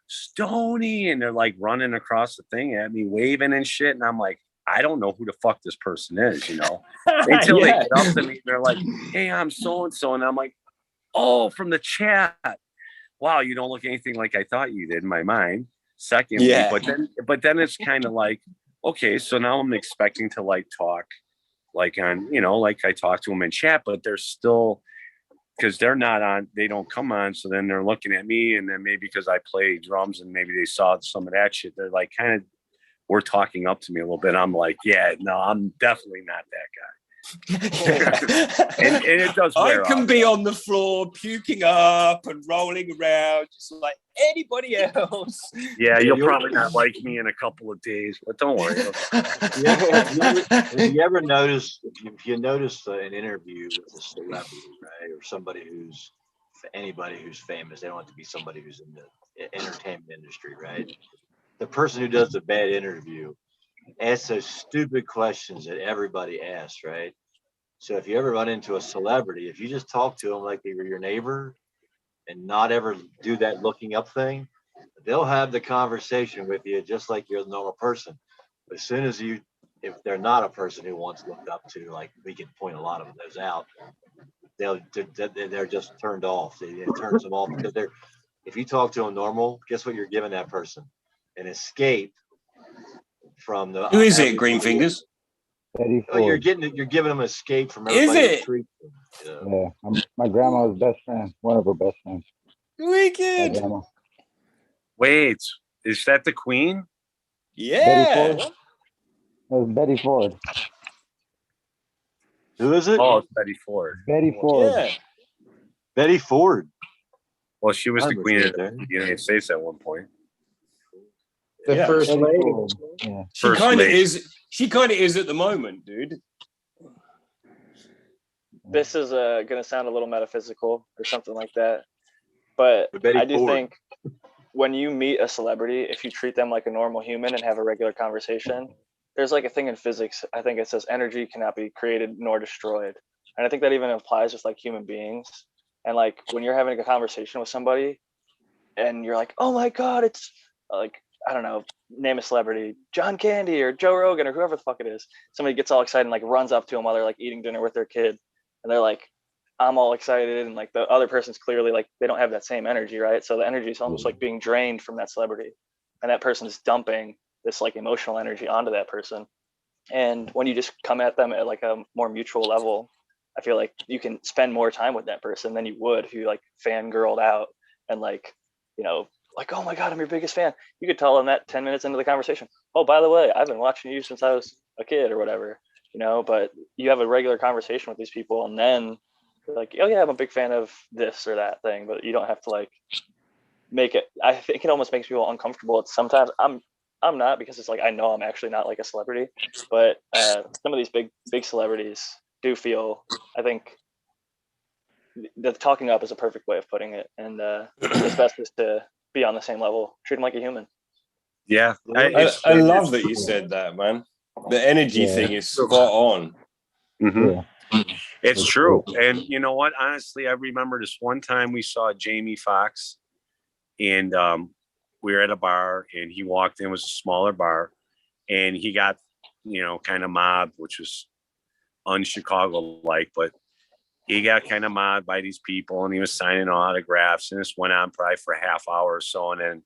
Stoney, and they're like running across the thing at me, waving and shit. And I'm like, I don't know who the fuck this person is, you know, until they get up to me. They're like, hey, I'm so-and-so. And I'm like, oh, from the chat. Wow, you don't look anything like I thought you did in my mind. Secondly, but then it's kind of like, okay, so now I'm expecting to like talk like on, you know, like I talk to them in chat, but they're still, because they're not on, they don't come on. So then they're looking at me, and then maybe because I play drums and maybe they saw some of that shit, they're like kind of, were talking up to me a little bit. I'm like, yeah, no, I'm definitely not that guy. and it does wear I can off. be on the floor puking up and rolling around just like anybody else. Yeah, you'll probably not like me in a couple of days, but don't worry. If you ever notice, if you notice an interview with a celebrity, right, or somebody who's anybody who's famous, they don't have to be somebody who's in the entertainment industry, right? The person who does the bad interview asks those stupid questions that everybody asks, right? So if you ever run into a celebrity, if you just talk to them like they were your neighbor and not ever do that looking up thing, they'll have the conversation with you just like you're a normal person. But as soon as if they're not a person who wants looked up to, like we can point a lot of those out, they're just turned off. It turns them off because if you talk to them normal, guess what you're giving that person? An escape from the. Who is it? Green Fingers. You're giving them escape from everybody. Is it? Yeah, my grandma's best friend, one of her best friends. Wicked. Wait, is that the Queen? Yeah. Betty Ford? It was Betty Ford. Who is it? Oh, it's Betty Ford. Betty Ford. Yeah. Betty Ford. Well, she was the Queen of the United States at one point. The first lady. Yeah. She kind of is. She kind of is at the moment, dude. this is going to sound a little metaphysical or something like that, but I do think when you meet a celebrity, if you treat them like a normal human and have a regular conversation, there's like a thing in physics. I think it says energy cannot be created nor destroyed. And I think that even applies with like human beings. And like when you're having a conversation with somebody and you're like, oh my God, it's like, I don't know, name a celebrity, John Candy or Joe Rogan or whoever the fuck it is. Somebody gets all excited and like runs up to them while they're like eating dinner with their kid. And they're like, I'm all excited. And like the other person's clearly like, they don't have that same energy, right? So the energy is almost like being drained from that celebrity. And that person's dumping this like emotional energy onto that person. And when you just come at them at like a more mutual level, I feel like you can spend more time with that person than you would if you like fangirled out and like, you know, like, oh my God, I'm your biggest fan. You could tell them that 10 minutes into the conversation, oh, by the way, I've been watching you since I was a kid or whatever, you know, but you have a regular conversation with these people and then you're like, oh yeah, I'm a big fan of this or that thing, but you don't have to like make it. I think it almost makes people uncomfortable. It's sometimes I'm not, because it's like, I know I'm actually not like a celebrity, but some of these big celebrities do feel, I think the talking up is a perfect way of putting it. And it's best is to be on the same level, treat them like a human. Yeah. I love that you said that, man. The energy thing is spot on. Mm-hmm. It's true. And you know what? Honestly, I remember this one time we saw Jamie Foxx and we were at a bar and he walked in. It was a smaller bar and he got, you know, kind of mobbed, which was un-Chicago like, but he got kind of mobbed by these people and he was signing autographs and this went on probably for a half hour or so. And then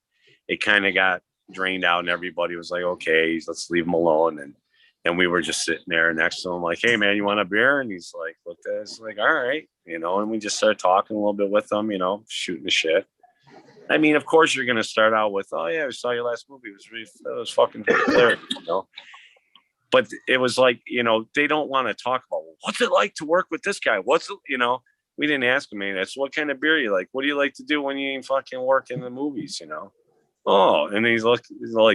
it kind of got drained out and everybody was like, okay, let's leave him alone. And we were just sitting there next to him like, hey man, you want a beer? And he's like, looked at us like, all right, you know, and we just started talking a little bit with him, you know, shooting the shit. I mean, of course you're going to start out with, oh yeah, I saw your last movie. It was fucking hilarious, you know? But it was like, you know, they don't want to talk about, well, what's it like to work with this guy? You know, we didn't ask him any of that. So what kind of beer you like? What do you like to do when you ain't fucking work in the movies, you know? Oh, and he's like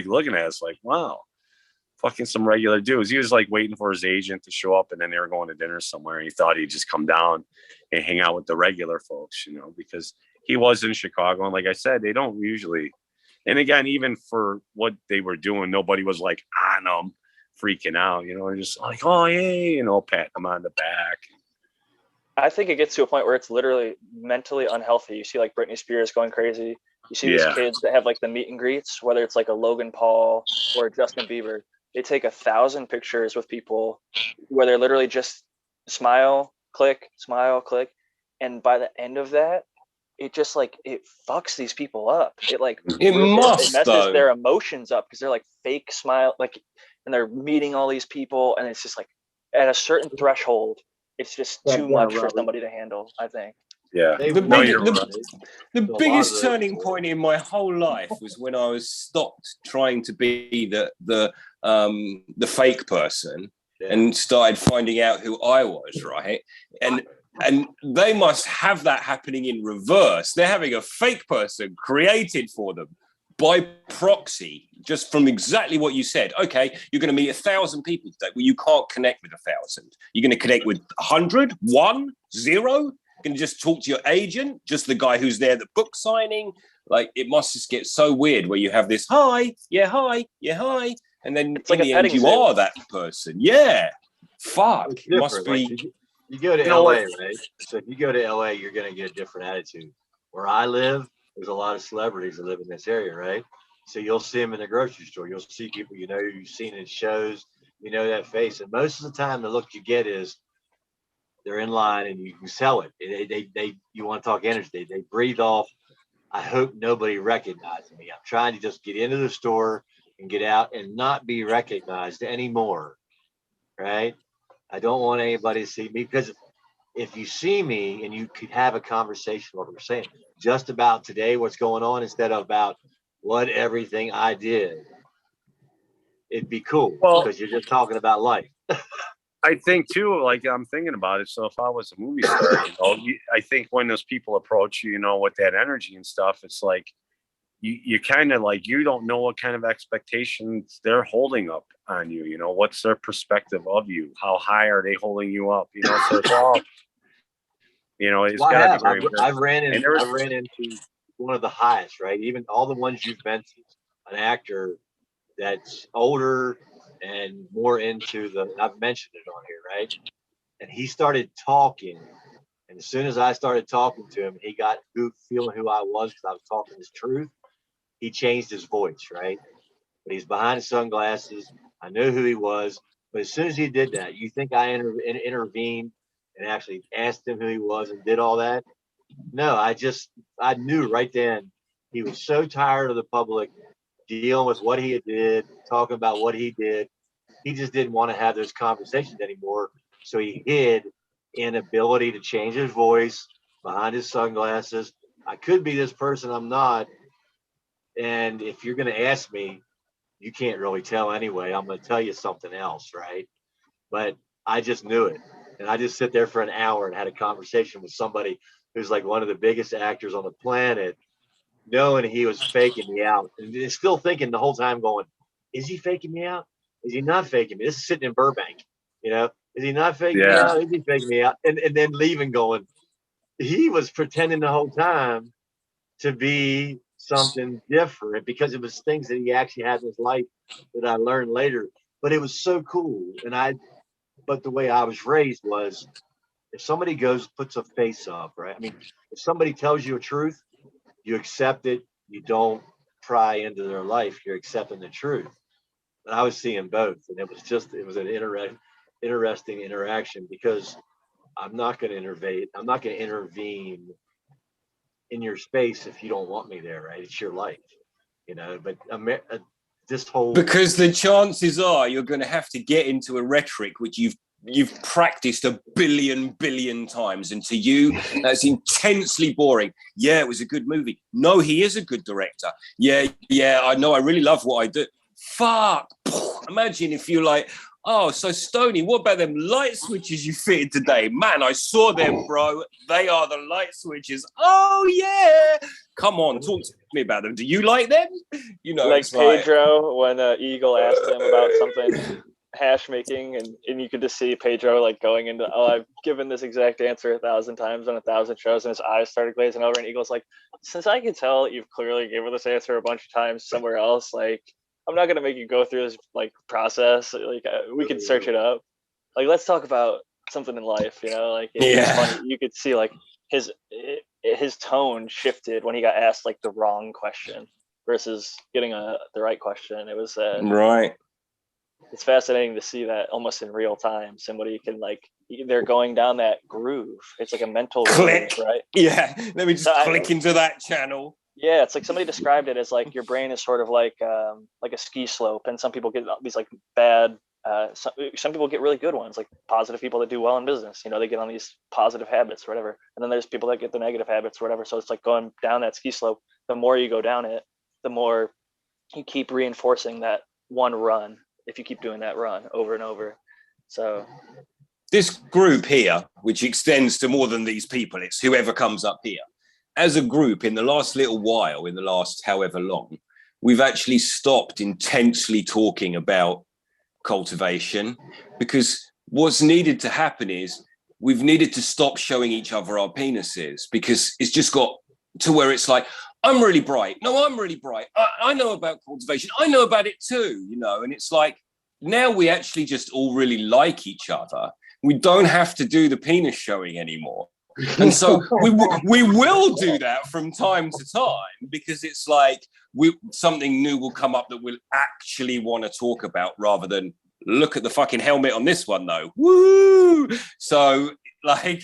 looking at us like, wow, fucking some regular dudes. He was like waiting for his agent to show up and then they were going to dinner somewhere. And he thought he'd just come down and hang out with the regular folks, you know, because he was in Chicago. And like I said, they don't usually, and again, even for what they were doing, nobody was like on them, freaking out, you know, they're just like, oh yeah, you know, patting them on the back. I think it gets to a point where it's literally mentally unhealthy. You see like Britney Spears going crazy. You see these kids that have like the meet and greets, whether it's like a Logan Paul or a Justin Bieber. They take 1,000 pictures with people where they're literally just smile, click. And by the end of that, it just like, it fucks these people up. It like, it messes their emotions up because they're like fake smile, like, and they're meeting all these people. And it's just like at a certain threshold, it's just too much for somebody to handle, I think. Yeah. The biggest turning point in my whole life was when I was stopped trying to be the fake person and started finding out who I was, right? And they must have that happening in reverse. They're having a fake person created for them by proxy, just from exactly what you said. Okay, you're going to meet 1,000 people today. Well, you can't connect with 1,000. You're going to connect with 100, 1, 0. Can just talk to your agent, just the guy who's there, the book signing. Like, it must just get so weird where you have this hi, and then it's in the end you are that person. Yeah, fuck. It must be. Like, you go to LA, right? So if you go to LA, you're gonna get a different attitude. Where I live, there's a lot of celebrities that live in this area, right? So you'll see them in the grocery store. You'll see people you know you've seen in shows. You know that face, and most of the time the look you get is they're in line and you can sell it. They you want to talk energy. They breathe off. I hope nobody recognizes me. I'm trying to just get into the store and get out and not be recognized anymore. Right? I don't want anybody to see me, because if you see me and you could have a conversation, what we're saying, just about today, what's going on, instead of about what everything I did, it'd be cool because you're just talking about life. I think too, like I'm thinking about it. So if I was a movie star, you know, I think when those people approach you, you know, with that energy and stuff, it's like you kind of like, you don't know what kind of expectations they're holding up on you. You know, what's their perspective of you? How high are they holding you up? You know, so You know, it's Well, I got to be have. very impressive. I've ran And in. there was I've ran into one of the highest, right? Even all the ones you've mentioned, an actor that's older and more into the. I've mentioned it on here, right? And he started talking, and as soon as I started talking to him, he got feeling who I was because I was talking his truth. He changed his voice, right? But he's behind sunglasses. I knew who he was. But as soon as he did that, you think I intervened and actually asked him who he was and did all that? No, I knew right then he was so tired of the public dealing with what he did, talking about what he did. He just didn't want to have those conversations anymore. So he hid inability to change his voice behind his sunglasses. I could be this person, I'm not. And if you're going to ask me, you can't really tell anyway. I'm going to tell you something else, right? But I just knew it. And I just sit there for an hour and had a conversation with somebody who's like one of the biggest actors on the planet, knowing he was faking me out. And still thinking the whole time going, is he faking me out? Is he not faking me? This is sitting in Burbank, you know? Is he not faking me Yeah. out? Is he faking me out? And then leaving going, he was pretending the whole time to be something different because it was things that he actually had in his life that I learned later. But it was so cool. But the way I was raised was if somebody puts a face up, right? I mean, if somebody tells you a truth, you accept it. You don't pry into their life. You're accepting the truth. And I was seeing both. And it was an interesting interaction because I'm not going to intervene. I'm not going to intervene in your space if you don't want me there, right? It's your life, you know. But this whole Because the chances are you're going to have to get into a rhetoric which you've practiced a billion times, and to you that's intensely boring. Yeah, it was a good movie. No, he is a good director. Yeah, I know. I really love what I do. Fuck. Imagine if you're like, oh, so Stoney, what about them light switches you fitted today? Man, I saw them, bro. They are the light switches. Oh, yeah. Come on, talk to me about them. Do you like them? You know, like it's like, Pedro when Eagle asked him about something hash making, and you could just see Pedro like going into, oh, I've given this exact answer 1,000 times on 1,000 shows, and his eyes started glazing over, and Eagle's like, since I can tell you've clearly given this answer a bunch of times somewhere else, like I'm not gonna make you go through this like process. Like we can search it up. Like let's talk about something in life, you know? Like it's Yeah. funny. You could see like his tone shifted when he got asked like the wrong question versus getting the right question. It was right. it's fascinating to see that almost in real time. Somebody can like they're going down that groove. It's like a mental Click. groove, right? Yeah. Let me just So click into that channel. yeah, it's like somebody described it as like your brain is sort of like a ski slope, and some people get these like bad. Some people get really good ones, like positive people that do well in business. You know, they get on these positive habits or whatever, and then there's people that get the negative habits or whatever. So it's like going down that ski slope. The more you go down it, the more you keep reinforcing that one run. If you keep doing that run over and over, so This group here, which extends to more than these people, it's whoever comes up here. As a group, in the last little while, in the last however long, we've actually stopped intensely talking about cultivation, because what's needed to happen is we've needed to stop showing each other our penises, because it's just got to where it's like, I'm really bright. No, I'm really bright. I know about cultivation. I know about it too, you know, and it's like, now we actually just all really like each other. We don't have to do the penis showing anymore. And so we will do that from time to time, because it's like something new will come up that we'll actually want to talk about, rather than look at the fucking helmet on this one though. Woo! So like,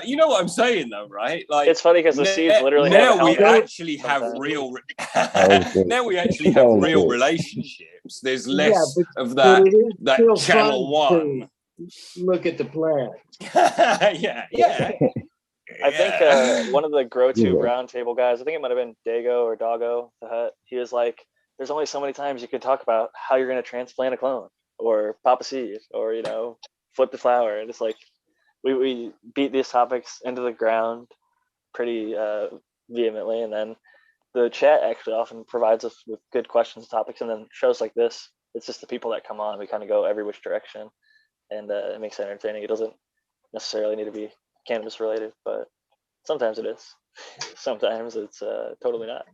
you know what I'm saying though, right? Like, it's funny because the seeds literally now we have actually have sometimes. real. good. Now we actually have real relationships. There's less of but that. it is That still channel fun one. look at the plant. yeah. I think one of the go-to Yeah. roundtable guys, I think it might have been Dago or Doggo the Hut, he was like, there's only so many times you can talk about how you're going to transplant a clone or pop a seed or, you know, flip the flower. And it's like, we beat these topics into the ground pretty vehemently. And then the chat actually often provides us with good questions and topics. And then shows like this, it's just the people that come on, we kind of go every which direction. And it makes it entertaining. It doesn't necessarily need to be cannabis related, but sometimes it is. Sometimes it's totally not.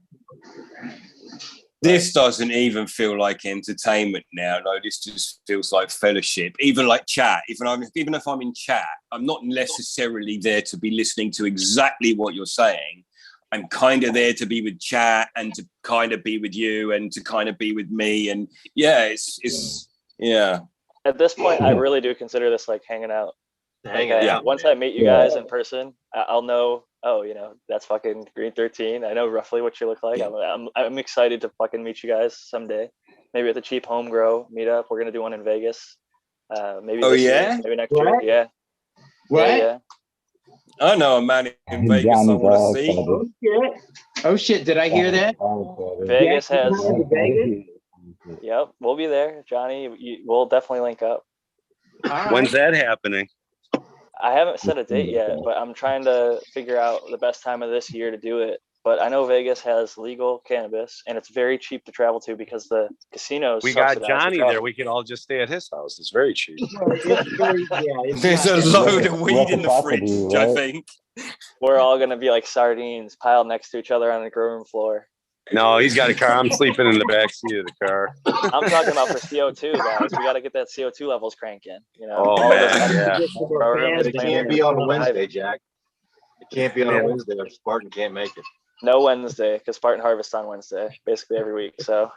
This doesn't even feel like entertainment now. No, this just feels like fellowship. Even like chat. Even if I'm in chat, I'm not necessarily there to be listening to exactly what you're saying. I'm kind of there to be with chat and to kind of be with you and to kind of be with me. And yeah, it's yeah. At this point, I really do consider this like hanging out. Once I meet you guys in person, I'll know. Oh, that's fucking Green 13. I know roughly what you look like. I'm excited to fucking meet you guys someday. Maybe at the Cheap Home Grow meetup. We're gonna do one in Vegas. Maybe this year, maybe next year. Yeah. What? Yeah. I know a man in Vegas I want to see. Oh shit! Oh shit! Did I hear that? Vegas has. Vegas? Yep, we'll be there, Johnny. We'll definitely link up. When's that happening? I haven't set a date yet, but I'm trying to figure out the best time of this year to do it. But I know Vegas has legal cannabis, and it's very cheap to travel to because the casinos. We got Johnny there. We could all just stay at his house. It's very cheap. There's a load of weed in the fridge, I think. We're all gonna be like sardines piled next to each other on the grow room floor. No, he's got a car. I'm sleeping in the back seat of the car. I'm talking about for CO2, guys. We got to get that CO2 levels cranking. Oh man, yeah. It can't be on a Wednesday, Jack. It can't be on a Wednesday or Spartan can't make it. No Wednesday, because Spartan harvests on Wednesday, basically every week. So,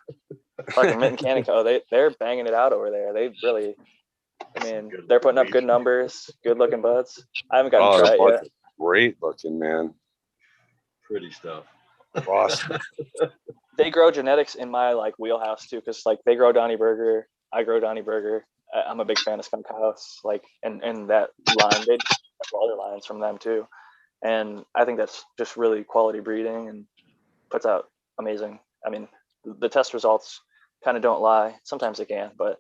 fucking Mint and Canico, they're banging it out over there. They really, they're putting up good numbers, good looking buds. I haven't gotten to try it yet. Great looking, man. Pretty stuff. Awesome. They grow genetics in my wheelhouse too, because they grow Donnie Burger. I grow Donnie Burger. I'm a big fan of Skunk House, and that line. They have other lines from them too, and I think that's just really quality breeding and puts out amazing. The test results kind of don't lie. Sometimes they can, but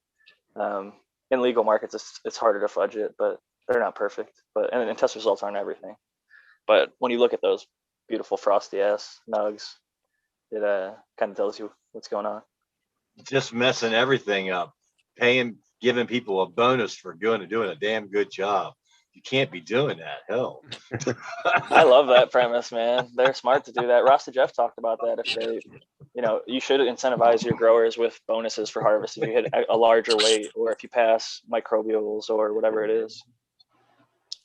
in legal markets, it's harder to fudge it. But they're not perfect. And test results aren't everything. But when you look at those beautiful frosty ass nugs, it kind of tells you what's going on. Just messing everything up, giving people a bonus for doing a damn good job. You can't be doing that. Hell. I love that premise, man. They're smart to do that. Rasta Jeff talked about that. If they, you should incentivize your growers with bonuses for harvest if you hit a larger weight or if you pass microbials or whatever it is.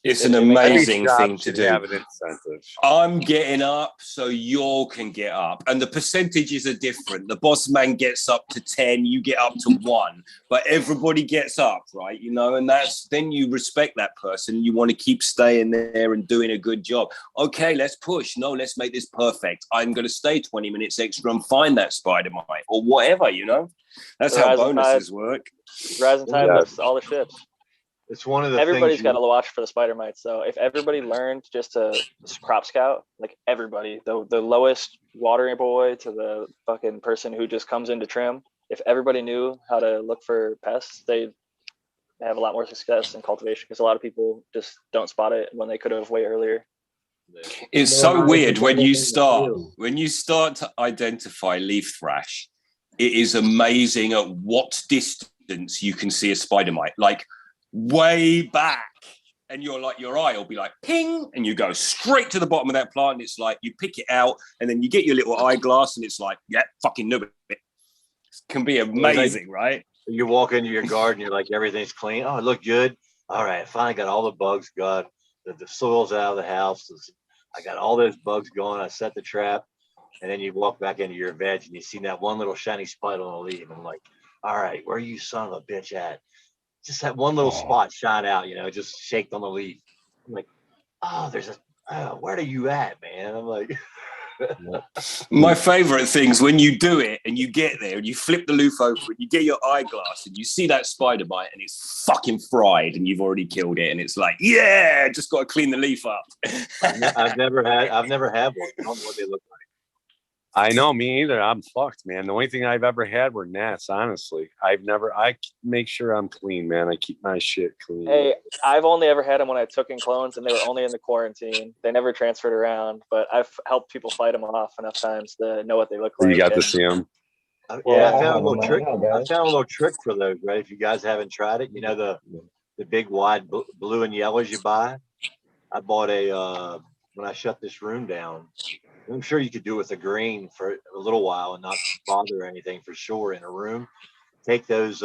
It's an amazing thing to do. Have an incentive. I'm getting up so y'all can get up. And the percentages are different. The boss man gets up to 10, you get up to 1. But everybody gets up, right? And then you respect that person. You want to keep staying there and doing a good job. Okay, let's push. No, let's make this perfect. I'm going to stay 20 minutes extra and find that spider mite or whatever, That's how bonuses work. Rising tide lifts all the ships. It's one of the everybody's got to watch for the spider mites. So if everybody learned just to crop scout, everybody, the lowest watering boy to the fucking person who just comes in to trim, if everybody knew how to look for pests, they'd have a lot more success in cultivation because a lot of people just don't spot it when they could have way earlier. It's so weird when you start to identify leaf thrash. It is amazing at what distance you can see a spider mite. Way back, and your eye will be like ping, and you go straight to the bottom of that plant, and it's like you pick it out, and then you get your little eyeglass, and it's like, yeah, fucking nub it. It can be amazing, right? You walk into your garden, you're like, everything's clean. Oh, it looked good. All right, I finally got all the bugs gone. The soil's out of the house. I got all those bugs going. I set the trap, and then you walk back into your veg, and you see that one little shiny spot on the leaf. I'm like, all right, where are you son of a bitch at? Just that one little spot shine out, just shaked on the leaf. I'm like, oh, where are you at, man? I'm like, my favorite things when you do it and you get there and you flip the leaf over and you get your eyeglass and you see that spider bite and it's fucking fried and you've already killed it and it's like, yeah, just got to clean the leaf up. I've never had one. I don't know what they look like. I know, me either. I'm fucked, man. The only thing I've ever had were gnats, honestly. I make sure I'm clean, man. I keep my shit clean. Hey, I've only ever had them when I took in clones and they were only in the quarantine. They never transferred around, but I've helped people fight them off enough times to know what they look like. You got to see them. Yeah, I found a little trick for those, right? If you guys haven't tried it, the big wide blue and yellows you buy. I bought when I shut this room down, I'm sure you could do it with a green for a little while and not bother anything for sure in a room. Take those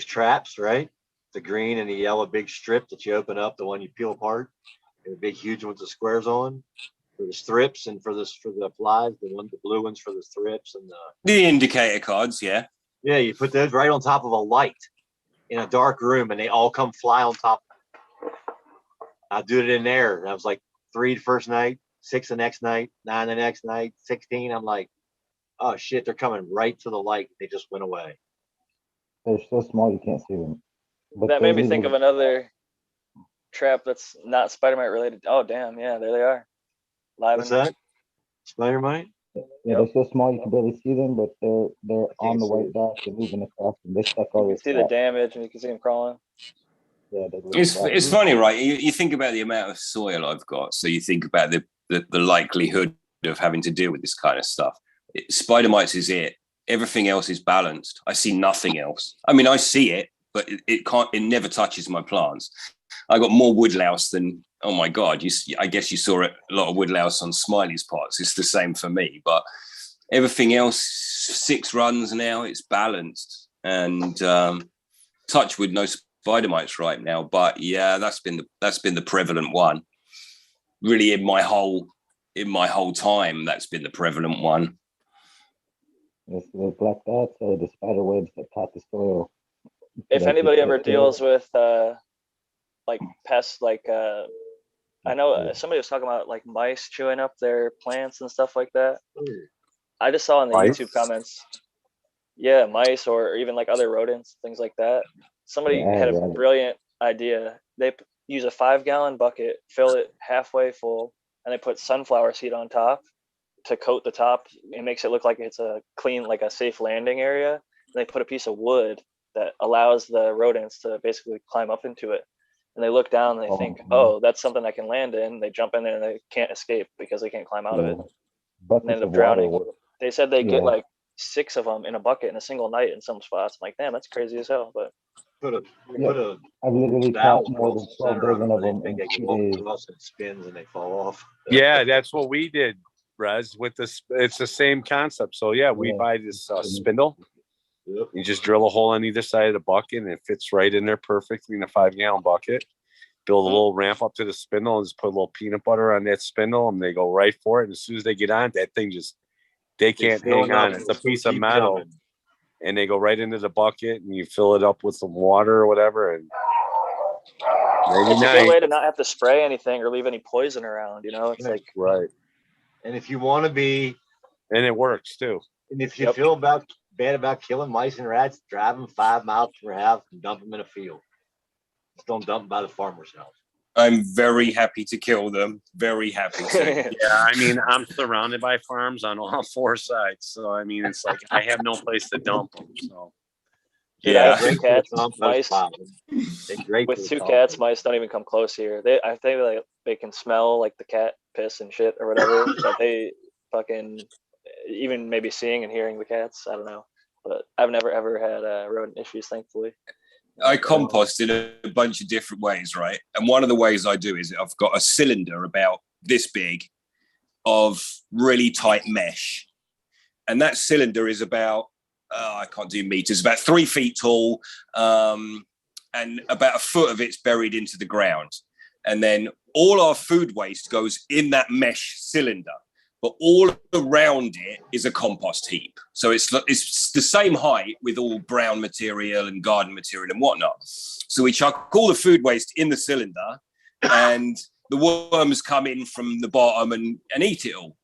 traps, right? The green and the yellow big strip that you open up, the one you peel apart, and the big huge ones with squares on for the strips, and for the flies, the blue ones for the strips, and the indicator cards. Yeah. Yeah, you put those right on top of a light in a dark room, and they all come fly on top. I do it in there. And I was like 3 the first night, 6 the next night, 9 the next night, 16. I'm like, oh shit, they're coming right to the light. They just went away. They're so small you can't see them. But that made me think of another trap that's not spider mite related. Oh damn, yeah, there they are. Live. What's that? Spider mite? Yeah, they're so small you can barely see them, but they're on the white dot. They're moving across, and they stuck all You can see the damage, and you can see them crawling. Yeah, it's funny, right? You think about the amount of soil I've got, so you think about the likelihood of having to deal with this kind of stuff. Spider mites is it. Everything else is balanced. I see nothing else. I mean, I see it, but it never touches my plants. I got more woodlouse than, oh my God, I guess you saw a lot of woodlouse on Smiley's pots. It's the same for me, but everything else, 6 runs now, it's balanced. And touch wood, no spider mites right now. But yeah, that's been the prevalent one. Really, in my whole time, that's been the prevalent one. It's the black dots or the spider webs that caught the soil. If anybody ever deals with like pests, like I know somebody was talking about like mice chewing up their plants and stuff like that. I just saw in the YouTube comments, yeah, mice or even like other rodents, things like that. Somebody had a brilliant idea. They use a 5-gallon bucket, fill it halfway full, and they put sunflower seed on top to coat the top. It makes it look like it's a clean, like a safe landing area. And they put a piece of wood that allows the rodents to basically climb up into it. And they look down and they think, oh, that's something I can land in. They jump in there and they can't escape because they can't climb out of it. And they end up drowning. They said they get like 6 of them in a bucket in a single night in some spots. I'm like, damn, that's crazy as hell. But I've literally caught more than 12 dozen of them in 2 days. It spins and they fall off. Yeah, that's what we did, Rez. With this, it's the same concept. So yeah, we buy this spindle. Yep. You just drill a hole on either side of the bucket, and it fits right in there perfectly in a 5-gallon bucket. Build a little ramp up to the spindle and just put a little peanut butter on that spindle, and they go right for it. And as soon as they get on, that thing they can't hang on. It's a piece of metal, and they go right into the bucket, and you fill it up with some water or whatever. And it's a good way to not have to spray anything or leave any poison around. You know, it's like right. And if you want to be, and it works too. And if you feel bad about killing mice and rats, drive them 5 miles from your house and dump them in a field. Just don't dump them by the farmer's house. I'm very happy to kill them. Very happy to. Yeah, I mean, I'm surrounded by farms on all 4 sides, so I mean, it's like I have no place to dump them. So yeah, 2 cats, mice. With 2 cats, mice don't even come close here. I think they can smell like the cat piss and shit or whatever. But they fucking even maybe seeing and hearing the cats. I don't know, but I've never ever had rodent issues, thankfully. I compost in a bunch of different ways, right? And one of the ways I do is I've got a cylinder about this big of really tight mesh. And that cylinder is about, I can't do meters, about 3 feet tall. And about 1 foot of it's buried into the ground. And then all our food waste goes in that mesh cylinder. But all around it is a compost heap. So it's the same height with all brown material and garden material and whatnot. So we chuck all the food waste in the cylinder and the worms come in from the bottom and eat it all.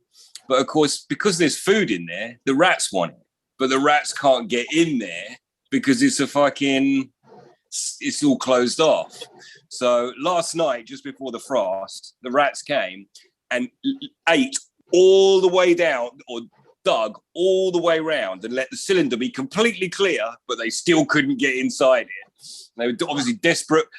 But of course, because there's food in there, the rats want it. But the rats can't get in there because it's all closed off. So last night, just before the frost, the rats came and ate all the way down, or dug all the way around and let the cylinder be completely clear, but they still couldn't get inside it. They were obviously desperate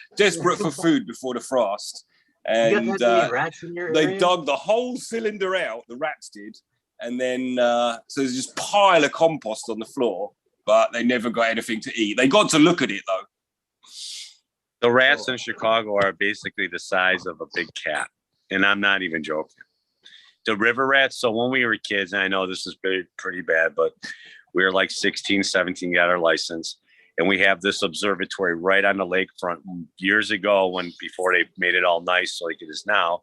for food before the frost. And they dug the whole cylinder out, the rats did. And then, so there's just pile of compost on the floor, but they never got anything to eat. They got to look at it though. The rats in Chicago are basically the size of a big cat. And I'm not even joking. The river rats. So when we were kids, and I know this is pretty bad, but we were like 16, 17, got our license. And we have this observatory right on the lakefront. Years ago, before they made it all nice like it is now,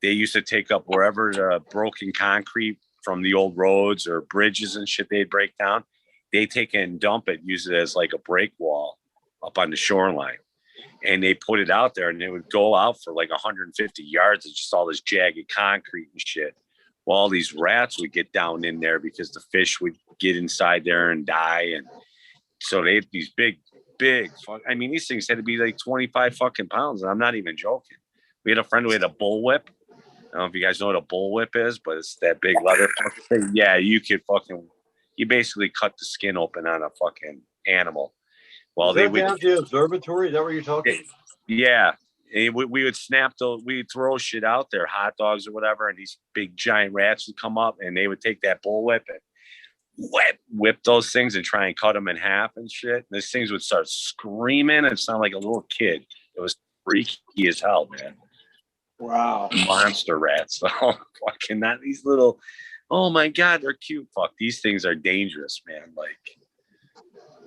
they used to take up wherever the broken concrete from the old roads or bridges and shit they'd break down. They take it and dump it, use it as like a break wall up on the shoreline. And they put it out there and it would go out for like 150 yards of just all this jagged concrete and shit. Well, all these rats would get down in there because the fish would get inside there and die. And so they had these big, I mean, these things had to be like 25 fucking pounds. And I'm not even joking. We had a friend who had a bullwhip. I don't know if you guys know what a bullwhip is, but it's that big leather fucking thing. Yeah, you basically cut the skin open on a fucking animal. Well, down to the observatory. Is that what you're talking? Yeah. We would we'd throw shit out there, hot dogs or whatever, and these big giant rats would come up and they would take that bullwhip and whip those things and try and cut them in half and shit. And these things would start screaming and sound like a little kid. It was freaky as hell, man. Wow. Monster rats. Oh, fucking not these little, oh my God, they're cute. Fuck, these things are dangerous, man. Like,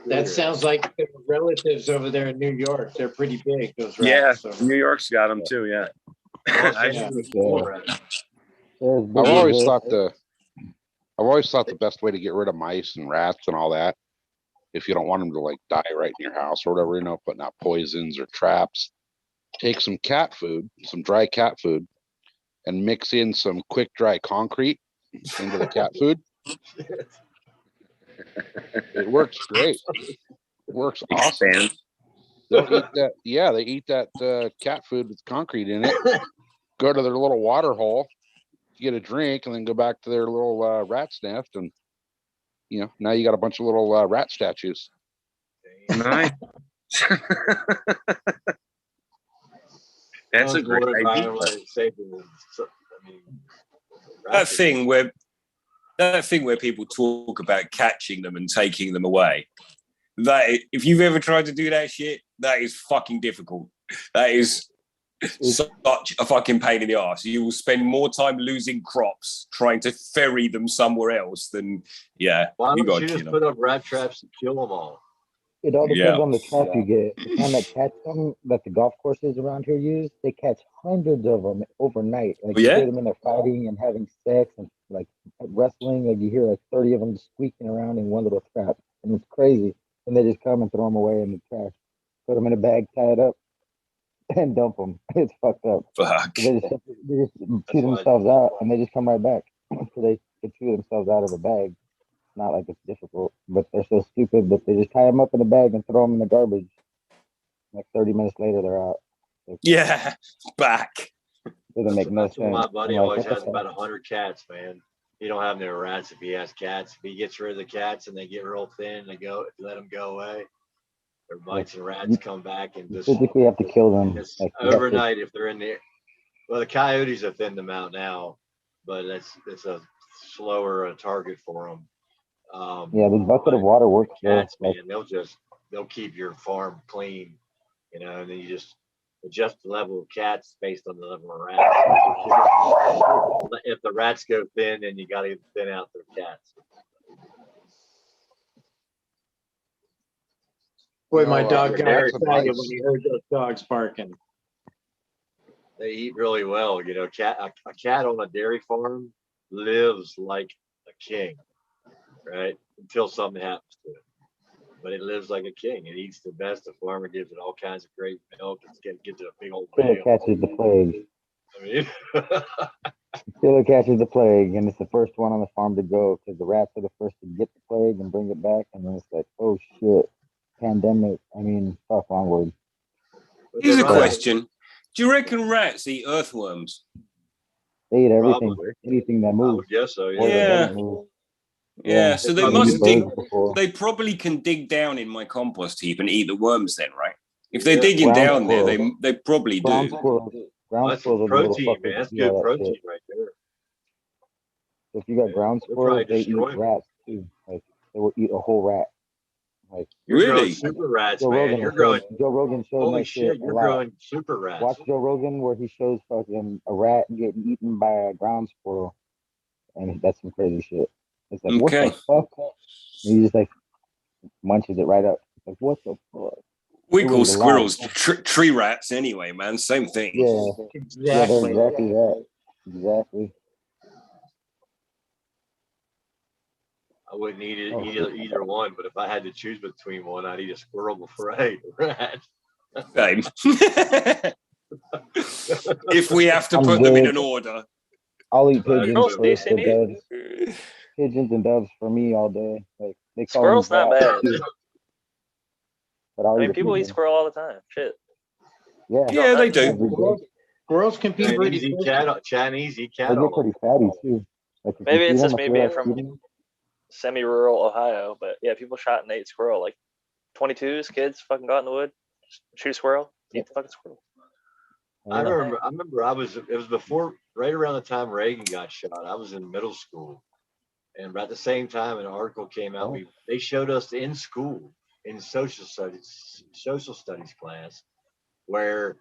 that sounds like the relatives over there in New York. They're pretty big, those yeah, rats. So. New York's got them too, yeah. I've always thought the best way to get rid of mice and rats and all that, if you don't want them to like die right in your house or whatever, putting out poisons or traps, take some cat food, some dry cat food, and mix in some quick dry concrete into the cat food. It works great. It works awesome. They'll eat that. Yeah, they eat that cat food with concrete in it. Go to their little water hole, get a drink, and then go back to their little rat's nest, and now you got a bunch of little rat statues. Nice. That's a great idea. That thing where people talk about catching them and taking them away. If you've ever tried to do that shit, that is fucking difficult. That is such a fucking pain in the ass. You will spend more time losing crops trying to ferry them somewhere else than Why don't you just put up rat traps and kill them all? It all depends on the trap you get. The kind that catch them, that the golf courses around here use, they catch hundreds of them overnight. Like you hear them in there fighting and having sex and like wrestling. Like you hear like 30 of them squeaking around in one little trap, and it's crazy. And they just come and throw them away in the trash, put them in a bag, tie it up, and dump them. It's fucked up. Fuck. So they just chew themselves out, and they just come right back. So they chew themselves out of a bag. Not like it's difficult, but they're so stupid that they just tie them up in a bag and throw them in the garbage. Like 30 minutes later, they're out. Back. Doesn't make no sense. My buddy always has about 100 cats, man. He don't have no rats if he has cats. If he gets rid of the cats and they get real thin, if you let them go away, their mice and rats come back and just physically have to kill them. Like overnight if they're in there. Well, the coyotes have thinned them out now, but it's a slower target for them. The bucket of water works. Cats, man, they'll keep your farm clean, and then you just adjust the level of cats based on the level of rats. If the rats go thin, then you got to thin out their cats. Boy, my dog got excited when he heard those dogs barking. They eat really well. A cat on a dairy farm lives like a king. Right, until something happens to it, but it lives like a king. It eats the best. The farmer gives it all kinds of great milk. It's get to a big old bale. It catches the plague. I mean, until it catches the plague, and it's the first one on the farm to go because the rats are the first to get the plague and bring it back, and then it's like, oh shit, pandemic. I mean, fuck, wrong word. Here's a question: do you reckon rats eat earthworms? They eat everything, anything that moves. Yes, so yeah, so they must dig. They probably can dig down in my compost heap and eat the worms then, right? If they're digging down there, they probably do. Ground squirrels protein, man. That's good protein right there. If you got ground squirrels, they eat rats too. Like they will eat a whole rat. Like You're growing Really? super rats, Joe man. Rogan, You're growing. Joe Rogan showed Holy that shit shit, a you're lot. growing super rats. Watch Joe Rogan where he shows fucking a rat getting eaten by a ground squirrel, and that's some crazy shit. It's like what Okay. the fuck? And he just like munches it right up. It's like what the fuck? We It call was alive. squirrels tree rats anyway, man. Same thing. Yeah, yeah, they're Exactly. exactly that. Exactly. I wouldn't eat it Oh, either one, but if I had to choose between one, I'd eat a squirrel before I ate a rat. Same. If we have to I'm put them in good. an order. I'll eat But pigeons Squirrel's for decent the meat. doves. Pigeons and doves for me all day. Like they call Squirrel's them not bats, bad. but I'll I eat mean, a people eat pigeon. squirrel all the time. Shit. Yeah, Yeah, they every do. day. Squirrels can be pretty Chinese eat tasty. cattle. Chinese eat They cattle. get pretty fatty too. Like if Maybe you it's feed just them, me I feel being like from feeding them. semi-rural Ohio, but yeah, people shot and ate squirrel. Like 22s, kids fucking got in the wood, shoot a squirrel, eat the fucking squirrel. I Yeah. remember it was before, right around the time Reagan got shot. I was in middle school. And at the same time, an article came out. They showed us in school in social studies class where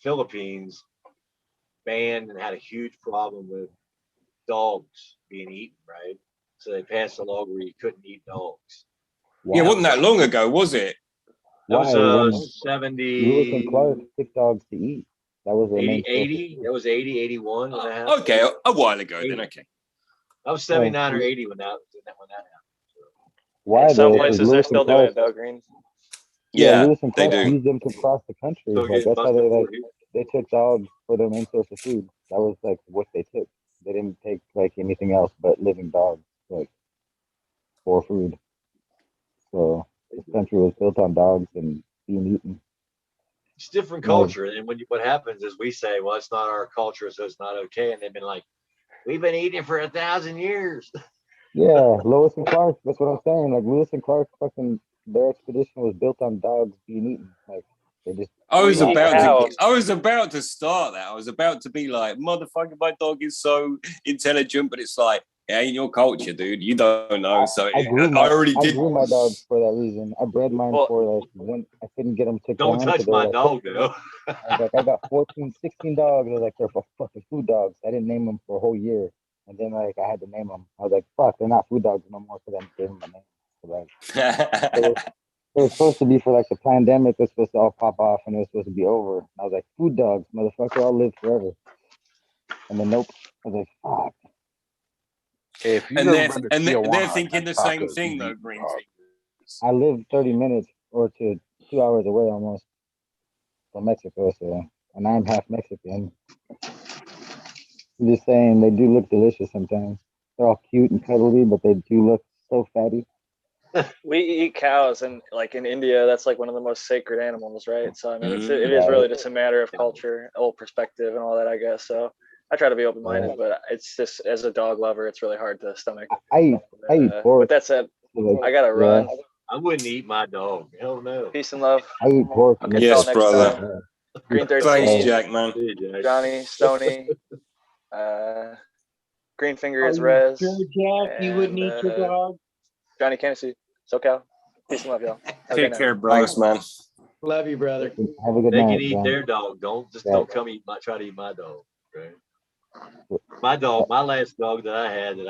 Philippines banned and had a huge problem with dogs being eaten, right? So they passed a law where you couldn't eat dogs. Yeah, Wow. wasn't that long ago, was it? That was Why? When 70, Lewis and Clark picked dogs to eat. That was their 80, main 80. That was 80, 81 when that happened. Okay, a while ago 80. then. Okay. That was 79 or 80 when that happened. Why In some though? places Because they're Lewis and still doing Clark, it though, Green. yeah, Yeah, Lewis and they Clark do. used them to cross the country. Still Like getting that's how busted they for it. they took dogs for their main source of food. That was like what they took. They didn't take like anything else but living dogs like for food. So this country was built on dogs and being eaten. It's different Like, culture. And what happens is we say, well, it's not our culture, so it's not okay. And they've been like, we've been eating for 1,000 years. yeah, Lewis and Clark. That's what I'm saying. Like Lewis and Clark, fucking their expedition was built on dogs being eaten. Like they just. I was We eat about cows. to start that. I was about to be like, motherfucker, my dog is so intelligent, but it's like, it ain't your culture, dude. You don't know. So I grew my dogs for that reason. I bred mine Well, for like when I couldn't get them to Don't down touch because they were my like, dog, though. I was like, I got 14, 16 dogs. I was like, they're fucking food dogs. I didn't name them for a whole year. And then like I had to name them. I was like, fuck, they're not food dogs no more. So then gave them a name. So, like, it was supposed to be for like the pandemic. It was supposed to all pop off and it was supposed to be over. And I was like, food dogs, motherfucker, I'll live forever. And then nope. I was like, fuck. If you've and ever they're, been to and they're Tijuana, thinking and the had same tacos, thing you've though, eaten Green dogs. Fingers. I live 30 minutes or to 2 hours away almost from Mexico. So, and I'm half Mexican. I'm just saying they do look delicious sometimes. They're all cute and cuddly, but they do look so fatty. we eat cows, and like in India, that's like one of the most sacred animals, right? So I mean, it is Right. really just a matter of culture, old perspective, and all that, I guess. So I try to be open-minded, but it's just as a dog lover, it's really hard to stomach. I eat pork. With that said, So, like, I gotta run. I wouldn't eat my dog. Hell no. Peace and love. I eat pork. I'll catch Yes, y'all next brother. time. Green Thanks, 13, Jack, man. See you, Jack. Johnny, Stony, Green Fingers, Rez, Sure, Jack, you wouldn't eat your and dog. Johnny Candace, SoCal. Peace and love, y'all. Have a Take good care, night. brother. Thanks, man. Love you, brother. Have a good They night. can eat John. their dog. Don't Yeah. come try to eat my dog. Right? My last dog that I didn't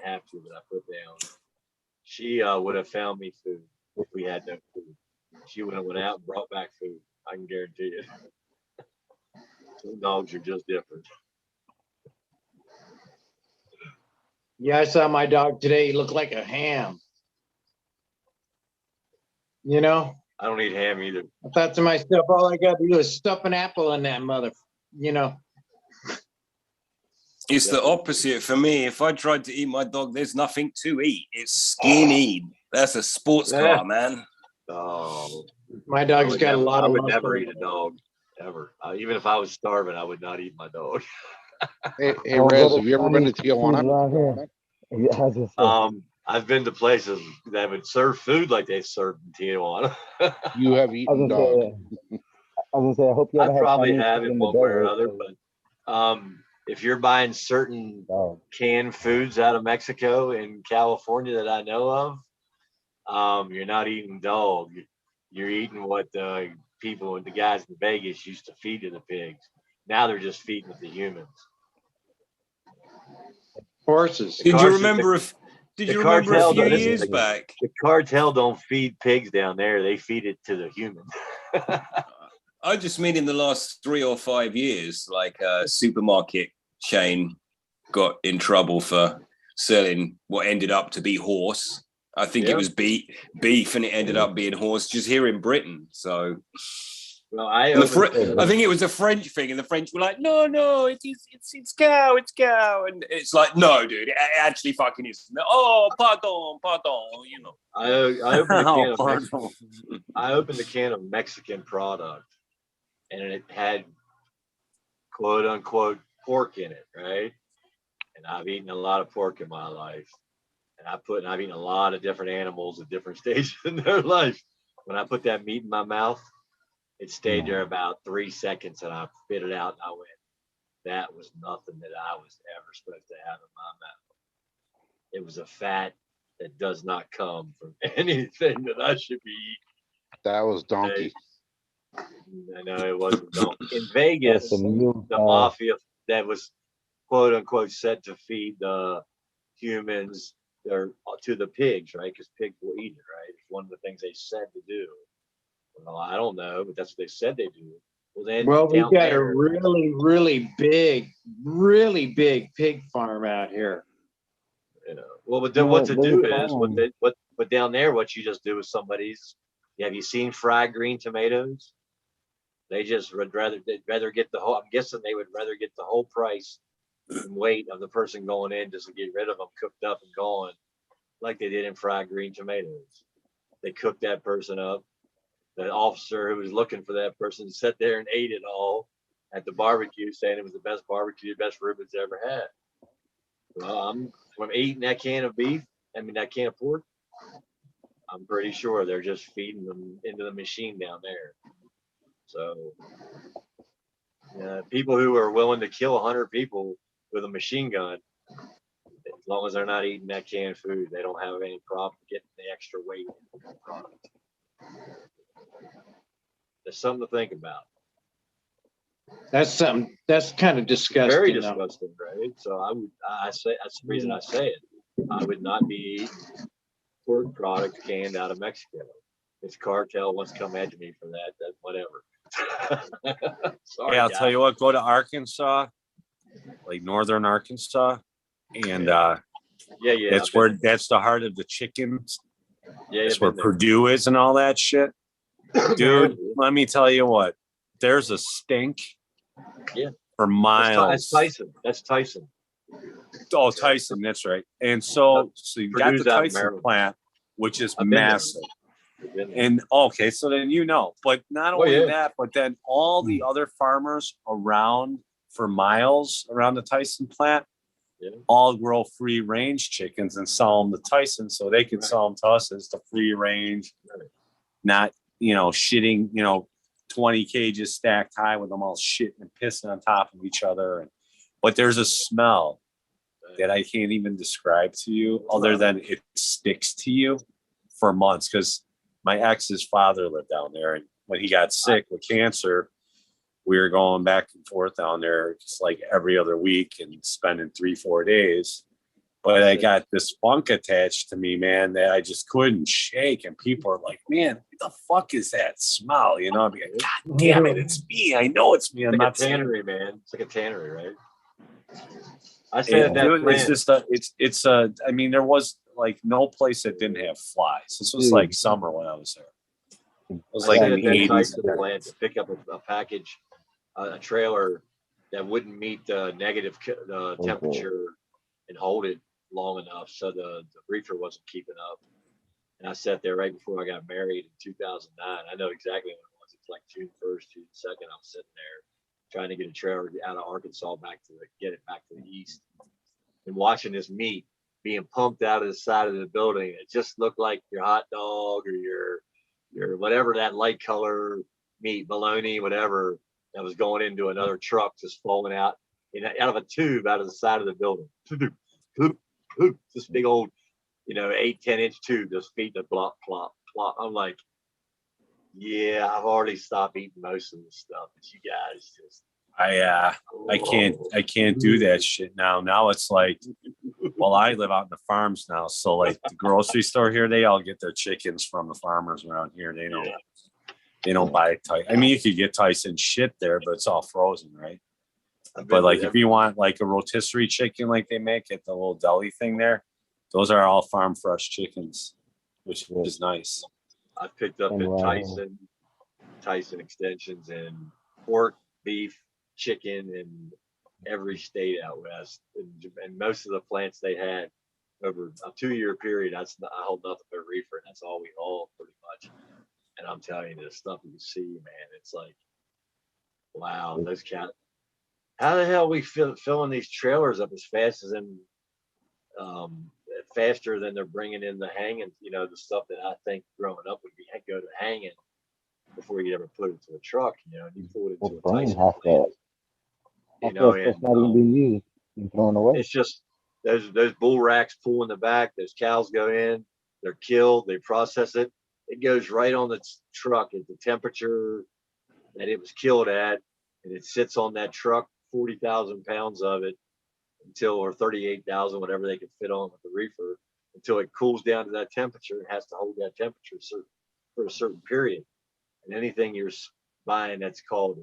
have to, but I put down. She would have found me food if we had no food. She would have went out and brought back food. I can guarantee you. Some dogs are just different. Yeah, I saw my dog today. He looked like a ham. You know, I don't eat ham either. I thought to myself, all I got to do is stuff an apple in that mother. You know, It's the opposite for me. If I tried to eat my dog, there's nothing to eat. It's skinny. That's a sports car, man. Oh, my dog's got a lot I of would muscle. never eat a dog ever. Even if I was starving, I would not eat my dog. Hey, I'll go Rez, to have you ever been to Chinese food Tijuana? around here. Yeah, I was just saying. I've been to places that would serve food like they serve in Tijuana. You have I eaten was gonna dog. say, I was gonna say, I hope you I haven't had probably Chinese have food it in the one way or desert. other, but if you're buying certain canned foods out of Mexico and California that I know of, you're not eating dog. You're eating what the people and the guys in Vegas used to feed to the pigs. Now they're just feeding it to humans. Horses. Did you remember a few years back? The cartel don't feed pigs down there. They feed it to the human. I just mean in the last 3 or 5 years, like a supermarket chain got in trouble for selling what ended up to be horse. I think it was beef, and it ended up being horse just here in Britain. So, well, I think it was a French thing, and the French were like, "No, it's cow, and it's like, no, dude, it actually fucking is. Oh, pardon, you know." I opened a can of Mexican product, and it had quote unquote pork in it, right? And I've eaten a lot of pork in my life. And I've eaten a lot of different animals at different stages in their life. When I put that meat in my mouth, it stayed there about 3 seconds, and I spit it out, and I went, that was nothing that I was ever supposed to have in my mouth. It was a fat that does not come from anything that I should be eating. That was donkey. I know it wasn't donkey. In Vegas, the mafia that was quote unquote said to feed the humans or to the pigs, right? Because pigs will eat it, right? It's one of the things they said to do. Well, I don't know, but that's what they said they do. Well, then we've got a really big pig farm out here. You know, well, but then what to do is but down there, what you just do with somebody's. Have you seen fried green tomatoes? They just they'd rather get the whole. I'm guessing they would rather get the whole price and weight of the person going in just to get rid of them cooked up and gone, like they did in fried green tomatoes. They cooked that person up. The officer who was looking for that person sat there and ate it all at the barbecue, saying it was the best barbecue, the best Rubens ever had. Well, from eating that can of beef, that can of pork, I'm pretty sure they're just feeding them into the machine down there. So, people who are willing to kill 100 people with a machine gun, as long as they're not eating that canned food, they don't have any problem getting the extra weight in the product. There's something to think about. That's kind of disgusting. Very disgusting, right? So I say that's the reason I say it. I would not be eating pork product canned out of Mexico. If cartel wants to come at me for that, whatever. Sorry, I'll tell you what, go to Arkansas, like northern Arkansas, and that's the heart of the chickens. That's where Purdue is and all that shit. Dude, let me tell you what, there's a stink for miles. That's Tyson. Oh, Tyson, that's right. And so you got the Tyson plant, which is massive. And okay, so then but not only that, but then all the other farmers around for miles around the Tyson plant all grow free range chickens and sell them to Tyson so they can sell them to us as the free range, not shitting 20 cages stacked high with them all shitting and pissing on top of each other. But there's a smell that I can't even describe to you other than it sticks to you for months, because my ex's father lived down there, and when he got sick with cancer, we were going back and forth down there just like every other week and spending 3-4 days. But I got this funk attached to me, man, that I just couldn't shake. And people are like, man, what the fuck is that smell? I'd be like, God damn it, it's me. I know it's me. I'm not a tannery, man. It's like a tannery, right? I said that. It's just there was like no place that didn't have flies. This was like summer when I was there. It was like in the 80s. To pick up a package, a trailer that wouldn't meet the negative temperature and hold it long enough, so the reefer wasn't keeping up. And I sat there right before I got married in 2009. I know exactly when it was. It's like June 1st, June 2nd. I was sitting there trying to get a trailer out of Arkansas get it back to the east, and watching this meat being pumped out of the side of the building. It just looked like your hot dog or your whatever, that light color meat, bologna, whatever, that was going into another truck, just falling out. out of a tube out of the side of the building. This big old, 8-10 inch tube just feeding the plop, plop, plop. I'm like, yeah, I've already stopped eating most of the stuff, but you guys just. I can't do that shit now. Now it's like, well, I live out in the farms now, so like the grocery store here, they all get their chickens from the farmers around here. They don't buy I mean, you could get Tyson shit there, but it's all frozen, right? But like if you want like a rotisserie chicken like they make at the little deli thing there, those are all farm fresh chickens, which is nice. I picked up in Tyson extensions and pork, beef, chicken in every state out west, and most of the plants they had over a 2-year period. I hold nothing but reefer, and that's all we haul pretty much. And I'm telling you, the stuff you see, man, it's like, wow, those cats. How the hell are we filling these trailers up as fast as them, faster than they're bringing in the hanging, the stuff that I think growing up would go to hanging before you ever put it to a truck, and you pull it into a Tyson plant. It's not even being used and thrown away. It's just those bull racks pull in the back. Those cows go in, they're killed, they process it. It goes right on the truck at the temperature that it was killed at, and it sits on that truck, 40,000 pounds of it, or 38,000, whatever they can fit on with the reefer, until it cools down to that temperature. It has to hold that temperature for a certain period. And anything you're buying that's called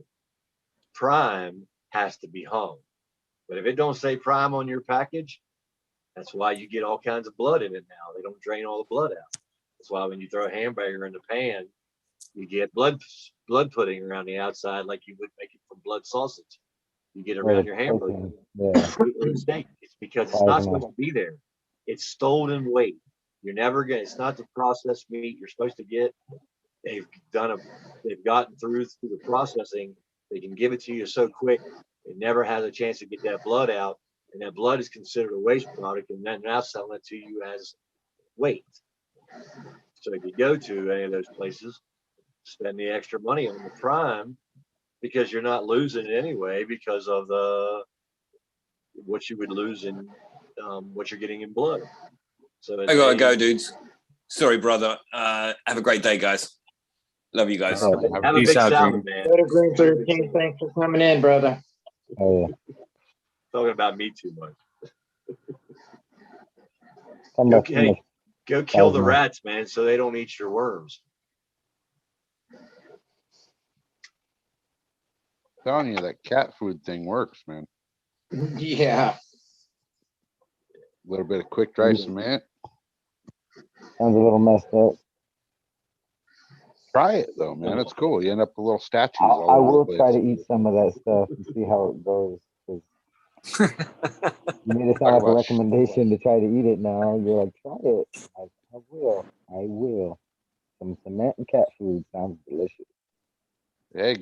prime has to be hung. But if it don't say prime on your package, that's why you get all kinds of blood in it now. They don't drain all the blood out. That's why when you throw a hamburger in the pan, you get blood pudding around the outside like you would make it from blood sausage. You get around your hamburger. It's because it's not supposed to be there. It's stolen weight. You're never gonna. It's not the processed meat you're supposed to get. They've gotten through the processing. They can give it to you so quick. It never has a chance to get that blood out, and that blood is considered a waste product, and then now selling it to you as weight. So if you go to any of those places, spend the extra money on the prime, because you're not losing it anyway because of what you would lose in what you're getting in blood. So I gotta go, dudes. Sorry, brother. Have a great day, guys. Love you guys. Have a big salad, man. Go to Green 13. Thanks for coming in, brother. Oh, Talking about me too much. yeah. Go kill the rats, man, so they don't eat your worms. I'm telling you, that cat food thing works, man. Yeah. A little bit of quick dry cement. Sounds a little messed up. Try it though, man. It's cool. You end up with little statues. I will try to eat some of that stuff and see how it goes. You made it sound like a recommendation to try to eat it now. You're like, try it. I will. Some cement and cat food sounds delicious. Hey,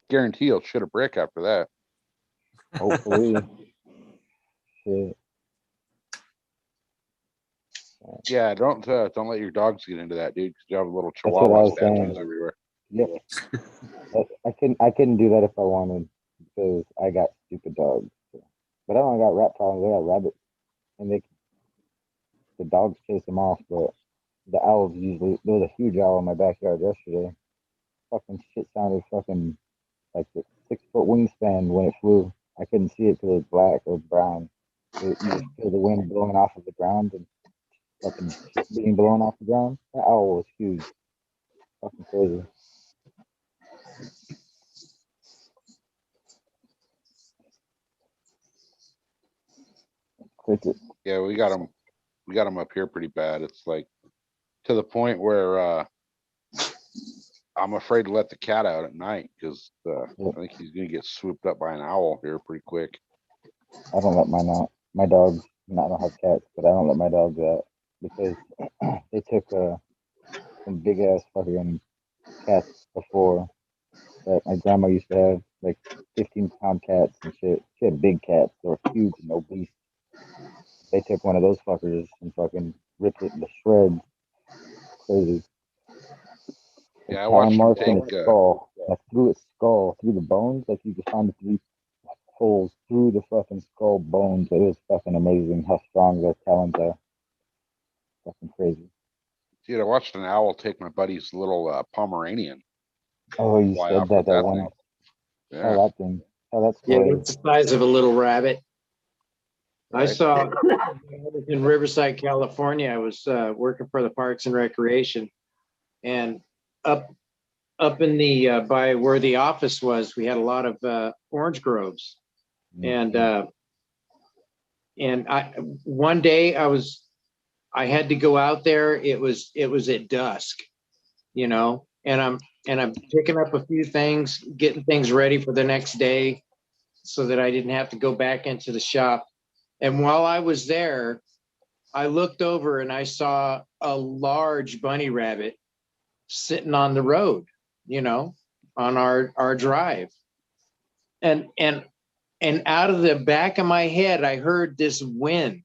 guarantee you'll shit a brick after that. Hopefully. Shit. Yeah, don't let your dogs get into that, dude, because you have a little chihuahua statues everywhere. Yep. I couldn't do that if I wanted, because I got stupid dogs. So. But I don't got rat problems. I got rabbits, and the dogs chase them off. But the owls usually, there was a huge owl in my backyard yesterday. Fucking shit sounded fucking like the 6-foot wingspan when it flew. I couldn't see it because it was black or brown. You just feel the wind blowing off of the ground and fucking shit being blown off the ground. That owl was huge. Fucking crazy. Cricket. Yeah, we got them up here pretty bad. It's like to the point where I'm afraid to let the cat out at night because I think he's gonna get swooped up by an owl here pretty quick. I don't let mine out. My dogs, I don't have cats, but I don't let my dogs out because they took some big ass fucking cats before that my grandma used to have, like 15-pound cats and shit. She had big cats, they were huge and obese. They took one of those fuckers and fucking ripped it into shreds. Crazy. Yeah, I watched him take skull. Like through its skull, through the bones, like you could find the 3 holes through the fucking skull bones. It was fucking amazing how strong their talons are. Fucking crazy. Dude, I watched an owl take my buddy's little Pomeranian. Oh, you Fly said off with that that one. thing. Oh, Yeah. that thing. Oh, that's Yeah, cool. it's the size of a little rabbit. I Right. saw in Riverside, California. I was working for the Parks and Recreation, and up in the by where the office was, we had a lot of orange groves, and I one day I had to go out there. It was at dusk, you know, and I'm picking up a few things, getting things ready for the next day, so that I didn't have to go back into the shop. And while I was there, I looked over and I saw a large bunny rabbit sitting on the road, you know, on our drive. And out of the back of my head, I heard this wind.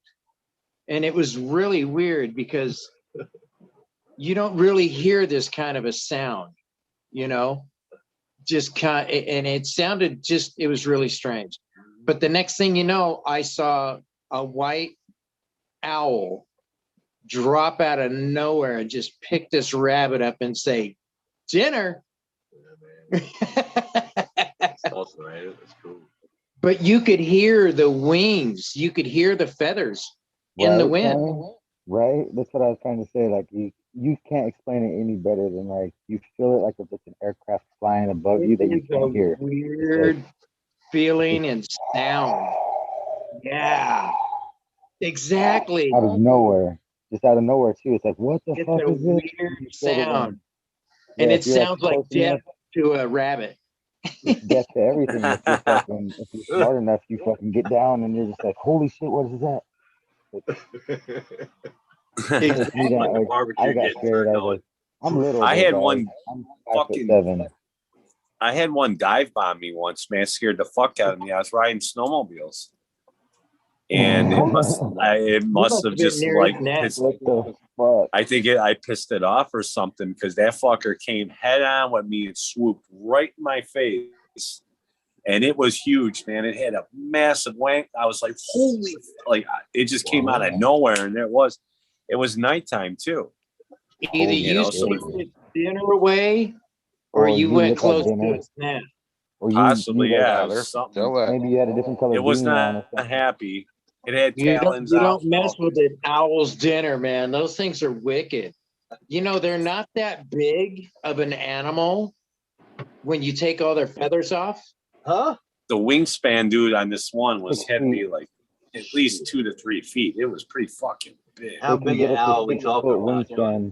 And it was really weird because you don't really hear this kind of a sound, you know, and it sounded it was really strange. But the next thing you know, I saw a white owl drop out of nowhere and just pick this rabbit up and say, dinner. That's awesome, right? That's cool. But you could hear the wings, you could hear the feathers in the wind. Tony? Right? That's what I was trying to say. Like you can't explain it any better than like you feel it like if it's an aircraft flying above you that you It's can't a hear. weird feeling and sound. Yeah, exactly. Out of nowhere. Just out of nowhere too. It's like, what the It's fuck a is this? You weird feel the wind. sound. And Yeah, it if you're, sounds like close death enough, to a rabbit. it's death to everything. If you're smart enough, you fucking get down and you're just like, holy shit, what is that? Exactly. Like, I got scared. I was like, I'm little. I though, had guys. one I'm fucking 5'7". I had one dive bomb me once, man. Scared the fuck out of me. I was riding snowmobiles, and it must must have have just been near like his neck. pissed. What the fuck? I think I pissed it off or something because that fucker came head on with me and swooped right in my face, and it was huge, man. It had a massive wank. I was like, holy! Like it just came out of nowhere, and it was nighttime too. Either you so sent dinner away, or you went look close like to dinner. its nest. Or Possibly, like, yeah. It There's was something. still that. maybe you had a different color. It was beanie on or not something. happy. It had You talons don't out. mess with an owl's dinner, man. Those things are wicked. You know, they're not that big of an animal when you take all their feathers off. Huh? The wingspan, dude, on this one was 6 had to be feet. like at least 2 to 3 feet. It was pretty fucking big. How They can big get an up to owl are we 6 talking foot about, John? wingspan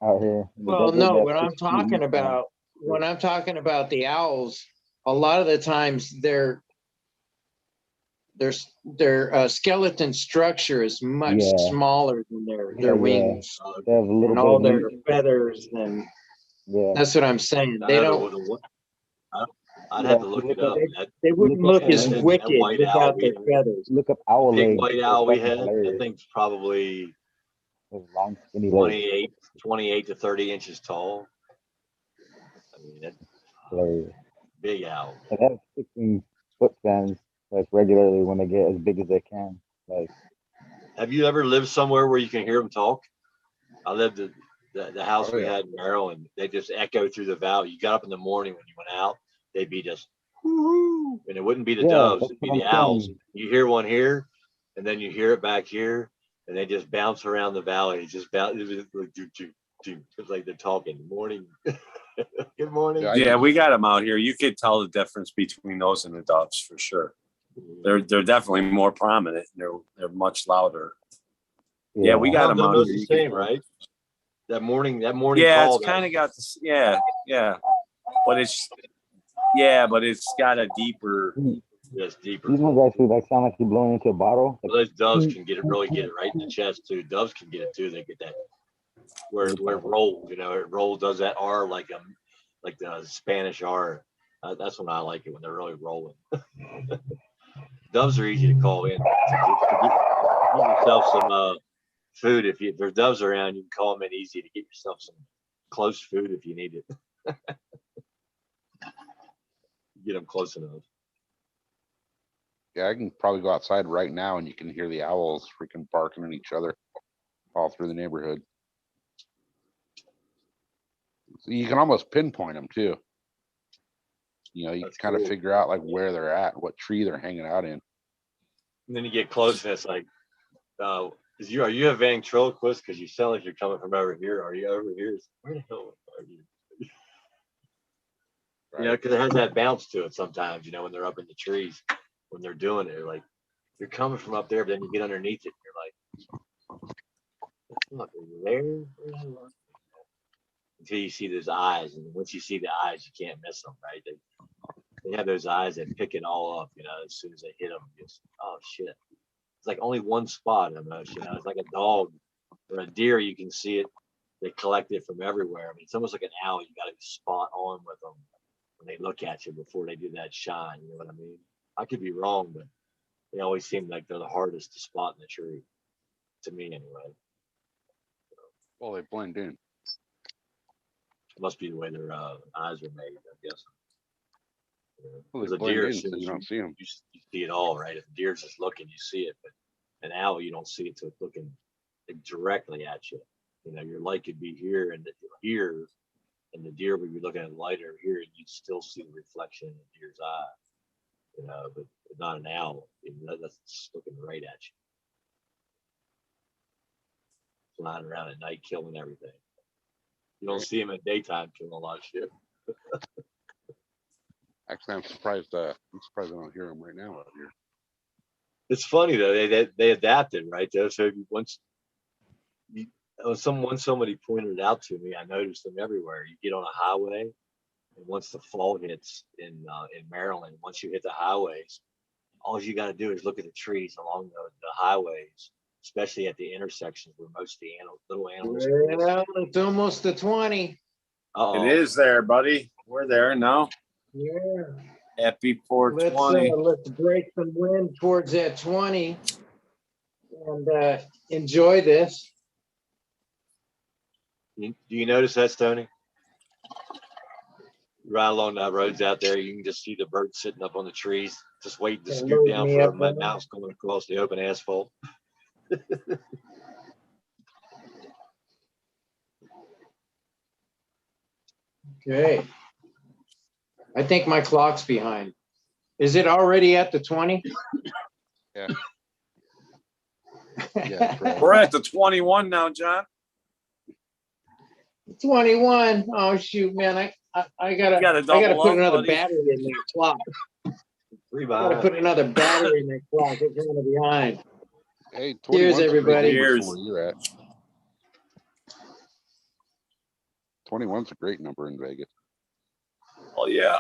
out here. Well, They no, got when 6 I'm feet talking wingspan. about the owls, a lot of the times their skeleton structure is much smaller than their wings They have a little and bit all of their meat. feathers, and Yeah. that's what I'm saying. I They know don't. I'd have to look it up. They wouldn't look as that wicked white owl without their feathers. Look up owl big legs. white owl we had, that thing's probably Those long, skinny legs. 28 to 30 inches tall. I mean, that's Hilarious. big owl. And they have 16 foot spans like regularly when they get as big as they can. Like, Have you ever lived somewhere where you can hear them talk? I lived at the house we had in Maryland. They just echo through the valley. You got up in the morning when you went out, they'd be just, whoo, and it wouldn't be the doves, it'd be the owls. You hear one here, and then you hear it back here, and they just bounce around the valley. Just bounce, it's like they're talking. Morning, good morning. Yeah, we got them out here. You could tell the difference between those and the doves for sure. They're definitely more prominent. They're much louder. Yeah, we got them out here. The same, right? That morning Yeah, call. it's kind of got this. Yeah, but it's got a deeper. Yes, deeper. these ones actually like sound like you're blowing into a bottle. Well, those doves can really get it right in the chest too. Doves can get it too. They get that where it rolls. You know, it rolls, does that R like the Spanish R. That's when I like it, when they're really rolling. Doves are easy to call in. Give yourself some food. If there's doves around, you can call them in easy to get yourself some close food if you need it. Get them close enough. Yeah, I can probably go outside right now and you can hear the owls freaking barking at each other all through the neighborhood. So you can almost pinpoint them too. You know, you That's can kind of cool. figure out like where they're at, what tree they're hanging out in. And then you get close and it's like, are you a ventriloquist? Because you sound like you're coming from over here. Are you over here? Where the hell are you? You know, because it has that bounce to it sometimes, you know, when they're up in the trees, when they're doing it, like you're coming from up there, but then you get underneath it and you're like, look, are you there? Where the hell are you? Until you see those eyes. And once you see the eyes, you can't miss them, right? They have those eyes that pick it all up, you know, as soon as they hit them, just, oh shit. It's like only one spot almost, you know, it's like a dog or a deer, you can see it. They collect it from everywhere. I mean, it's almost like an owl. You got to be spot on with them when they look at you before they do that shine. You know what I mean? I could be wrong, but they always seem like they're the hardest to spot in the tree, to me anyway. Well, they blend in. It must be the way their eyes are made, I guess. Well, Because they a blend deer, in, as soon so as you don't see them. you see it all, right? If a deer's just looking, you see it, but an owl, you don't see it till it's looking directly at you. You know, your light could be here and here, and the deer would be looking at lighter here, and you'd still see the reflection in the deer's eye. You know, but not an owl. You know, that's just looking right at you. Flying around at night, killing everything. You don't see them at daytime killing a lot of shit. Actually, I'm surprised I don't hear them right now out here. It's funny though, they adapted, right? Though, so somebody pointed it out to me, I noticed them everywhere. You get on a highway, and once the fall hits in Maryland, once you hit the highways, all you got to do is look at the trees along the highways, especially at the intersections where most of the little animals. Well, it's almost the 20. Uh-oh. It is there, buddy. We're there now. Yeah. Ep420. Let's break some wind towards that 20 and enjoy this. Do you notice that, Stoney? Right along the roads out there, you can just see the birds sitting up on the trees, just waiting to scoot down for a mouse going across the open asphalt. Okay. I think my clock's behind. Is it already at the 20? Yeah. Yeah, right. We're at the 21 now, John. 21. Oh shoot, man. I gotta put another battery in that clock. Gotta put another battery in that clock. It's kind of behind. Hey, Cheers, 21's a great everybody. number for where you're at. 21's a great number in Vegas. Oh yeah.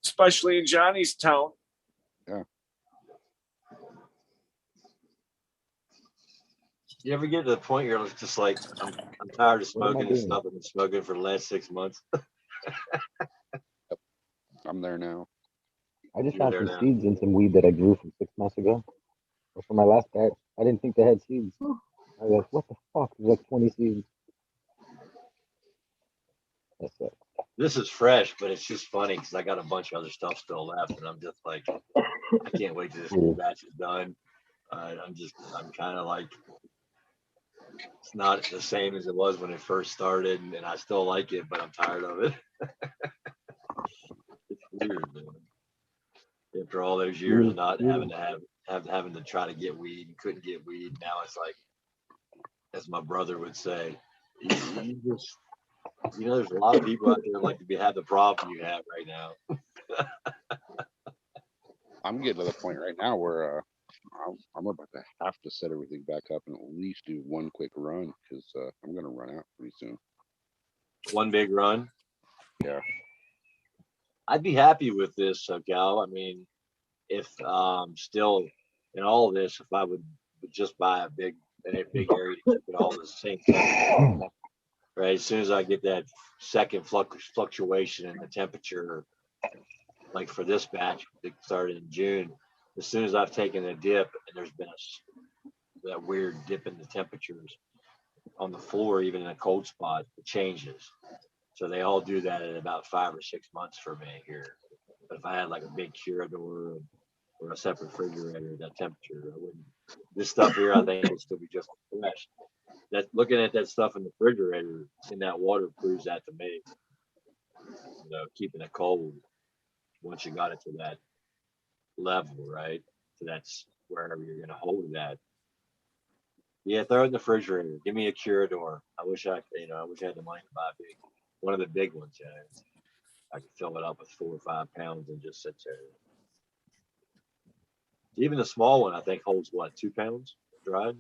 Especially in Johnny's town. Yeah. You ever get to the point where it's just like, I'm tired of smoking and stuff. I've been smoking for the last 6 months. Yep. I'm there now. I just found some seeds in some weed that I grew from 6 months ago. Or for my last batch, I didn't think they had seeds. I was like, what the fuck? There's like 20 seeds. That's it. This is fresh, but it's just funny because I got a bunch of other stuff still left, and I'm just like, I can't wait till this batch is done. I'm kind of like, it's not the same as it was when it first started, and I still like it, but I'm tired of it. It's weird, man. After all those years of not having to try to get weed and couldn't get weed, now it's like, as my brother would say, there's a lot of people out there like to have the problem you have right now. I'm getting to the point right now where I'm about to have to set everything back up and at least do one quick run because I'm going to run out pretty soon. One big run? Yeah. I'd be happy with this, Gal. I mean, if still in all of this, if I would just buy a big area to keep it all the same temperature, right? As soon as I get that second fluctuation in the temperature, like for this batch, it started in June. As soon as I've taken a dip and there's been that weird dip in the temperatures on the floor, even in a cold spot, it changes. So they all do that in about 5 or 6 months for me here. But if I had like a big curador or a separate refrigerator at that temperature. I wouldn't. This stuff here, I think, will still be just fresh. That looking at that stuff in the refrigerator in that water proves that to me. You know, keeping it cold once you got it to that level, right? So that's wherever you're gonna hold it at. Yeah, throw it in the refrigerator. Give me a Curador. I wish I had the money to buy one of the big ones. Yeah, I could fill it up with 4 or 5 pounds and just sit there. Even the small one, I think, holds what, 2 pounds dried?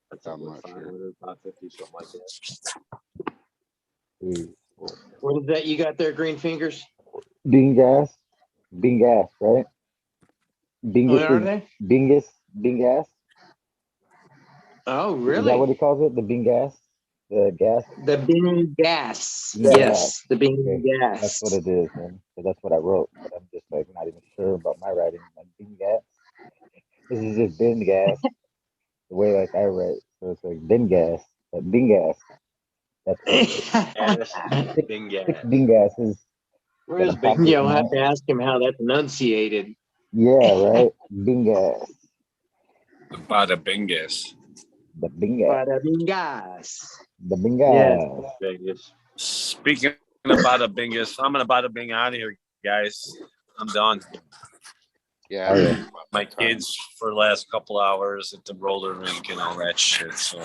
That's I'm like not 500, 550, something like that. What is that you got there, Green Fingers? Bean gas, right? What are Bingus, they? bean gas. Oh, Is that really? what he calls it? The bean gas, the gas. The bean gas. Bean Yes, gas. the bean Okay, gas. that's what it is, man. So that's what I wrote, but I'm just like not even sure about my writing. Like bean gas. This is just bin gas, the way like I write. So it's like bin gas, but bean gas. That's what Bing six gas. bean gases. Where's that I'm Bing talking You'll have about. to ask him how that's enunciated. Yeah, right. Bean gas. Bada bingus. The bean gas. Bada bean gas. The bean Yes. gas. Vegas. Speaking of bada bingus, I'm gonna bada bing out of here, guys. I'm done. Yeah. Oh, yeah. My kids for the last couple hours at the roller rink and all that shit. So,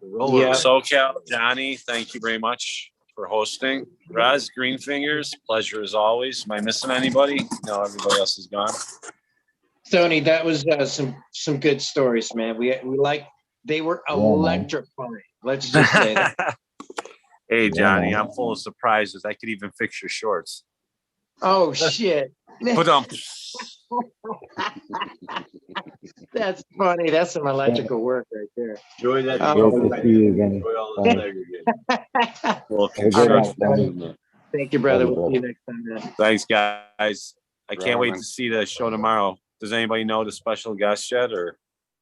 Yeah. SoCal, Johnny, thank you very much for hosting. Raz, Green Fingers, pleasure as always. Am I missing anybody? No, everybody else is gone. Tony, that was some good stories, man. We like they were electrifying. Let's just say that. Hey, Johnny, I'm full of surprises. I could even fix your shorts. Oh shit. But That's funny. That's some electrical work right there. Enjoy that. Great to see you again. Enjoy all those segregated. Well, Have a good night, construction. Tony. Thank you, brother. Love you, We'll see you brother. next time, man. Thanks, guys. I can't wait Robin. to see the show tomorrow. Does anybody know the special guest yet, or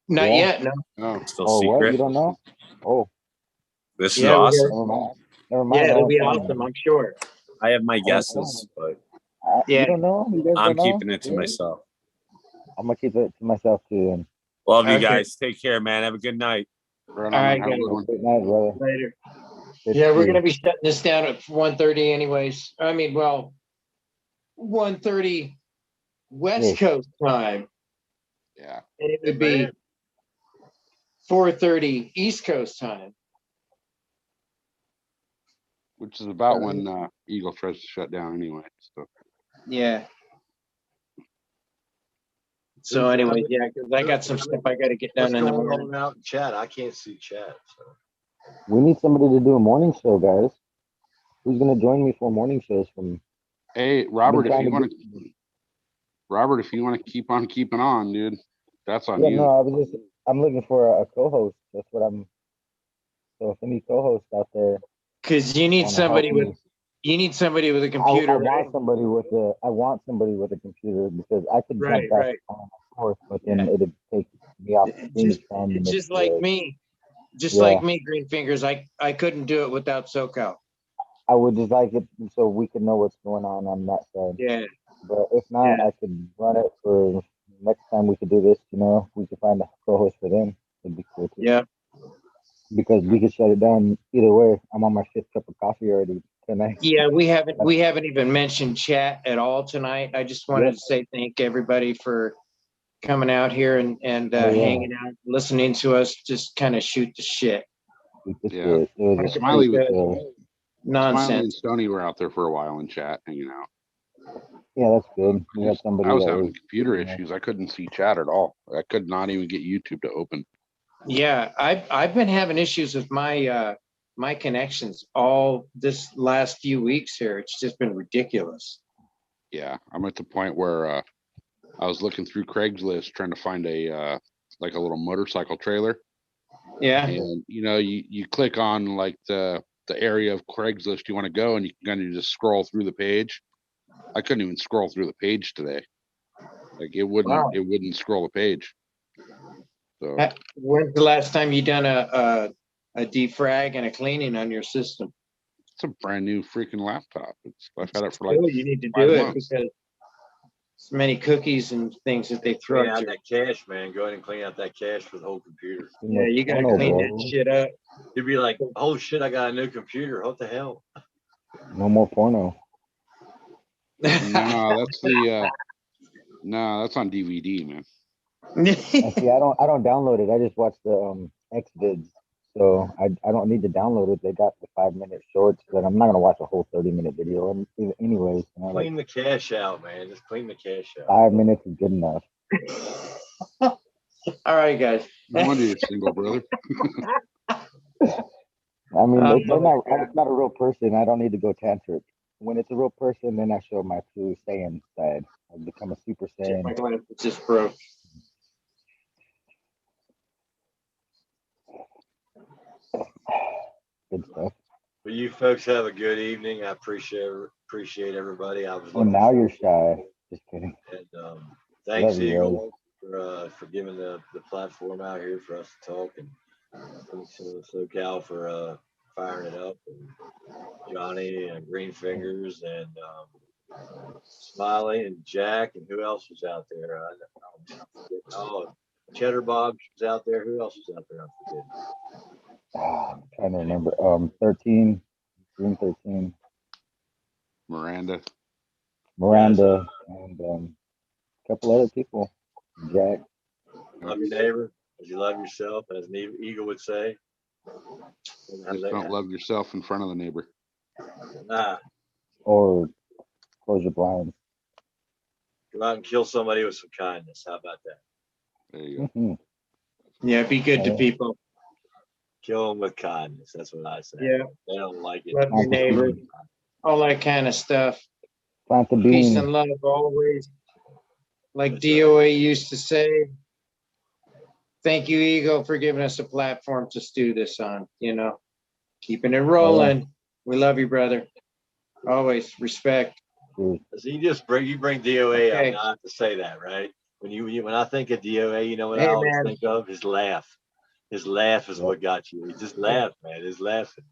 Not Yeah. yet, no. No. still Oh, what? secret? You don't know? Oh, This is Yeah, we awesome. never mind. Never mind. Yeah, I it'll won't be tell awesome, them. I'm sure. I have my I won't tell guesses, them. but Yeah. You don't know? You guys I'm don't know? keeping it to Yeah. myself. I'm gonna keep it to myself too. Then. Love you Okay. guys. Take care, man. Have a good night. Right on, All right, man. Have a guys. good one. Good night, brother. Later. Good Yeah, to we're see gonna you. be shutting this down at 1:30 anyways. I mean, well, 1:30 West Yes. Coast time. Yeah. And it would Hey, be 4:30 East Coast time. Which is about when Eagle tries to shut down anyway. So Yeah. So anyway, yeah, because I got some stuff I gotta get What's done in the going morning. on out in chat? I can't see chat. So. We need somebody to do a morning show, guys. Who's gonna join me for morning shows from? hey, Robert, if trying you to want to keep on keeping on, dude, that's on Yeah, you. no, I'm looking for a co-host. That's what I'm. So if any co-hosts out there Because you need wanna somebody help with me, a I computer, right? want somebody with a computer because I could Right, jump back right. and forth, but then Yeah. it'd take me off the screen Just time. And just like me. Just Yeah. like me, Green Fingers. I couldn't do it without SoCal. I would just like it so we could know what's going on that side. Yeah. But if not, Yeah. I could run it for next time we could do this. We could find a co-host for them. It'd be cool too. Yeah. Because we could shut it down either way. I'm on my 5th cup of coffee already tonight. Yeah, we haven't even mentioned chat at all tonight. I just wanted to say thank everybody for coming out here and hanging out, listening to us, just kind of shoot the shit. Yeah. It Smiley was Smiley nonsense. and Stony were out there for a while in chat, hanging out. Yeah, that's good. We got somebody I was that having was, computer issues. I couldn't see chat at all. I could not even get YouTube to open. Yeah, I've been having issues with my my connections all this last few weeks here. It's just been ridiculous. Yeah, I'm at the point where I was looking through Craigslist trying to find a like a little motorcycle trailer. Yeah. And you click on like the area of Craigslist you want to go, and you can kind of just scroll through the page. I couldn't even scroll through the page today. Like it wouldn't scroll the page. So When's the last time you done a defrag and a cleaning on your system? it's a brand new freaking laptop. I've had it for like Oh, you need to 5 do it months. because so many cookies and things that they throw Clean at out you. that cache, man. Go ahead and clean out that cache for the whole computer. Yeah, you gotta Porno, clean bro. that shit up. You'd be like, oh shit, I got a new computer. What the hell? No more porno. No, that's the no, that's on DVD, man. And see, I don't download it. I just watch the X vids. So I don't need to download it. They got the 5-minute shorts, but I'm not gonna watch a whole 30-minute video. Anyways, you know, like Clean the cache out, man. Just clean the cache out. 5 minutes is good enough. All right, guys. No wonder you're single, brother. I mean, it's not a real person. I don't need to go tantric. When it's a real person, then I show my true Saiyan side. I become a Super Shit, my Saiyan. glasses just broke. Good stuff. Well, you folks have a good evening. I appreciate everybody. I was Oh, looking now you're forward shy. Just kidding. to it. And thanks, Love you, Eagle, for giving the platform out here for us to talk, and thanks to SoCal for firing it up, and Johnny and Green Fingers and Smiley and Jack, and who else was out there? Oh, Cheddar Bob was out there. Who else was out there? I forget. I'm trying to remember. 13, June 13, Miranda. Miranda, and a couple other people. Jack. Love your neighbor as you love yourself, as an Eagle would say. Just don't love yourself in front of the neighbor. Nah, Or close your blinds. go out and kill somebody with some kindness. How about that? There you Mhm. Yeah, be good to people. Kill them with kindness. That's what I say. Yeah. They don't like it. Love your neighbor. All that kind of stuff. Plant the Peace bean. and love always. Like DOA used to say. Thank you, Eagle, for giving us a platform to stew this on, you know. Keeping it rolling. We love you, brother. Always respect. So you bring DOA up. Okay. Now I have to say that, right? When I think of DOA, you know what I Hey, always man. think of? His laugh. His laugh is what got you. He just laughed, man. He's laughing.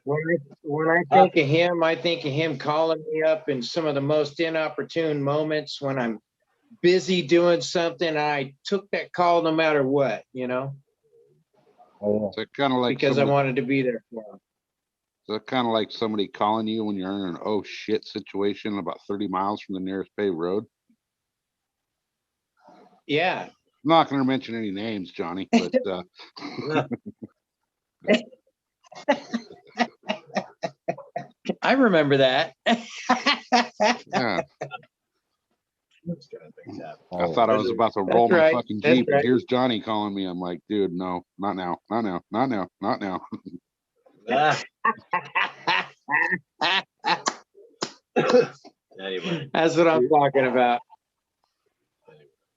When I think of him, I think of him calling me up in some of the most inopportune moments when I'm busy doing something. I took that call no matter what, you know, Oh, So kind of like because I wanted to be there for him. so kind of like somebody calling you when you're in an oh shit situation about 30 miles from the nearest paved road. Yeah. I'm not going to mention any names, Johnny, but I remember that. yeah, Those kind of things happen. I thought I was about to roll That's my right. fucking That's Jeep, and right. here's Johnny calling me. I'm like, dude, no, not now, not now, not now, not now. Anyway, That's what I'm talking about.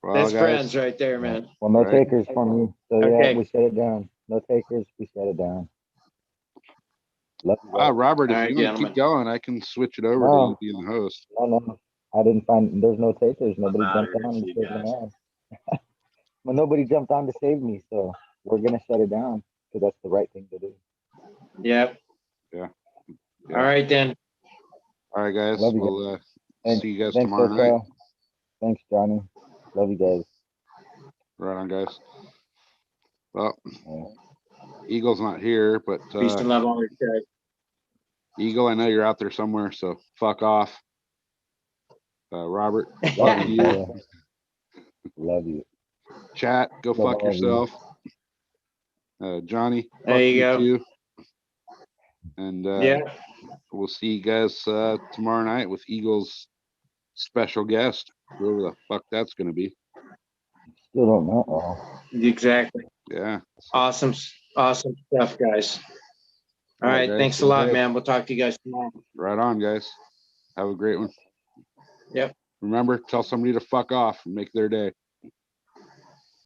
Well, That's guys, friends right there, man. well, no Right. takers for me. So yeah, Okay. we shut it down. No takers. We shut it down. Love you, brother. Robert, if All right, you're going to gentlemen. keep going, I can switch it over to No. you being the host. No. I didn't find. There's no takers. Nobody I'm outta jumped here. on to See you save the guys. man. Well, nobody jumped on to save me, so we're gonna shut it down because that's the right thing to do. Yep. Yeah. All right, then. All right, guys. Love you We'll Thanks, see you guys thanks, tomorrow night. SoCal. Thanks, Johnny. Love you guys. Right on, guys. Well, Yeah. Eagle's not here, but Peace and love always, guys. Eagle, I know you're out there somewhere, so fuck off. Robert, Love fuck you, you. brother. Love you. Chat, go Love fuck all of you. yourself. Johnny, There fuck you you go. too. And Yeah. we'll see you guys tomorrow night with Eagle's special guest, whoever the fuck that's gonna be. Still don't know. Oh. Exactly. Yeah. Awesome stuff, guys. All right. guys. Thanks a lot, man. We'll talk to you guys tomorrow. Right on, guys. Have a great one. Yep. Remember, tell somebody to fuck off and make their day.